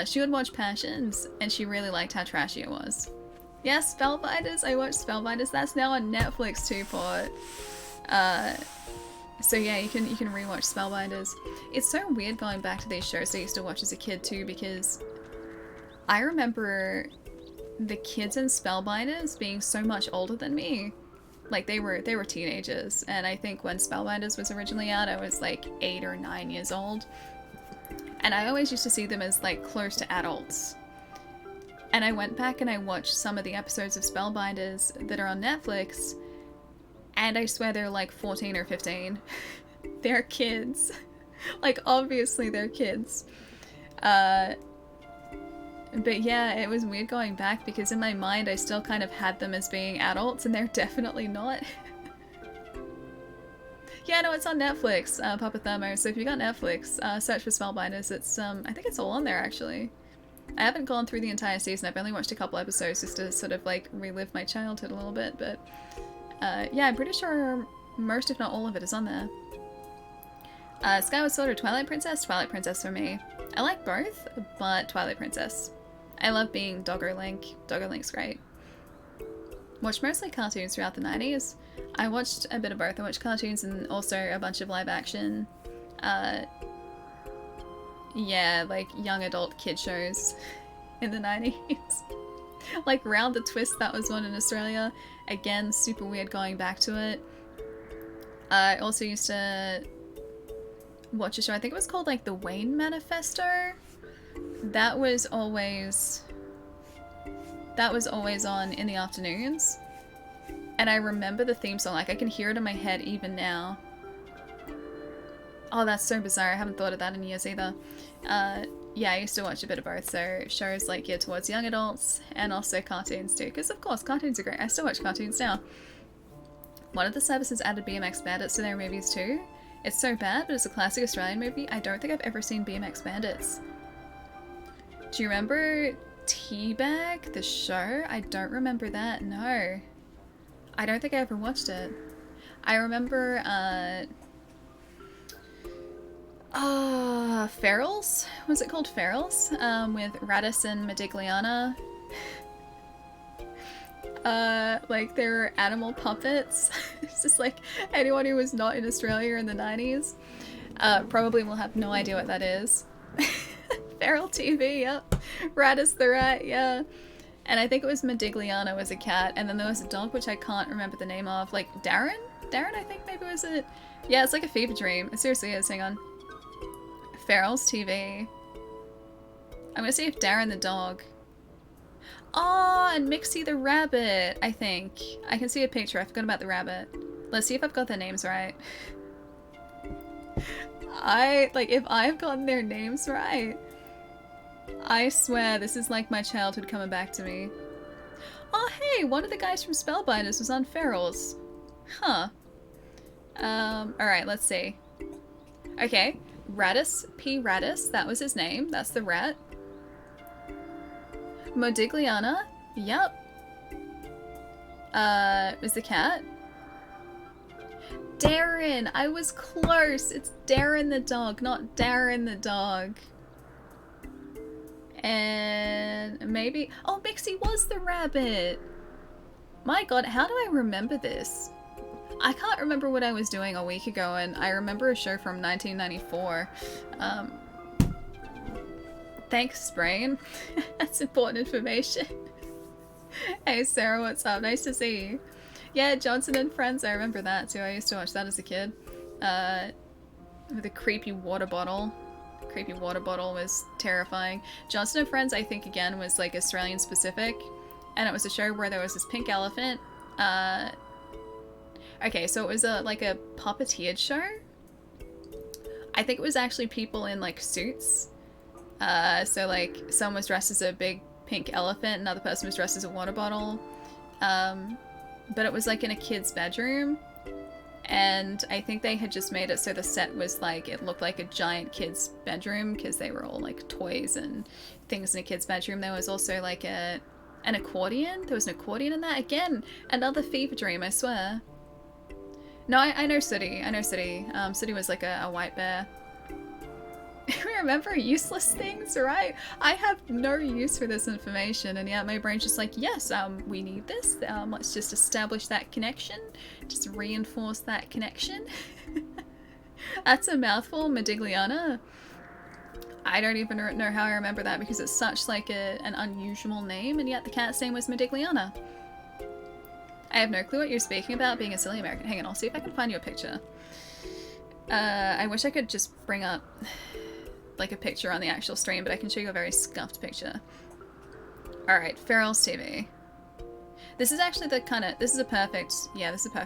She would watch Passions, and she really liked how trashy it was. Yes, Spellbinders, I watched Spellbinders. That's now on Netflix too, Port. So yeah, you can rewatch Spellbinders. It's so weird going back to these shows I used to watch as a kid too, because I remember the kids in Spellbinders being so much older than me. Like they were teenagers, and I think when Spellbinders was originally out, I was like 8 or 9 years old. And I always used to see them as like close to adults. And I went back and I watched some of the episodes of Spellbinders that are on Netflix, and I swear they're like 14 or 15. They're kids. Like, obviously they're kids. But yeah, it was weird going back because in my mind I still kind of had them as being adults, and they're definitely not. Yeah, no, it's on Netflix, Papa Thermo, so if you got Netflix, search for Spellbinders. It's, I think it's all on there, actually. I haven't gone through the entire season. I've only watched a couple episodes just to sort of, like, relive my childhood a little bit, but yeah, I'm pretty sure most, if not all of it, is on there. Skyward Sword or Twilight Princess? Twilight Princess for me. I like both, but Twilight Princess. I love being Doggo Link. Doggo Link's great. Watched mostly cartoons throughout the 90s. I watched a bit of both. I watched cartoons and also a bunch of live action. Yeah, like young adult kid shows in the 90s. Like Round the Twist, that was one in Australia. Again, super weird going back to it. I also used to watch a show, I think it was called like The Wayne Manifesto. That was always on in the afternoons. And I remember the theme song, like I can hear it in my head even now. Oh, that's so bizarre. I haven't thought of that in years either. Yeah, I used to watch a bit of both. So shows like geared towards young adults and also cartoons too. Because of course, cartoons are great. I still watch cartoons now. One of the services added BMX Bandits to their movies too. It's so bad, but it's a classic Australian movie. I don't think I've ever seen BMX Bandits. Do you remember Teabag, the show? I don't remember that, no. I don't think I ever watched it. I remember, Ferals? Was it called Ferals? With Radis and Modigliana. Like they were animal puppets. It's just like anyone who was not in Australia in the 90s probably will have no idea what that is. Feral TV, yep. Radis the rat, yeah. And I think it was Modigliana was a cat, and then there was a dog which I can't remember the name of. Like Darren? Darren, I think maybe was it. Yeah, it's like a fever dream. It seriously is, hang on. Feral's TV. I'm gonna see if Darren the dog. Oh, and Mixie the rabbit, I think. I can see a picture. I forgot about the rabbit. Let's see if I've got their names right. If I've gotten their names right, I swear this is like my childhood coming back to me. Oh, hey, one of the guys from Spellbinders was on Ferals. Huh. Alright, let's see. Okay, Radis P. Radis, that was his name. That's the rat. Modigliana, yep. Was the cat. Darren, I was close. It's Darren the dog, not Darren the dog. And maybe, oh, Mixie was the rabbit. My god, how do I remember this? I can't remember what I was doing a week ago, and I remember a show from 1994. Thanks, Brain. That's important information. Hey, Sarah, what's up? Nice to see you. Yeah, Johnson and Friends, I remember that too. I used to watch that as a kid. With a creepy water bottle. The creepy water bottle was terrifying. Johnson and Friends, I think, again, was like Australian specific. And it was a show where there was this pink elephant. Okay, so it was like a puppeteered show. I think it was actually people in like suits. So like someone was dressed as a big pink elephant, another person was dressed as a water bottle. But it was like in a kid's bedroom. And I think they had just made it so the set was like, it looked like a giant kid's bedroom because they were all like toys and things in a kid's bedroom. There was also like an accordion. There was an accordion in that. Again, another fever dream, I swear. No, I know Sooty. I know Sooty. Sooty was like a white bear. Remember useless things, right? I have no use for this information, and yeah, my brain's just like, yes, we need this. Let's just establish that connection. Just reinforce that connection. That's a mouthful, Modigliana. I don't even know how I remember that because it's such like an unusual name, and yet the cat's name was Modigliana. I have no clue what you're speaking about, being a silly American. Hang on, I'll see if I can find you a picture. I wish I could just bring up like a picture on the actual stream, but I can show you a very scuffed picture. Alright, Feral's TV. This is actually the kind of, this is a perfect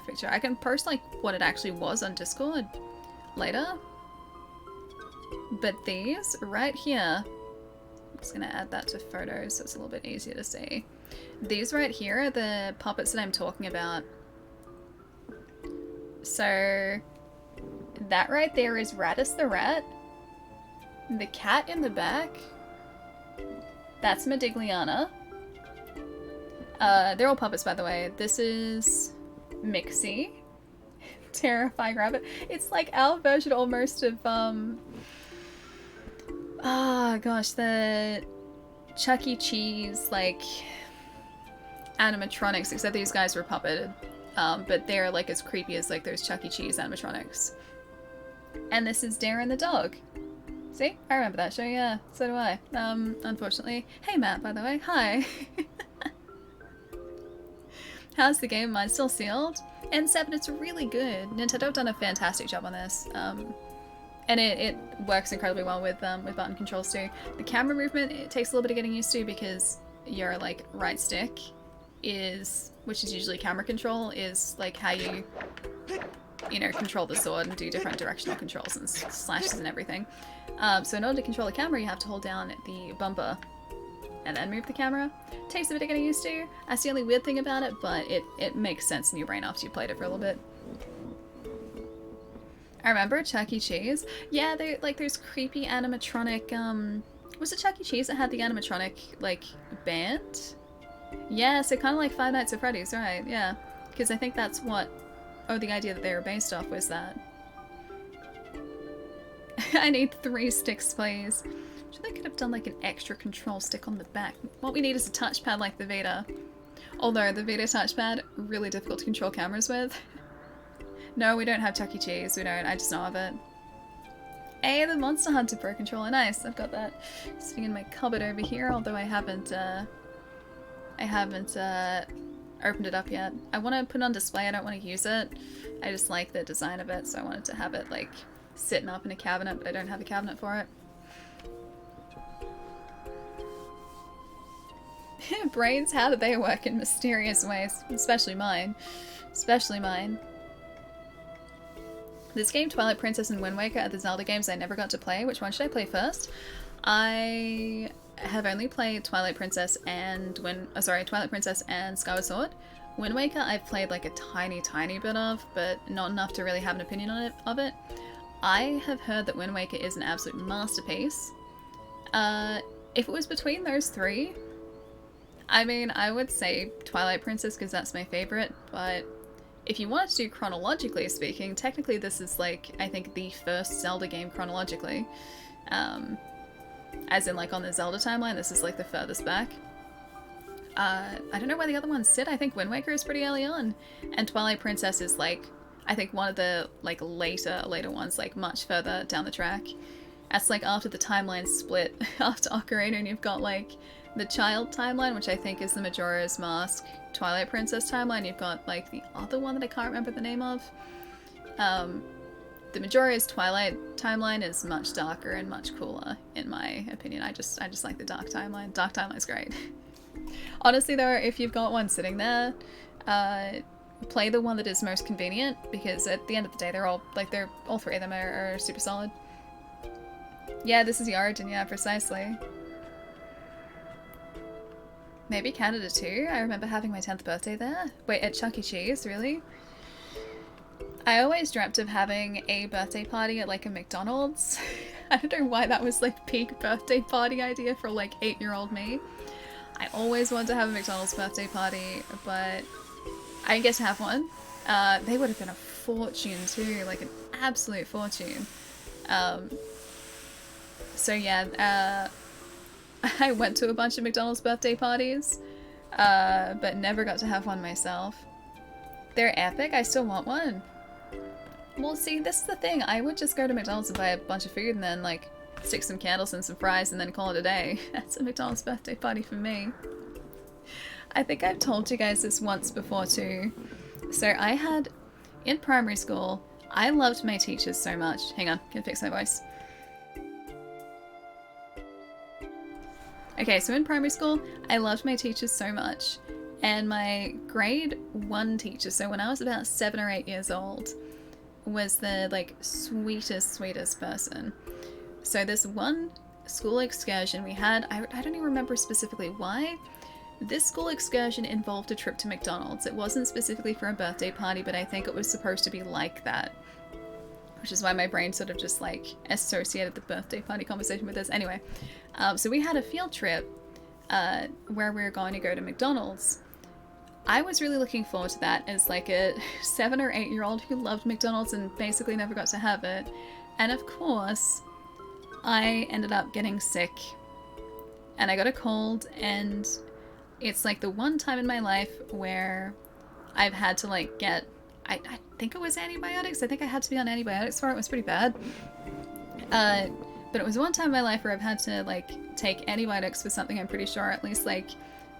picture. I can post like what it actually was on Discord later. But these right here, I'm just gonna add that to photos so it's a little bit easier to see. These right here are the puppets that I'm talking about. So that right there is Radis the rat. The cat in the back, that's Modigliana. They're all puppets, by the way. This is Mixie. Terrifying rabbit. It's like our version almost of oh gosh, the Chuck E. Cheese like animatronics, except these guys were puppeted. But they're like as creepy as like those Chuck E. Cheese animatronics. And this is Darren the dog. See? I remember that show, yeah. So do I. Unfortunately. Hey Matt, by the way. Hi. How's the game? Mine's still sealed. N7, it's really good. Nintendo have done a fantastic job on this. And it works incredibly well with button controls too. The camera movement, it takes a little bit of getting used to because your like right stick is, which is usually camera control, is like how you know, control the sword and do different directional controls and slashes and everything. So in order to control the camera, you have to hold down the bumper and then move the camera. Takes a bit of getting used to. That's the only weird thing about it, but it makes sense in your brain after you played it for a little bit. I remember Chuck E. Cheese. Yeah, they like there's creepy animatronic. Was it Chuck E. Cheese that had the animatronic like band? Yeah, so kind of like Five Nights at Freddy's, right? Yeah, because I think that's what. Oh, the idea that they were based off was that. I need 3 sticks, please. I'm sure they could have done like an extra control stick on the back. What we need is a touchpad like the Vita. Although the Vita touchpad, really difficult to control cameras with. No, we don't have Chuck E. Cheese. We don't. I just know of it. Hey, the Monster Hunter Pro Controller. Nice. I've got that sitting in my cupboard over here, although I haven't opened it up yet. I want to put it on display. I don't want to use it. I just like the design of it, so I wanted to have it like sitting up in a cabinet, but I don't have a cabinet for it. Brains, how do they work in mysterious ways? Especially mine. Especially mine. This game, Twilight Princess and Wind Waker, are the Zelda games I never got to play. Which one should I play first? I have only played Twilight Princess and Twilight Princess and Skyward Sword. Wind Waker I've played like a tiny bit of, but not enough to really have an opinion on it. I have heard that Wind Waker is an absolute masterpiece. If it was between those 3, I mean, I would say Twilight Princess because that's my favorite, but if you wanted to do chronologically speaking, technically this is like, I think the first Zelda game chronologically. As in like on the Zelda timeline, this is like the furthest back. I don't know where the other ones sit. I think Wind Waker is pretty early on. And Twilight Princess is like, I think one of the like later ones, like much further down the track. That's like after the timeline split after Ocarina, and you've got like the child timeline, which I think is the Majora's Mask Twilight Princess timeline. You've got like the other one that I can't remember the name of. The Majora's Twilight timeline is much darker and much cooler, in my opinion. I just like the dark timeline. Dark timeline's great. Honestly though, if you've got one sitting there, play the one that is most convenient, because at the end of the day, they're all 3 of them are super solid. Yeah, this is the origin, yeah, precisely. Maybe Canada too? I remember having my 10th birthday there. Wait, at Chuck E. Cheese, really? I always dreamt of having a birthday party at like a McDonald's. I don't know why that was like peak birthday party idea for like 8-year-old me. I always wanted to have a McDonald's birthday party, but I didn't get to have one. They would have been a fortune too, like an absolute fortune. So yeah, I went to a bunch of McDonald's birthday parties, but never got to have one myself. They're epic, I still want one. Well, see, this is the thing. I would just go to McDonald's and buy a bunch of food and then, like, stick some candles and some fries and then call it a day. That's a McDonald's birthday party for me. I think I've told you guys this once before, too. So I had, in primary school, I loved my teachers so much. Hang on, can fix my voice. Okay, so in primary school, I loved my teachers so much. And my grade 1 teacher, so when I was about 7 or 8 years old, was the like sweetest person. So this one school excursion we had, I don't even remember specifically why. This school excursion involved a trip to McDonald's. It wasn't specifically for a birthday party, but I think it was supposed to be like that. Which is why my brain sort of just like associated the birthday party conversation with this. Anyway, so we had a field trip where we were going to go to McDonald's. I was really looking forward to that as like a 7 or 8-year-old who loved McDonald's and basically never got to have it. And of course, I ended up getting sick and I got a cold, and it's like the one time in my life where I've had to like get, I think it was antibiotics. I think I had to be on antibiotics for it. It was pretty bad. But it was one time in my life where I've had to like take antibiotics for something. I'm pretty sure, at least like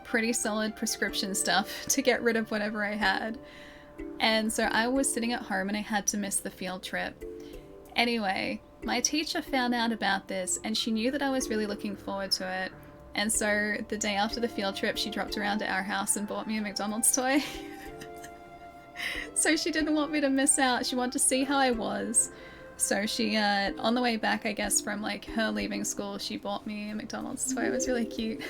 pretty solid prescription stuff to get rid of whatever I had. And so I was sitting at home and I had to miss the field trip. Anyway, my teacher found out about this and she knew that I was really looking forward to it. And so the day after the field trip, she dropped around to our house and bought me a McDonald's toy. So she didn't want me to miss out. She wanted to see how I was. So she, on the way back, I guess, from like her leaving school, she bought me a McDonald's toy. It was really cute.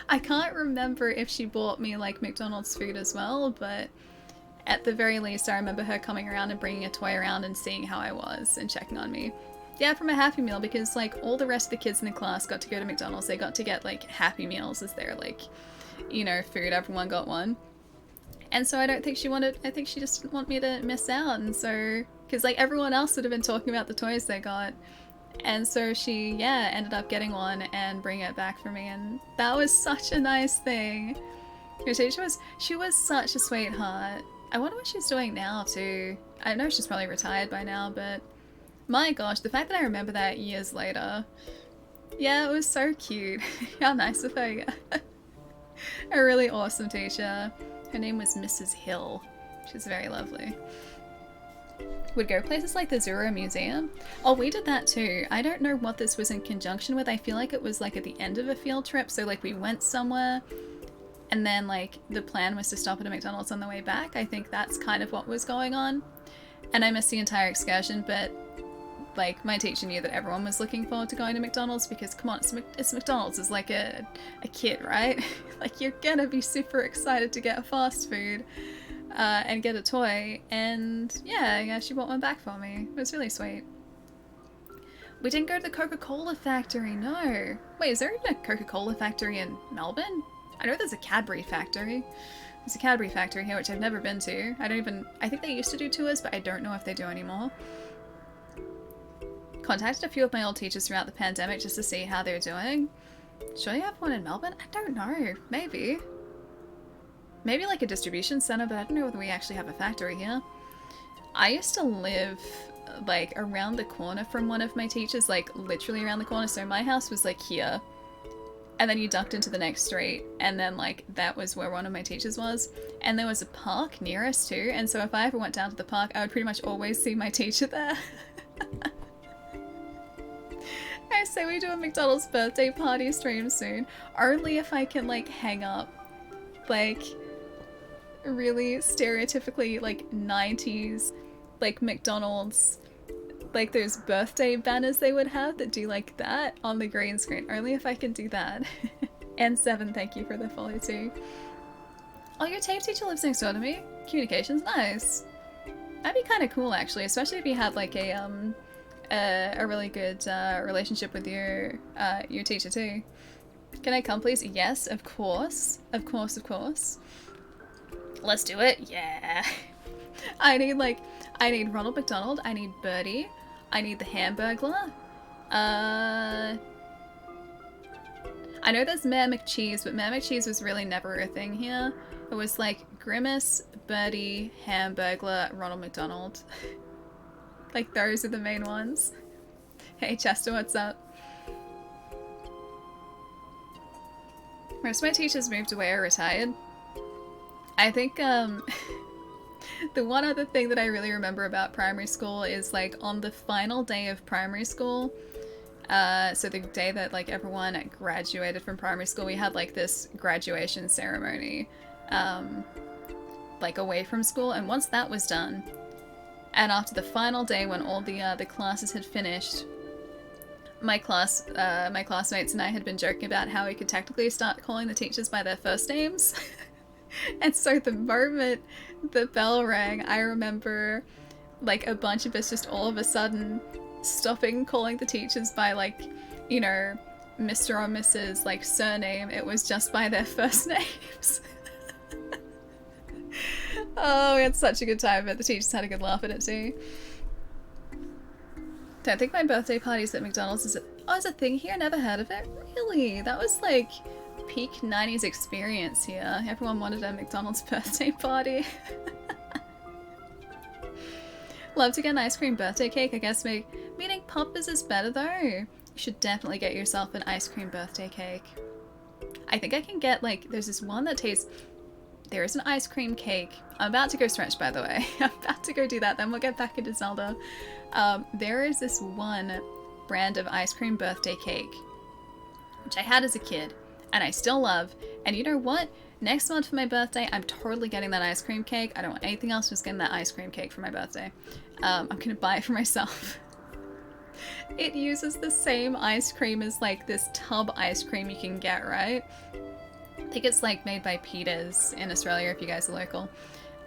I can't remember if she bought me like McDonald's food as well, but at the very least, I remember her coming around and bringing a toy around and seeing how I was and checking on me. Yeah, from a Happy Meal, because like all the rest of the kids in the class got to go to McDonald's. They got to get like Happy Meals as their like, you know, food. Everyone got one. And so I don't think she wanted, I think she just didn't want me to miss out. And so, because like everyone else would have been talking about the toys they got. And so she, yeah, ended up getting one and bringing it back for me. And that was such a nice thing. She was such a sweetheart. I wonder what she's doing now too. I know she's probably retired by now, but my gosh, the fact that I remember that years later. Yeah, it was so cute. How nice of her. A really awesome teacher. Her name was Mrs. Hill. She's very lovely. Would go places like the Zero Museum. Oh, we did that too. I don't know what this was in conjunction with. I feel like it was like at the end of a field trip. So like we went somewhere and then like the plan was to stop at a McDonald's on the way back. I think that's kind of what was going on. And I missed the entire excursion, but like my teacher knew that everyone was looking forward to going to McDonald's because come on, it's McDonald's. It's like a kid, right? Like you're gonna be super excited to get fast food. And get a toy, and yeah, she bought one back for me. It was really sweet. We didn't go to the Coca-Cola factory, no. Wait, is there even a Coca-Cola factory in Melbourne? I know there's a Cadbury factory. There's a Cadbury factory here, which I've never been to. I think they used to do tours, but I don't know if they do anymore. Contacted a few of my old teachers throughout the pandemic just to see how they're doing. Should I have one in Melbourne? I don't know. Maybe. Maybe like a distribution center, but I don't know whether we actually have a factory here. I used to live like around the corner from one of my teachers, like literally around the corner. So my house was like here, and then you ducked into the next street, and then like that was where one of my teachers was. And there was a park near us too, and so if I ever went down to the park, I would pretty much always see my teacher there. I say we do a McDonald's birthday party stream soon, only if I can like hang up like really stereotypically like 90s like McDonald's, like those birthday banners they would have that do like that on the green screen. Only if I can do that. And 7, thank you for the follow too. Oh, your tape teacher lives next door to me. Communications, nice. That'd be kind of cool actually, especially if you had like a really good relationship with your teacher too. Can I come please? Yes, of course. Of course, of course. Let's do it. Yeah. I need Ronald McDonald. I need Birdie. I need the Hamburglar. I know there's Mayor McCheese, but Mayor McCheese was really never a thing here. It was like Grimace, Birdie, Hamburglar, Ronald McDonald. Like those are the main ones. Hey Chester, what's up? Most of my teachers moved away or retired. I think the one other thing that I really remember about primary school is like on the final day of primary school, so the day that like everyone graduated from primary school, we had like this graduation ceremony like away from school, and once that was done, and after the final day when all the classes had finished, my classmates and I had been joking about how we could technically start calling the teachers by their first names. And so the moment the bell rang, I remember like a bunch of us just all of a sudden stopping calling the teachers by like, you know, Mr. or Mrs. like surname. It was just by their first names. Oh, we had such a good time, but the teachers had a good laugh at it too. Don't think my birthday parties at McDonald's is a thing here. Never heard of it. Really? That was like peak 90s experience here. Everyone wanted a McDonald's birthday party. Love to get an ice cream birthday cake. I guess meeting poppers is better though. You should definitely get yourself an ice cream birthday cake. I think I can get like, there's this one that tastes, there is an ice cream cake. I'm about to go stretch, by the way. I'm about to go do that, then we'll get back into Zelda. There is this one brand of ice cream birthday cake, which I had as a kid, and I still love. And you know what? Next month for my birthday, I'm totally getting that ice cream cake. I don't want anything else, just getting that ice cream cake for my birthday. I'm gonna buy it for myself. It uses the same ice cream as like this tub ice cream you can get, right? I think it's like made by Peter's in Australia if you guys are local.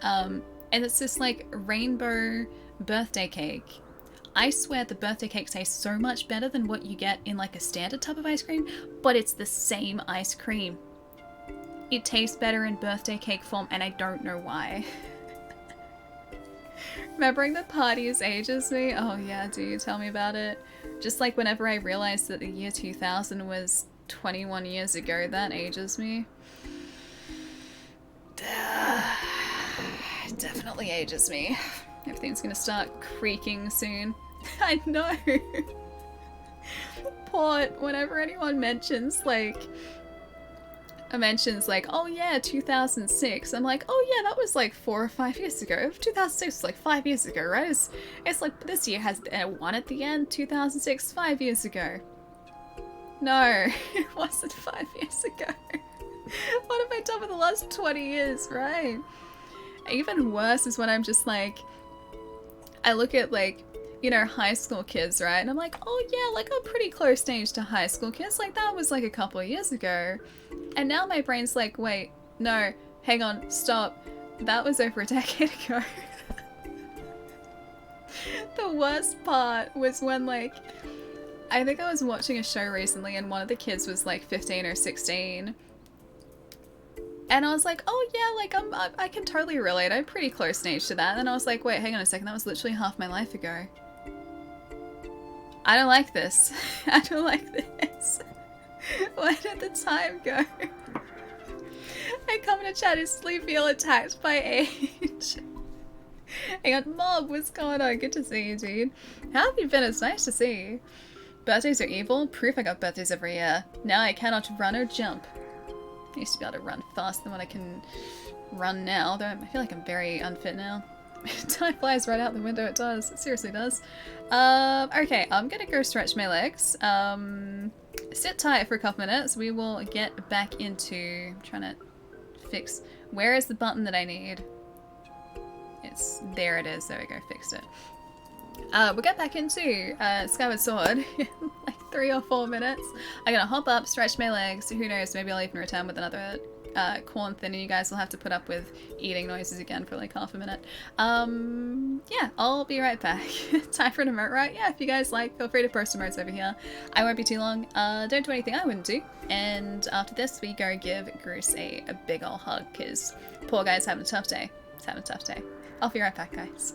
And it's this like rainbow birthday cake. I swear the birthday cake tastes so much better than what you get in like a standard tub of ice cream, but it's the same ice cream. It tastes better in birthday cake form, and I don't know why. Remembering the parties ages me? Oh yeah, dude, tell me about it. Just like whenever I realized that the year 2000 was 21 years ago, that ages me. It definitely ages me. Everything's gonna start creaking soon. I know. Port, whenever anyone mentions like, oh yeah, 2006, I'm like, oh yeah, that was like 4 or 5 years ago. 2006 was like 5 years ago, right? It's like this year has a 1 at the end. 2006, 5 years ago. No, it wasn't 5 years ago. What have I done for the last 20 years, right? Even worse is when I'm just like, I look at like, you know, high school kids, right? And I'm like, oh yeah, like I'm pretty close in age to high school kids. Like that was like a couple of years ago. And now my brain's like, wait, no, hang on, stop. That was over a decade ago. The worst part was when like, I think I was watching a show recently and one of the kids was like 15 or 16. And I was like, oh yeah, like I can totally relate. I'm pretty close in age to that. And then I was like, wait, hang on a second. That was literally half my life ago. I don't like this. I don't like this. Where did the time go? I come in a chat instantly feel attacked by age. Hang on, Mob, what's going on? Good to see you, dude. How have you been? It's nice to see you. Birthdays are evil? Proof I got birthdays every year. Now I cannot run or jump. I used to be able to run faster than what I can run now, though I feel like I'm very unfit now. Time flies right out the window, it does. It seriously does. Okay, I'm gonna go stretch my legs. Sit tight for a couple minutes. We will get back into... I'm trying to fix... Where is the button that I need? There it is. There we go, fixed it. We'll get back into Skyward Sword in like 3 or 4 minutes. I'm gonna hop up, stretch my legs. Who knows, maybe I'll even return with another corn thin and you guys will have to put up with eating noises again for like half a minute. Yeah, I'll be right back. Time for an emote, right? Yeah, if you guys like, feel free to post emotes over here. I won't be too long. Don't do anything I wouldn't do. And after this, we go give Groose a big ol' hug, because poor guy's having a tough day. He's having a tough day. I'll be right back, guys.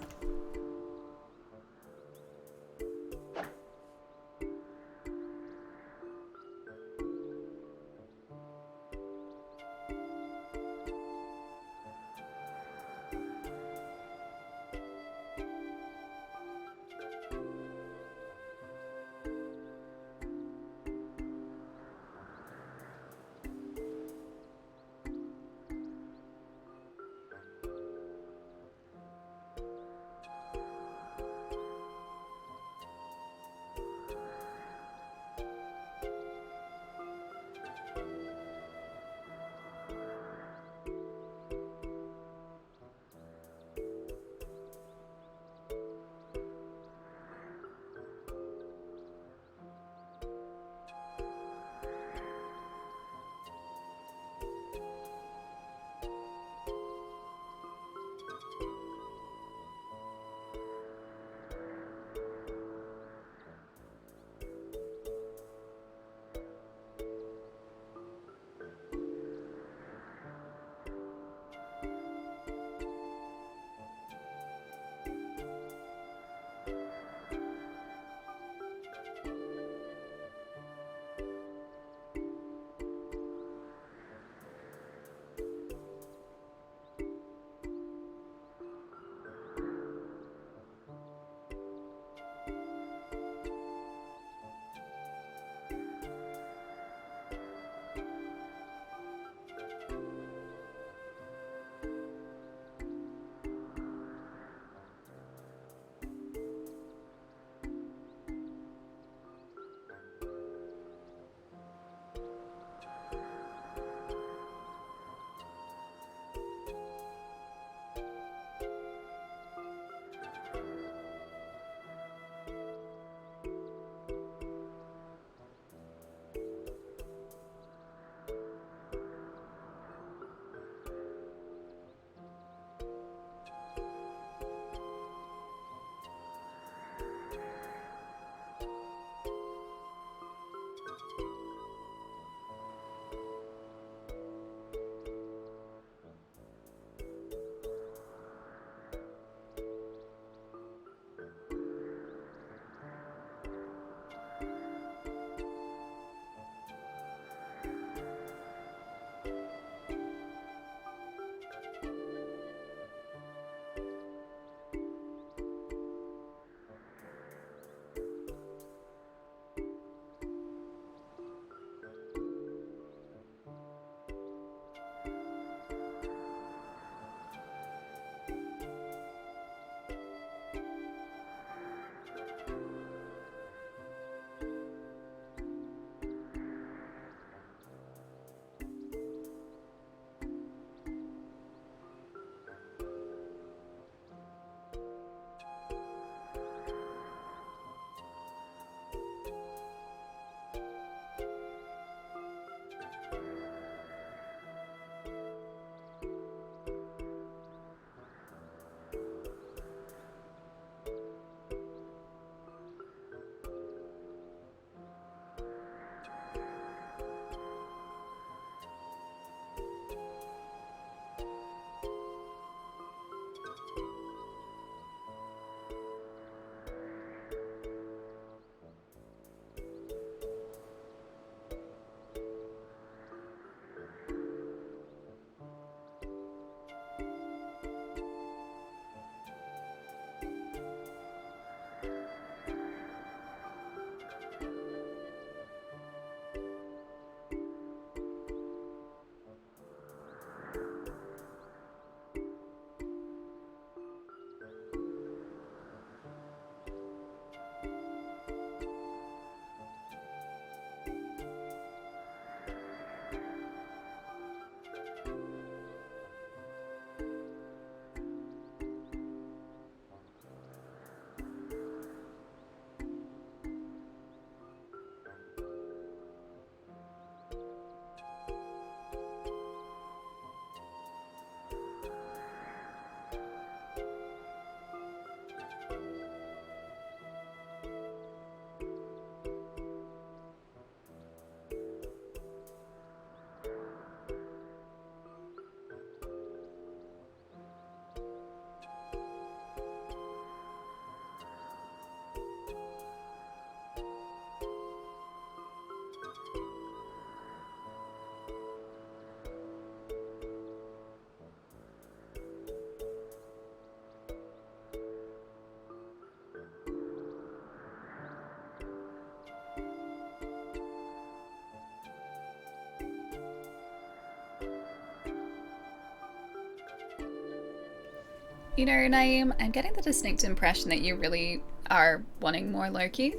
You know, Naeem, I'm getting the distinct impression that you really are wanting more Loki.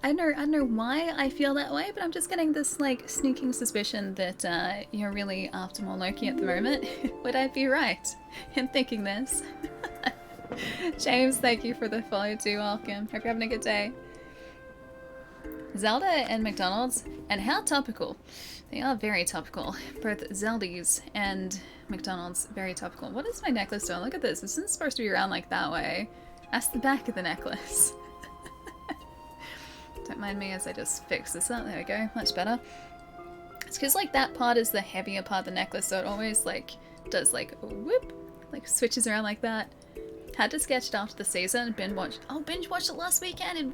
I don't know why I feel that way, but I'm just getting this like sneaking suspicion that you're really after more Loki at the moment. Would I be right in thinking this? James, thank you for the follow too. Welcome. Hope you're having a good day. Zelda and McDonald's, and how topical. They are very topical. Both Zeldies and McDonald's, very topical. What is my necklace doing? Look at this. This isn't supposed to be around like that way. That's the back of the necklace. Don't mind me as I just fix this up. There we go. Much better. It's because like that part is the heavier part of the necklace, so it always like does like a whoop, like switches around like that. Had to sketch it after the season. Binge watched it last weekend in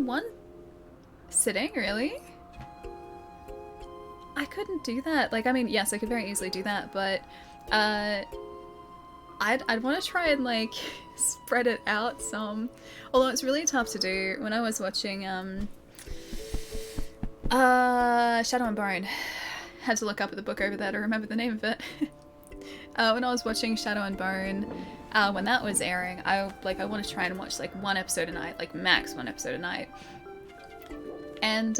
one sitting. Really? I couldn't do that. Like, I mean, yes, I could very easily do that, but I'd want to try and like spread it out some. Although it's really tough to do. When I was watching Shadow and Bone, had to look up at the book over there to remember the name of it. When I was watching Shadow and Bone, when that was airing, I want to try and watch like one episode a night, like max one episode a night. And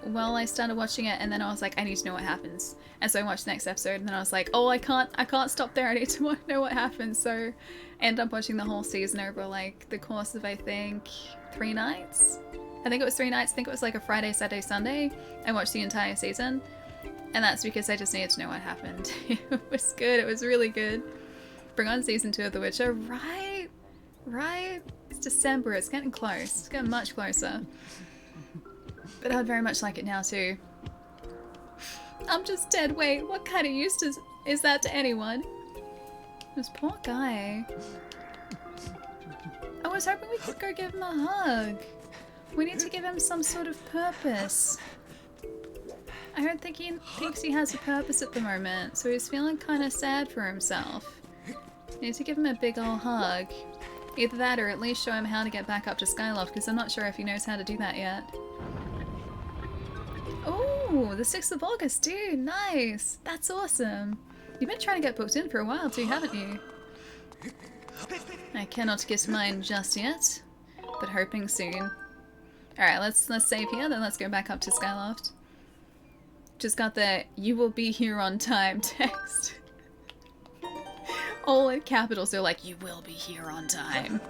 well, I started watching it, and then I was like, I need to know what happens. And so I watched the next episode, and then I was like, oh, I can't stop there. I need to know what happens. So I ended up watching the whole season over like the course of I think 3 nights. I think it was 3 nights. I think it was like a Friday, Saturday, Sunday. I watched the entire season, and that's because I just needed to know what happened. It was good. It was really good. Bring on season 2 of The Witcher. Right. It's December. It's getting close. It's getting much closer. But I would very much like it now too. I'm just dead. Wait, what kind of use is that to anyone? This poor guy. I was hoping we could go give him a hug. We need to give him some sort of purpose. I don't think he thinks he has a purpose at the moment, so he's feeling kind of sad for himself. We need to give him a big ol' hug. Either that or at least show him how to get back up to Skyloft, because I'm not sure if he knows how to do that yet. Oh, the 6th of August, dude, nice. That's awesome. You've been trying to get booked in for a while too, haven't you? I cannot kiss mine just yet, but hoping soon. Alright, let's save here, then let's go back up to Skyloft. Just got the "you will be here on time" text. All in capitals, they're like, "you will be here on time."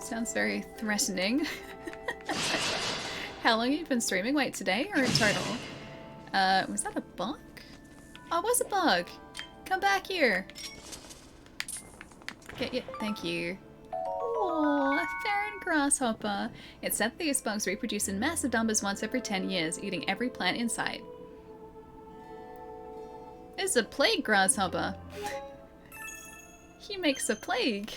Sounds very threatening. How long have you been streaming? Wait, today or in total? Was that a bug? Oh, it was a bug. Come back here. Get you. Thank you. Oh, a Farron grasshopper. It's said that these bugs reproduce in massive numbers once every 10 years, eating every plant in sight. It's a plague grasshopper. He makes a plague.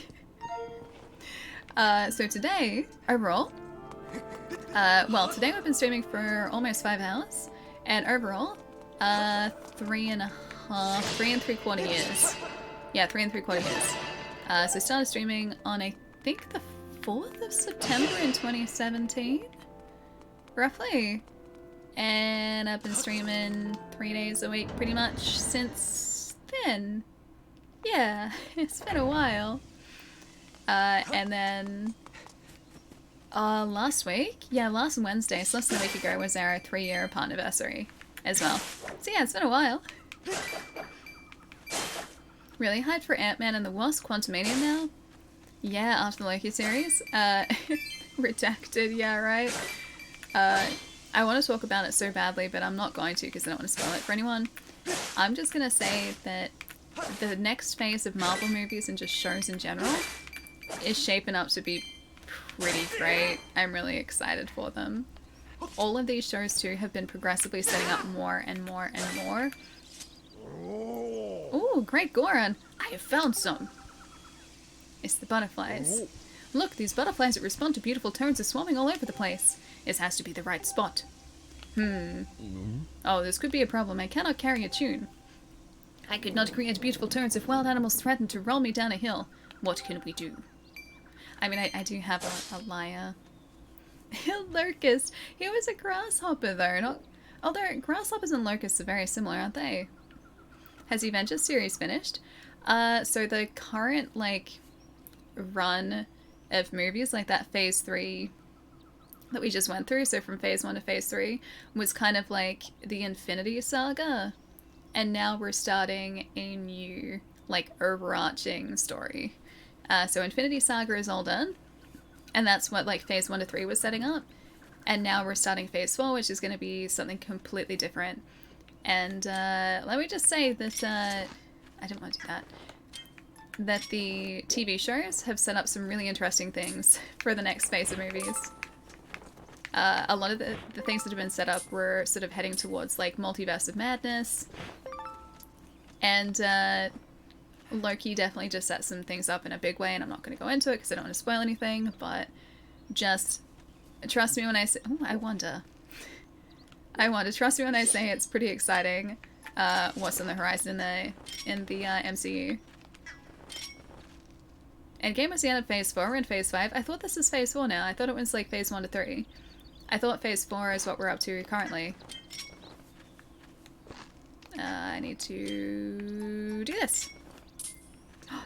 So today, overall, well, today we've been streaming for almost 5 hours, and overall, 3 and 3/4 years. Yeah, 3 3/4 years. So I started streaming on, I think, the 4th of September in 2017, roughly. And I've been streaming 3 days a week pretty much since then. Yeah, it's been a while. And then last week, last Wednesday, so less than a week ago, was our 3-year anniversary as well. So yeah, it's been a while. Really hyped for Ant-Man and the Wasp Quantumania now? Yeah, after the Loki series. Redacted, yeah, right? I want to talk about it so badly, but I'm not going to because I don't want to spoil it for anyone. I'm just going to say that the next phase of Marvel movies and just shows in general is shaping up to be pretty great. I'm really excited for them. All of these shows too have been progressively setting up more and more and more. Ooh, great Goron! I have found some! It's the butterflies. Look, these butterflies that respond to beautiful tones are swarming all over the place. This has to be the right spot. Oh, this could be a problem. I cannot carry a tune. I could not create beautiful tones if wild animals threatened to roll me down a hill. What can we do? I mean, I do have a lyre. Locust. He was a grasshopper, though. Although grasshoppers and locusts are very similar, aren't they? Has the Avengers series finished? So the current, like, run of movies, like that phase 3 that we just went through, so from phase 1 to phase 3, was kind of like the Infinity Saga. And now we're starting a new, like, overarching story. So Infinity Saga is all done. And that's what, like, phase 1 to 3 was setting up. And now we're starting phase 4, which is going to be something completely different. And let me just say that, I didn't want to do that, that the TV shows have set up some really interesting things for the next phase of movies. A lot of the things that have been set up were sort of heading towards, like, Multiverse of Madness. And Loki definitely just set some things up in a big way, and I'm not going to go into it because I don't want to spoil anything, but just trust me when I say... Oh, I wonder. Trust me when I say it's pretty exciting what's on the horizon in the MCU. Endgame was the end of phase 4 and phase 5. I thought this is phase 4 now. I thought it was like phase 1 to 3. I thought phase 4 is what we're up to currently. I need to do this.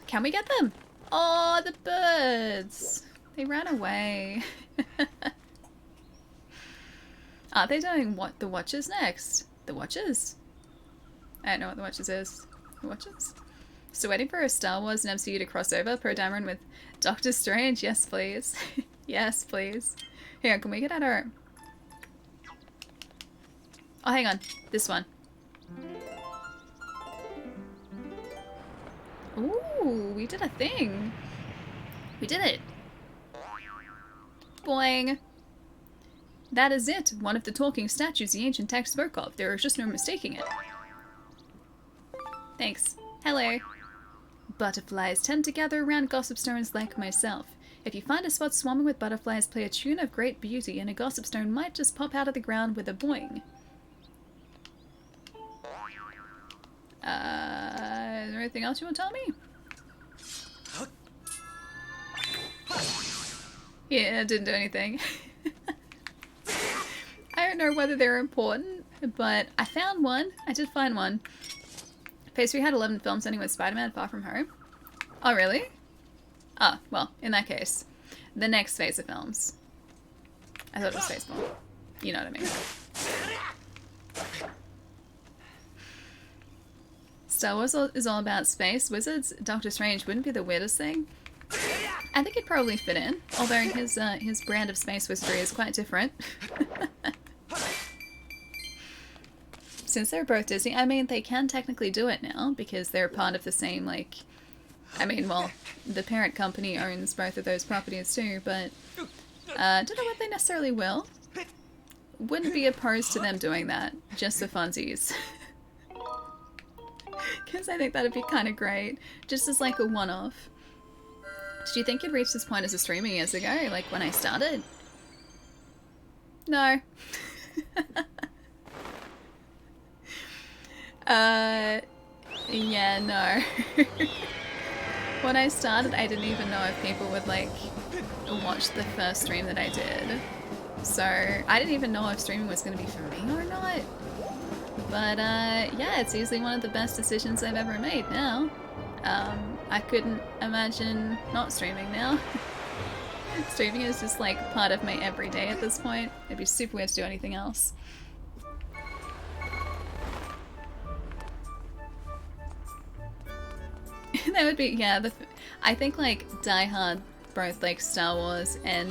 Can we get them? Oh, the birds! They ran away. Are they doing what? The Watchers next? The Watchers? I don't know what the Watchers is. The Watchers? So waiting for a Star Wars and MCU to cross over, Pro Diamond with Doctor Strange. Yes, please. Yes, please. Here, can we get at our... Oh, hang on. This one. Ooh, we did a thing. We did it. Boing. That is it. One of the talking statues the ancient text spoke of. There is just no mistaking it. Thanks. Hello. Butterflies tend to gather around gossip stones like myself. If you find a spot swarming with butterflies, play a tune of great beauty and a gossip stone might just pop out of the ground with a boing. Is there anything else you want to tell me? Yeah, it didn't do anything. I don't know whether they're important, but I found one. I did find one. Phase 3 had 11 films ending with Spider-Man Far From Home. Oh, really? Ah, well, in that case, the next phase of films. I thought it was phase 4. You know what I mean. Star Wars is all about space. Wizards, Doctor Strange wouldn't be the weirdest thing. I think he'd probably fit in, although his brand of space wizardry is quite different. Since they're both Disney, I mean, they can technically do it now because they're part of the same, like... I mean, well, the parent company owns both of those properties too, but don't know what they necessarily will. Wouldn't be opposed to them doing that, just for funsies. Because I think that'd be kind of great, just as like a one-off. Did you think you'd reach this point as a streamer years ago, like when I started? No. Yeah, no. When I started, I didn't even know if people would, like, watch the first stream that I did. So, I didn't even know if streaming was going to be for me or not. But, yeah, it's easily one of the best decisions I've ever made now. I couldn't imagine not streaming now. Streaming is just, like, part of my everyday at this point. It'd be super weird to do anything else. That would be, yeah, I think, like, diehard, both, like, Star Wars and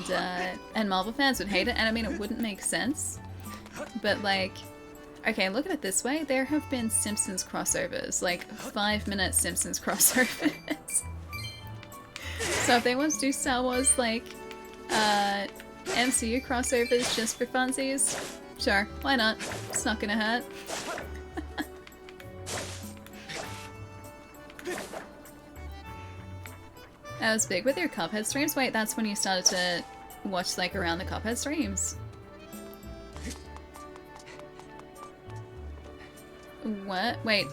Marvel fans would hate it, and I mean, it wouldn't make sense, but, like, okay, look at it this way, there have been Simpsons crossovers, like, 5-minute Simpsons crossovers. So if they want to do Star Wars, like, MCU crossovers just for funsies, sure, why not? It's not gonna hurt. That was big with your Cuphead streams? Wait, that's when you started to watch, like, around the Cuphead streams. What? Wait.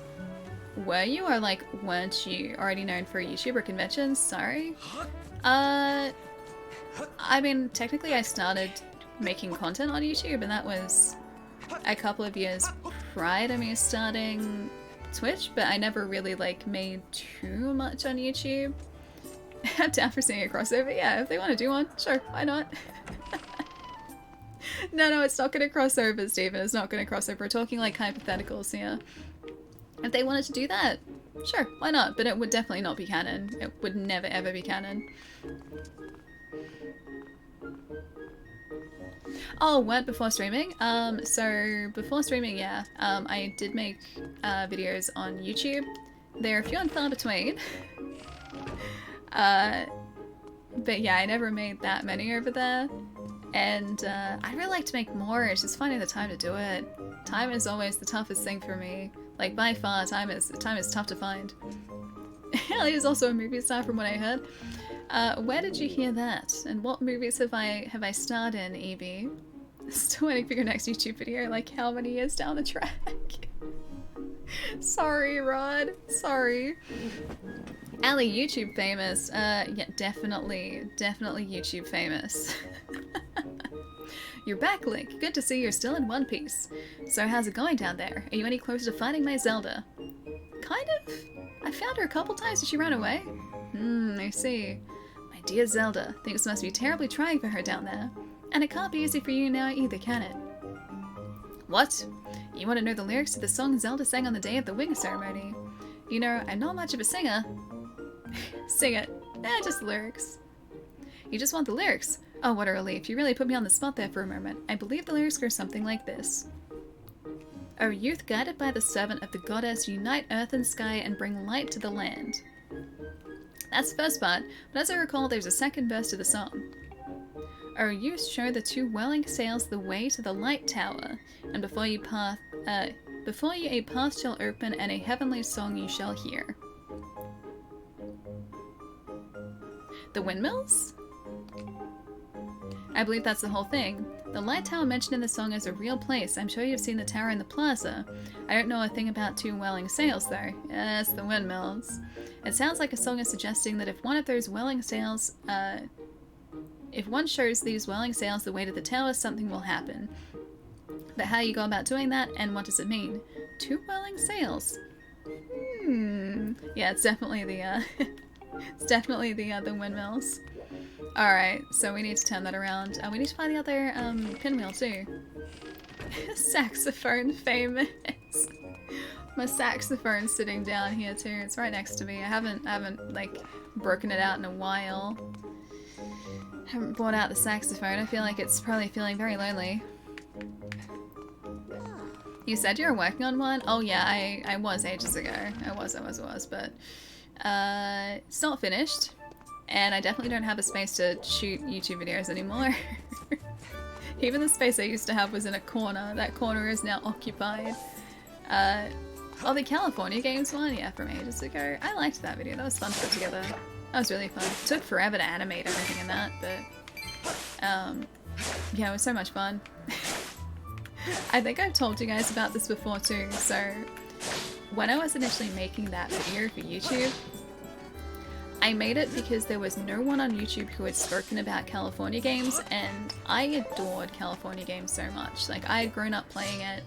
Were you, or, like, weren't you already known for YouTuber conventions? Sorry? I mean, technically I started making content on YouTube, and that was a couple of years prior to me starting Twitch, but I never really like made too much on YouTube. I'm down for seeing a crossover. Yeah, if they want to do one, sure, why not? No, it's not going to cross over, Steven. It's not going to cross over. We're talking like hypotheticals here. If they wanted to do that, sure, why not? But it would definitely not be canon. It would never ever be canon. Oh, what, before streaming? So before streaming, yeah, I did make videos on YouTube. They're few and far between. But yeah, I never made that many over there. And I'd really like to make more. It's just finding the time to do it. Time is always the toughest thing for me. Like, by far, time is tough to find. Ellie is also a movie star from what I heard. Where did you hear that? And what movies have I starred in, Evie? Still waiting for your next YouTube video, like how many years down the track? Sorry, Rod. Sorry. Ellie, YouTube famous. Yeah, definitely YouTube famous. You're back, Link. Good to see you're still in One Piece. So how's it going down there? Are you any closer to finding my Zelda? Kind of. I found her a couple times and she ran away. I see. My dear Zelda, things must be terribly trying for her down there. And it can't be easy for you now either, can it? What? You want to know the lyrics to the song Zelda sang on the day of the wing ceremony? You know, I'm not much of a singer. Sing it. Just the lyrics. You just want the lyrics? Oh, what a relief. You really put me on the spot there for a moment. I believe the lyrics go something like this. O youth, guided by the servant of the goddess, unite earth and sky and bring light to the land. That's the first part, but as I recall, there's a second verse to the song. O youth, show the two whirling sails the way to the light tower, and before you a path shall open and a heavenly song you shall hear. The windmills? I believe that's the whole thing. The light tower mentioned in the song is a real place. I'm sure you've seen the tower in the plaza. I don't know a thing about two whirling sails, though. Yes, the windmills. It sounds like a song is suggesting that if one of those whirling sails, if one shows these whirling sails the way to the tower, something will happen. But how you go about doing that, and what does it mean? Two whirling sails? Yeah, it's definitely the, it's definitely the windmills. Alright, so we need to turn that around. We need to find the other pinwheel too. Saxophone famous. My saxophone's sitting down here too. It's right next to me. I haven't like broken it out in a while. Haven't brought out the saxophone. I feel like it's probably feeling very lonely. You said you were working on one? Oh yeah, I was ages ago. I was, but it's not finished. And I definitely don't have a space to shoot YouTube videos anymore. Even the space I used to have was in a corner. That corner is now occupied. Oh, the California Games one? Yeah, from ages ago. I liked that video. That was fun to put together. That was really fun. It took forever to animate everything in that, but yeah, it was so much fun. I think I've told you guys about this before too. So when I was initially making that video for YouTube, I made it because there was no one on YouTube who had spoken about California Games, and I adored California Games so much. Like, I had grown up playing it,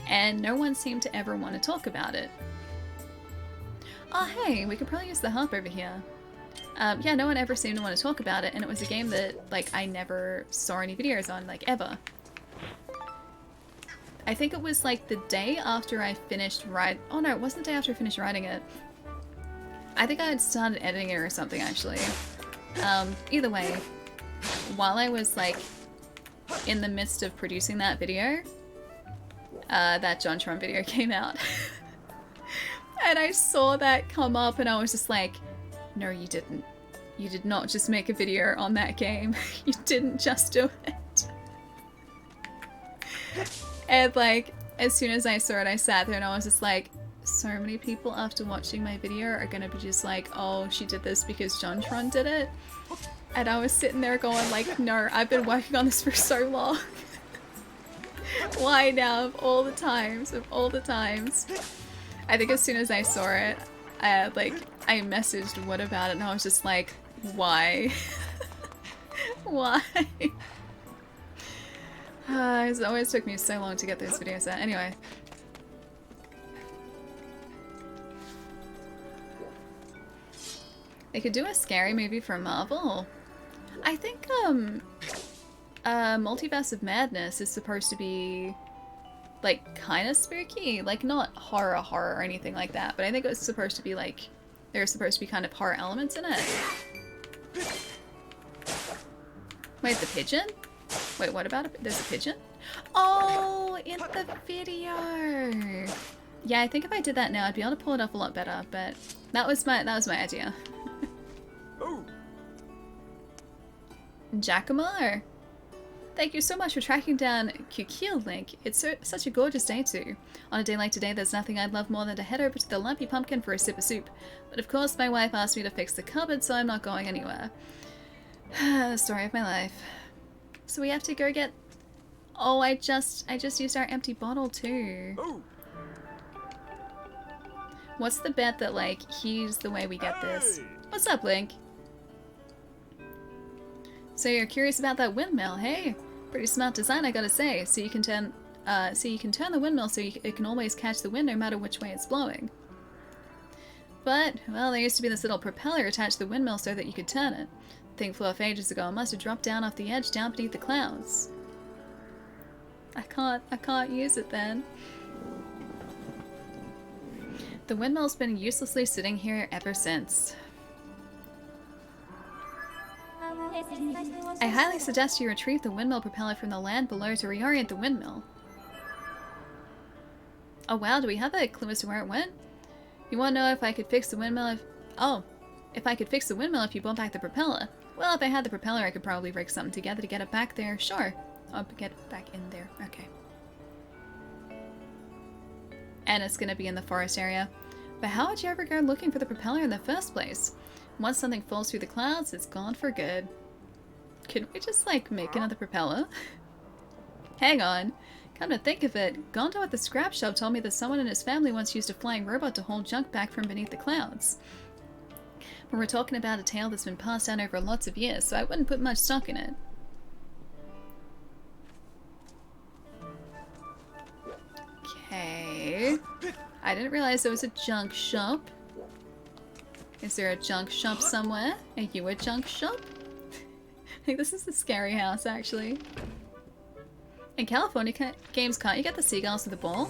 and no one seemed to ever want to talk about it. Oh hey, we could probably use the harp over here. Yeah, no one ever seemed to want to talk about it, and it was a game that, like, I never saw any videos on, like, ever. I think it was, like, the day after I finished oh no, it wasn't the day after I finished writing it. I think I had started editing it or something, actually. Either way, while I was, like, in the midst of producing that video, that JonTron video came out. And I saw that come up and I was just like, no, you didn't. You did not just make a video on that game. You didn't just do it. And, like, as soon as I saw it, I sat there and I was just like, so many people after watching my video are gonna be just like, oh, she did this because JonTron did it. And I was sitting there going like, no, I've been working on this for so long. Why now, of all the times, I think as soon as I saw it, I messaged Wood about it and I was just like, why? Why? It always took me so long to get those videos out. Anyway. They could do a scary movie for Marvel. I think, Multiverse of Madness is supposed to be, like, kind of spooky. Like, not horror or anything like that, but I think it was supposed to be, like, there's supposed to be kind of horror elements in it. Wait, the pigeon? Wait, what about it? There's a pigeon? Oh, in the video! Yeah, I think if I did that now, I'd be able to pull it off a lot better, but that was my idea. Giacomo! Thank you so much for tracking down Kukil Link. It's such a gorgeous day too. On a day like today, there's nothing I'd love more than to head over to the Lumpy Pumpkin for a sip of soup. But of course, my wife asked me to fix the cupboard, so I'm not going anywhere. Story of my life. So we have to go get... Oh, I just used our empty bottle too. What's the bet that, like, he's the way we get this? What's up, Link? So you're curious about that windmill, hey? Pretty smart design, I gotta say. So you can turn the windmill so it can always catch the wind no matter which way it's blowing. But, well, there used to be this little propeller attached to the windmill so that you could turn it. The thing flew off ages ago and must have dropped down off the edge down beneath the clouds. I can't use it then. The windmill's been uselessly sitting here ever since. I highly suggest you retrieve the windmill propeller from the land below to reorient the windmill. Oh wow, do we have a clue as to where it went? You want to know if I could fix the windmill if... Oh, if I could fix the windmill if you brought back the propeller. Well, if I had the propeller, I could probably rig something together to get it back there. Sure. I'll get it back in there. Okay. And it's gonna be in the forest area. But how would you ever go looking for the propeller in the first place? Once something falls through the clouds, it's gone for good. Couldn't we just, like, make another propeller? Hang on. Come to think of it, Gondo at the scrap shop told me that someone in his family once used a flying robot to haul junk back from beneath the clouds. But we're talking about a tale that's been passed down over lots of years, so I wouldn't put much stock in it. Okay. I didn't realize there was a junk shop. Is there a junk shop somewhere? Are you a junk shop? I think this is the scary house, actually. In California games, can't you get the seagulls with the ball?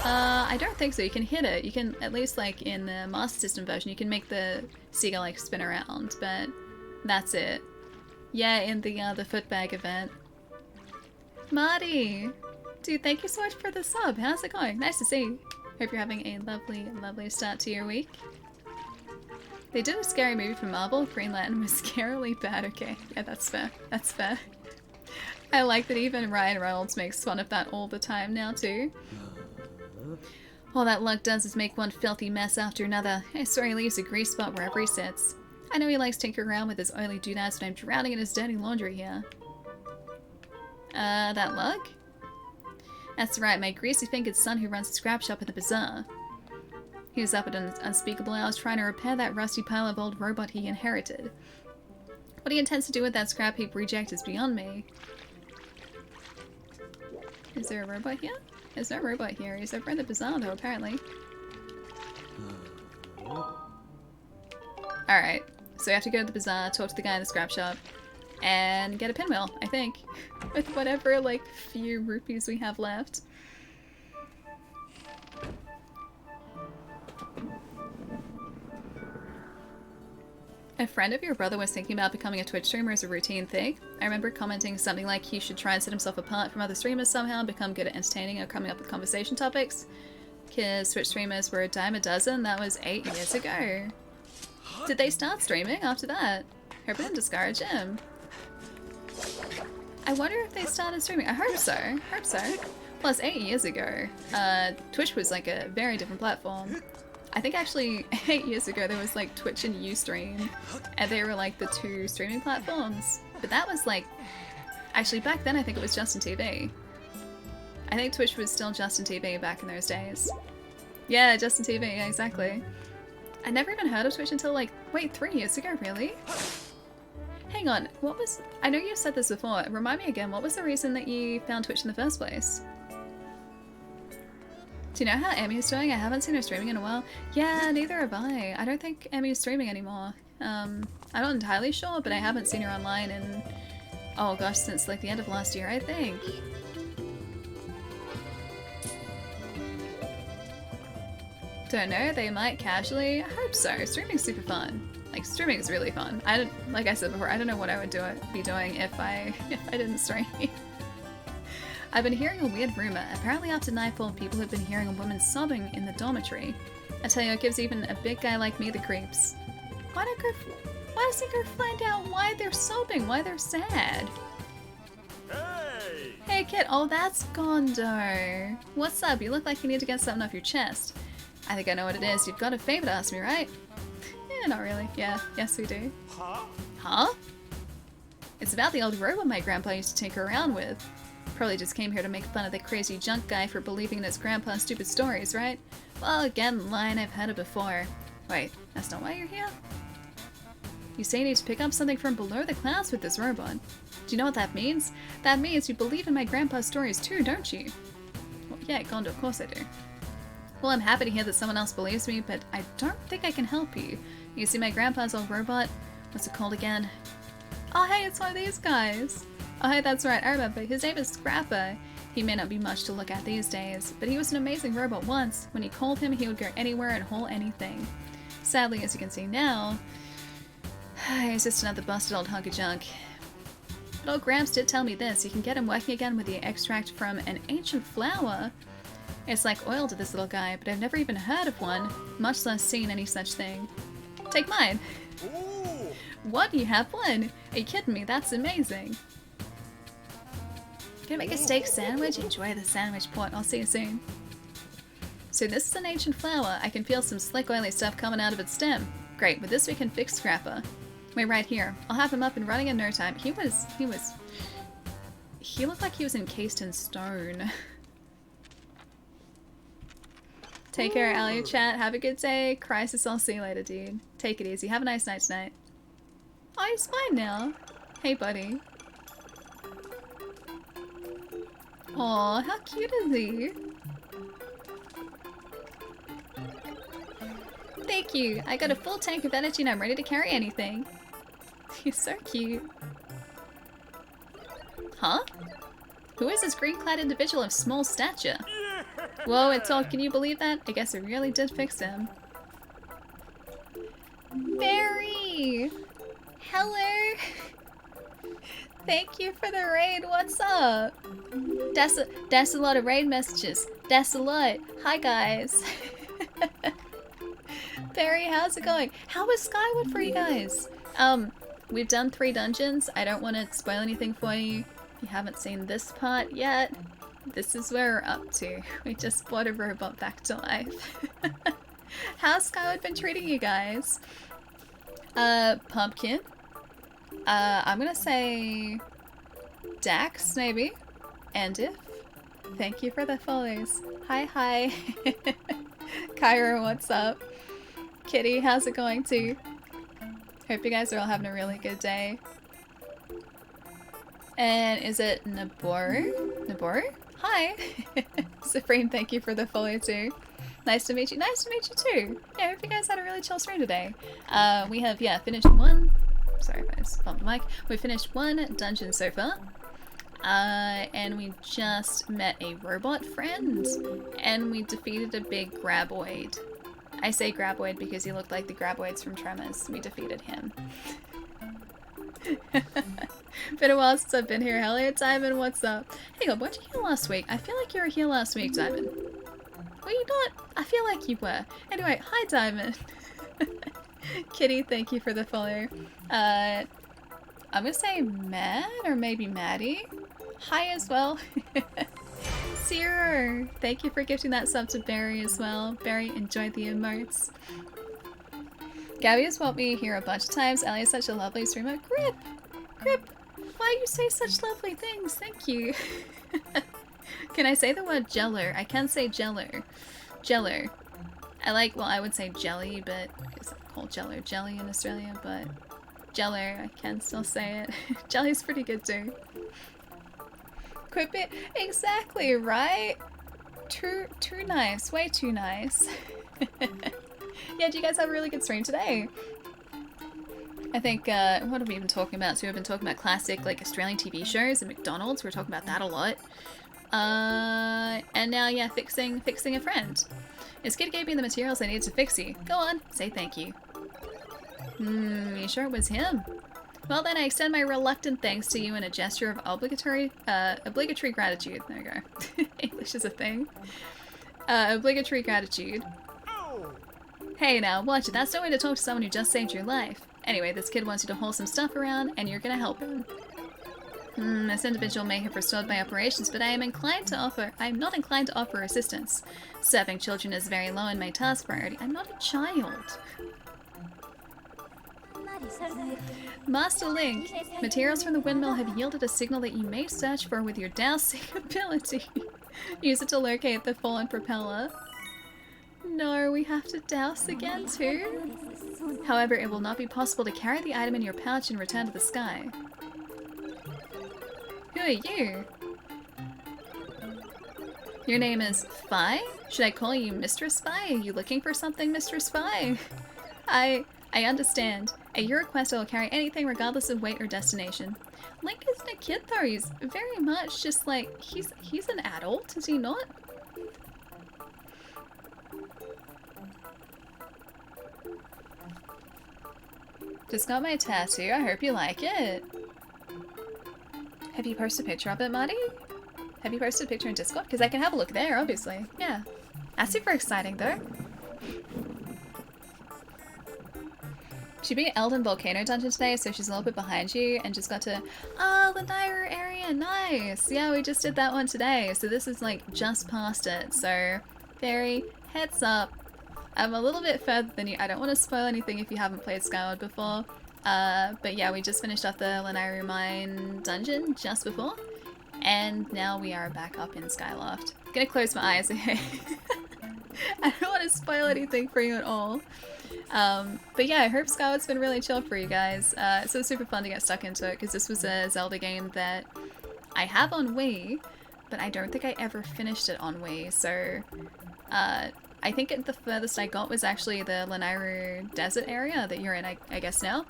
I don't think so. You can hit it. You can, at least like in the Master System version, you can make the seagull like spin around, but that's it. Yeah, in the footbag event. Marty! Dude, thank you so much for the sub. How's it going? Nice to see. Hope you're having a lovely, lovely start to your week. They did a scary movie from Marvel. Green Lantern was scarily bad. Okay, yeah, that's fair. That's fair. I like that even Ryan Reynolds makes fun of that all the time now, too. All that luck does is make one filthy mess after another. I swear he leaves a grease spot wherever he sits. I know he likes tinkering around with his oily doodads, but I'm drowning in his dirty laundry here. That lug? That's right, my greasy-fingered son who runs the scrap shop at the bazaar. He was up at unspeakable hours trying to repair that rusty pile of old robot he inherited. What he intends to do with that scrap heap reject is beyond me. Is there a robot here? There's no robot here. He's over in the bazaar though, apparently. Alright, so we have to go to the bazaar, talk to the guy in the scrap shop, and get a pinwheel, I think. With whatever, like, few rupees we have left. A friend of your brother was thinking about becoming a Twitch streamer as a routine thing. I remember commenting something like he should try and set himself apart from other streamers somehow and become good at entertaining or coming up with conversation topics. Because Twitch streamers were a dime a dozen. That was 8 years ago. Did they start streaming after that? Hope it didn't discourage him. I wonder if they started streaming. I hope so. Hope so. Plus, 8 years ago, Twitch was like a very different platform. I think actually 8 years ago there was like Twitch and Ustream, and they were like the two streaming platforms. But that was like, actually back then I think it was Justin TV. I think Twitch was still Justin TV back in those days. Yeah, Justin TV, yeah, exactly. I never even heard of Twitch until like, wait, 3 years ago, really? Hang on, what was, I know you've said this before, remind me again, what was the reason that you found Twitch in the first place? Do you know how Emmy's doing? I haven't seen her streaming in a while. Yeah, neither have I. I don't think Emmy's streaming anymore. I'm not entirely sure, but I haven't seen her online in, oh gosh, since like the end of last year, I think. Don't know, they might casually. I hope so. Streaming's super fun. Like, streaming is really fun. Like I said before, I don't know what I would be doing if I didn't stream. I've been hearing a weird rumor. Apparently after nightfall, people have been hearing a woman sobbing in the dormitory. I tell you, it gives even a big guy like me the creeps. Why doesn't go find out why they're sobbing, why they're sad? Hey! Hey kid, oh that's Gondo. What's up? You look like you need to get something off your chest. I think I know what it is. You've got a favor to ask me, right? Yeah, not really. Yeah, yes we do. Huh? Huh? It's about the old robot my grandpa used to tinker around with. Probably just came here to make fun of the crazy junk guy for believing in his grandpa's stupid stories, right? Well, again, line I've had it before. Wait, that's not why you're here? You say you need to pick up something from below the clouds with this robot. Do you know what that means? That means you believe in my grandpa's stories too, don't you? Well, yeah, Gondo, of course I do. Well, I'm happy to hear that someone else believes me, but I don't think I can help you. You see my grandpa's old robot? What's it called again? Oh hey, it's one of these guys! Oh hey, that's right, I remember. His name is Scrapper. He may not be much to look at these days, but he was an amazing robot once. When you called him, he would go anywhere and haul anything. Sadly, as you can see now, he's just another busted old hunk of junk. But old Gramps did tell me this. You can get him working again with the extract from an ancient flower. It's like oil to this little guy, but I've never even heard of one, much less seen any such thing. Take mine. Ooh! What? You have one? Are you kidding me? That's amazing. Gonna make a steak sandwich? Enjoy the sandwich pot. I'll see you soon. So this is an ancient flower. I can feel some slick oily stuff coming out of its stem. Great, with this we can fix Scrapper. Wait, right here. I'll have him up and running in no time. He looked like he was encased in stone. Take care, Ellie chat. Have a good day. Crisis, I'll see you later, dude. Take it easy. Have a nice night tonight. Oh, he's fine now. Hey, buddy. Aw, how cute is he? Thank you. I got a full tank of energy and I'm ready to carry anything. He's so cute. Huh? Who is this green-clad individual of small stature? Whoa, it's all. Can you believe that? I guess it really did fix him. Barry! Hello! Thank you for the raid. What's up? That's a lot of raid messages. That's a lot. Hi, guys. Barry, how's it going? How was Skyward for you guys? We've done 3 dungeons. I don't want to spoil anything for you. If you haven't seen this part yet, this is where we're up to. We just brought a robot back to life. How's Skyward been treating you guys? Pumpkin. I'm gonna say Dax, maybe. And if. Thank you for the follows. Hi, hi. Kyra, what's up? Kitty, how's it going too? Hope you guys are all having a really good day. And is it Naboru? Naboru? Hi! Supreme, thank you for the follow too. Nice to meet you. Nice to meet you too. Yeah, I hope you guys had a really chill stream today. We have, yeah, finished one. Sorry if I just bumped the mic. We finished one dungeon so far. And we just met a robot friend. And we defeated a big graboid. I say graboid because he looked like the graboids from Tremors. We defeated him. Been a while since I've been here. Hello, Diamond, what's up? Hang on, weren't you here last week? I feel like you were here last week, Diamond. Were you not? I feel like you were. Anyway, hi, Diamond. Kitty, thank you for the follow. I'm gonna say Matt or maybe Maddie. Hi as well. Zero, thank you for gifting that sub to Barry as well. Barry, enjoyed the emotes. Gabby has brought me here a bunch of times. Ellie is such a lovely streamer. Grip! Grip! Why you say such lovely things? Thank you. Can I say the word jello? I can say jello. Jello. I would say jelly, but it's called jello jelly in Australia, but jello, I can still say it. Jelly's pretty good too. Quip it. Exactly, right? too nice. Way too nice. Yeah, do you guys have a really good stream today? I think, what are we even talking about? So we've been talking about classic, like, Australian TV shows and McDonald's. We're talking about that a lot. And now, yeah, fixing a friend. This kid gave me the materials I needed to fix you. Go on, say thank you. You sure it was him? Well then, I extend my reluctant thanks to you in a gesture of obligatory gratitude. There we go. English is a thing. Obligatory gratitude. Hey now, watch it. That's no way to talk to someone who just saved your life. Anyway, this kid wants you to haul some stuff around, and you're gonna help him. This individual may have restored my operations, but I'm not inclined to offer assistance. Serving children is very low in my task priority. I'm not a child. Master Link, materials from the windmill have yielded a signal that you may search for with your dowsing ability. Use it to locate the fallen propeller. No, we have to douse again too? However, it will not be possible to carry the item in your pouch and return to the sky. Who are you? Your name is Spy? Should I call you Mistress Spy? Are you looking for something, Mistress Spy? I understand. At your request, I will carry anything regardless of weight or destination. Link isn't a kid though, he's very much just like, he's an adult, is he not? Just got my tattoo, I hope you like it. Have you posted a picture of it, Marty? Have you posted a picture in Discord? Because I can have a look there, obviously. Yeah. That's super exciting though. She beat Elden Volcano Dungeon today, so she's a little bit behind you and just got to... Oh, the Naira area, nice! Yeah, we just did that one today, so this is like just past it, so... Fairy, heads up. I'm a little bit further than you. I don't want to spoil anything if you haven't played Skyward before. But yeah, we just finished off the Lanairu Mine dungeon just before. And now we are back up in Skyloft. Gonna close my eyes, okay? I don't want to spoil anything for you at all. But yeah, I hope Skyward's been really chill for you guys. It was super fun to get stuck into it because this was a Zelda game that I have on Wii, but I don't think I ever finished it on Wii, so I think the furthest I got was actually the Lanairu Desert area that you're in, I guess now.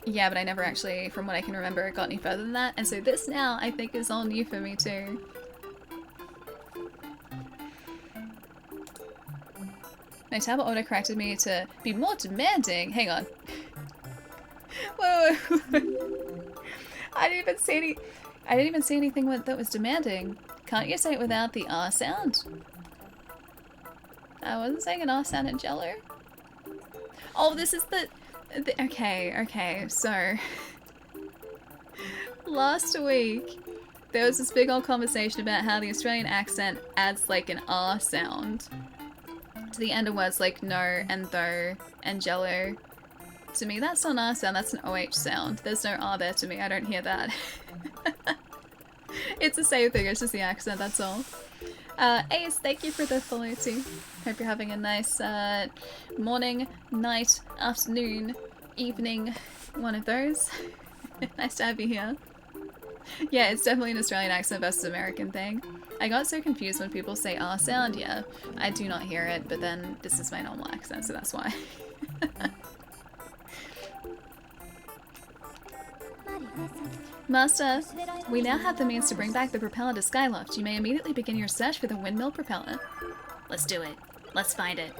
Yeah, but I never actually, from what I can remember, got any further than that, and so this now I think is all new for me too. My tablet auto-corrected me to be more demanding. Hang on. Whoa. I didn't even see anything that was demanding. Can't you say it without the R sound? I wasn't saying an R sound in Jello. Oh, this is the okay, so last week there was this big old conversation about how the Australian accent adds like an R sound to the end of words like no and though and Jello. To me, that's not an R sound, that's an OH sound. There's no R there to me, I don't hear that. It's the same thing, it's just the accent, that's all. Ace, thank you for the follow too. Hope you're having a nice morning, night, afternoon, evening, one of those. Nice to have you here. Yeah, it's definitely an Australian accent versus American thing. I got so confused when people say R sound, yeah. I do not hear it, but then this is my normal accent, so that's why. Master, we now have the means to bring back the propeller to Skyloft. You may immediately begin your search for the windmill propeller. Let's do it. Let's find it.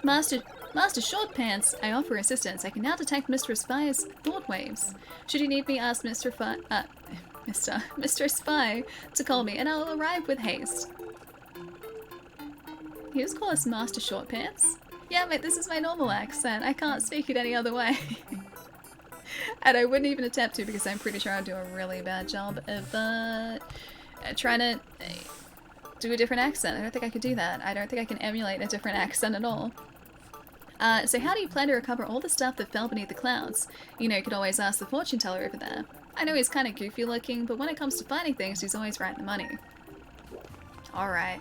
Master Shortpants, I offer assistance. I can now detect Mr. Spy's thought waves. Should you need me, ask Mr. Spy to call me, and I'll arrive with haste. You just call us Master Shortpants? Yeah, mate, this is my normal accent. I can't speak it any other way. And I wouldn't even attempt to because I'm pretty sure I'd do a really bad job of trying to do a different accent. I don't think I could do that. I don't think I can emulate a different accent at all. So how do you plan to recover all the stuff that fell beneath the clouds? You know, you could always ask the fortune teller over there. I know he's kind of goofy looking, but when it comes to finding things, he's always right in the money. Alright.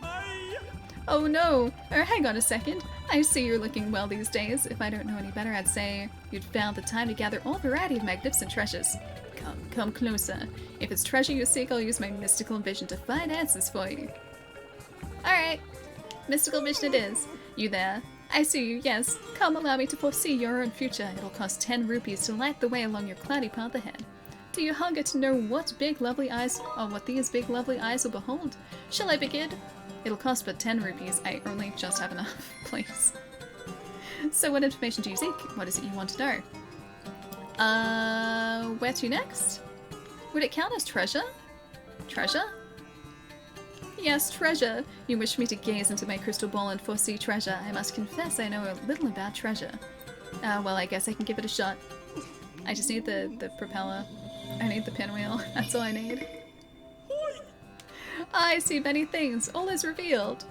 Oh no! Hang on a second. I see you're looking well these days. If I don't know any better, I'd say you'd found the time to gather all variety of magnificent treasures. Come closer. If it's treasure you seek, I'll use my mystical vision to find answers for you. Alright. Mystical vision it is. You there? I see you, yes. Come, allow me to foresee your own future. It'll cost 10 rupees to light the way along your cloudy path ahead. Do you hunger to know what big lovely eyes, or what these big lovely eyes will behold? Shall I begin? It'll cost but 10 rupees. I only just have enough, please. So what information do you seek? What is it you want to know? Where to next? Would it count as treasure? Treasure? Yes, treasure. You wish me to gaze into my crystal ball and foresee treasure. I must confess I know a little about treasure. Well, I guess I can give it a shot. I just need the propeller. I need the pinwheel. That's all I need. I see many things. All is revealed.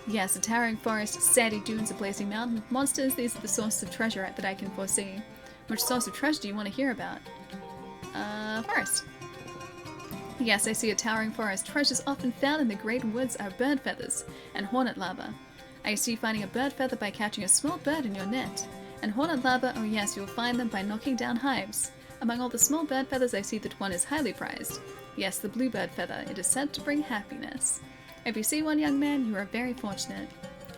Yes, a towering forest, sandy dunes, a blazing mountain. Monsters, these are the sources of treasure that I can foresee. Which source of treasure do you want to hear about? Forest. Yes, I see a towering forest. Treasures often found in the great woods are bird feathers and hornet larvae. I see finding a bird feather by catching a small bird in your net. And hornet larvae, oh yes, you'll find them by knocking down hives. Among all the small bird feathers, I see that one is highly prized. Yes, the bluebird feather. It is said to bring happiness. If you see one, young man, you are very fortunate.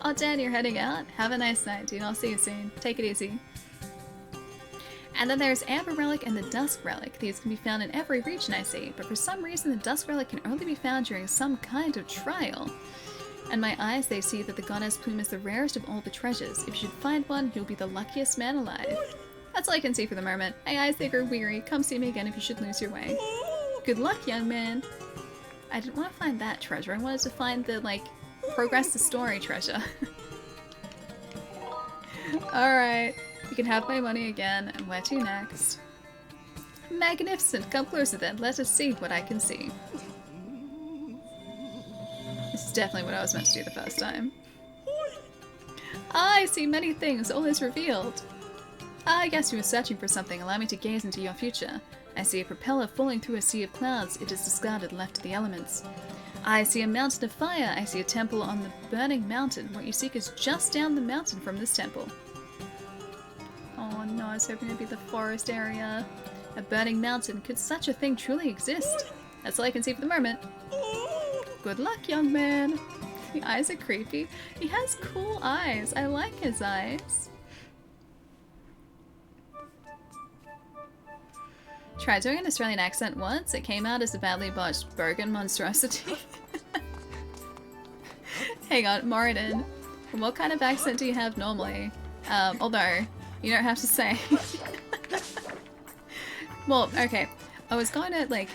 Oh, Dad, you're heading out? Have a nice night, dude. I'll see you soon. Take it easy. And then there's Amber Relic and the Dusk Relic. These can be found in every region I see, but for some reason the Dusk Relic can only be found during some kind of trial. And my eyes, they see that the goddess plume is the rarest of all the treasures. If you should find one, you'll be the luckiest man alive. That's all I can see for the moment. My eyes, they grow weary. Come see me again if you should lose your way. Good luck, young man. I didn't want to find that treasure. I wanted to find the, like, progress the story treasure. Alright. You can have my money again, and where to next? Magnificent! Come closer then, let us see what I can see. This is definitely what I was meant to do the first time. I see many things, all is revealed. I guess you were searching for something, allow me to gaze into your future. I see a propeller falling through a sea of clouds, it is discarded, left to the elements. I see a mountain of fire, I see a temple on the burning mountain. What you seek is just down the mountain from this temple. Oh no, I was hoping it'd be the forest area. A burning mountain. Could such a thing truly exist? That's all I can see for the moment. Good luck, young man. The eyes are creepy. He has cool eyes. I like his eyes. Tried doing an Australian accent once. It came out as a badly botched Bogan monstrosity. Hang on, Moradin. What kind of accent do you have normally? Although, you don't have to say. Well, okay. I was going to, like,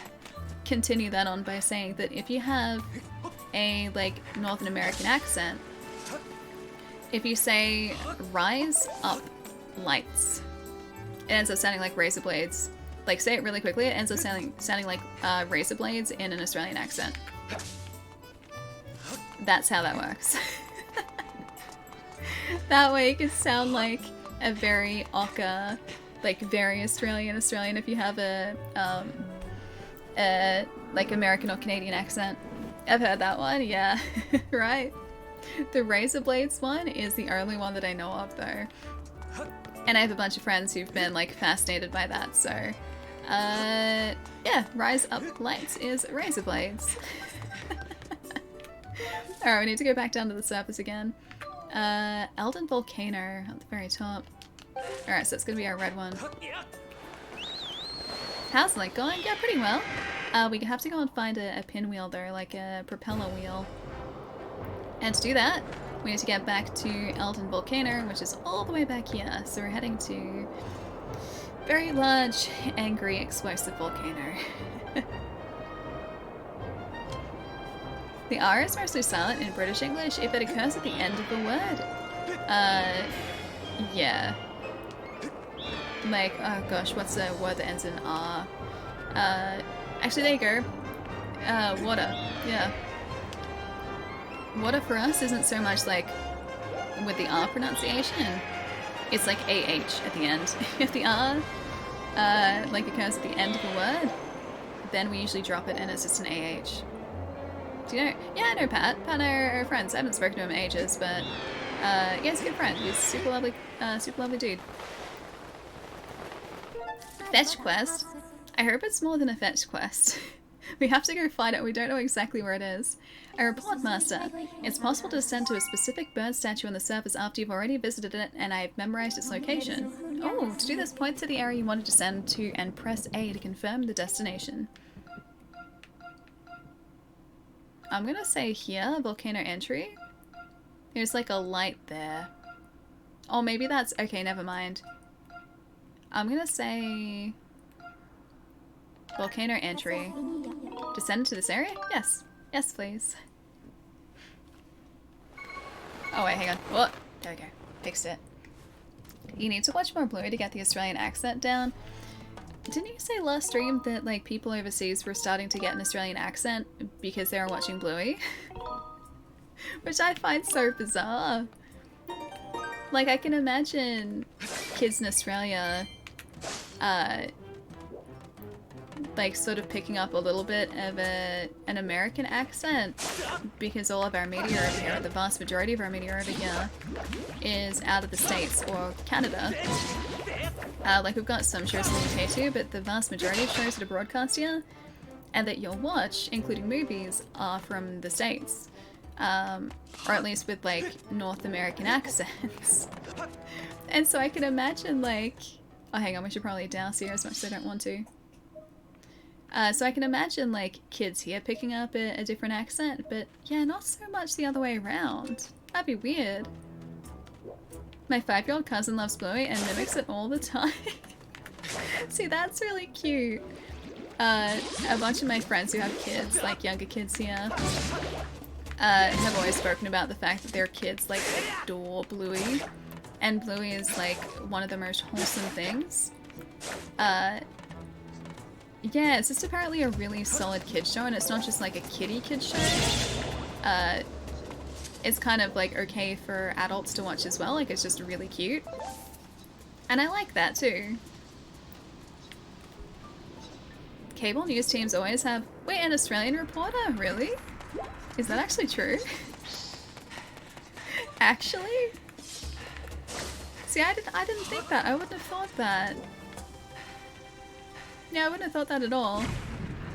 continue that on by saying that if you have a, like, Northern American accent, if you say rise up lights, it ends up sounding like razor blades. Like, say it really quickly, it ends up sounding like razor blades in an Australian accent. That's how that works. That way it can sound like a very Oka, like very Australian if you have a like American or Canadian accent. I've heard that one, yeah. Right? The razor blades one is the only one that I know of though. And I have a bunch of friends who've been like fascinated by that, so yeah, rise up lights is razor blades. Alright, we need to go back down to the surface again. Elden Volcano at the very top. Alright, so it's gonna be our red one. How's the link going? Yeah, pretty well. We have to go and find a pinwheel though, like a propeller wheel. And to do that, we need to get back to Elden Volcano, which is all the way back here. So we're heading to very large, angry, explosive volcano. The R is mostly silent in British English if it occurs at the end of the word. Yeah. Like, oh gosh, what's a word that ends in R? Actually, there you go. Water. Yeah. Water for us isn't so much like with the R pronunciation. It's like AH at the end. If the R like occurs at the end of a word, then we usually drop it and it's just an AH. Do you know? Yeah, I know Pat. Pat and I are friends. I haven't spoken to him in ages, but yeah, he's a good friend. He's super lovely dude. Fetch quest. I hope it's more than a fetch quest. We have to go find it. We don't know exactly where it is. A report, Master. It's possible to descend to a specific bird statue on the surface after you've already visited it, and I've memorized its location. Oh, to do this, point to the area you want to descend to and press A to confirm the destination. I'm gonna say here, volcano entry. There's like a light there. Oh, maybe that's... Okay, never mind. I'm gonna say... volcano entry. Descend to this area? Yes. Yes, please. Oh, wait, hang on. What? There we go. Fixed it. You need to watch more Bluey to get the Australian accent down. Didn't you say last stream that, like, people overseas were starting to get an Australian accent because they were watching Bluey? Which I find so bizarre. Like, I can imagine kids in Australia, like, sort of picking up a little bit of an American accent because all of our media over here, the vast majority of our media over here, is out of the States or Canada. Like, we've got some shows in the UK too, but the vast majority of shows that are broadcast here and that you'll watch, including movies, are from the States. Or at least with, like, North American accents. And so I can imagine, like... Oh, hang on, we should probably douse here as much as I don't want to. So I can imagine, like, kids here picking up a different accent, but yeah, not so much the other way around. That'd be weird. My 5-year-old cousin loves Bluey and mimics it all the time. See, that's really cute. A bunch of my friends who have kids, like younger kids here, have always spoken about the fact that their kids, like, adore Bluey. And Bluey is, like, one of the most wholesome things. Yeah, it's just apparently a really solid kids show, and it's not just like a kiddie kids show. It's kind of like okay for adults to watch as well, like it's just really cute. And I like that too. Cable news teams always have... Wait, an Australian reporter? Really? Is that actually true? Actually? See, I didn't think that. I wouldn't have thought that. Yeah, I wouldn't have thought that at all.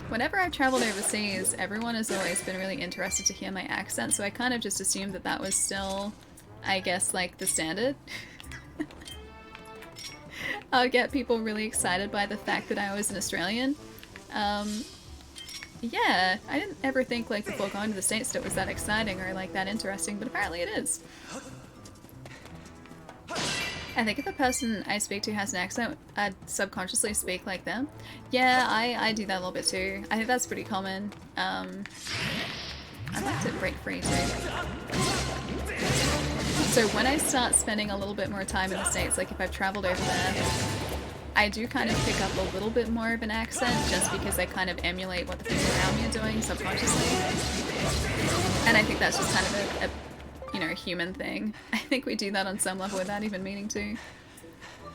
Whenever I've traveled overseas, everyone has always been really interested to hear my accent, so I kind of just assumed that that was still, I guess, like, the standard. I'll get people really excited by the fact that I was an Australian. Yeah, I didn't ever think, like, before going to the States that it was that exciting or, like, that interesting, but apparently it is. I think if a person I speak to has an accent, I'd subconsciously speak like them. Yeah, I do that a little bit too. I think that's pretty common. I'd like to break free too. So when I start spending a little bit more time in the States, like if I've traveled over there, I do kind of pick up a little bit more of an accent just because I kind of emulate what the people around me are doing subconsciously. And I think that's just kind of a you know, human thing. I think we do that on some level without even meaning to.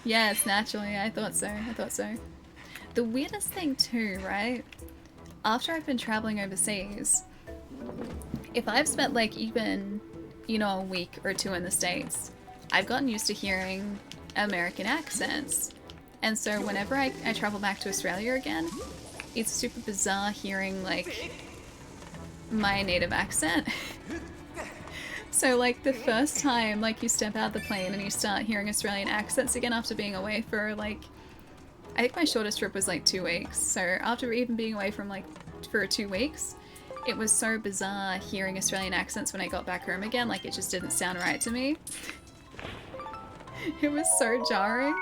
Yes, naturally, I thought so, I thought so. The weirdest thing too, right? After I've been traveling overseas, if I've spent like even, you know, a week or two in the States, I've gotten used to hearing American accents. And so whenever I travel back to Australia again, it's super bizarre hearing like my native accent. So like the first time like you step out the plane and you start hearing Australian accents again after being away for like, I think my shortest trip was like 2 weeks. So after even being away from like for 2 weeks, it was so bizarre hearing Australian accents when I got back home again. Like it just didn't sound right to me. It was so jarring.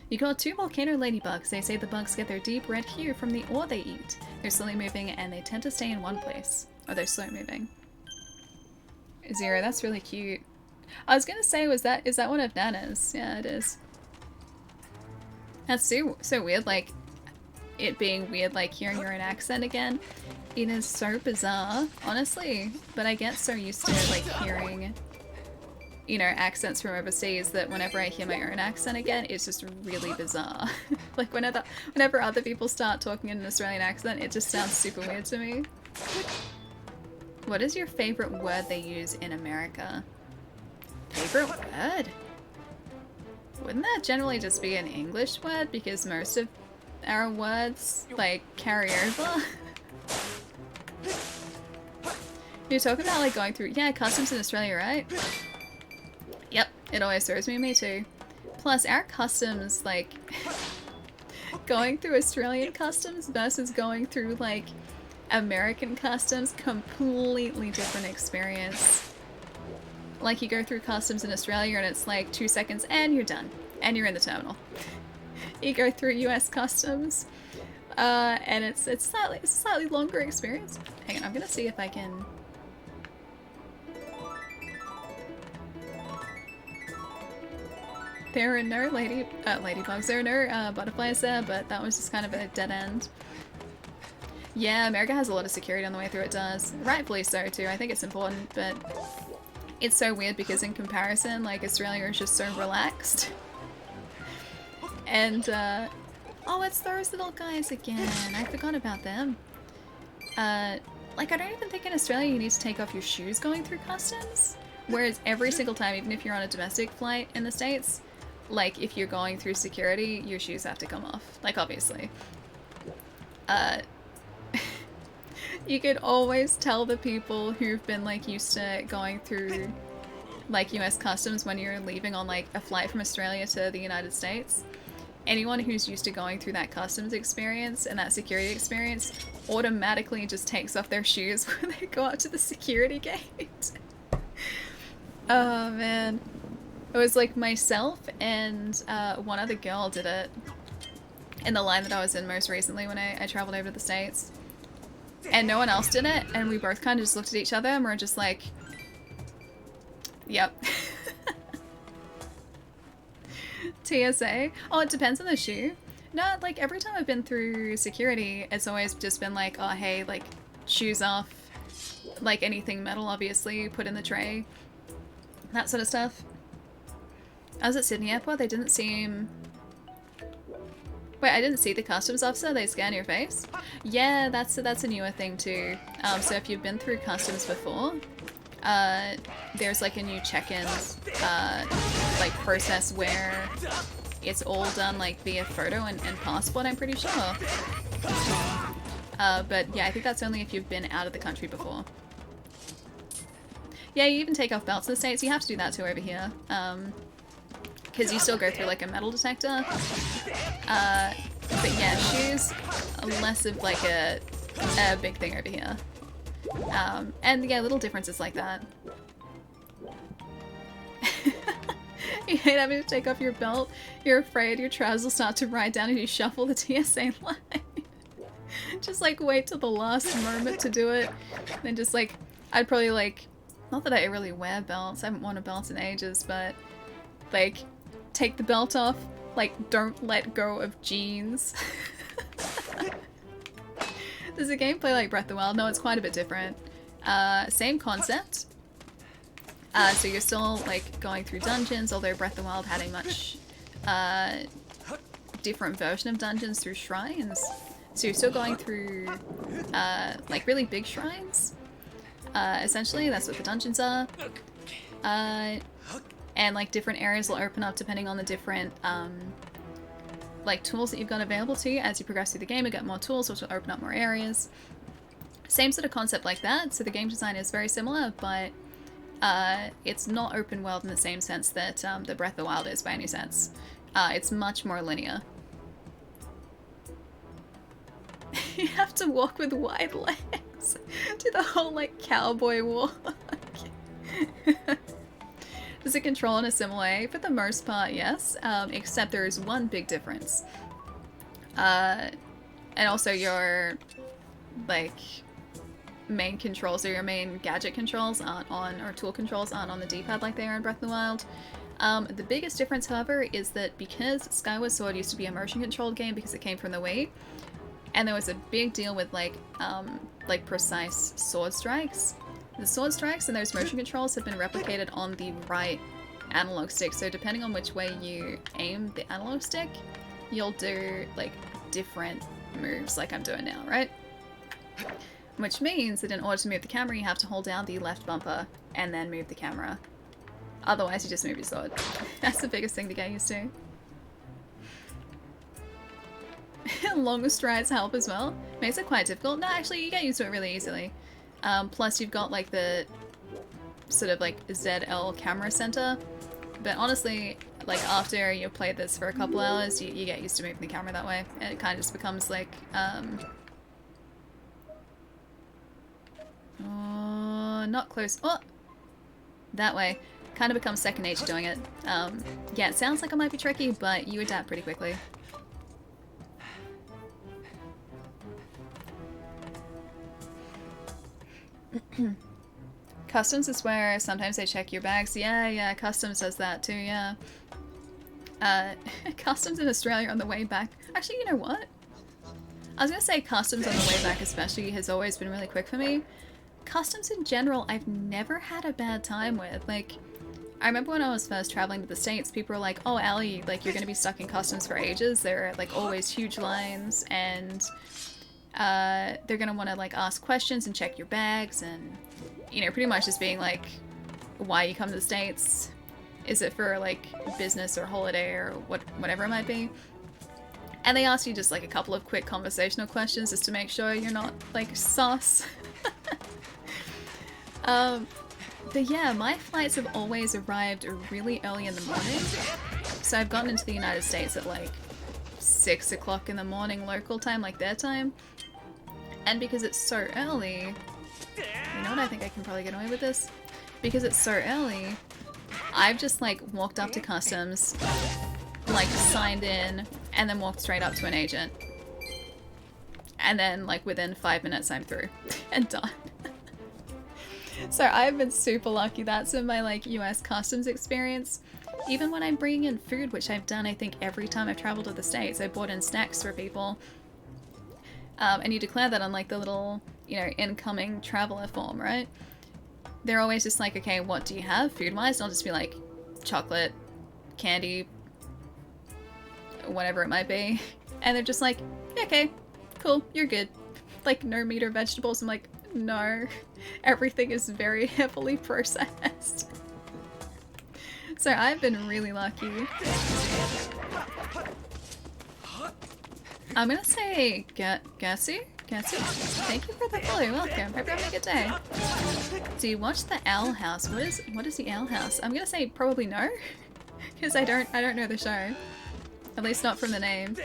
You caught 2 volcano ladybugs. They say the bugs get their deep red hue from the ore they eat. They're slowly moving and they tend to stay in one place. Or they're slow moving. Zero, that's really cute. I was gonna say, is that one of Nana's? Yeah, it is. That's so weird, like, it being weird, like, hearing your own accent again. It is so bizarre, honestly, but I get so used to, like, hearing, you know, accents from overseas that whenever I hear my own accent again, it's just really bizarre. Like, whenever other people start talking in an Australian accent, it just sounds super weird to me. What is your favorite word they use in America? Favorite word? Wouldn't that generally just be an English word? Because most of our words, like, carry over. You're talking about, like, going through, yeah, customs in Australia, right? Yep, it always throws me too. Plus, our customs, like, going through Australian customs versus going through, like, American customs, completely different experience. Like, you go through customs in Australia and it's like 2 seconds and you're done. And you're in the terminal. You go through US customs, and it's a slightly longer experience. Hang on, I'm gonna see if I can... There are no ladybugs, there are no butterflies there, but that was just kind of a dead end. Yeah, America has a lot of security on the way through, it does. Rightfully so too, I think it's important, but it's so weird because in comparison, like, Australia is just so relaxed. And, oh, it's those little guys again. I forgot about them. Like, I don't even think in Australia you need to take off your shoes going through customs. Whereas every single time, even if you're on a domestic flight in the States, like, if you're going through security, your shoes have to come off. Like, obviously. You could always tell the people who've been, like, used to going through, like, US customs when you're leaving on, like, a flight from Australia to the United States. Anyone who's used to going through that customs experience and that security experience automatically just takes off their shoes when they go up to the security gate. Oh man. It was like myself and one other girl did it in the line that I was in most recently when I traveled over to the States. And no one else did it, and we both kind of just looked at each other and we're just like, yep. TSA? Oh, it depends on the shoe. No, like, every time I've been through security, it's always just been like, oh, hey, like, shoes off. Like, anything metal, obviously, put in the tray. That sort of stuff. I was at Sydney Airport, they didn't seem... Wait, I didn't see the customs officer, they scan your face? Yeah, that's a newer thing too. So if you've been through customs before, there's like a new check-in like process where it's all done like via photo and passport, I'm pretty sure. But yeah, I think that's only if you've been out of the country before. Yeah, you even take off belts in the States, you have to do that too over here. Because you still go through like a metal detector. But yeah, shoes are less of like a big thing over here. And yeah, little differences like that. You hate having to take off your belt. You're afraid your trousers will start to ride down as you shuffle the TSA line. Just like wait till the last moment to do it. Then just like, I'd probably like, not that I really wear belts, I haven't worn a belt in ages, but like, take the belt off, like don't let go of jeans. Does the game play like Breath of the Wild? No, it's quite a bit different. Same concept. So you're still like going through dungeons, although Breath of the Wild had a much different version of dungeons through shrines. So you're still going through like really big shrines. Essentially, that's what the dungeons are. And like different areas will open up depending on the different like tools that you've got available to you. As you progress through the game, you get more tools, which will open up more areas. Same sort of concept like that. So the game design is very similar, but it's not open world in the same sense that the Breath of the Wild is by any sense. It's much more linear. You have to walk with wide legs. Do the whole like cowboy walk. Does it control in a similar way? For the most part, yes. Except there is one big difference. And also your like main controls, or your main gadget controls aren't on, or tool controls aren't on the D-pad like they are in Breath of the Wild. The biggest difference, however, is that because Skyward Sword used to be a motion controlled game because it came from the Wii, and there was a big deal with like precise sword strikes. The sword strikes and those motion controls have been replicated on the right analog stick, so depending on which way you aim the analog stick, you'll do like different moves like I'm doing now, right? Which means that in order to move the camera, you have to hold down the left bumper and then move the camera. Otherwise, you just move your sword. That's the biggest thing to get used to. Longer strides help as well. Makes it quite difficult. No, actually, you get used to it really easily. Plus, you've got like the sort of like ZL camera center. But honestly, like after you've played this for a couple hours, you get used to moving the camera that way. And it kind of just becomes like, oh, not close. Oh! That way. Kind of becomes second nature doing it. Yeah, it sounds like it might be tricky, but you adapt pretty quickly. Customs is where sometimes they check your bags. Yeah, Customs does that too, yeah. Customs in Australia on the way back. Actually, you know what? I was gonna say Customs on the way back especially has always been really quick for me. Customs in general, I've never had a bad time with. Like, I remember when I was first traveling to the States, people were like, oh, Allie, like, you're gonna be stuck in Customs for ages. There are, like, always huge lines, and they're gonna want to, like, ask questions and check your bags, and, you know, pretty much just being like, why you come to the States? Is it for, like, business or holiday or whatever it might be? And they ask you just, like, a couple of quick conversational questions just to make sure you're not, like, sus. But yeah, my flights have always arrived really early in the morning. So I've gotten into the United States at like 6 o'clock in the morning local time, like their time. And because it's so early, you know what, I think I can probably get away with this? Because it's so early, I've just like walked up to customs, like signed in, and then walked straight up to an agent. And then like within 5 minutes I'm through and done. So I've been super lucky. That's in my like US customs experience. Even when I'm bringing in food, which I've done I think every time I've traveled to the States, I bought in snacks for people. And you declare that on like the little, you know, incoming traveler form, right? They're always just like, okay, what do you have food-wise? And I'll just be like, chocolate, candy, whatever it might be. And they're just like, yeah, okay, cool, you're good. Like no meat or vegetables. I'm like, no, everything is very heavily processed. So I've been really lucky. I'm gonna say Gatsu? Thank you for the follow, welcome. Hope you're having a good day. So you watched the Owl House. What is the Owl House? I'm gonna say probably no. Because I don't know the show. At least not from the name.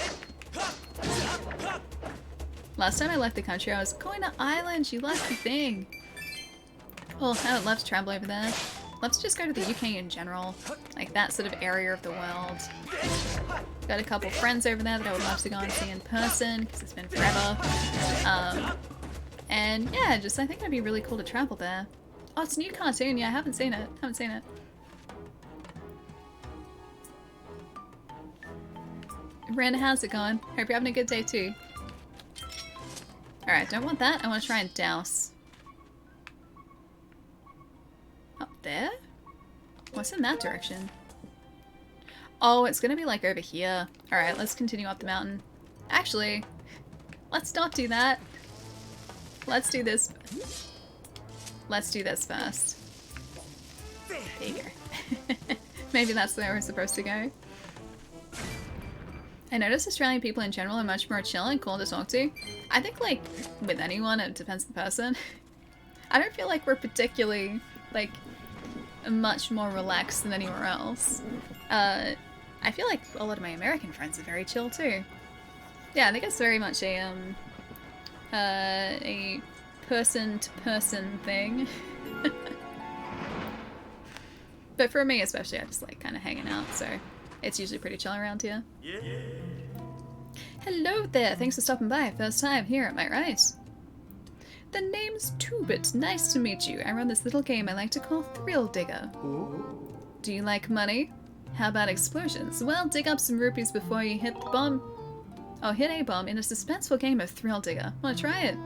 Last time I left the country, I was going to Ireland. You lucky thing. Well, I would love to travel over there. Love to just go to the UK in general. Like that sort of area of the world. Got a couple friends over there that I would love to go and see in person because it's been forever. And yeah, just I think it'd be really cool to travel there. Oh, it's a new cartoon. Yeah, I haven't seen it. Ren, how's it going? Hope you're having a good day too. Alright, don't want that. I want to try and douse. Up there? What's in that direction? Oh, it's gonna be like over here. Alright, let's continue up the mountain. Actually, let's not do that. Let's do this. Let's do this first. There you go. Maybe that's where we're supposed to go. I notice Australian people in general are much more chill and cool to talk to. I think, like, with anyone, it depends on the person. I don't feel like we're particularly, like, much more relaxed than anywhere else. I feel like a lot of my American friends are very chill, too. Yeah, I think it's very much a person-to-person thing. But for me especially, I just like kind of hanging out, so it's usually pretty chill around here. Yeah. Hello there, thanks for stopping by. First time here, am I right? The name's Tubit. Nice to meet you. I run this little game I like to call Thrill Digger. Ooh. Do you like money? How about explosions? Well, dig up some rupees before you hit the bomb. Oh, hit a bomb in a suspenseful game of Thrill Digger. Wanna try it?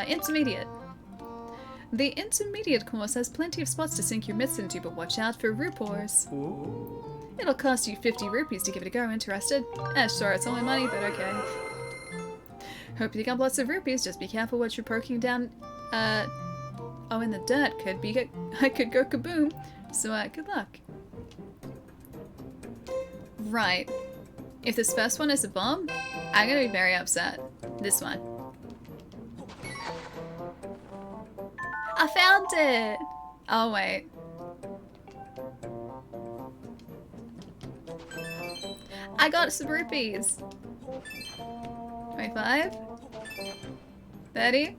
Intermediate. The intermediate course has plenty of spots to sink your mitts into, but watch out for rupees. It'll cost you 50 rupees to give it a go. Interested? Sure, it's only money, but okay. Hope you got lots of rupees. Just be careful what you're poking down. Oh, in the dirt. I could go kaboom. So, good luck. Right. If this first one is a bomb, I'm gonna be very upset. This one. I found it! Oh, wait. I got some rupees. 25. 30.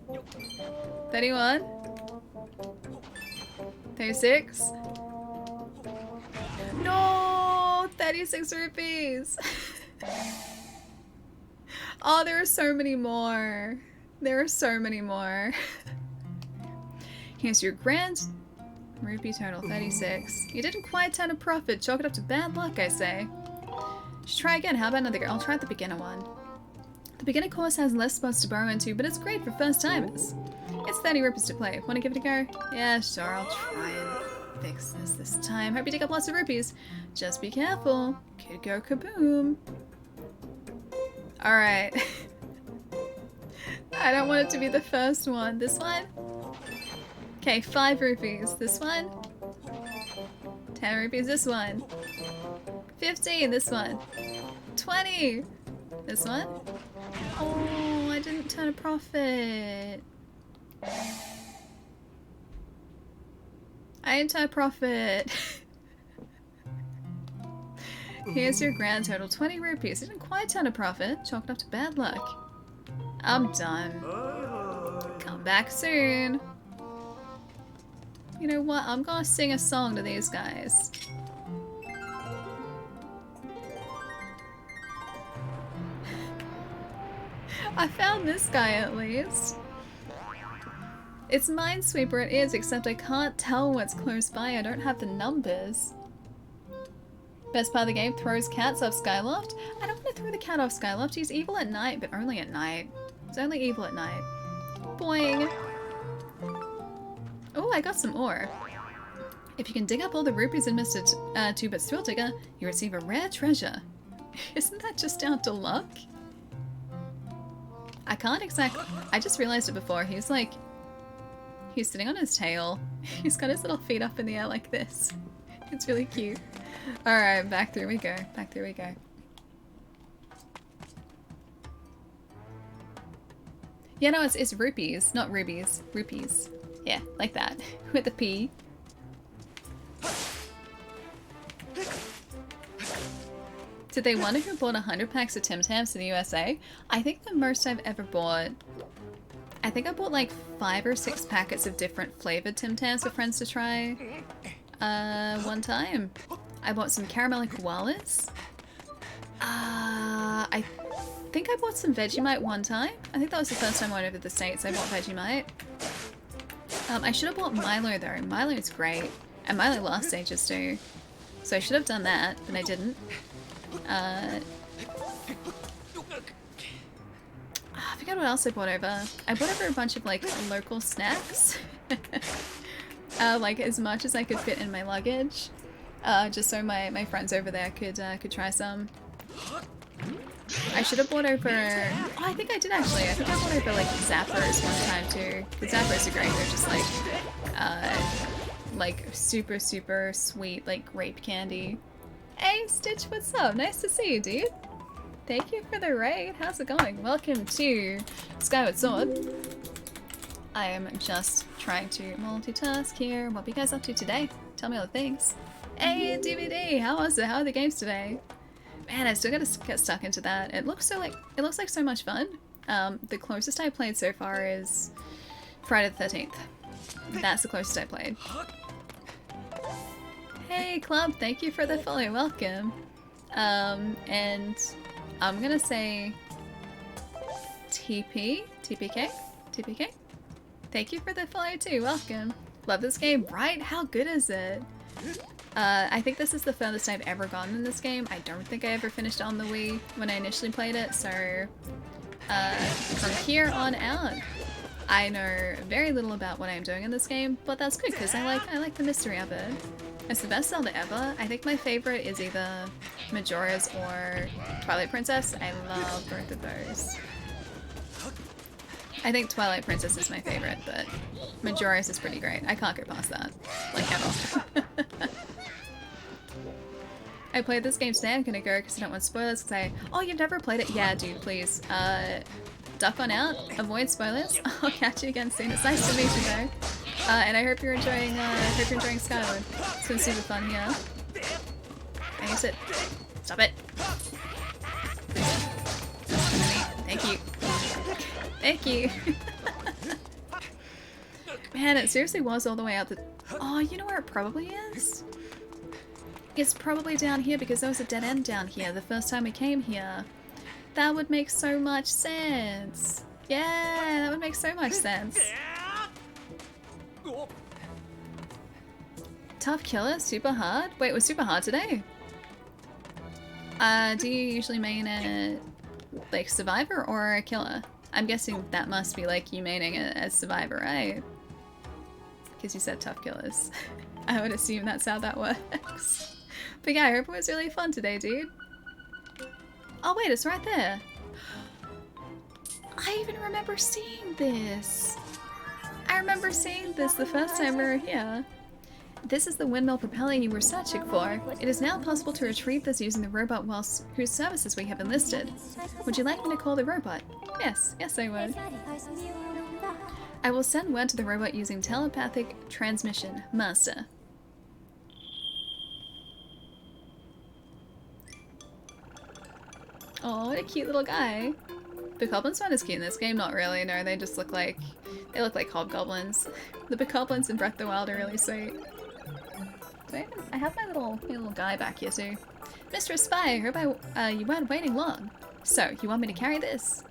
31. 36. No! 36 rupees! Oh, there are so many more. There are so many more. Here's your grand rupee total, 36. You didn't quite turn a profit. Chalk it up to bad luck, I say. Should try again. How about another go? I'll try the beginner one. The beginner course has less spots to burrow into, but it's great for first timers. It's 30 rupees to play. Want to give it a go? Yeah, sure. I'll try and fix this time. Hope you dig up lots of rupees. Just be careful. Could go kaboom. Alright. I don't want it to be the first one. This one? Okay, 5 rupees. This one? 10 rupees. This one? 15. This one? 20. This one? Oh, I didn't turn a profit. I didn't turn a profit. Here's your grand total, 20 rupees. Didn't quite turn a profit. Chalked up to bad luck. I'm done. Come back soon. You know what? I'm gonna sing a song to these guys. I found this guy at least. It's Minesweeper, it is, except I can't tell what's close by. I don't have the numbers. Best part of the game, throws cats off Skyloft. I don't want to throw the cat off Skyloft. He's evil at night, but only at night. He's only evil at night. Boing. Oh, I got some ore. If you can dig up all the rupees in Mr. Two-Bit's Thrill Digger, you receive a rare treasure. Isn't that just down to luck? I can't exactly... I just realized it before. He's like... He's sitting on his tail. He's got his little feet up in the air like this. It's really cute. Alright, back through we go. Back through we go. Yeah, no, it's rupees, not rubies. Rupees. Yeah, like that. With the P. Did they wonder who bought 100 packs of Tim Tams in the USA? I think the most I've ever bought... I think I bought like 5 or 6 packets of different flavored Tim Tams for friends to try. One time. I bought some caramel koalas. I think I bought some Vegemite one time. I think that was the first time I went over to the States I bought Vegemite. I should have bought Milo though. Milo's great. And Milo lasts ages too. So I should have done that, but I didn't. I forgot what else I bought over. I bought over a bunch of like local snacks. Like as much as I could fit in my luggage. Just so my friends over there could try some. I should have bought over... Oh, I think I did actually. I think I bought over like Zappers one time too. The Zappers are great. They're just like super sweet like grape candy. Hey Stitch, what's up? Nice to see you, dude. Thank you for the raid. How's it going? Welcome to Skyward Sword. I am just trying to multitask here. What are you guys up to today? Tell me all the things. Hey DVD, how was it? How are the games today? Man, I still gotta get stuck into that. It looks like so much fun. The closest I played so far is Friday the 13th. That's the closest I played. Hey Club, thank you for the follow. Welcome. And I'm gonna say TPK. Thank you for the follow too. Welcome. Love this game, right? How good is it? I think this is the furthest I've ever gotten in this game. I don't think I ever finished on the Wii when I initially played it, so from here on out, I know very little about what I'm doing in this game, but that's good because I like the mystery of it. It's the best Zelda ever. I think my favorite is either Majora's or Twilight Princess. I love both of those. I think Twilight Princess is my favorite, but Majora's is pretty great. I can't go past that, like ever. I played this game today. I'm gonna go because I don't want spoilers. Oh, you've never played it? Yeah, dude, please. Duck on out. Avoid spoilers. I'll catch you again soon. It's nice to meet you, though. And I hope you're enjoying. Skyward. It's been super fun here. I use it. Stop it. Thank you. Thank you. Man, it seriously was all the way out the. Oh, you know where it probably is? It's probably down here because there was a dead end down here the first time we came here. That would make so much sense. Yeah, that would make so much sense. Tough killer, super hard. Wait, it was super hard today? Do you usually main a like survivor or a killer? I'm guessing that must be like you maining it as survivor, right? Because you said tough killers. I would assume that's how that works. But yeah, I hope it was really fun today, dude. Oh wait, it's right there. I even remember seeing this. I remember seeing this the first time we were here. This is the windmill propeller you were searching for. It is now possible to retrieve this using the robot whose services we have enlisted. Would you like me to call the robot? Yes, yes I would. I will send word to the robot using telepathic transmission. Master. Oh, what a cute little guy. The goblins aren't as cute in this game, not really, no, they just look like hobgoblins. The bokoblins in Breath of the Wild are really sweet. I have my little guy back here too. Mr. Spy, I hope you weren't waiting long. So, you want me to carry this?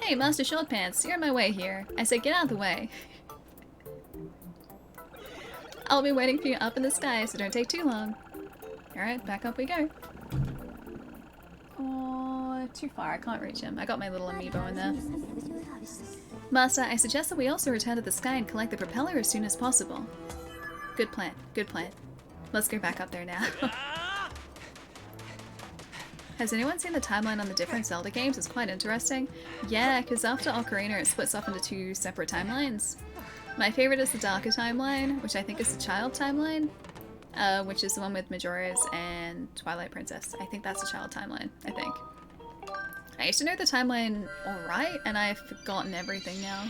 Hey, Master Shortpants, you're in my way here. I said get out of the way. I'll be waiting for you up in the sky, so don't take too long. Alright, back up we go. Oh, too far, I can't reach him. I got my little amiibo in there. Master, I suggest that we also return to the sky and collect the propeller as soon as possible. Good plan, good plan. Let's go back up there now. Has anyone seen the timeline on the different Zelda games? It's quite interesting. Yeah, because after Ocarina it splits off into 2 separate timelines. My favorite is the darker timeline, which I think is the child timeline, which is the one with Majora's and Twilight Princess. I think that's the child timeline, I think. I used to know the timeline alright, and I've forgotten everything now.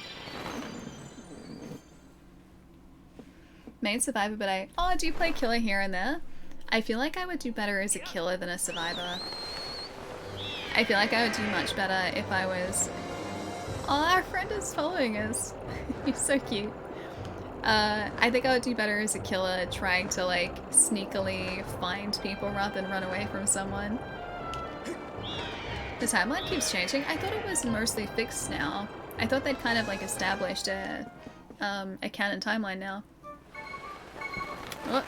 Main survivor, but I do play killer here and there. I feel like I would do better as a killer than a survivor. I feel like I would do much better if I was... Oh, our friend is following us. He's so cute. I think I would do better as a killer trying to like sneakily find people rather than run away from someone. The timeline keeps changing. I thought it was mostly fixed now. I thought they'd kind of like established a canon timeline now. Oh.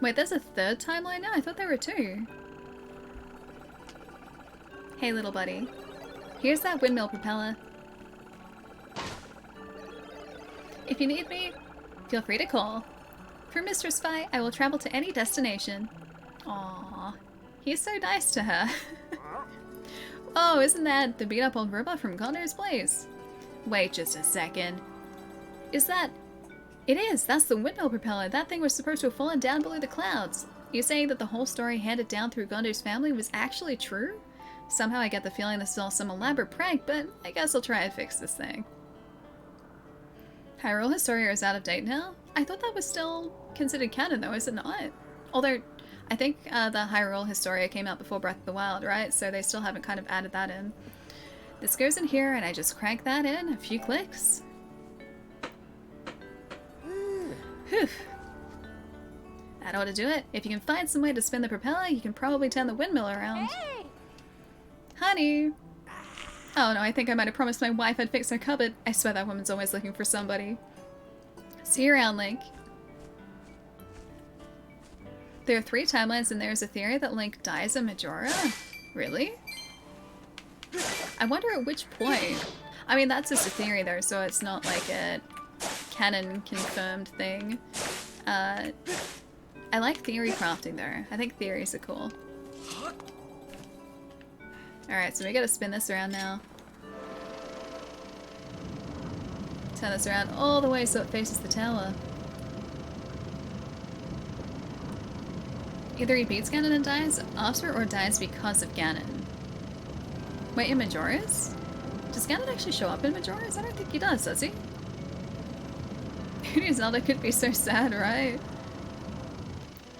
Wait, there's a 3rd timeline now? I thought there were 2. Hey little buddy. Here's that windmill propeller. If you need me, feel free to call. For Mr. Spy, I will travel to any destination. Aww. He's so nice to her. Oh, isn't that the beat-up old robot from Connor's Blaze? Wait just a second. Is that... It is! That's the windmill propeller! That thing was supposed to have fallen down below the clouds! You saying that the whole story handed down through Gondor's family was actually true? Somehow I get the feeling this is all some elaborate prank, but I guess I'll try and fix this thing. Hyrule Historia is out of date now? I thought that was still considered canon though, is it not? Although, I think the Hyrule Historia came out before Breath of the Wild, right? So they still haven't kind of added that in. This goes in here and I just crank that in, a few clicks. Whew. That ought to do it. If you can find some way to spin the propeller, you can probably turn the windmill around. Hey! Honey! Oh no, I think I might have promised my wife I'd fix her cupboard. I swear that woman's always looking for somebody. See you around, Link. There are 3 timelines and there's a theory that Link dies in Majora? Really? I wonder at which point. I mean, that's just a theory though, so it's not like a canon confirmed thing. I like theory crafting though. I think theories are cool. Alright, so we gotta spin this around now. Turn this around all the way so it faces the tower. Either he beats Ganon and dies after or dies because of Ganon. Wait, in Majora's? Does Ganon actually show up in Majora's? I don't think he does he? Who knew Zelda could be so sad, right?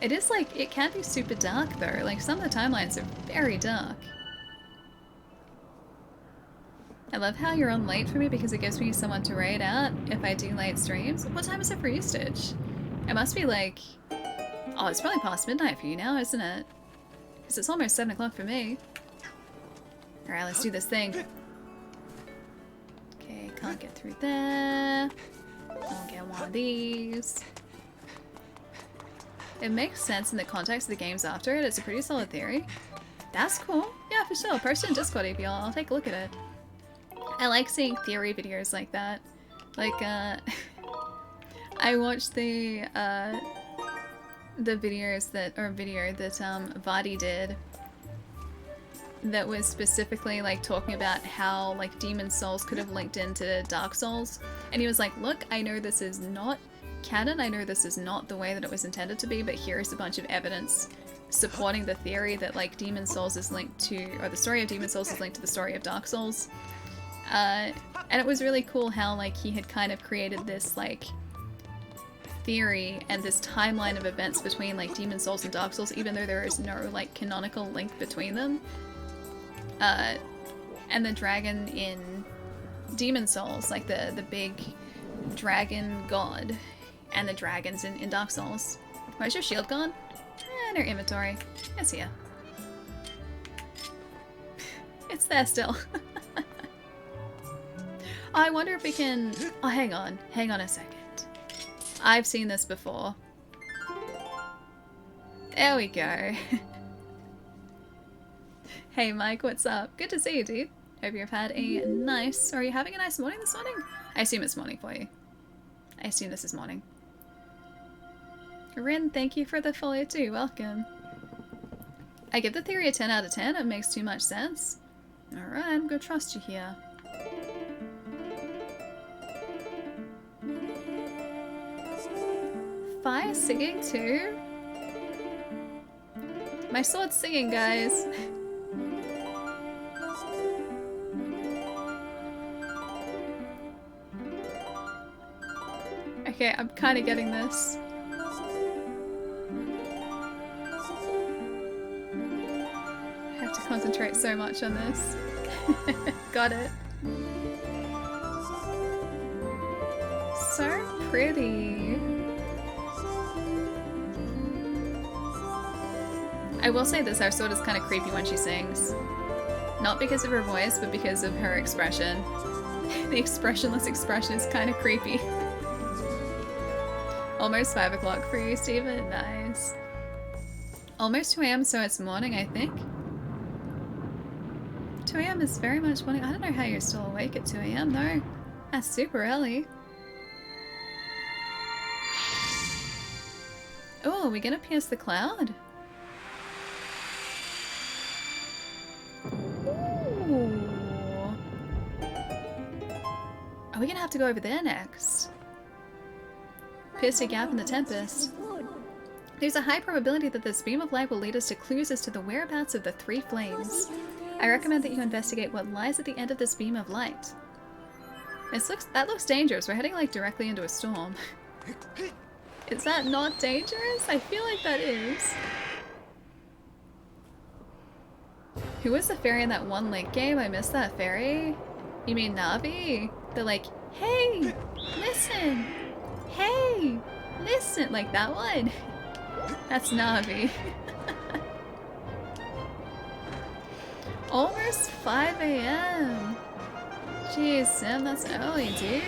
It is like, it can be super dark though. Like some of the timelines are very dark. I love how you're on late for me because it gives me someone to raid out if I do late streams. What time is it for you, Stitch? It must be like... Oh, it's probably past midnight for you now, isn't it? Because it's almost 7 o'clock for me. Alright, let's do this thing. Okay, can't get through there. I'll get one of these. It makes sense in the context of the games after it. It's a pretty solid theory. That's cool. Yeah, for sure. Post it in Discord if y'all. I'll take a look at it. I like seeing theory videos like that. Like, I watched the videos that, or video that, Vadi did that was specifically, like, talking about how, like, Demon Souls could have linked into Dark Souls. And he was like, look, I know this is not canon, I know this is not the way that it was intended to be, but here's a bunch of evidence supporting the theory that, like, Demon Souls is linked to, or the story of Demon Souls is linked to the story of Dark Souls. And it was really cool how, like, he had kind of created this, like, theory and this timeline of events between, like, Demon Souls and Dark Souls, even though there is no, like, canonical link between them. And the dragon in Demon Souls, like, the big dragon god, and the dragons in Dark Souls. Where's your shield gone? In our inventory. It's here. It's there still. I wonder if we can... Oh, hang on a second. I've seen this before. There we go. Hey Mike, what's up? Good to see you, dude. Hope you've had a nice... Are you having a nice morning this morning? I assume it's morning for you. I assume this is morning. Rin, thank you for the follow too. Welcome. I give the theory a 10 out of 10. It makes too much sense. Alright, I'm gonna trust you here. Fire singing too? My sword's singing, guys. Okay, I'm kind of getting this. I have to concentrate so much on this. Got it. So pretty. I will say this, our sword is kind of creepy when she sings. Not because of her voice, but because of her expression. The expressionless expression is kind of creepy. Almost 5 o'clock for you, Steven. Nice. Almost 2 AM, so it's morning, I think. 2 AM is very much morning. I don't know how you're still awake at 2 AM, though. That's super early. Oh, are we gonna pierce the cloud? Ooh. Are we gonna have to go over there next? Pierce a gap in the tempest. There's a high probability that this beam of light will lead us to clues as to the whereabouts of the 3 flames. I recommend that you investigate what lies at the end of this beam of light. That looks dangerous. We're heading like directly into a storm. Is that not dangerous? I feel like that is. Who was the fairy in that one Link game? I missed that fairy. You mean Navi? They're like, hey, listen. Hey, listen. Like that one. That's Navi. Almost 5 AM. Jeez, Sim, that's early, dude.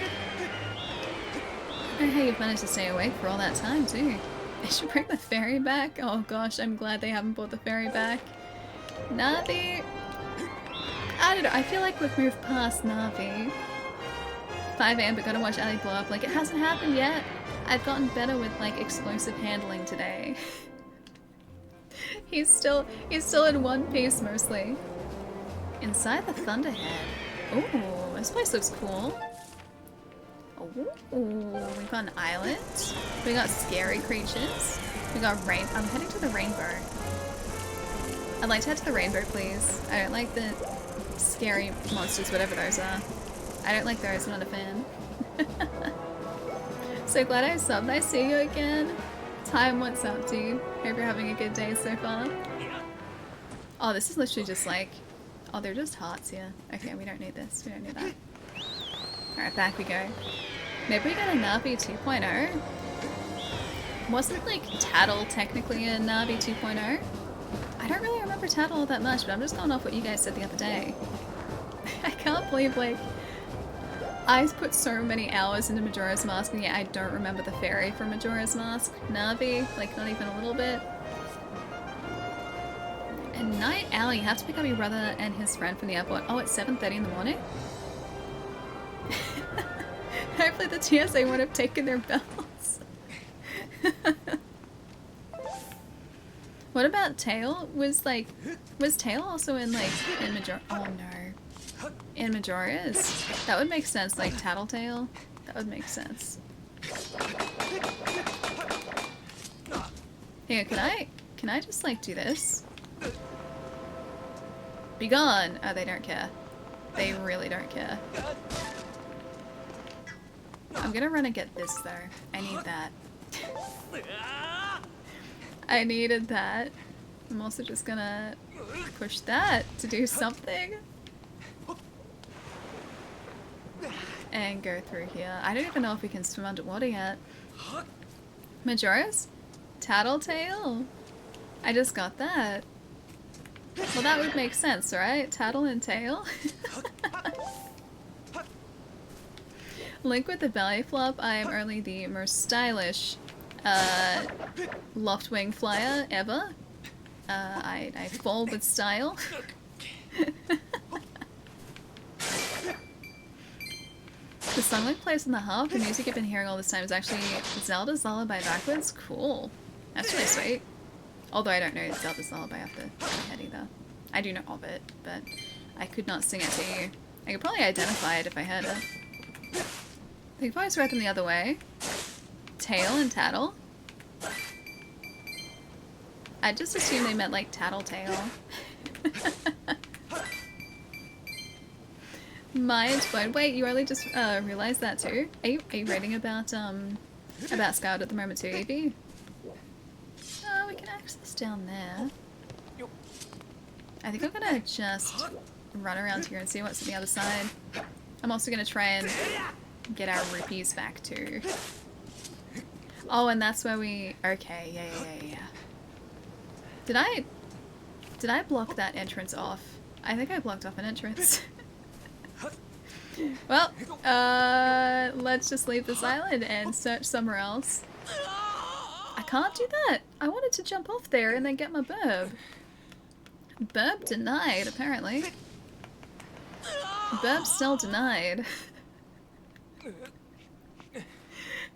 I don't know how you've managed to stay awake for all that time, too. They should bring the ferry back. Oh gosh, I'm glad they haven't brought the ferry back. Navi. I don't know, I feel like we've moved past Navi. 5 AM, but gotta watch Ali blow up. Like, it hasn't happened yet. I've gotten better with, like, explosive handling today. He's still in one piece, mostly. Inside the Thunderhead. Ooh, this place looks cool. Ooh, we got an island. We got scary creatures. We got rain. I'm heading to the rainbow. I'd like to head to the rainbow, please. I don't like the scary monsters, whatever those are. I don't like those. I'm not a fan. So glad I subbed. I see you again. Time, what's up, dude? Hope you're having a good day so far. Oh, this is literally just like... Oh, they're just hearts here. Okay, we don't need this. We don't need that. Alright, back we go. Maybe we got a Navi 2.0? Wasn't like Tattle technically a Navi 2.0? I don't really remember Tattle all that much, but I'm just going off what you guys said the other day. I can't believe like I put so many hours into Majora's Mask and yet I don't remember the fairy from Majora's Mask. Navi, like not even a little bit. And Night Owl, you have to pick up your brother and his friend from the airport. Oh, it's 7:30 in the morning? Hopefully the TSA won't have taken their bells. What about Tail? Was Tail also in Majora? Oh no. In Majora's? That would make sense, like Tattletale. That would make sense. Here, can I just like do this? Be gone! Oh, they don't care. They really don't care. I'm gonna run and get this though. I need that. I needed that. I'm also just gonna push that to do something. And go through here. I don't even know if we can swim underwater yet. Majora's? Tattletale? I just got that. Well, that would make sense, right? Tattle and tail? Link with the belly flop. I am only the most stylish loft wing flyer ever. I fall with style. The song like plays in the harp. The music I've been hearing all this time is actually Zelda's Lullaby backwards. Cool. That's really sweet. Although I don't know Zelda's Lullaby off the top of my head either. I do know of it, but I could not sing it to you. I could probably identify it if I heard it. I think if I was read them the other way. Tail and Tattle. I just assumed they meant like Tattletale. Mind blown. Wait, you only just realized that too? Are you reading about Skyward at the moment too, Evie? Oh, we can access down there. I think I'm gonna just run around here and see what's on the other side. I'm also gonna try and get our rupees back too. Oh, and that's where we... Okay, yeah. Did I block that entrance off? I think I blocked off an entrance. Well, let's just leave this island and search somewhere else. I can't do that! I wanted to jump off there and then get my burb. Burb denied, apparently. Burb still denied.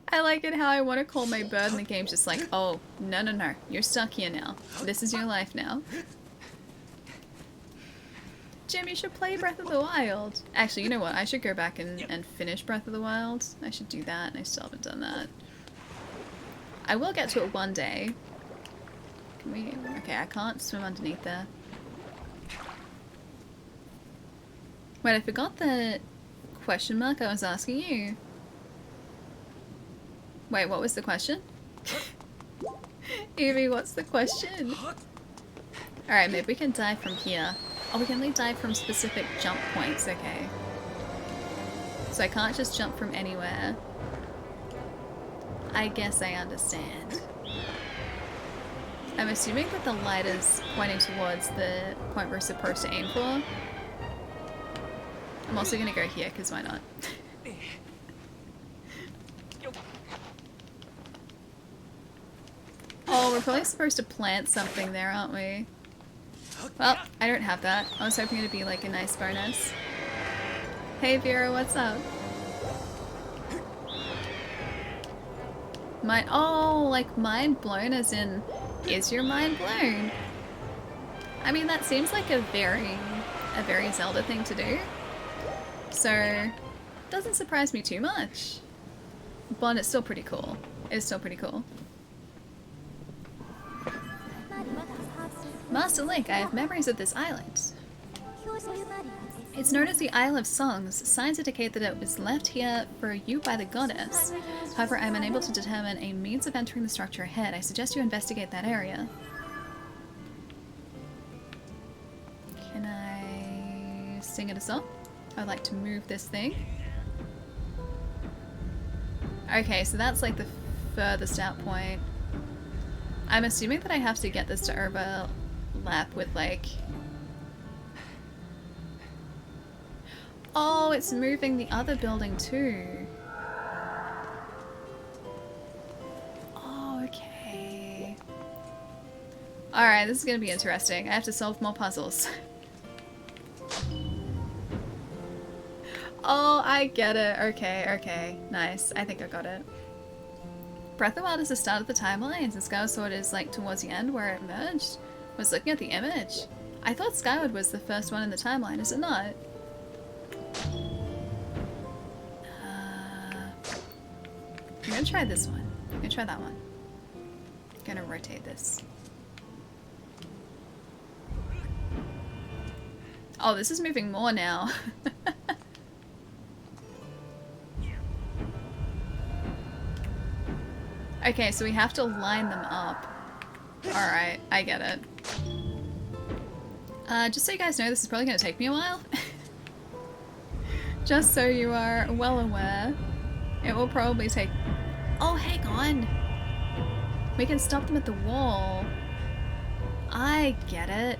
I like it how I want to call my bird and the game's just like, oh, no, you're stuck here now. This is your life now. Jim, you should play Breath of the Wild. Actually, you know what? I should go back and finish Breath of the Wild. I should do that, and I still haven't done that. I will get to it one day. Can we... Okay, I can't swim underneath there. Wait, I forgot the question mark I was asking you. Wait, what was the question? Evie, what's the question? Alright, maybe we can dive from here. Oh, we can only dive from specific jump points, okay. So I can't just jump from anywhere. I guess I understand. I'm assuming that the light is pointing towards the point we're supposed to aim for. I'm also gonna go here, because why not? Oh, we're probably supposed to plant something there, aren't we? Well, I don't have that. I was hoping it'd be like a nice bonus. Hey Vera, what's up? Oh, like mind blown as in, is your mind blown? I mean, that seems like a very Zelda thing to do. So, doesn't surprise me too much. but it's still pretty cool. It's still pretty cool. Master Link, I have memories of this island. It's known as the Isle of Songs. Signs indicate that it was left here for you by the goddess. However, I am unable to determine a means of entering the structure ahead. I suggest you investigate that area. Can I sing it a song? I'd like to move this thing. Okay, so that's like the furthest out point. I'm assuming that I have to get this to overlap with like... Oh, it's moving the other building too. Oh, okay. Alright, this is gonna be interesting. I have to solve more puzzles. Oh, I get it. Okay, okay. Nice. I think I got it. Breath of the Wild is the start of the timelines, and Skyward Sword is like towards the end where it merged. I was looking at the image. I thought Skyward was the first one in the timeline, is it not? I'm gonna try this one. I'm gonna try that one. I'm gonna rotate this. Oh, this is moving more now. Okay, so we have to line them up. Alright, I get it. Just so you guys know, this is probably going to take me a while. Just so you are well aware. It will probably take... Oh, hang on! We can stop them at the wall. I get it.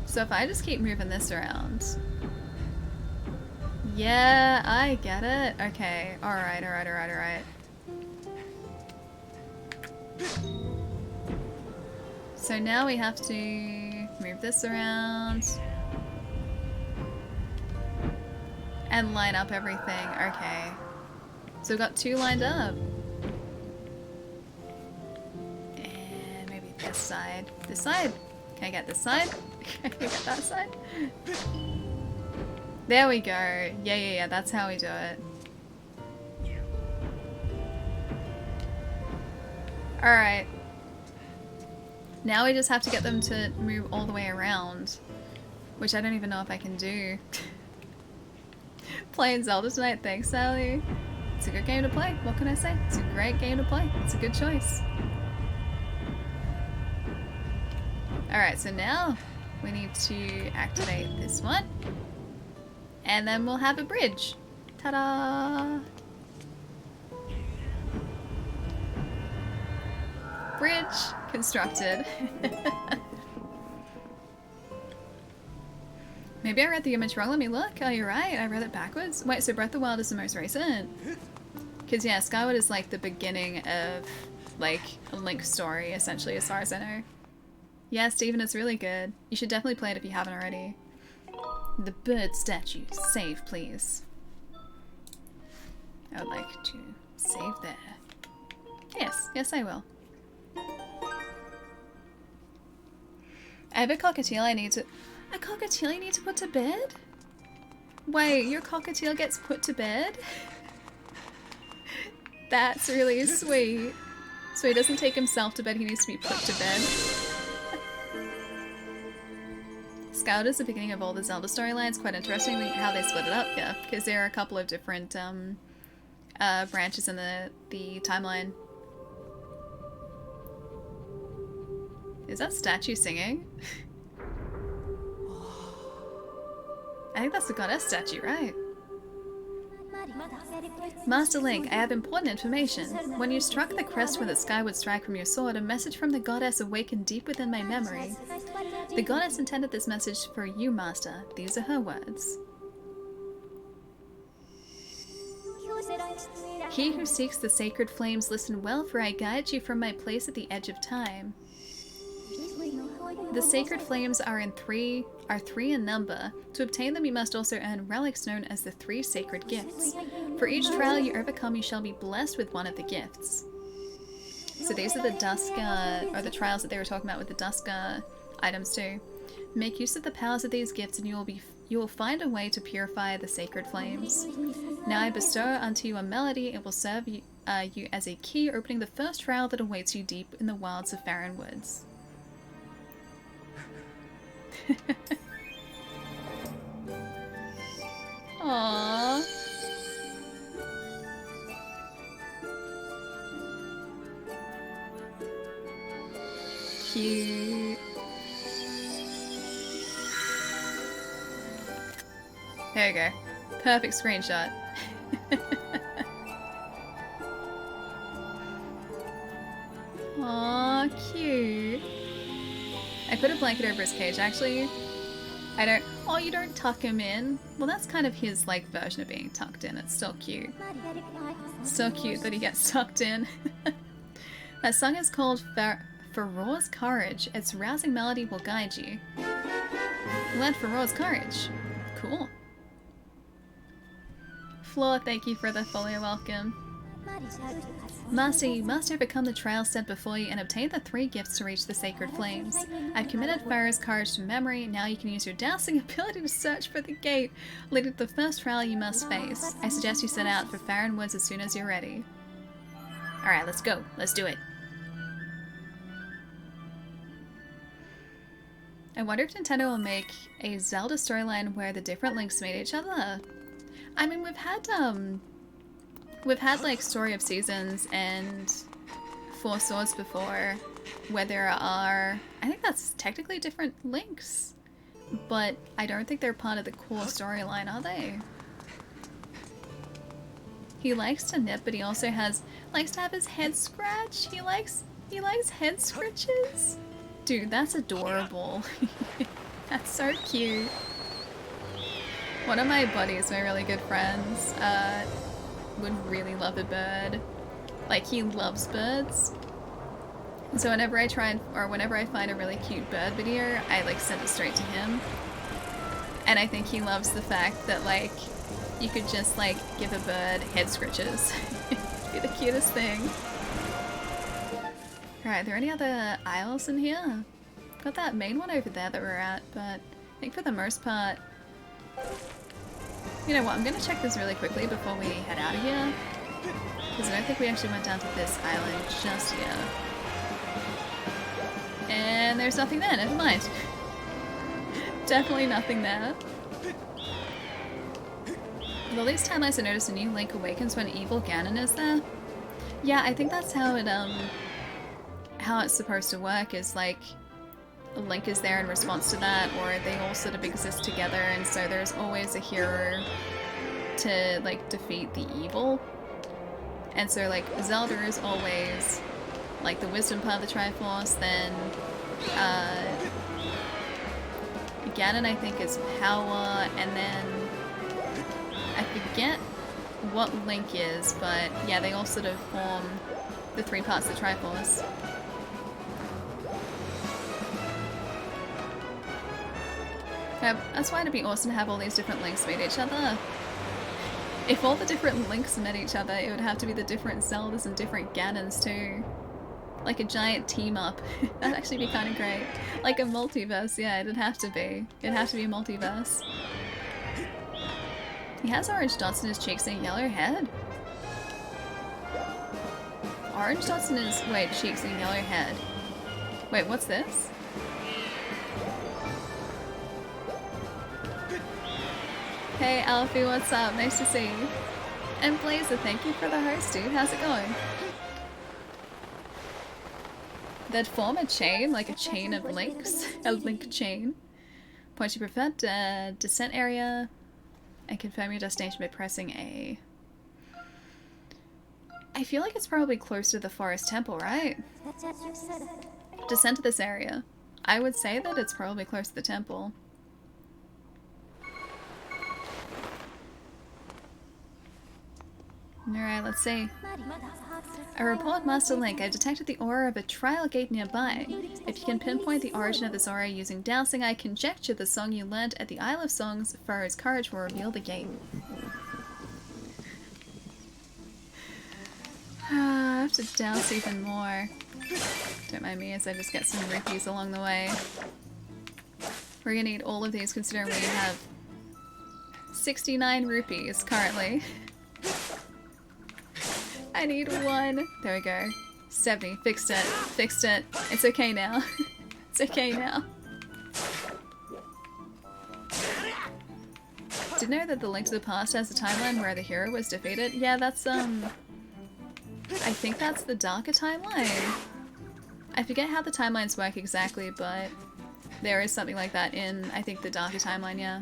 So if I just keep moving this around... Yeah, I get it. Okay, alright, alright, alright, alright. So now we have to move this around. And line up everything. Okay. So we've got two lined up. And maybe this side. This side? Can I get this side? Can I get that side? There we go. Yeah, that's how we do it. Alright. Now we just have to get them to move all the way around. Which I don't even know if I can do. Playing Zelda tonight, thanks Sally. It's a good game to play, what can I say? It's a great game to play. It's a good choice. Alright, so now we need to activate this one. And then we'll have a bridge. Ta-da! Bridge constructed. Maybe I read the image wrong. Let me look. Oh, you're right. I read it backwards. Wait, so Breath of the Wild is the most recent? Because, yeah, Skyward is like the beginning of like a Link story, essentially, as far as I know. Yeah, Steven, it's really good. You should definitely play it if you haven't already. The bird statue. Save, please. I would like to save there. Yes, yes I will. I have a cockatiel I need to... A cockatiel you need to put to bed? Wait, your cockatiel gets put to bed? That's really sweet. So he doesn't take himself to bed, he needs to be put to bed. Skyward is the beginning of all the Zelda storylines. Quite interesting how they split it up, yeah. Because there are a couple of different branches in the timeline. Is that statue singing? I think that's the goddess statue, right? Master Link, I have important information. When you struck the crest with a skyward strike from your sword, a message from the goddess awakened deep within my memory. The goddess intended this message for you, Master. These are her words. He who seeks the sacred flames, listen well, for I guide you from my place at the edge of time. The sacred flames are three in number. To obtain them, you must also earn relics known as the 3 sacred gifts. For each trial you overcome, you shall be blessed with one of the gifts. So these are the dusk, or the trials that they were talking about with the dusk items too. Make use of the powers of these gifts, and you you will find a way to purify the sacred flames. Now I bestow unto you a melody. It will serve you, you as a key, opening the first trial that awaits you deep in the wilds of Farron Woods. Aww. Cute. There you go. Perfect screenshot. Aw, cute. I put a blanket over his cage, actually. I don't- oh, you don't tuck him in? Well, that's kind of his, like, version of being tucked in. It's still cute. Still cute that he gets tucked in. That song is called Farore's Courage. Its rousing melody will guide you. Learn Farore's Courage. Cool. Floor, thank you for the follow, welcome. Master, you must overcome the trial set before you and obtain the 3 gifts to reach the sacred flames. I've committed Farore's Courage to memory. Now you can use your dowsing ability to search for the gate leading to the first trial you must face. I suggest you set out for Farron Woods as soon as you're ready. Alright, let's go. Let's do it. I wonder if Nintendo will make a Zelda storyline where the different Links meet each other. I mean, we've had like Story of Seasons and Four Swords before, where there are, I think that's technically different Links, but I don't think they're part of the core storyline, are they? He likes to nip, but he also likes to have his head scratched. He likes head scratches. Dude, that's adorable. That's so cute. One of my buddies, my really good friends, would really love a bird. Like, he loves birds. So whenever I whenever I find a really cute bird video, I like send it straight to him. And I think he loves the fact that like, you could just like give a bird head scratches. It'd be the cutest thing. Alright, are there any other aisles in here? Got that main one over there that we're at, but I think for the most part... You know what, I'm gonna check this really quickly before we head out of here. Because I don't think we actually went down to this island just yet. And there's nothing there, never mind. Definitely nothing there. With all these timelines, I noticed a new Link awakens when evil Ganon is there. Yeah, I think that's how it, how it's supposed to work, is like Link is there in response to that, or they all sort of exist together, and so there's always a hero to like defeat the evil. And so like Zelda is always like the wisdom part of the Triforce, then Ganon I think is power, and then I forget what Link is, but yeah, they all sort of form the 3 parts of the Triforce. That's why it'd be awesome to have all these different Links meet each other. If all the different Links met each other, it would have to be the different Zeldas and different Ganons too. Like a giant team up. That'd actually be kind of great. Like a multiverse, yeah, it'd have to be. It'd have to be a multiverse. He has orange dots in his cheeks and a yellow head. Orange dots in his, wait, cheeks and a yellow head. Wait, what's this? Hey Alfie, what's up? Nice to see you. And Blazer, thank you for the host, dude. How's it going? They'd form a chain, like a chain of links. A link chain. Point your preferred descent area and confirm your destination by pressing A. I feel like it's probably close to the forest temple, right? Descend to this area. I would say that it's probably close to the temple. Alright, let's see. I report Master Link. I detected the aura of a trial gate nearby. If you can pinpoint the origin of this aura using dowsing, I conjecture the song you learnt at the Isle of Songs, Farore's Courage, will reveal the gate. I have to douse even more. Don't mind me as I just get some rupees along the way. We're gonna need all of these considering we have 69 rupees currently. I need 1. There we go. 70. Fixed it. Fixed it. It's okay now. It's okay now. Did you know that the Link to the Past has a timeline where the hero was defeated? Yeah, that's I think that's the darker timeline. I forget how the timelines work exactly, but there is something like that in, I think, the darker timeline, yeah.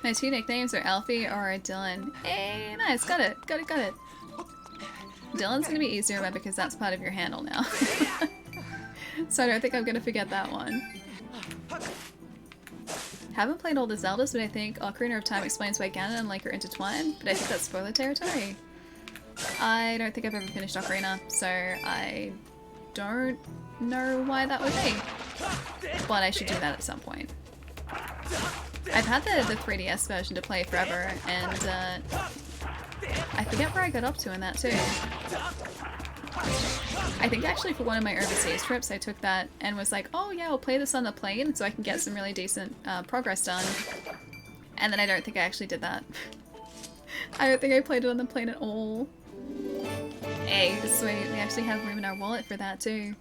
My 2 nicknames are Alfie or Dylan. Hey, nice, got it, got it, got it. Dylan's gonna be easier to remember because that's part of your handle now. So I don't think I'm gonna forget that one. Haven't played all the Zeldas, but I think Ocarina of Time explains why Ganon and Link are intertwined, but I think that's spoiler territory. I don't think I've ever finished Ocarina, so I don't know why that would be. But I should do that at some point. I've had the 3DS version to play forever, and I forget where I got up to in that too. I think actually for one of my overseas trips I took that and was like, oh yeah, I'll play this on the plane so I can get some really decent progress done. And then I don't think I actually did that. I don't think I played it on the plane at all. Hey, sweet, we actually have room in our wallet for that too.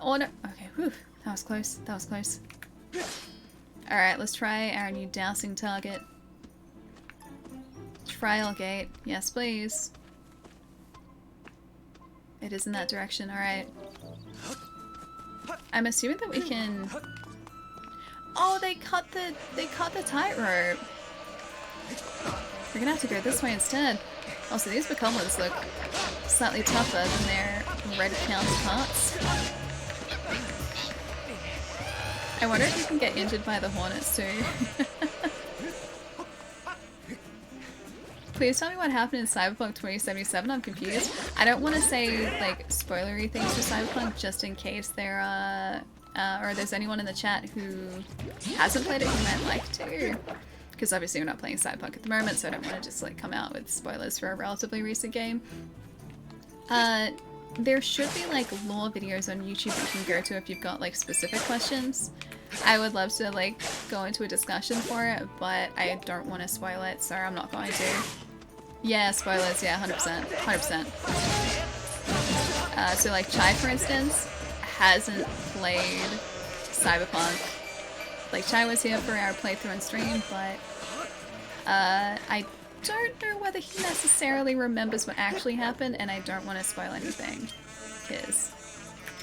Oh no, okay, whew, that was close, that was close. Alright, let's try our new dousing target. Trial gate, yes please. It is in that direction, alright. I'm assuming that we can... Oh, they cut the tightrope. We're gonna have to go this way instead. Also, these Bacomas look slightly tougher than their red counterparts. I wonder if you can get injured by the hornets too. Please tell me what happened in Cyberpunk 2077, I'm confused. I don't want to say, like, spoilery things for Cyberpunk just in case there are, or there's anyone in the chat who hasn't played it who might like to. Because obviously we're not playing Cyberpunk at the moment, so I don't want to just, like, come out with spoilers for a relatively recent game. There should be, like, lore videos on YouTube that you can go to if you've got, like, specific questions. I would love to, like, go into a discussion for it, but I don't want to spoil it, so I'm not going to. Yeah, spoilers, yeah, 100%. 100%. So, like, Chai, for instance, hasn't played Cyberpunk. Like, Chai was here for our playthrough and stream, but I don't know whether he necessarily remembers what actually happened, and I don't want to spoil anything, because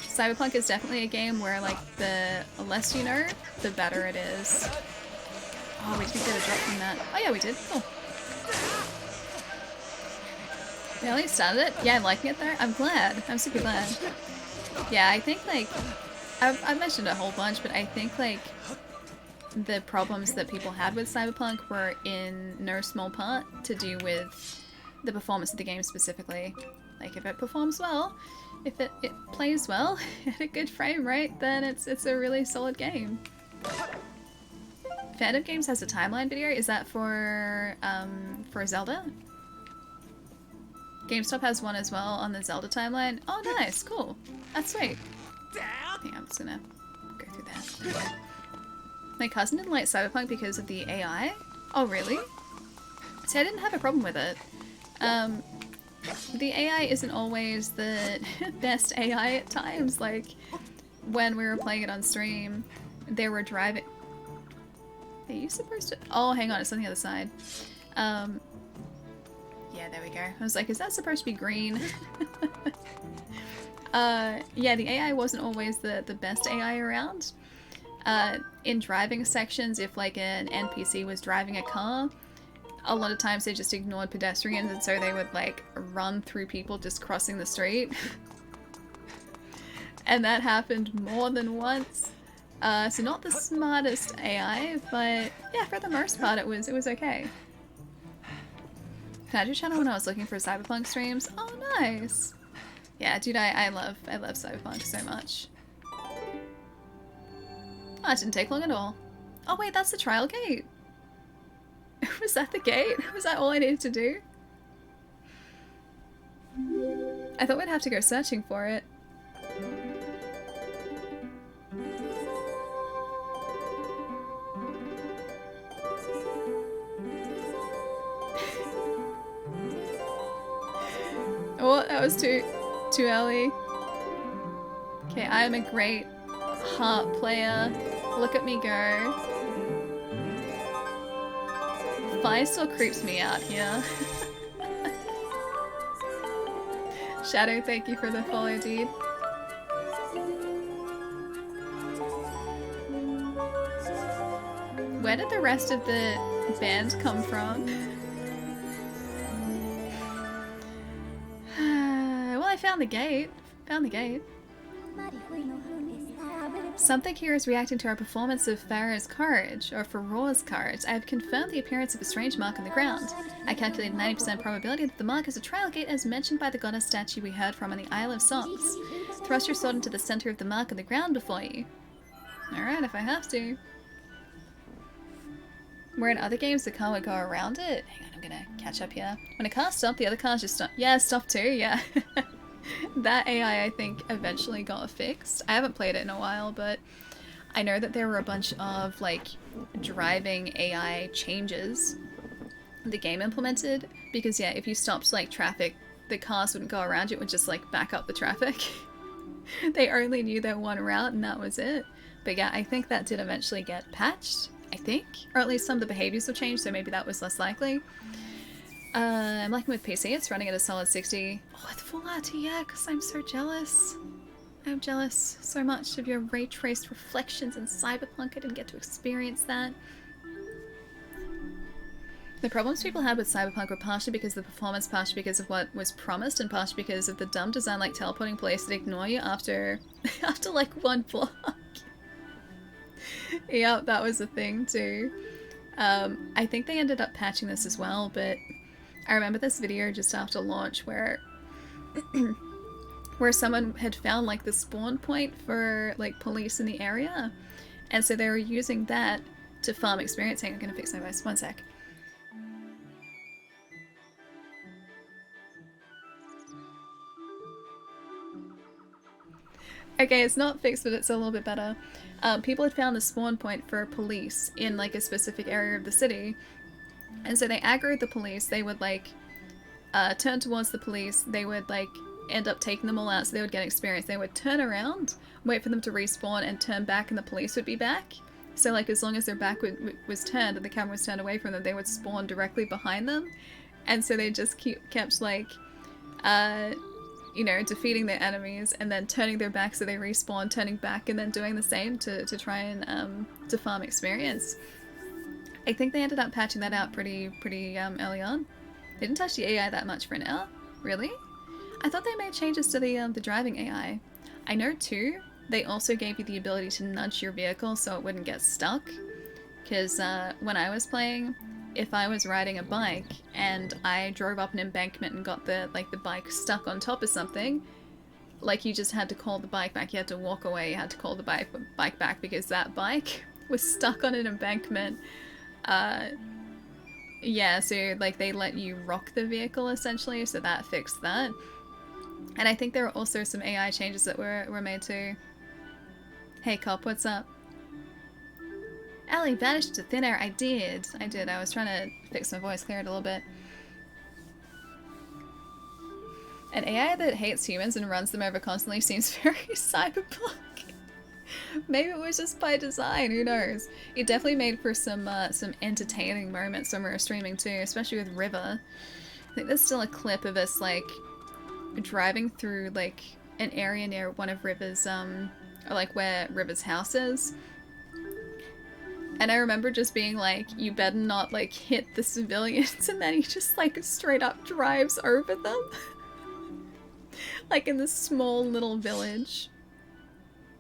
Cyberpunk is definitely a game where, like, the less you know, the better it is. Oh, we didn't get a drop from that. Oh yeah, we did. Cool. We only started it? Yeah, I'm liking it though. I'm glad. I'm super glad. Yeah, I think, like, I've mentioned a whole bunch, but I think, like, the problems that people had with Cyberpunk were in no small part to do with the performance of the game specifically. Like, if it performs well, if it plays well, at a good frame rate, then it's a really solid game. Phantom Games has a timeline video. Is that for Zelda? GameStop has one as well on the Zelda timeline. Oh, nice, cool. That's sweet. I think I'm just gonna go through that. My cousin didn't like Cyberpunk because of the AI. Oh, really? See, I didn't have a problem with it. The AI isn't always the best AI at times. Like, when we were playing it on stream, they were driving... Are you supposed to... Oh, hang on, it's on the other side. Yeah, there we go. I was like, is that supposed to be green? Yeah, the AI wasn't always the best AI around. In driving sections, if like an NPC was driving a car, a lot of times they just ignored pedestrians, and so they would like run through people just crossing the street. And that happened more than once. So not the smartest AI, but yeah, for the most part it was okay. Found your channel when I was looking for Cyberpunk streams. Oh, nice. Yeah, dude, I love Cyberpunk so much. Oh, it didn't take long at all. Oh wait, that's the trial gate. Was that the gate? Was that all I needed to do? I thought we'd have to go searching for it. Oh, that was too early. Okay, I am a great harp player. Look at me go. Fire still creeps me out here. Shadow, thank you for the follow, dude. Where did the rest of the band come from? Well, I found the gate. Found the gate. Something here is reacting to our performance of Pharaoh's courage, or Pharaoh's courage. I have confirmed the appearance of a strange mark on the ground. I calculated 90% probability that the mark is a trial gate as mentioned by the goddess statue we heard from on the Isle of Songs. Thrust your sword into the center of the mark on the ground before you. Alright, if I have to. Where in other games the car would go around it. Hang on, I'm gonna catch up here. When a car stopped, the other cars just stop. Yeah, stop too, yeah. That AI, I think, eventually got fixed. I haven't played it in a while, but I know that there were a bunch of, like, driving AI changes the game implemented. Because, yeah, if you stopped, like, traffic, the cars wouldn't go around you, it would just, like, back up the traffic. They only knew their one route, and that was it. But yeah, I think that did eventually get patched, I think. Or at least some of the behaviors have changed, so maybe that was less likely. I'm liking with PC, it's running at a solid 60. Oh, with full RTX, I'm so jealous. I'm jealous so much of your ray traced reflections in Cyberpunk. I didn't get to experience that. The problems people had with Cyberpunk were partially because of the performance, partially because of what was promised, and partially because of the dumb design like teleporting police that ignore you after like one block. Yeah, that was a thing too. I think they ended up patching this as well, but I remember this video just after launch where where someone had found like the spawn point for like police in the area, and so they were using that to farm experience. Hang on, I'm gonna fix my voice. One sec. Okay, it's not fixed, but it's a little bit better. People had found the spawn point for police in like a specific area of the city, and so they aggroed the police. They would like turn towards the police. They would like end up taking them all out, so they would get experience. They would turn around, wait for them to respawn, and turn back, and the police would be back. So like as long as their back was turned and the camera was turned away from them, they would spawn directly behind them, and so they just kept like you know, defeating their enemies and then turning their back so they respawn, turning back, and then doing the same to try and to farm experience. I think they ended up patching that out pretty early on. They didn't touch the AI that much for now. Really? I thought they made changes to the driving AI. I know too, they also gave you the ability to nudge your vehicle so it wouldn't get stuck. Because when I was playing, if I was riding a bike and I drove up an embankment and got the bike stuck on top of something, like you just had to call the bike back. You had to walk away, you had to call the bike back because that bike was stuck on an embankment. Yeah, so like they let you rock the vehicle essentially, so that fixed that. And I think there were also some AI changes that were made too. Hey cop, what's up? Allie vanished to thin air. I did. I was trying to fix my voice, clear it a little bit. An AI that hates humans and runs them over constantly seems very cyberpunk. Maybe it was just by design, who knows? It definitely made for some entertaining moments when we were streaming too, especially with River. I think there's still a clip of us like driving through like an area near one of River's or like where River's house is. And I remember just being like, you better not like hit the civilians, and then he just like straight up drives over them. Like in this small little village.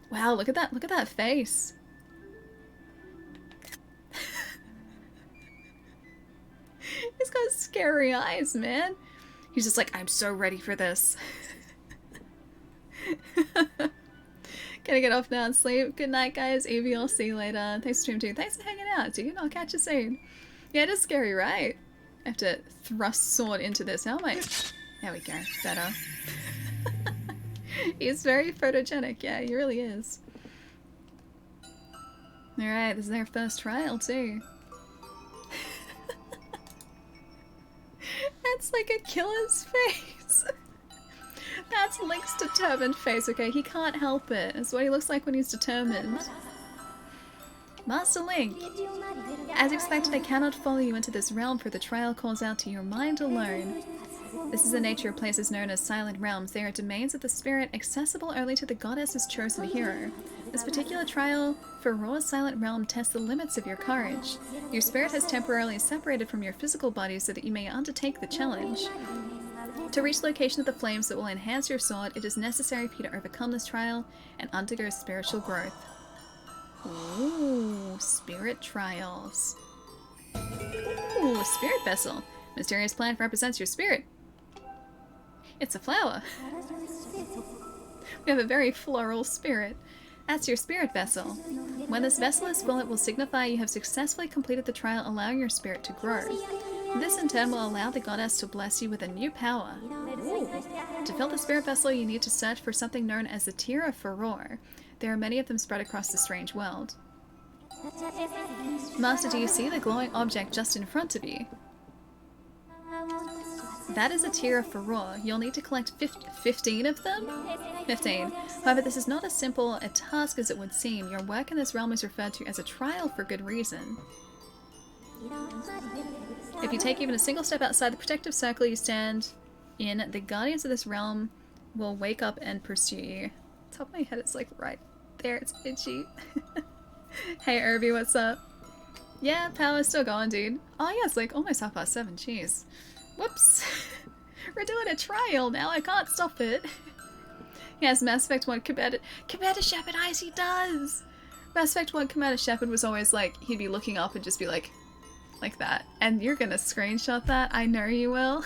Wow, look at that face. He's got scary eyes, man. He's just like, I'm so ready for this. Gonna get off now and sleep. Good night, guys. Evie, I'll see you later. Thanks for stream too. Thanks for hanging out, dude. I'll catch you soon. Yeah, it is scary, right? I have to thrust sword into this. How am I? There we go. Better. He's very photogenic. Yeah, he really is. Alright, this is their first trial too. That's like a killer's face. That's Link's determined face. Okay, he can't help it. It's what he looks like when he's determined. Master Link! As expected, I cannot follow you into this realm, for the trial calls out to your mind alone. This is the nature of places known as silent realms. They are domains of the spirit, accessible only to the goddess's chosen hero. This particular trial for Roar's silent realm tests the limits of your courage. Your spirit has temporarily separated from your physical body so that you may undertake the challenge. To reach the location of the flames that will enhance your sword, it is necessary for you to overcome this trial and undergo spiritual growth. Ooh, spirit trials. Ooh, spirit vessel. Mysterious plant represents your spirit. It's a flower. We have a very floral spirit. That's your spirit vessel. When this vessel is full, it will signify you have successfully completed the trial, allowing your spirit to grow. This in turn will allow the goddess to bless you with a new power. Ooh. To fill the spirit vessel, you need to search for something known as the Tear of Furore. There are many of them spread across the strange world. Master, do you see the glowing object just in front of you? That is a Tear of Furore. You'll need to collect 15 of them? 15. However, this is not as simple a task as it would seem. Your work in this realm is referred to as a trial for good reason. If you take even a single step outside the protective circle you stand in, the guardians of this realm will wake up and pursue you. Top of my head, it's like right there. It's itchy. Hey, Irby, what's up? Yeah, power's still going, dude. Oh, yeah, it's like almost 7:30. Jeez. Whoops. We're doing a trial now. I can't stop it. Yes, Mass Effect 1 Commander Shepard Eyes, he does! Mass Effect 1 Commander Shepard was always like, he'd be looking up and just be like that. And you're gonna screenshot that? I know you will.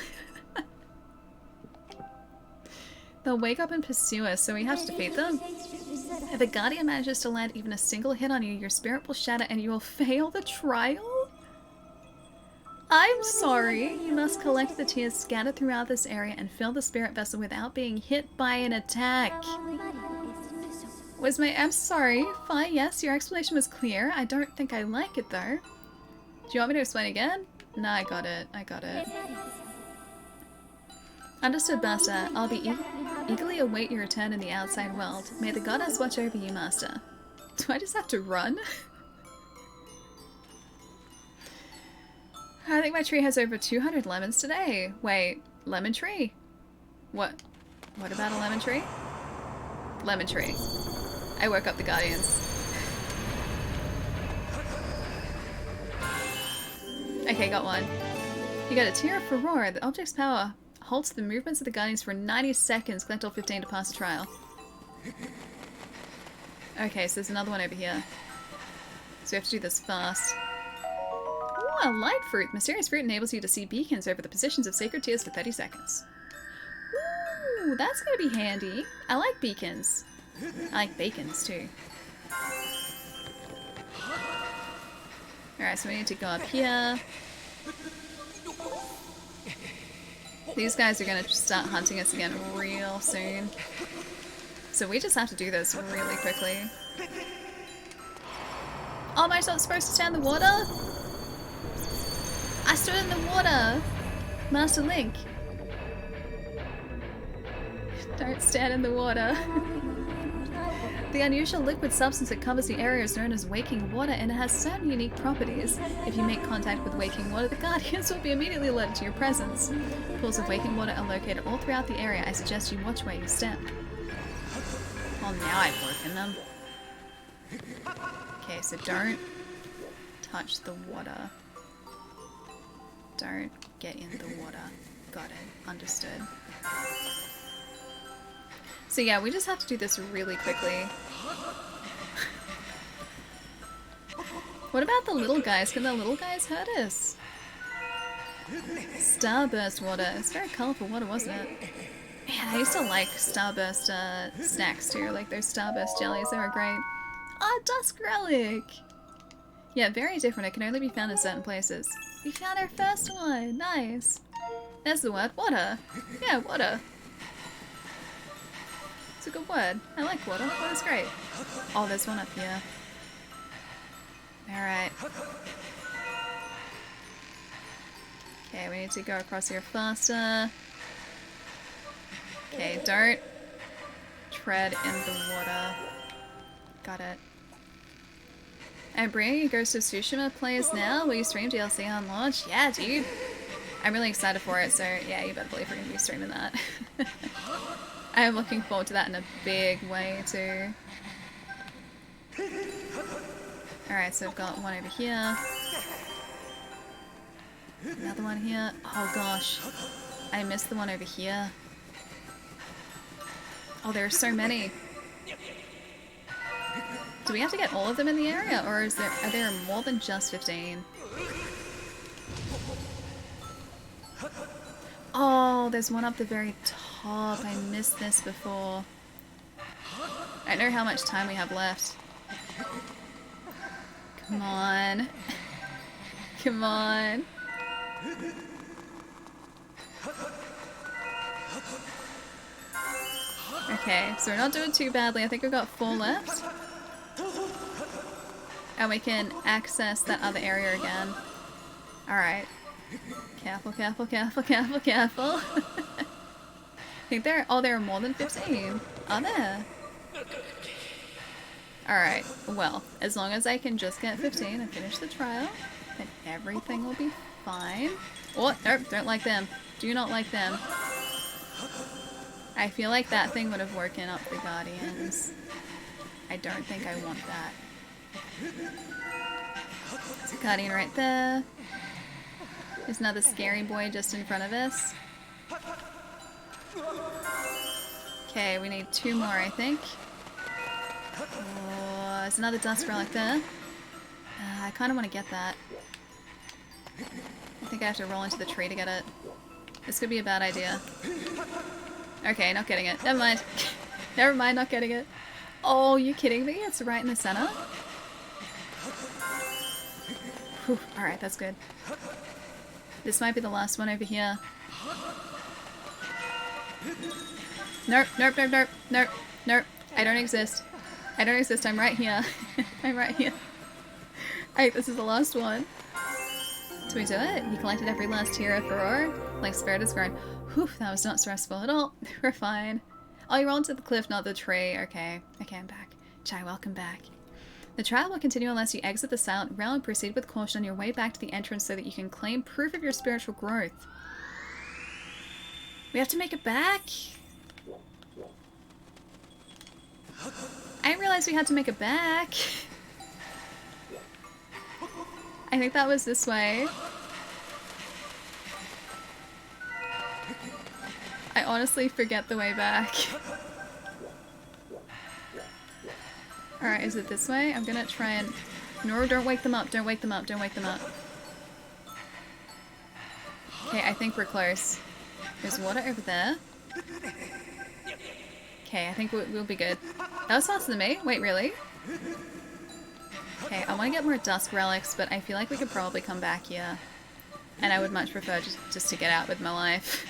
They'll wake up and pursue us, so we have to defeat them. If a guardian manages to land even a single hit on you, your spirit will shatter and you will fail the trial? I'm sorry. You must collect the tears scattered throughout this area and fill the spirit vessel without being hit by an attack. I'm sorry. Fine, yes, your explanation was clear. I don't think I like it though. Do you want me to explain again? No, I got it. Understood, Master. I'll be eagerly await your return in the outside world. May the goddess watch over you, Master. Do I just have to run? I think my tree has over 200 lemons today. Wait, lemon tree? What about a lemon tree? Lemon tree. I woke up the guardians. Okay, got one. You got a Tear of Furore. The object's power halts the movements of the guardians for 90 seconds. Collect all 15 to pass the trial. Okay, so there's another one over here. So we have to do this fast. Ooh, a light fruit. Mysterious fruit enables you to see beacons over the positions of sacred tears for 30 seconds. Ooh, that's gonna be handy. I like beacons. I like bacons too. Alright, so we need to go up here. These guys are gonna start hunting us again real soon. So we just have to do this really quickly. Oh, am I not supposed to stand in the water? I stood in the water! Master Link. Don't stand in the water. The unusual liquid substance that covers the area is known as waking water, and it has certain unique properties. If you make contact with waking water, the guardians will be immediately alerted to your presence. Pools of waking water are located all throughout the area. I suggest you watch where you step. Well, now I've broken them. Okay, so don't touch the water. Don't get in the water. Got it. Understood. So yeah, we just have to do this really quickly. What about the little guys? Can the little guys hurt us? Starburst water. It's very colourful water, wasn't it? Man, I used to like Starburst snacks too. Like those Starburst jellies, they were great. Oh, Dusk Relic! Yeah, very different. It can only be found in certain places. We found our first one! Nice! There's the word. Water! Yeah, water. It's a good word. I like water. Water's great. Oh, there's one up here. Alright. Okay, we need to go across here faster. Okay, don't tread in the water. Got it. I'm bringing Ghost of Tsushima players now. Will you stream DLC on launch? Yeah, dude. I'm really excited for it, so yeah, you better believe we're going to be streaming that. I am looking forward to that in a big way, too. Alright, so I've got one over here. Another one here. Oh gosh. I missed the one over here. Oh, there are so many. Do we have to get all of them in the area, or are there more than just 15? Oh, there's one up the very top. I missed this before. I don't know how much time we have left. Come on. Come on. Okay, so we're not doing too badly. I think we've got 4 left. And we can access that other area again. Alright. Careful, careful, careful, careful, careful. I think there are more than 15. Are there? Alright, well, as long as I can just get 15 and finish the trial, then everything will be fine. Oh, nope, don't like them. Do not like them. I feel like that thing would have woken up the Guardians. I don't think I want that. There's a Guardian right there. There's another scary boy just in front of us. Okay, we need 2 more, I think. Oh, there's another dust relic there. I kind of want to get that. I think I have to roll into the tree to get it. This could be a bad idea. Okay, not getting it. Never mind. Never mind, not getting it. Oh, you kidding me? It's right in the center. Alright, that's good. This might be the last one over here. Nope, nope, nope, nope, nope, nope. I don't exist. I don't exist. I'm right here. I'm right here. Alright, this is the last one. Do we do it? You collected every last tear of furore? Like Spirit has grown. Whew, that was not stressful at all. We're fine. Oh, you rolled to the cliff, not the tree. Okay. Okay, I'm back. Chai, welcome back. The trial will continue unless you exit the silent realm and proceed with caution on your way back to the entrance so that you can claim proof of your spiritual growth. We have to make it back? I didn't realize we had to make it back. I think that was this way. I honestly forget the way back. Alright, is it this way? I'm gonna try and... No, don't wake them up, don't wake them up, don't wake them up. Okay, I think we're close. There's water over there. Okay, I think we'll be good. That was faster than me. Wait, really? Okay, I want to get more dust relics, but I feel like we could probably come back here. And I would much prefer just to get out with my life.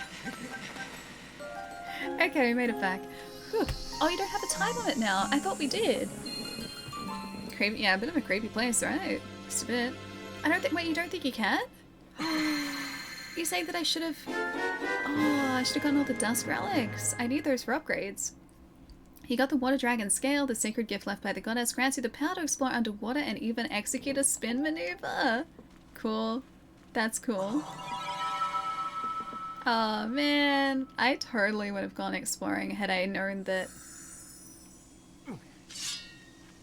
Okay, we made it back. Whew. Oh, you don't have a time on it now. I thought we did. Creepy, yeah, a bit of a creepy place, right? Just a bit. I don't think. Wait, you don't think you can? You saying that I should have? Oh, I should have gotten all the dust relics. I need those for upgrades. You got the water dragon scale, the sacred gift left by the goddess, grants you the power to explore underwater and even execute a spin maneuver. Cool. That's cool. Oh man, I totally would have gone exploring had I known that.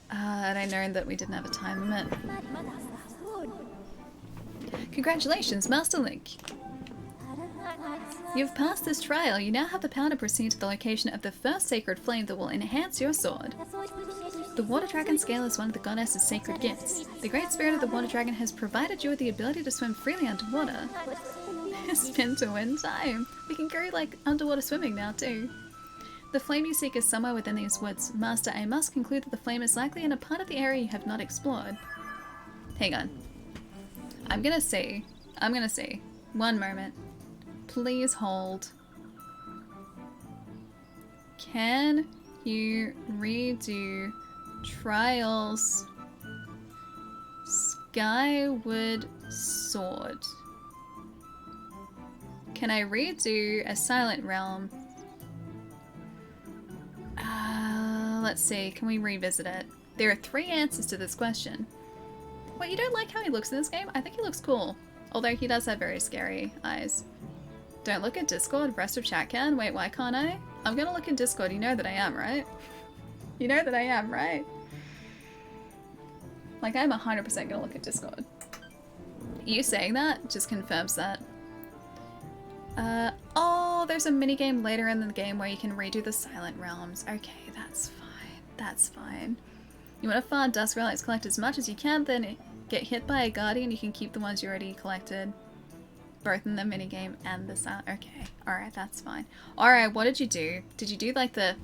Had I known that we didn't have a time limit. Congratulations, Master Link! You've passed this trial. You now have the power to proceed to the location of the first sacred flame that will enhance your sword. The Water Dragon Scale is one of the goddess's sacred gifts. The Great Spirit of the Water Dragon has provided you with the ability to swim freely underwater. Spin to win time. We can go like underwater swimming now too. The flame you seek is somewhere within these woods. Master, I must conclude that the flame is likely in a part of the area you have not explored. Hang on. I'm gonna see. One moment. Please hold. Can you redo Trials Skyward Sword? Can I redo a Silent Realm let's see. Can we revisit it? There are 3 answers to this question. Wait, you don't like how he looks in this game? I think he looks cool. Although he does have very scary eyes. Don't look at Discord, rest of chat can. Wait, why can't I? I'm gonna look at Discord, you know that I am, right? You know that I am, right? Like, I'm 100% gonna look at Discord. You saying that just confirms that. Oh, there's a minigame later in the game where you can redo the Silent Realms. Okay, that's fine. That's fine. You want to farm dust relics, collect as much as you can, then get hit by a guardian, you can keep the ones you already collected. Both in the minigame and the Silent... Okay, alright, that's fine. Alright, what did you do? Did you do like the...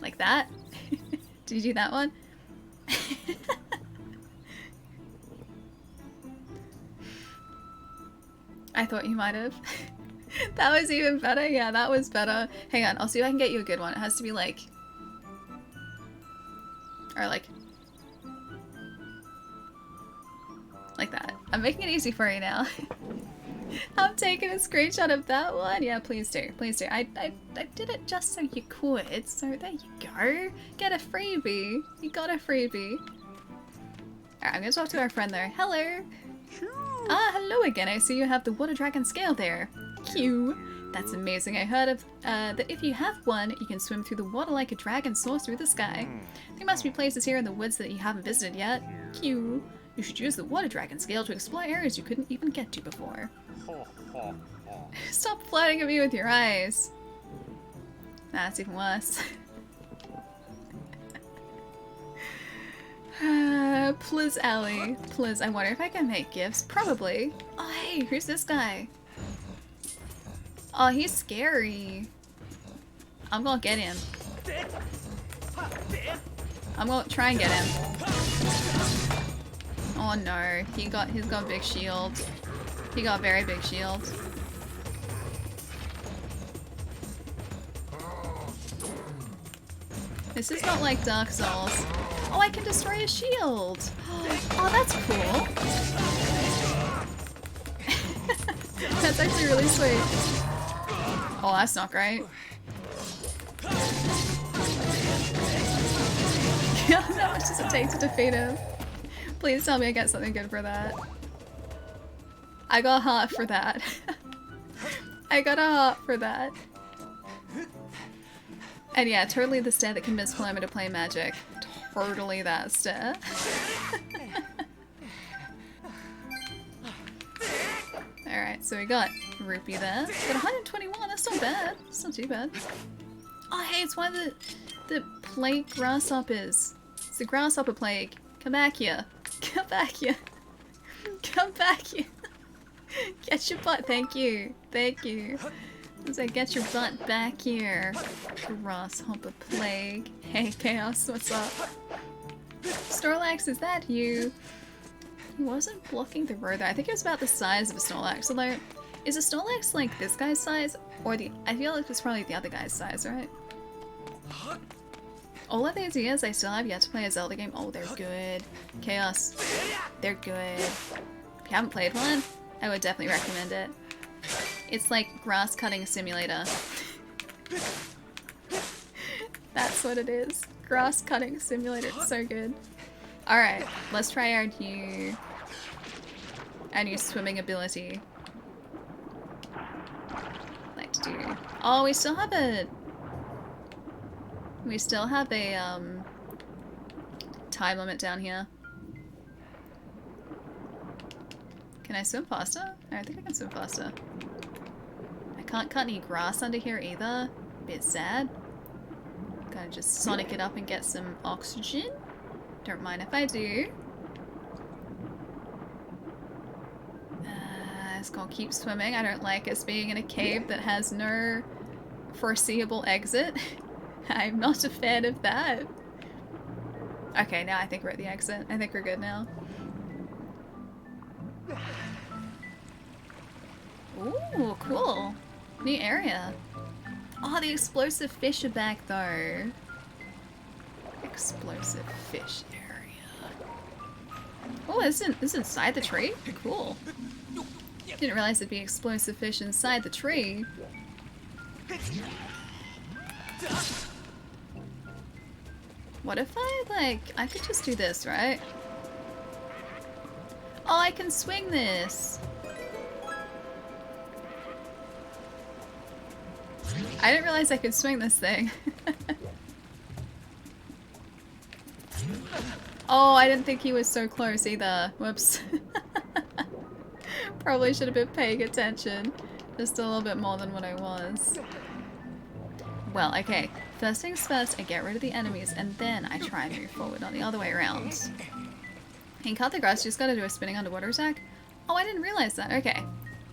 like that? Did you do that one? I thought you might have. That was even better. Yeah, that was better. Hang on, I'll see if I can get you a good one. It has to be like... or like that. I'm making it easy for you now. I'm taking a screenshot of that one. Yeah, please do. Please do. I did it just so you could. So there you go. Get a freebie. You got a freebie. Alright, I'm gonna talk to our friend there. Hello. Ah, hello again. I see you have the water dragon scale there. Cute. That's amazing. I heard of that if you have one, you can swim through the water like a dragon soars through the sky. There must be places here in the woods that you haven't visited yet. Cute. You should use the water dragon scale to explore areas you couldn't even get to before. Stop flirting at me with your eyes. That's even worse. Please, Allie. Please, I wonder if I can make gifts. Probably. Oh, hey, who's this guy? Oh, he's scary. I'm gonna get him. I'm gonna try and get him. Oh no, he's got big shield. He got very big shield. This is not like Dark Souls. Oh, I can destroy his shield. Oh, that's cool. That's actually really sweet. Oh, that's not great. How much does it take to defeat him? Please tell me I get something good for that. I got a heart for that. I got a heart for that. And yeah, totally the stair that convinced Paloma to play Magic. Totally that stair. Alright, so we got Rupee there. Got 121, that's not bad. That's not too bad. Oh hey, it's one of the plague grasshoppers. It's the grasshopper plague. Come back here. Come back here. Come back here. Get your butt. Thank you. Thank you. So get your butt back here. Grasshopper plague. Hey Chaos, what's up? Snorlax, is that you? He wasn't blocking the road though. I think it was about the size of a Snorlax. Although, is a Snorlax like this guy's size? Or the... I feel like it's probably the other guy's size, right? All of these years, I still have yet to play a Zelda game. Oh, they're good. Chaos. They're good. If you haven't played one, I would definitely recommend it. It's like grass cutting simulator. That's what it is. Grass cutting simulator. It's so good. Alright, let's try our new swimming ability. Like to do. Oh, we still have a time limit down here. Can I swim faster? I don't think I can swim faster. I can't cut any grass under here either. Bit sad. Gotta just sonic it up and get some oxygen. Don't mind if I do. Just gonna keep swimming. I don't like us being in a cave that has no foreseeable exit. I'm not a fan of that. Okay, now I think we're at the exit. I think we're good now. Ooh, cool. New area. Oh, the explosive fish are back though. Explosive fish area. Oh, this is inside the tree? Cool. Didn't realize there'd be explosive fish inside the tree. What if I, like, I could just do this, right? Oh, I can swing this! I didn't realize I could swing this thing. Oh, I didn't think he was so close either. Whoops. Probably should have been paying attention. Just a little bit more than what I was. Well, okay. First things first, I get rid of the enemies, and then I try and move forward, not the other way around. In cut the grass, you just gotta do a spinning underwater attack. Oh, I didn't realize that. Okay.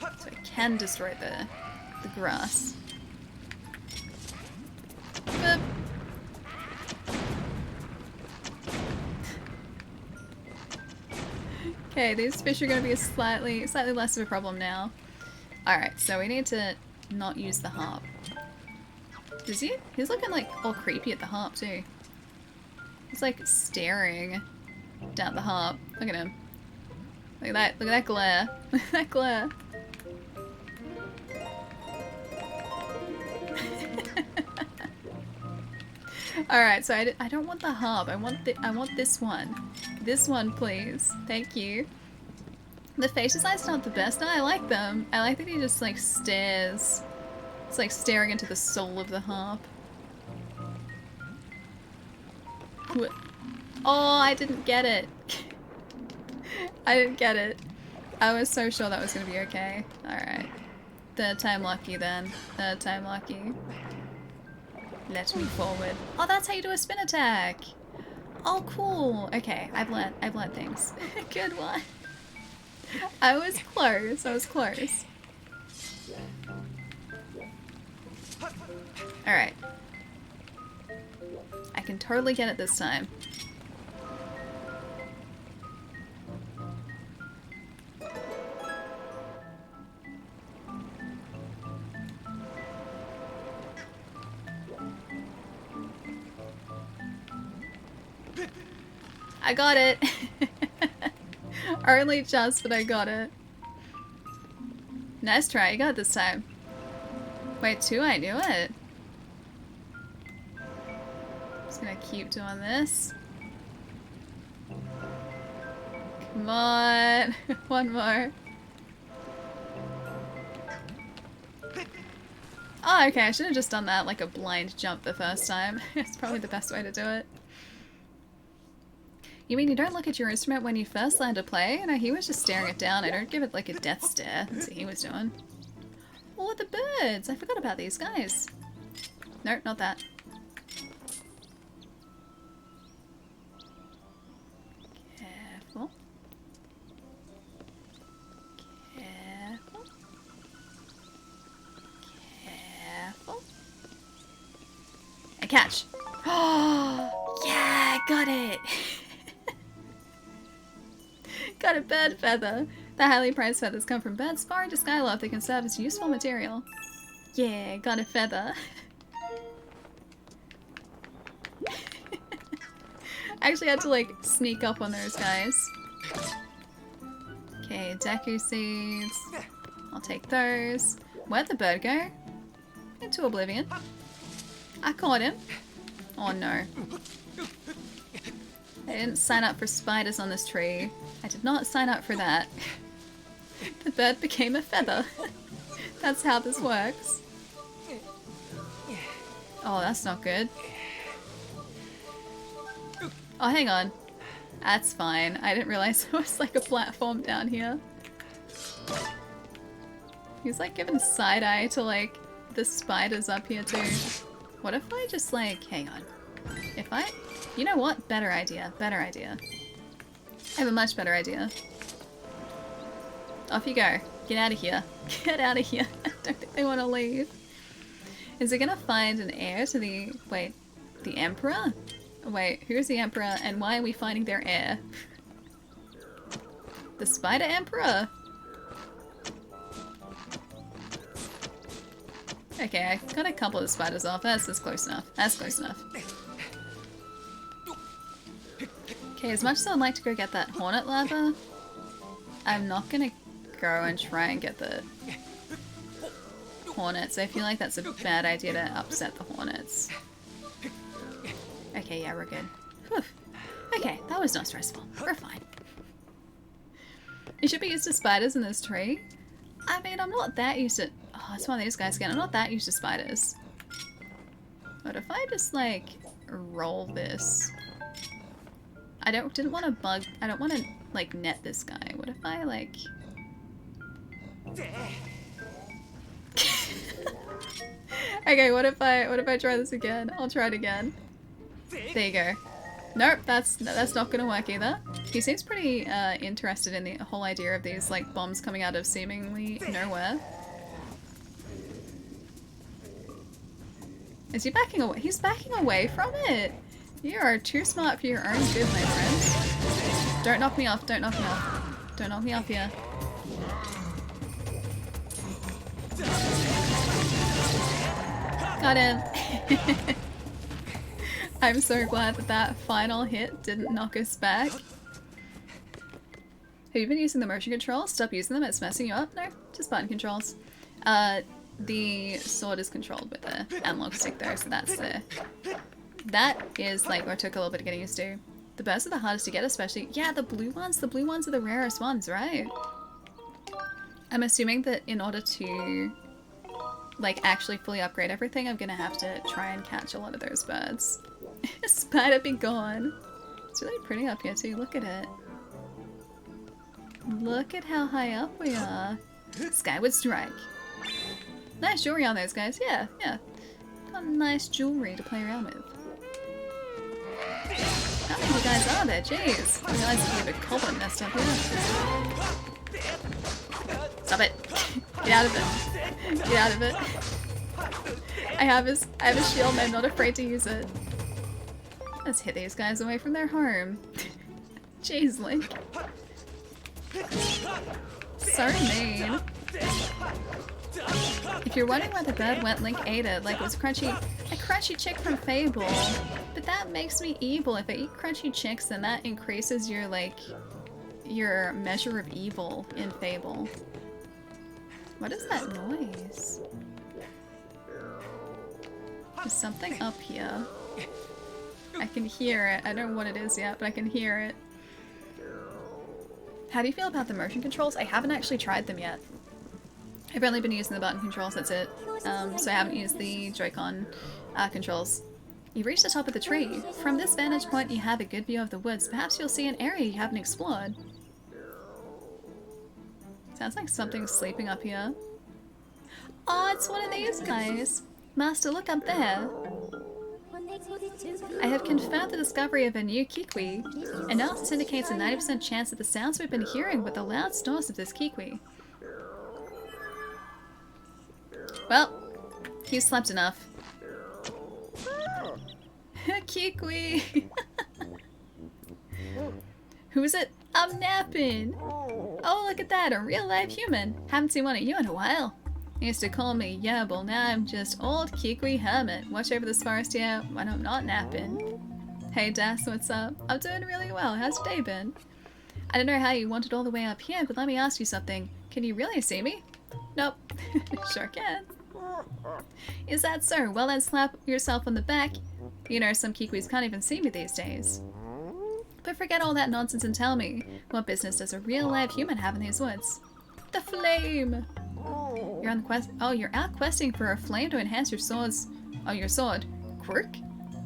So I can destroy the grass. Boop. Okay, these fish are gonna be a slightly less of a problem now. Alright, so we need to not use the harp. Does he? He's looking like all creepy at the harp too. He's like staring down the harp. Look at him. Look at that glare. Look at that glare. Alright, so I don't want the harp. I want this one. This one, please. Thank you. The face designs not the best. No, I like them. I like that he just like stares. It's like staring into the soul of the harp. What? Oh, I didn't get it. I didn't get it. I was so sure that was gonna be okay. Alright. Third time lucky then. Third time lucky. Let me forward. Oh, that's how you do a spin attack! Oh, cool! Okay, I've learned things. Good one. I was close. I was close. Alright. I can totally get it this time. I got it! Only just, but I got it. Nice try, you got it this time. Wait, two, I knew it. Just gonna keep doing this. Come on! One more. Oh, okay, I should have just done that like a blind jump the first time. It's probably the best way to do it. You mean you don't look at your instrument when you first learn to play? No, he was just staring it down. I don't give it like a death stare. That's what he was doing. Oh, the birds! I forgot about these guys. No, not that. Careful. Careful. Careful. And catch! Oh, yeah, got it! Got a bird feather. The highly prized feathers come from birds far into Skyloft. They can serve as useful material. Yeah, got a feather. I actually had to like sneak up on those guys. Okay, Deku seeds. I'll take those. Where'd the bird go? Into oblivion. I caught him. Oh no. I didn't sign up for spiders on this tree. I did not sign up for that. The bird became a feather. That's how this works. Oh, that's not good. Oh, hang on. That's fine. I didn't realize there was like a platform down here. He's like giving side eye to like the spiders up here too. What if I just like, hang on. If I, you know what? Better idea. Better idea. I have a much better idea. Off you go. Get out of here. Get out of here. I don't think they want to leave. Is it gonna find an heir to the... Wait. The Emperor? Wait, who's the Emperor and why are we finding their heir? The Spider Emperor? Okay, I got a couple of the spiders off. That's close enough. That's close enough. Okay, as much as I'd like to go get that hornet larva, I'm not gonna go and try and get the hornets. I feel like that's a bad idea to upset the hornets. Okay, yeah, we're good. Whew. Okay, that was not stressful. We're fine. You should be used to spiders in this tree. I mean, I'm not that used to... Oh, it's one of these guys again. I'm not that used to spiders. But if I just, like, roll this... didn't want to bug... I don't want to, like, net this guy. What if I, like... Okay, what if I try this again? I'll try it again. There you go. Nope, that's not gonna work either. He seems pretty interested in the whole idea of these like bombs coming out of seemingly nowhere. Is he backing away? He's backing away from it! You are too smart for your own good, my friend. Don't knock me off, don't knock me off. Don't knock me off here. Got him! I'm so glad that that final hit didn't knock us back. Have you been using the motion controls? Stop using them, it's messing you up? No, just button controls. The sword is controlled with the analog stick though, so that's the... That is like what took a little bit of getting used to. The bursts are the hardest to get, especially... Yeah, the blue ones are the rarest ones, right? I'm assuming that in order to like actually fully upgrade everything, I'm gonna have to try and catch a lot of those birds. Spider be gone. It's really pretty up here too, look at it. Look at how high up we are. Skyward strike. Nice jewelry on those guys, yeah. Got nice jewelry to play around with. How many guys are there? Jeez. I realize there's a bit of a goblin nest up here. Stop it. Get out of it. Get out of it. I have a shield and I'm not afraid to use it. Let's hit these guys away from their home. Jeez, Link. So mean. If you're wondering where the bird went, Link ate it. Like it was a crunchy chick from Fable. But that makes me evil. If I eat crunchy chicks, then that increases your, like, your measure of evil in Fable. What is that noise? There's something up here. I can hear it. I don't know what it is yet, but I can hear it. How do you feel about the motion controls? I haven't actually tried them yet. I've only been using the button controls, that's it. So I haven't used the Joy-Con controls. You've reached the top of the tree. From this vantage point, you have a good view of the woods. Perhaps you'll see an area you haven't explored. Sounds like something's sleeping up here. Oh, it's one of these guys. Master, look up there. I have confirmed the discovery of a new Kiwi. Analysis indicates a 90% chance that the sounds we've been hearing were the loud snores of this Kiwi. Well, you slept enough. Kiwi! Who is it? I'm napping! Oh, look at that, a real live human. Haven't seen one of you in a while. They used to call me Yabble, now I'm just old Kiwi Hermit. Watch over this forest here when I'm not napping. Hey Das, what's up? I'm doing really well, how's your day been? I don't know how you wanted all the way up here, but let me ask you something. Can you really see me? Nope. Sure can. Is that so? Well then slap yourself on the back. You know, some Kiwis can't even see me these days. But forget all that nonsense and tell me, what business does a real live human have in these woods? The flame! You're on the quest. Oh, you're out questing for a flame to enhance your sword's. Oh, your sword. Quirk?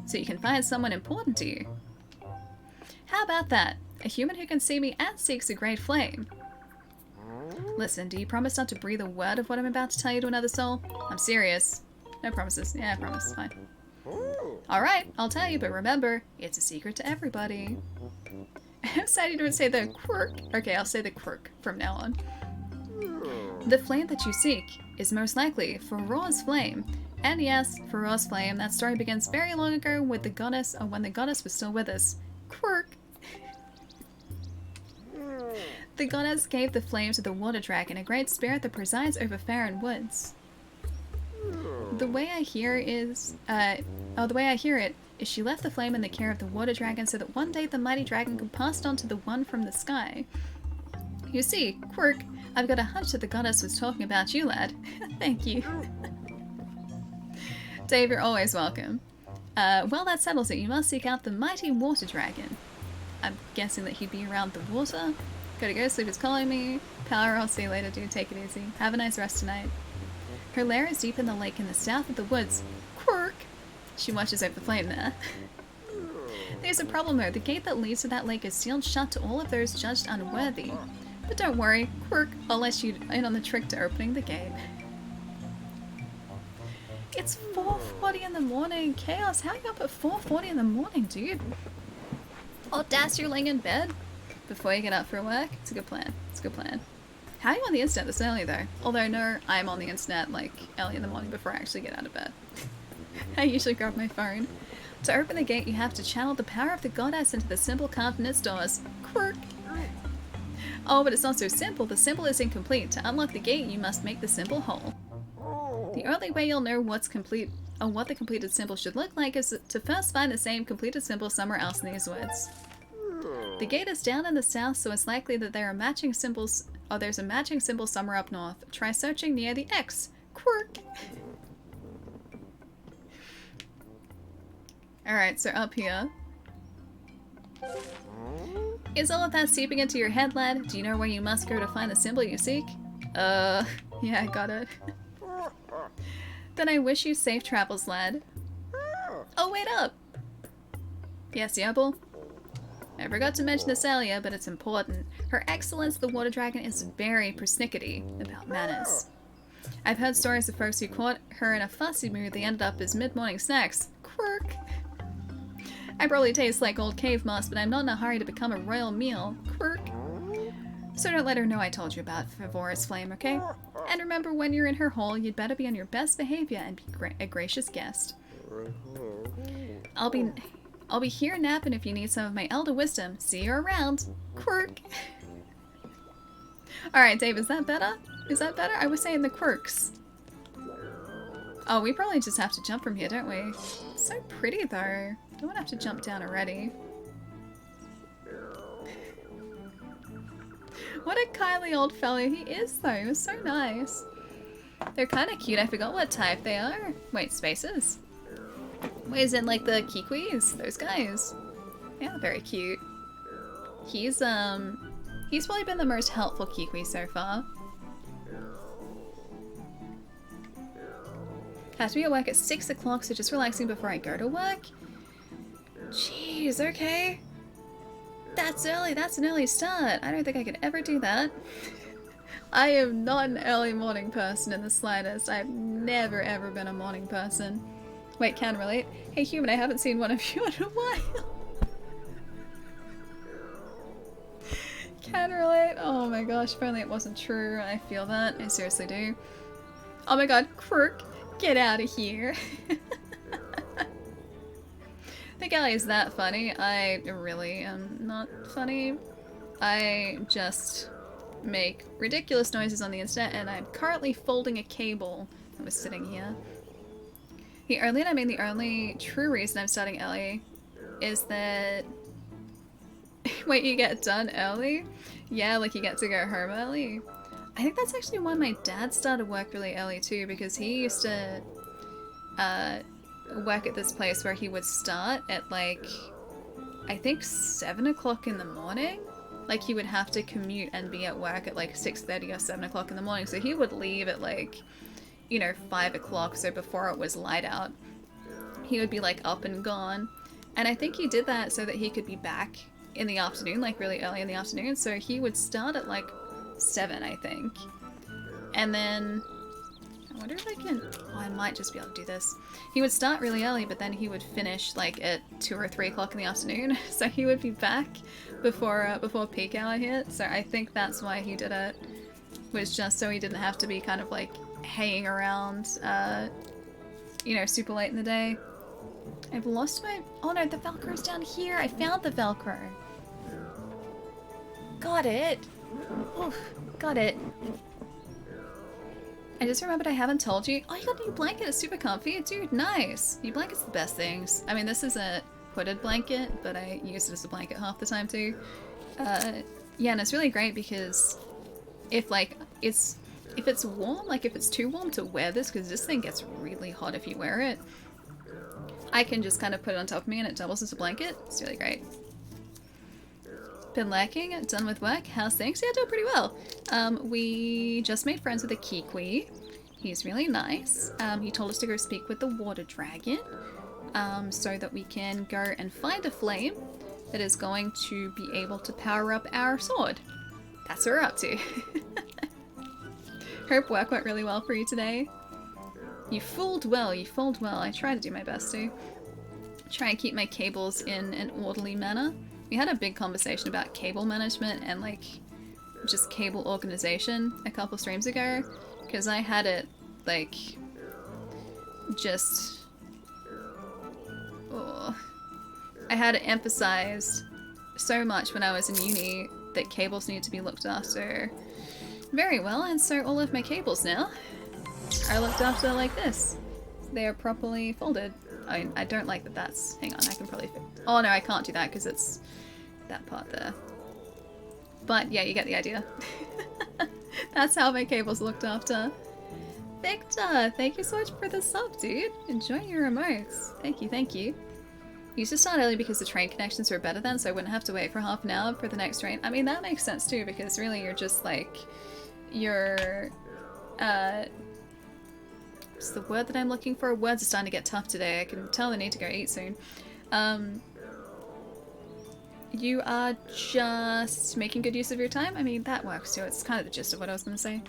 So you can find someone important to you. How about that? A human who can see me and seeks a great flame. Listen, do you promise not to breathe a word of what I'm about to tell you to another soul? I'm serious. No promises. Yeah, I promise. Fine. Alright, I'll tell you, but remember, it's a secret to everybody. I'm sad you don't say the quirk. Okay, I'll say the quirk from now on. The flame that you seek is most likely Farore's flame. And yes, Farore's flame, that story begins very long ago with the goddess, or when the goddess was still with us. Quirk! The goddess gave the flame to the water dragon, a great spirit that presides over Faron Woods. The way I hear it is she left the flame in the care of the water dragon so that one day the mighty dragon could pass it on to the one from the sky. You see, Quirk, I've got a hunch that the goddess was talking about you, lad. Thank you. Dave, you're always welcome. Well, that settles it. You must seek out the mighty water dragon. I'm guessing that he'd be around the water. Gotta go, sleep is calling me. Power, I'll see you later, dude. Take it easy. Have a nice rest tonight. Her lair is deep in the lake in the south of the woods. Quirk! She watches over the flame there. There's a problem though. The gate that leads to that lake is sealed shut to all of those judged unworthy. But don't worry, Quirk, I'll let you in on the trick to opening the gate. It's 4:40 in the morning. Chaos, how are you up at 4:40 in the morning, dude? Audace, you're laying in bed before you get up for work? It's a good plan. It's a good plan. How are you on the internet this early though? Although no, I'm on the internet like early in the morning before I actually get out of bed. I usually grab my phone. To open the gate, you have to channel the power of the goddess into the symbol carved in its doors. Quirk! Oh, but it's not so simple. The symbol is incomplete. To unlock the gate, you must make the symbol whole. The only way you'll know what's complete or what the completed symbol should look like is to first find the same completed symbol somewhere else in these woods. The gate is down in the south, so it's likely that there are matching symbols, or there's a matching symbol somewhere up north. Try searching near the X. Quirk! Alright, so up here. Is all of that seeping into your head, lad? Do you know where you must go to find the symbol you seek? Yeah, I got it. Then I wish you safe travels, lad. Oh, wait up! Yes, Yabble? I forgot to mention this earlier, but it's important. Her Excellence the Water Dragon is very persnickety about manners. I've heard stories of folks who caught her in a fussy mood they ended up as mid-morning snacks. Quirk! I probably taste like old cave moss, but I'm not in a hurry to become a royal meal. Quirk! So don't let her know I told you about Favor's flame, okay? And remember, when you're in her hole, you'd better be on your best behavior and be a gracious guest. I'll be here napping if you need some of my elder wisdom. See you around. Quirk! Alright, Dave, is that better? Is that better? I was saying the quirks. Oh, we probably just have to jump from here, don't we? So pretty, though. Don't want to have to jump down already. What a kindly old fellow he is, though. So nice. They're kind of cute. I forgot what type they are. Wait, spaces? Wait, is it like the Kikwis? Those guys. Yeah, very cute. He's probably been the most helpful Kikwi so far. Have to be at work at 6 o'clock, so just relaxing before I go to work? Jeez, okay. That's early. That's an early start. I don't think I could ever do that. I am not an early morning person in the slightest. I've never ever been a morning person. Wait, can relate. Hey human, I haven't seen one of you in a while. Can relate. Oh my gosh, if only it wasn't true. I feel that. I seriously do. Oh my god, Quirk, get out of here. The guy is that funny. I really am not funny. I just make ridiculous noises on the internet, and I'm currently folding a cable that was sitting here. The only true reason I'm starting early is that... Wait, you get done early? Yeah, like you get to go home early. I think that's actually why my dad started work really early too, because he used to work at this place where he would start at like, I think 7 o'clock in the morning. Like he would have to commute and be at work at like 6:30 or 7 o'clock in the morning. So he would leave at like, you know, 5 o'clock, so before it was light out. He would be like up and gone. And I think he did that so that he could be back in the afternoon, like really early in the afternoon. So he would start at like 7, I think. And then, I wonder if I can, oh, I might just be able to do this. He would start really early, but then he would finish like at 2 or 3 o'clock in the afternoon. So he would be back before peak hour hit. So I think that's why he did it, was just so he didn't have to be kind of like hanging around, you know, super late in the day. I've lost my... Oh no, the Velcro's down here. I found the Velcro. Got it. Oof, got it. I just remembered I haven't told you. Oh, you got a new blanket. It's super comfy. Dude, nice. New blanket's the best things. I mean, this is a hooded blanket, but I use it as a blanket half the time too. Yeah, and it's really great because if like if it's warm, like if it's too warm to wear this, because this thing gets really hot if you wear it. I can just kind of put it on top of me and it doubles as a blanket. It's really great. Been lacking, done with work. How's things? Yeah, doing pretty well. We just made friends with a Kiwi. He's really nice. He told us to go speak with the water dragon, so that we can go and find a flame that is going to be able to power up our sword. That's what we're up to. Hope work went really well for you today. You fooled well, you fooled well. I try to do my best to try and keep my cables in an orderly manner. We had a big conversation about cable management and like just cable organization a couple streams ago, because I had it like just I had it emphasized so much when I was in uni that cables need to be looked after very well, and so all of my cables now are looked after like this. They are properly folded. I don't like that that's... Hang on, I can probably... Oh no, I can't do that because it's that part there. But yeah, you get the idea. That's how my cable's looked after. Victor, thank you so much for the sub, dude. Enjoy your remotes. Thank you, thank you. Used to start early because the train connections were better then, so I wouldn't have to wait for half an hour for the next train. I mean, that makes sense too, because really you're just like... You're... What's the word that I'm looking for? Words are starting to get tough today. I can tell I need to go eat soon. You are just making good use of your time? I mean, that works too. It's kind of the gist of what I was going to say.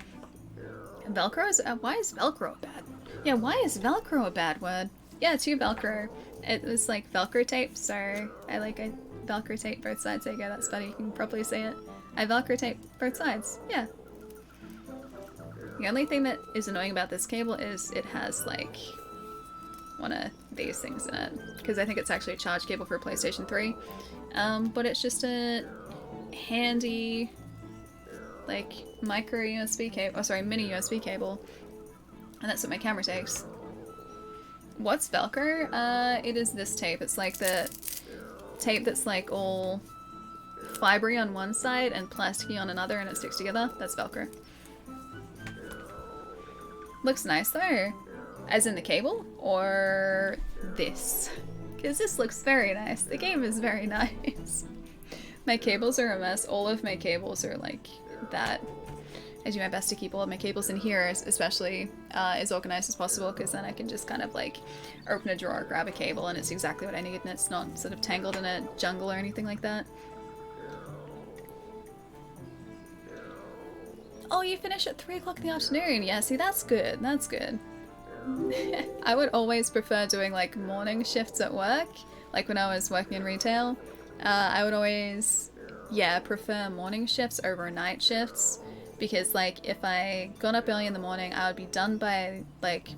Velcro is... why is Velcro bad? Yeah, why is Velcro a bad word? Yeah, too Velcro. It was like Velcro tape, so I Velcro tape both sides. There you go, that's funny. You can probably say it. I Velcro tape both sides. Yeah. The only thing that is annoying about this cable is it has like one of these things in it, because I think it's actually a charge cable for a PlayStation 3. But it's just a handy like micro USB cable, oh sorry, mini USB cable, and that's what my camera takes. What's Velcro? It is this tape. It's like the tape that's like all fibery on one side and plasticky on another, and it sticks together. That's Velcro. Looks nice though. As in the cable? Or this? Because this looks very nice. The game is very nice. My cables are a mess. All of my cables are like that. I do my best to keep all of my cables in here, especially as organized as possible, because then I can just kind of like open a drawer, grab a cable, and it's exactly what I need, and it's not sort of tangled in a jungle or anything like that. Oh, you finish at 3 o'clock in the afternoon. Yeah, see, that's good. That's good. I would always prefer doing like morning shifts at work. Like when I was working in retail, I would always, yeah, prefer morning shifts over night shifts. Because like if I got up early in the morning, I would be done by like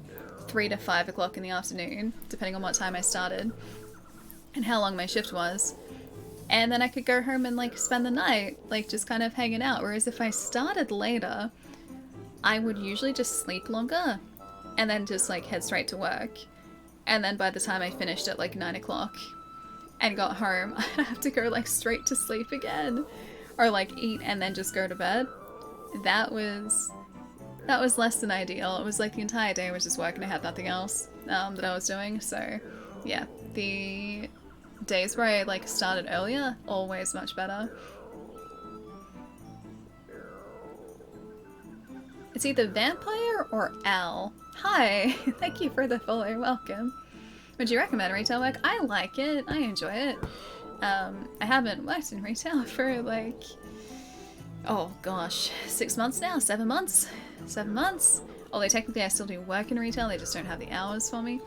3 to 5 o'clock in the afternoon, depending on what time I started and how long my shift was. And then I could go home and like spend the night, like just kind of hanging out. Whereas if I started later, I would usually just sleep longer and then just like head straight to work. And then by the time I finished at like 9 o'clock and got home, I'd have to go like straight to sleep again, or like eat and then just go to bed. That was less than ideal. It was like the entire day I was just working. I had nothing else that I was doing. So yeah, the days where I like started earlier, always much better. It's either vampire or owl. Hi, thank you for the follow, welcome. Would you recommend retail work? I like it, I enjoy it. I haven't worked in retail for like, oh gosh, 6 months now, 7 months? 7 months. Although technically I still do work in retail, they just don't have the hours for me.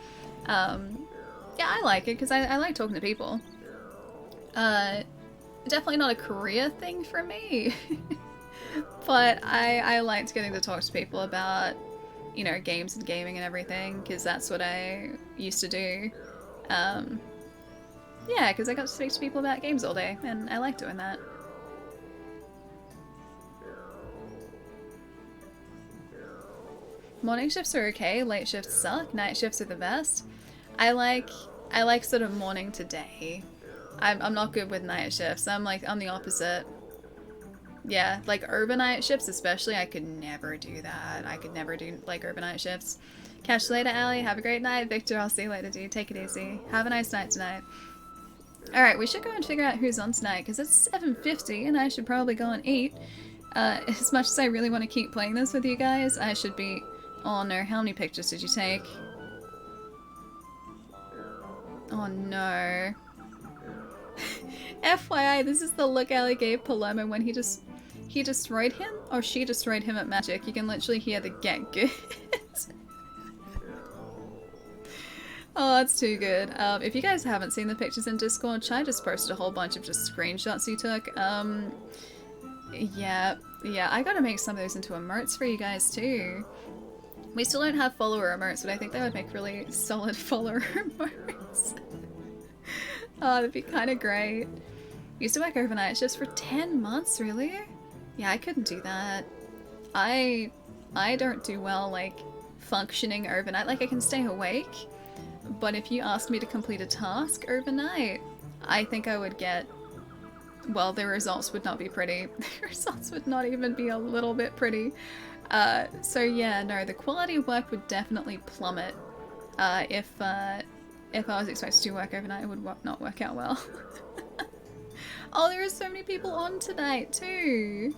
Yeah, I like it because I like talking to people. Definitely not a career thing for me. But I liked getting to talk to people about, you know, games and gaming and everything, because that's what I used to do. Yeah, because I got to speak to people about games all day, and I like doing that. Morning shifts are okay, late shifts suck, night shifts are the best. I like sort of morning to day. I'm not good with night shifts. I'm the opposite. Yeah, like overnight shifts especially, I could never do that. I could never do like overnight shifts. Catch you later, Allie. Have a great night. Victor, I'll see you later, dude. Take it easy. Have a nice night tonight. Alright, we should go and figure out who's on tonight, because it's 7:50 and I should probably go and eat. As much as I really want to keep playing this with you guys, I should be... Oh no, how many pictures did you take? Oh no. FYI, this is the look Allie gave Palermo when he destroyed him? Or she destroyed him at Magic. You can literally hear the get good. Oh, that's too good. If you guys haven't seen the pictures in Discord, Chai just posted a whole bunch of just screenshots he took. Yeah, I gotta make some of those into emotes for you guys too. We still don't have follower emotes, but I think they would make really solid follower emotes. Oh, that'd be kind of great. Used to work overnight just for 10 months, really? Yeah, I couldn't do that. I don't do well, like, functioning overnight. Like, I can stay awake, but if you asked me to complete a task overnight, I think I would get... Well, the results would not be pretty. The results would not even be a little bit pretty. So yeah, no, the quality of work would definitely plummet. If I was expected to work overnight, it would not work out well. Oh, there are so many people on tonight too.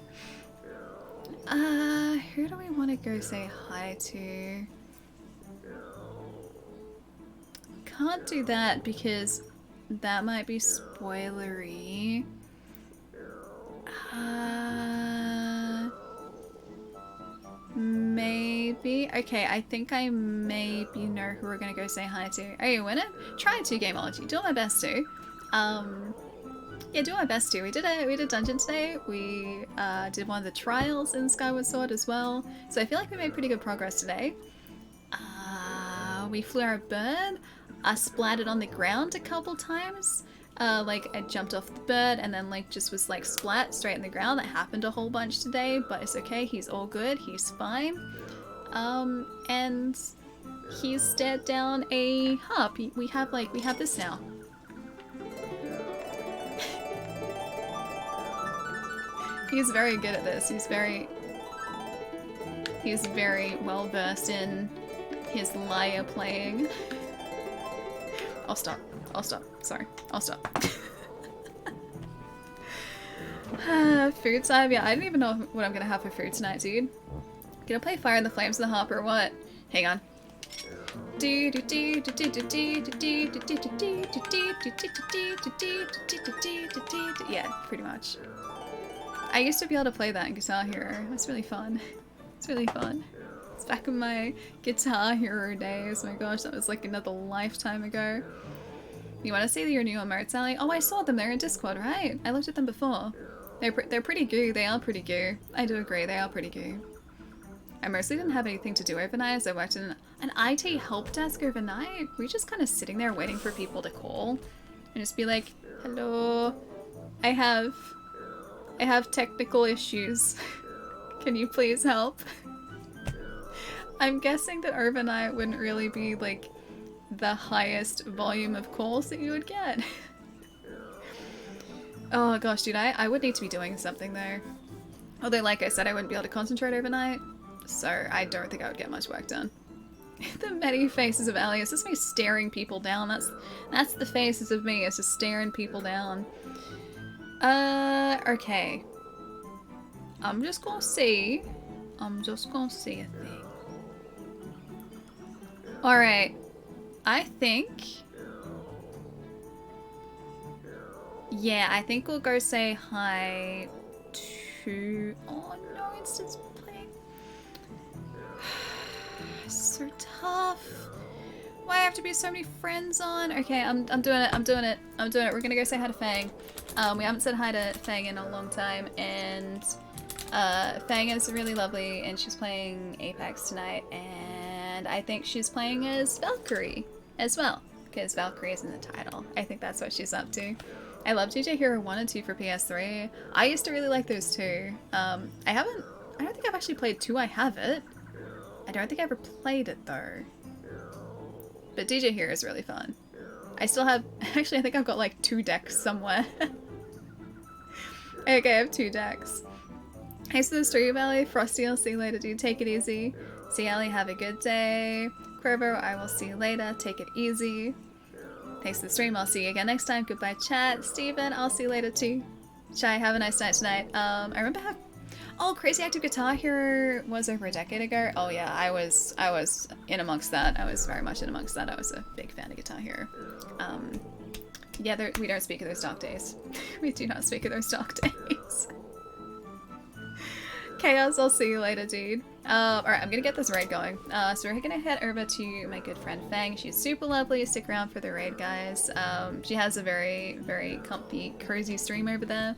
Who do we want to go say hi to? Can't do that because that might be spoilery. Maybe. Okay, I think I maybe know who we're gonna go say hi to. Are you winning? Trying to, Gameology. Doing my best to. Yeah, doing my best to. We did dungeon today. We did one of the trials in Skyward Sword as well. So I feel like we made pretty good progress today. We flew our bird. I splattered on the ground a couple times. Like I jumped off the bird and then like just was like splat straight in the ground. That happened a whole bunch today, but it's okay. He's all good. He's fine. And he's stared down a harp. We have this now. He's very good at this. He's very well versed in his lyre playing. I'll stop. Sorry. I'll stop. Food time? Yeah, I don't even know what I'm gonna have for food tonight, dude. Gonna play Fire in the Flames of the Harp or what? Hang on. Yeah, pretty much. I used to be able to play that in Guitar Hero. It's really fun. It's really fun. It's back in my Guitar Hero days. Oh my gosh, that was like another lifetime ago. You want to see your new emotes, Sally? Oh, I saw them. They're in Discord, right? I looked at them before. They're pretty goo. They are pretty goo. I do agree. They are pretty goo. I mostly didn't have anything to do overnight, so I worked in an IT help desk overnight. We just kind of sitting there waiting for people to call and just be like, "Hello, I have technical issues. Can you please help?" I'm guessing that overnight wouldn't really be like the highest volume of calls that you would get. Oh gosh, dude, I would need to be doing something though. Although, like I said, I wouldn't be able to concentrate overnight, so I don't think I would get much work done. The many faces of Ellie. It's just me staring people down. That's the faces of me. It's just staring people down. Okay. I'm just gonna see a thing. Alright. I think... Yeah, I think we'll go say hi to... Oh no, it's just playing. So tough. Why do I have to be so many friends on? Okay, I'm doing it. We're gonna go say hi to Fang. We haven't said hi to Fang in a long time, and Fang is really lovely, and she's playing Apex tonight, and I think she's playing as Valkyrie as well, because Valkyrie is in the title. I think that's what she's up to. I love DJ Hero 1 and 2 for PS3. I used to really like those two. I don't think I've actually played 2. I have it. I don't think I ever played it though. But DJ Hero is really fun. I still have, actually I think I've got like 2 decks somewhere. Okay, I have 2 decks. Thanks for the stream, Ellie. Frosty, I'll see you later, dude. Take it easy. See Ellie, have a good day. Fervo, I will see you later. Take it easy. Thanks for the stream. I'll see you again next time. Goodbye, chat. Steven, I'll see you later too. Chai, have a nice night tonight. I remember how... Oh, Crazy Active Guitar Hero was over a decade ago. Oh yeah, I was in amongst that. I was very much in amongst that. I was a big fan of Guitar Hero. Yeah, we don't speak of those dark days. We do not speak of those dark days. Chaos, I'll see you later, dude. Alright, I'm gonna get this raid going. So we're gonna head over to my good friend Fang. She's super lovely. Stick around for the raid, guys. She has a very, very comfy, cozy stream over there.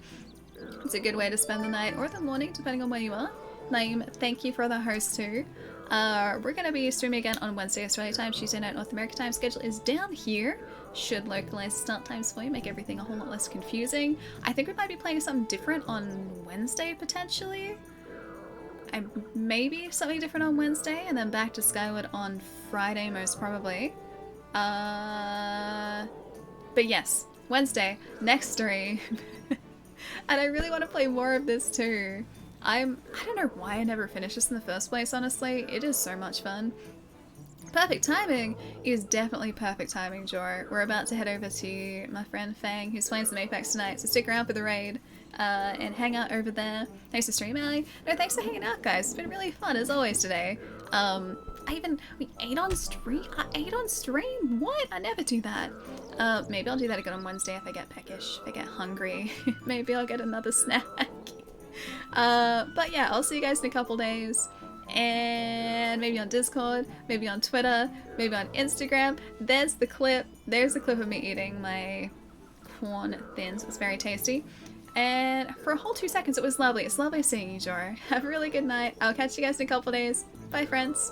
It's a good way to spend the night or the morning, depending on where you are. Naeem, thank you for the host too. We're gonna be streaming again on Wednesday Australia time, Tuesday night North America time. Schedule is down here. Should localize start times for you, make everything a whole lot less confusing. I think we might be playing something different on Wednesday potentially. Maybe something different on Wednesday, and then back to Skyward on Friday, most probably. But yes, Wednesday, next stream. And I really want to play more of this too. I don't know why I never finished this in the first place, honestly. It is so much fun. Perfect timing is definitely perfect timing, Jor. We're about to head over to my friend Fang, who's playing some Apex tonight, so stick around for the raid. And hang out over there. Thanks for stream, Ali. No, thanks for hanging out, guys. It's been really fun as always today. We ate on stream. I ate on stream. What? I never do that. Maybe I'll do that again on Wednesday if I get peckish, if I get hungry. Maybe I'll get another snack. But yeah, I'll see you guys in a couple days. And maybe on Discord, maybe on Twitter, maybe on Instagram. There's the clip. There's the clip of me eating my corn thins. It was very tasty. And for a whole 2 seconds, it was lovely. It's lovely seeing you, Jor. Have a really good night. I'll catch you guys in a couple days. Bye, friends.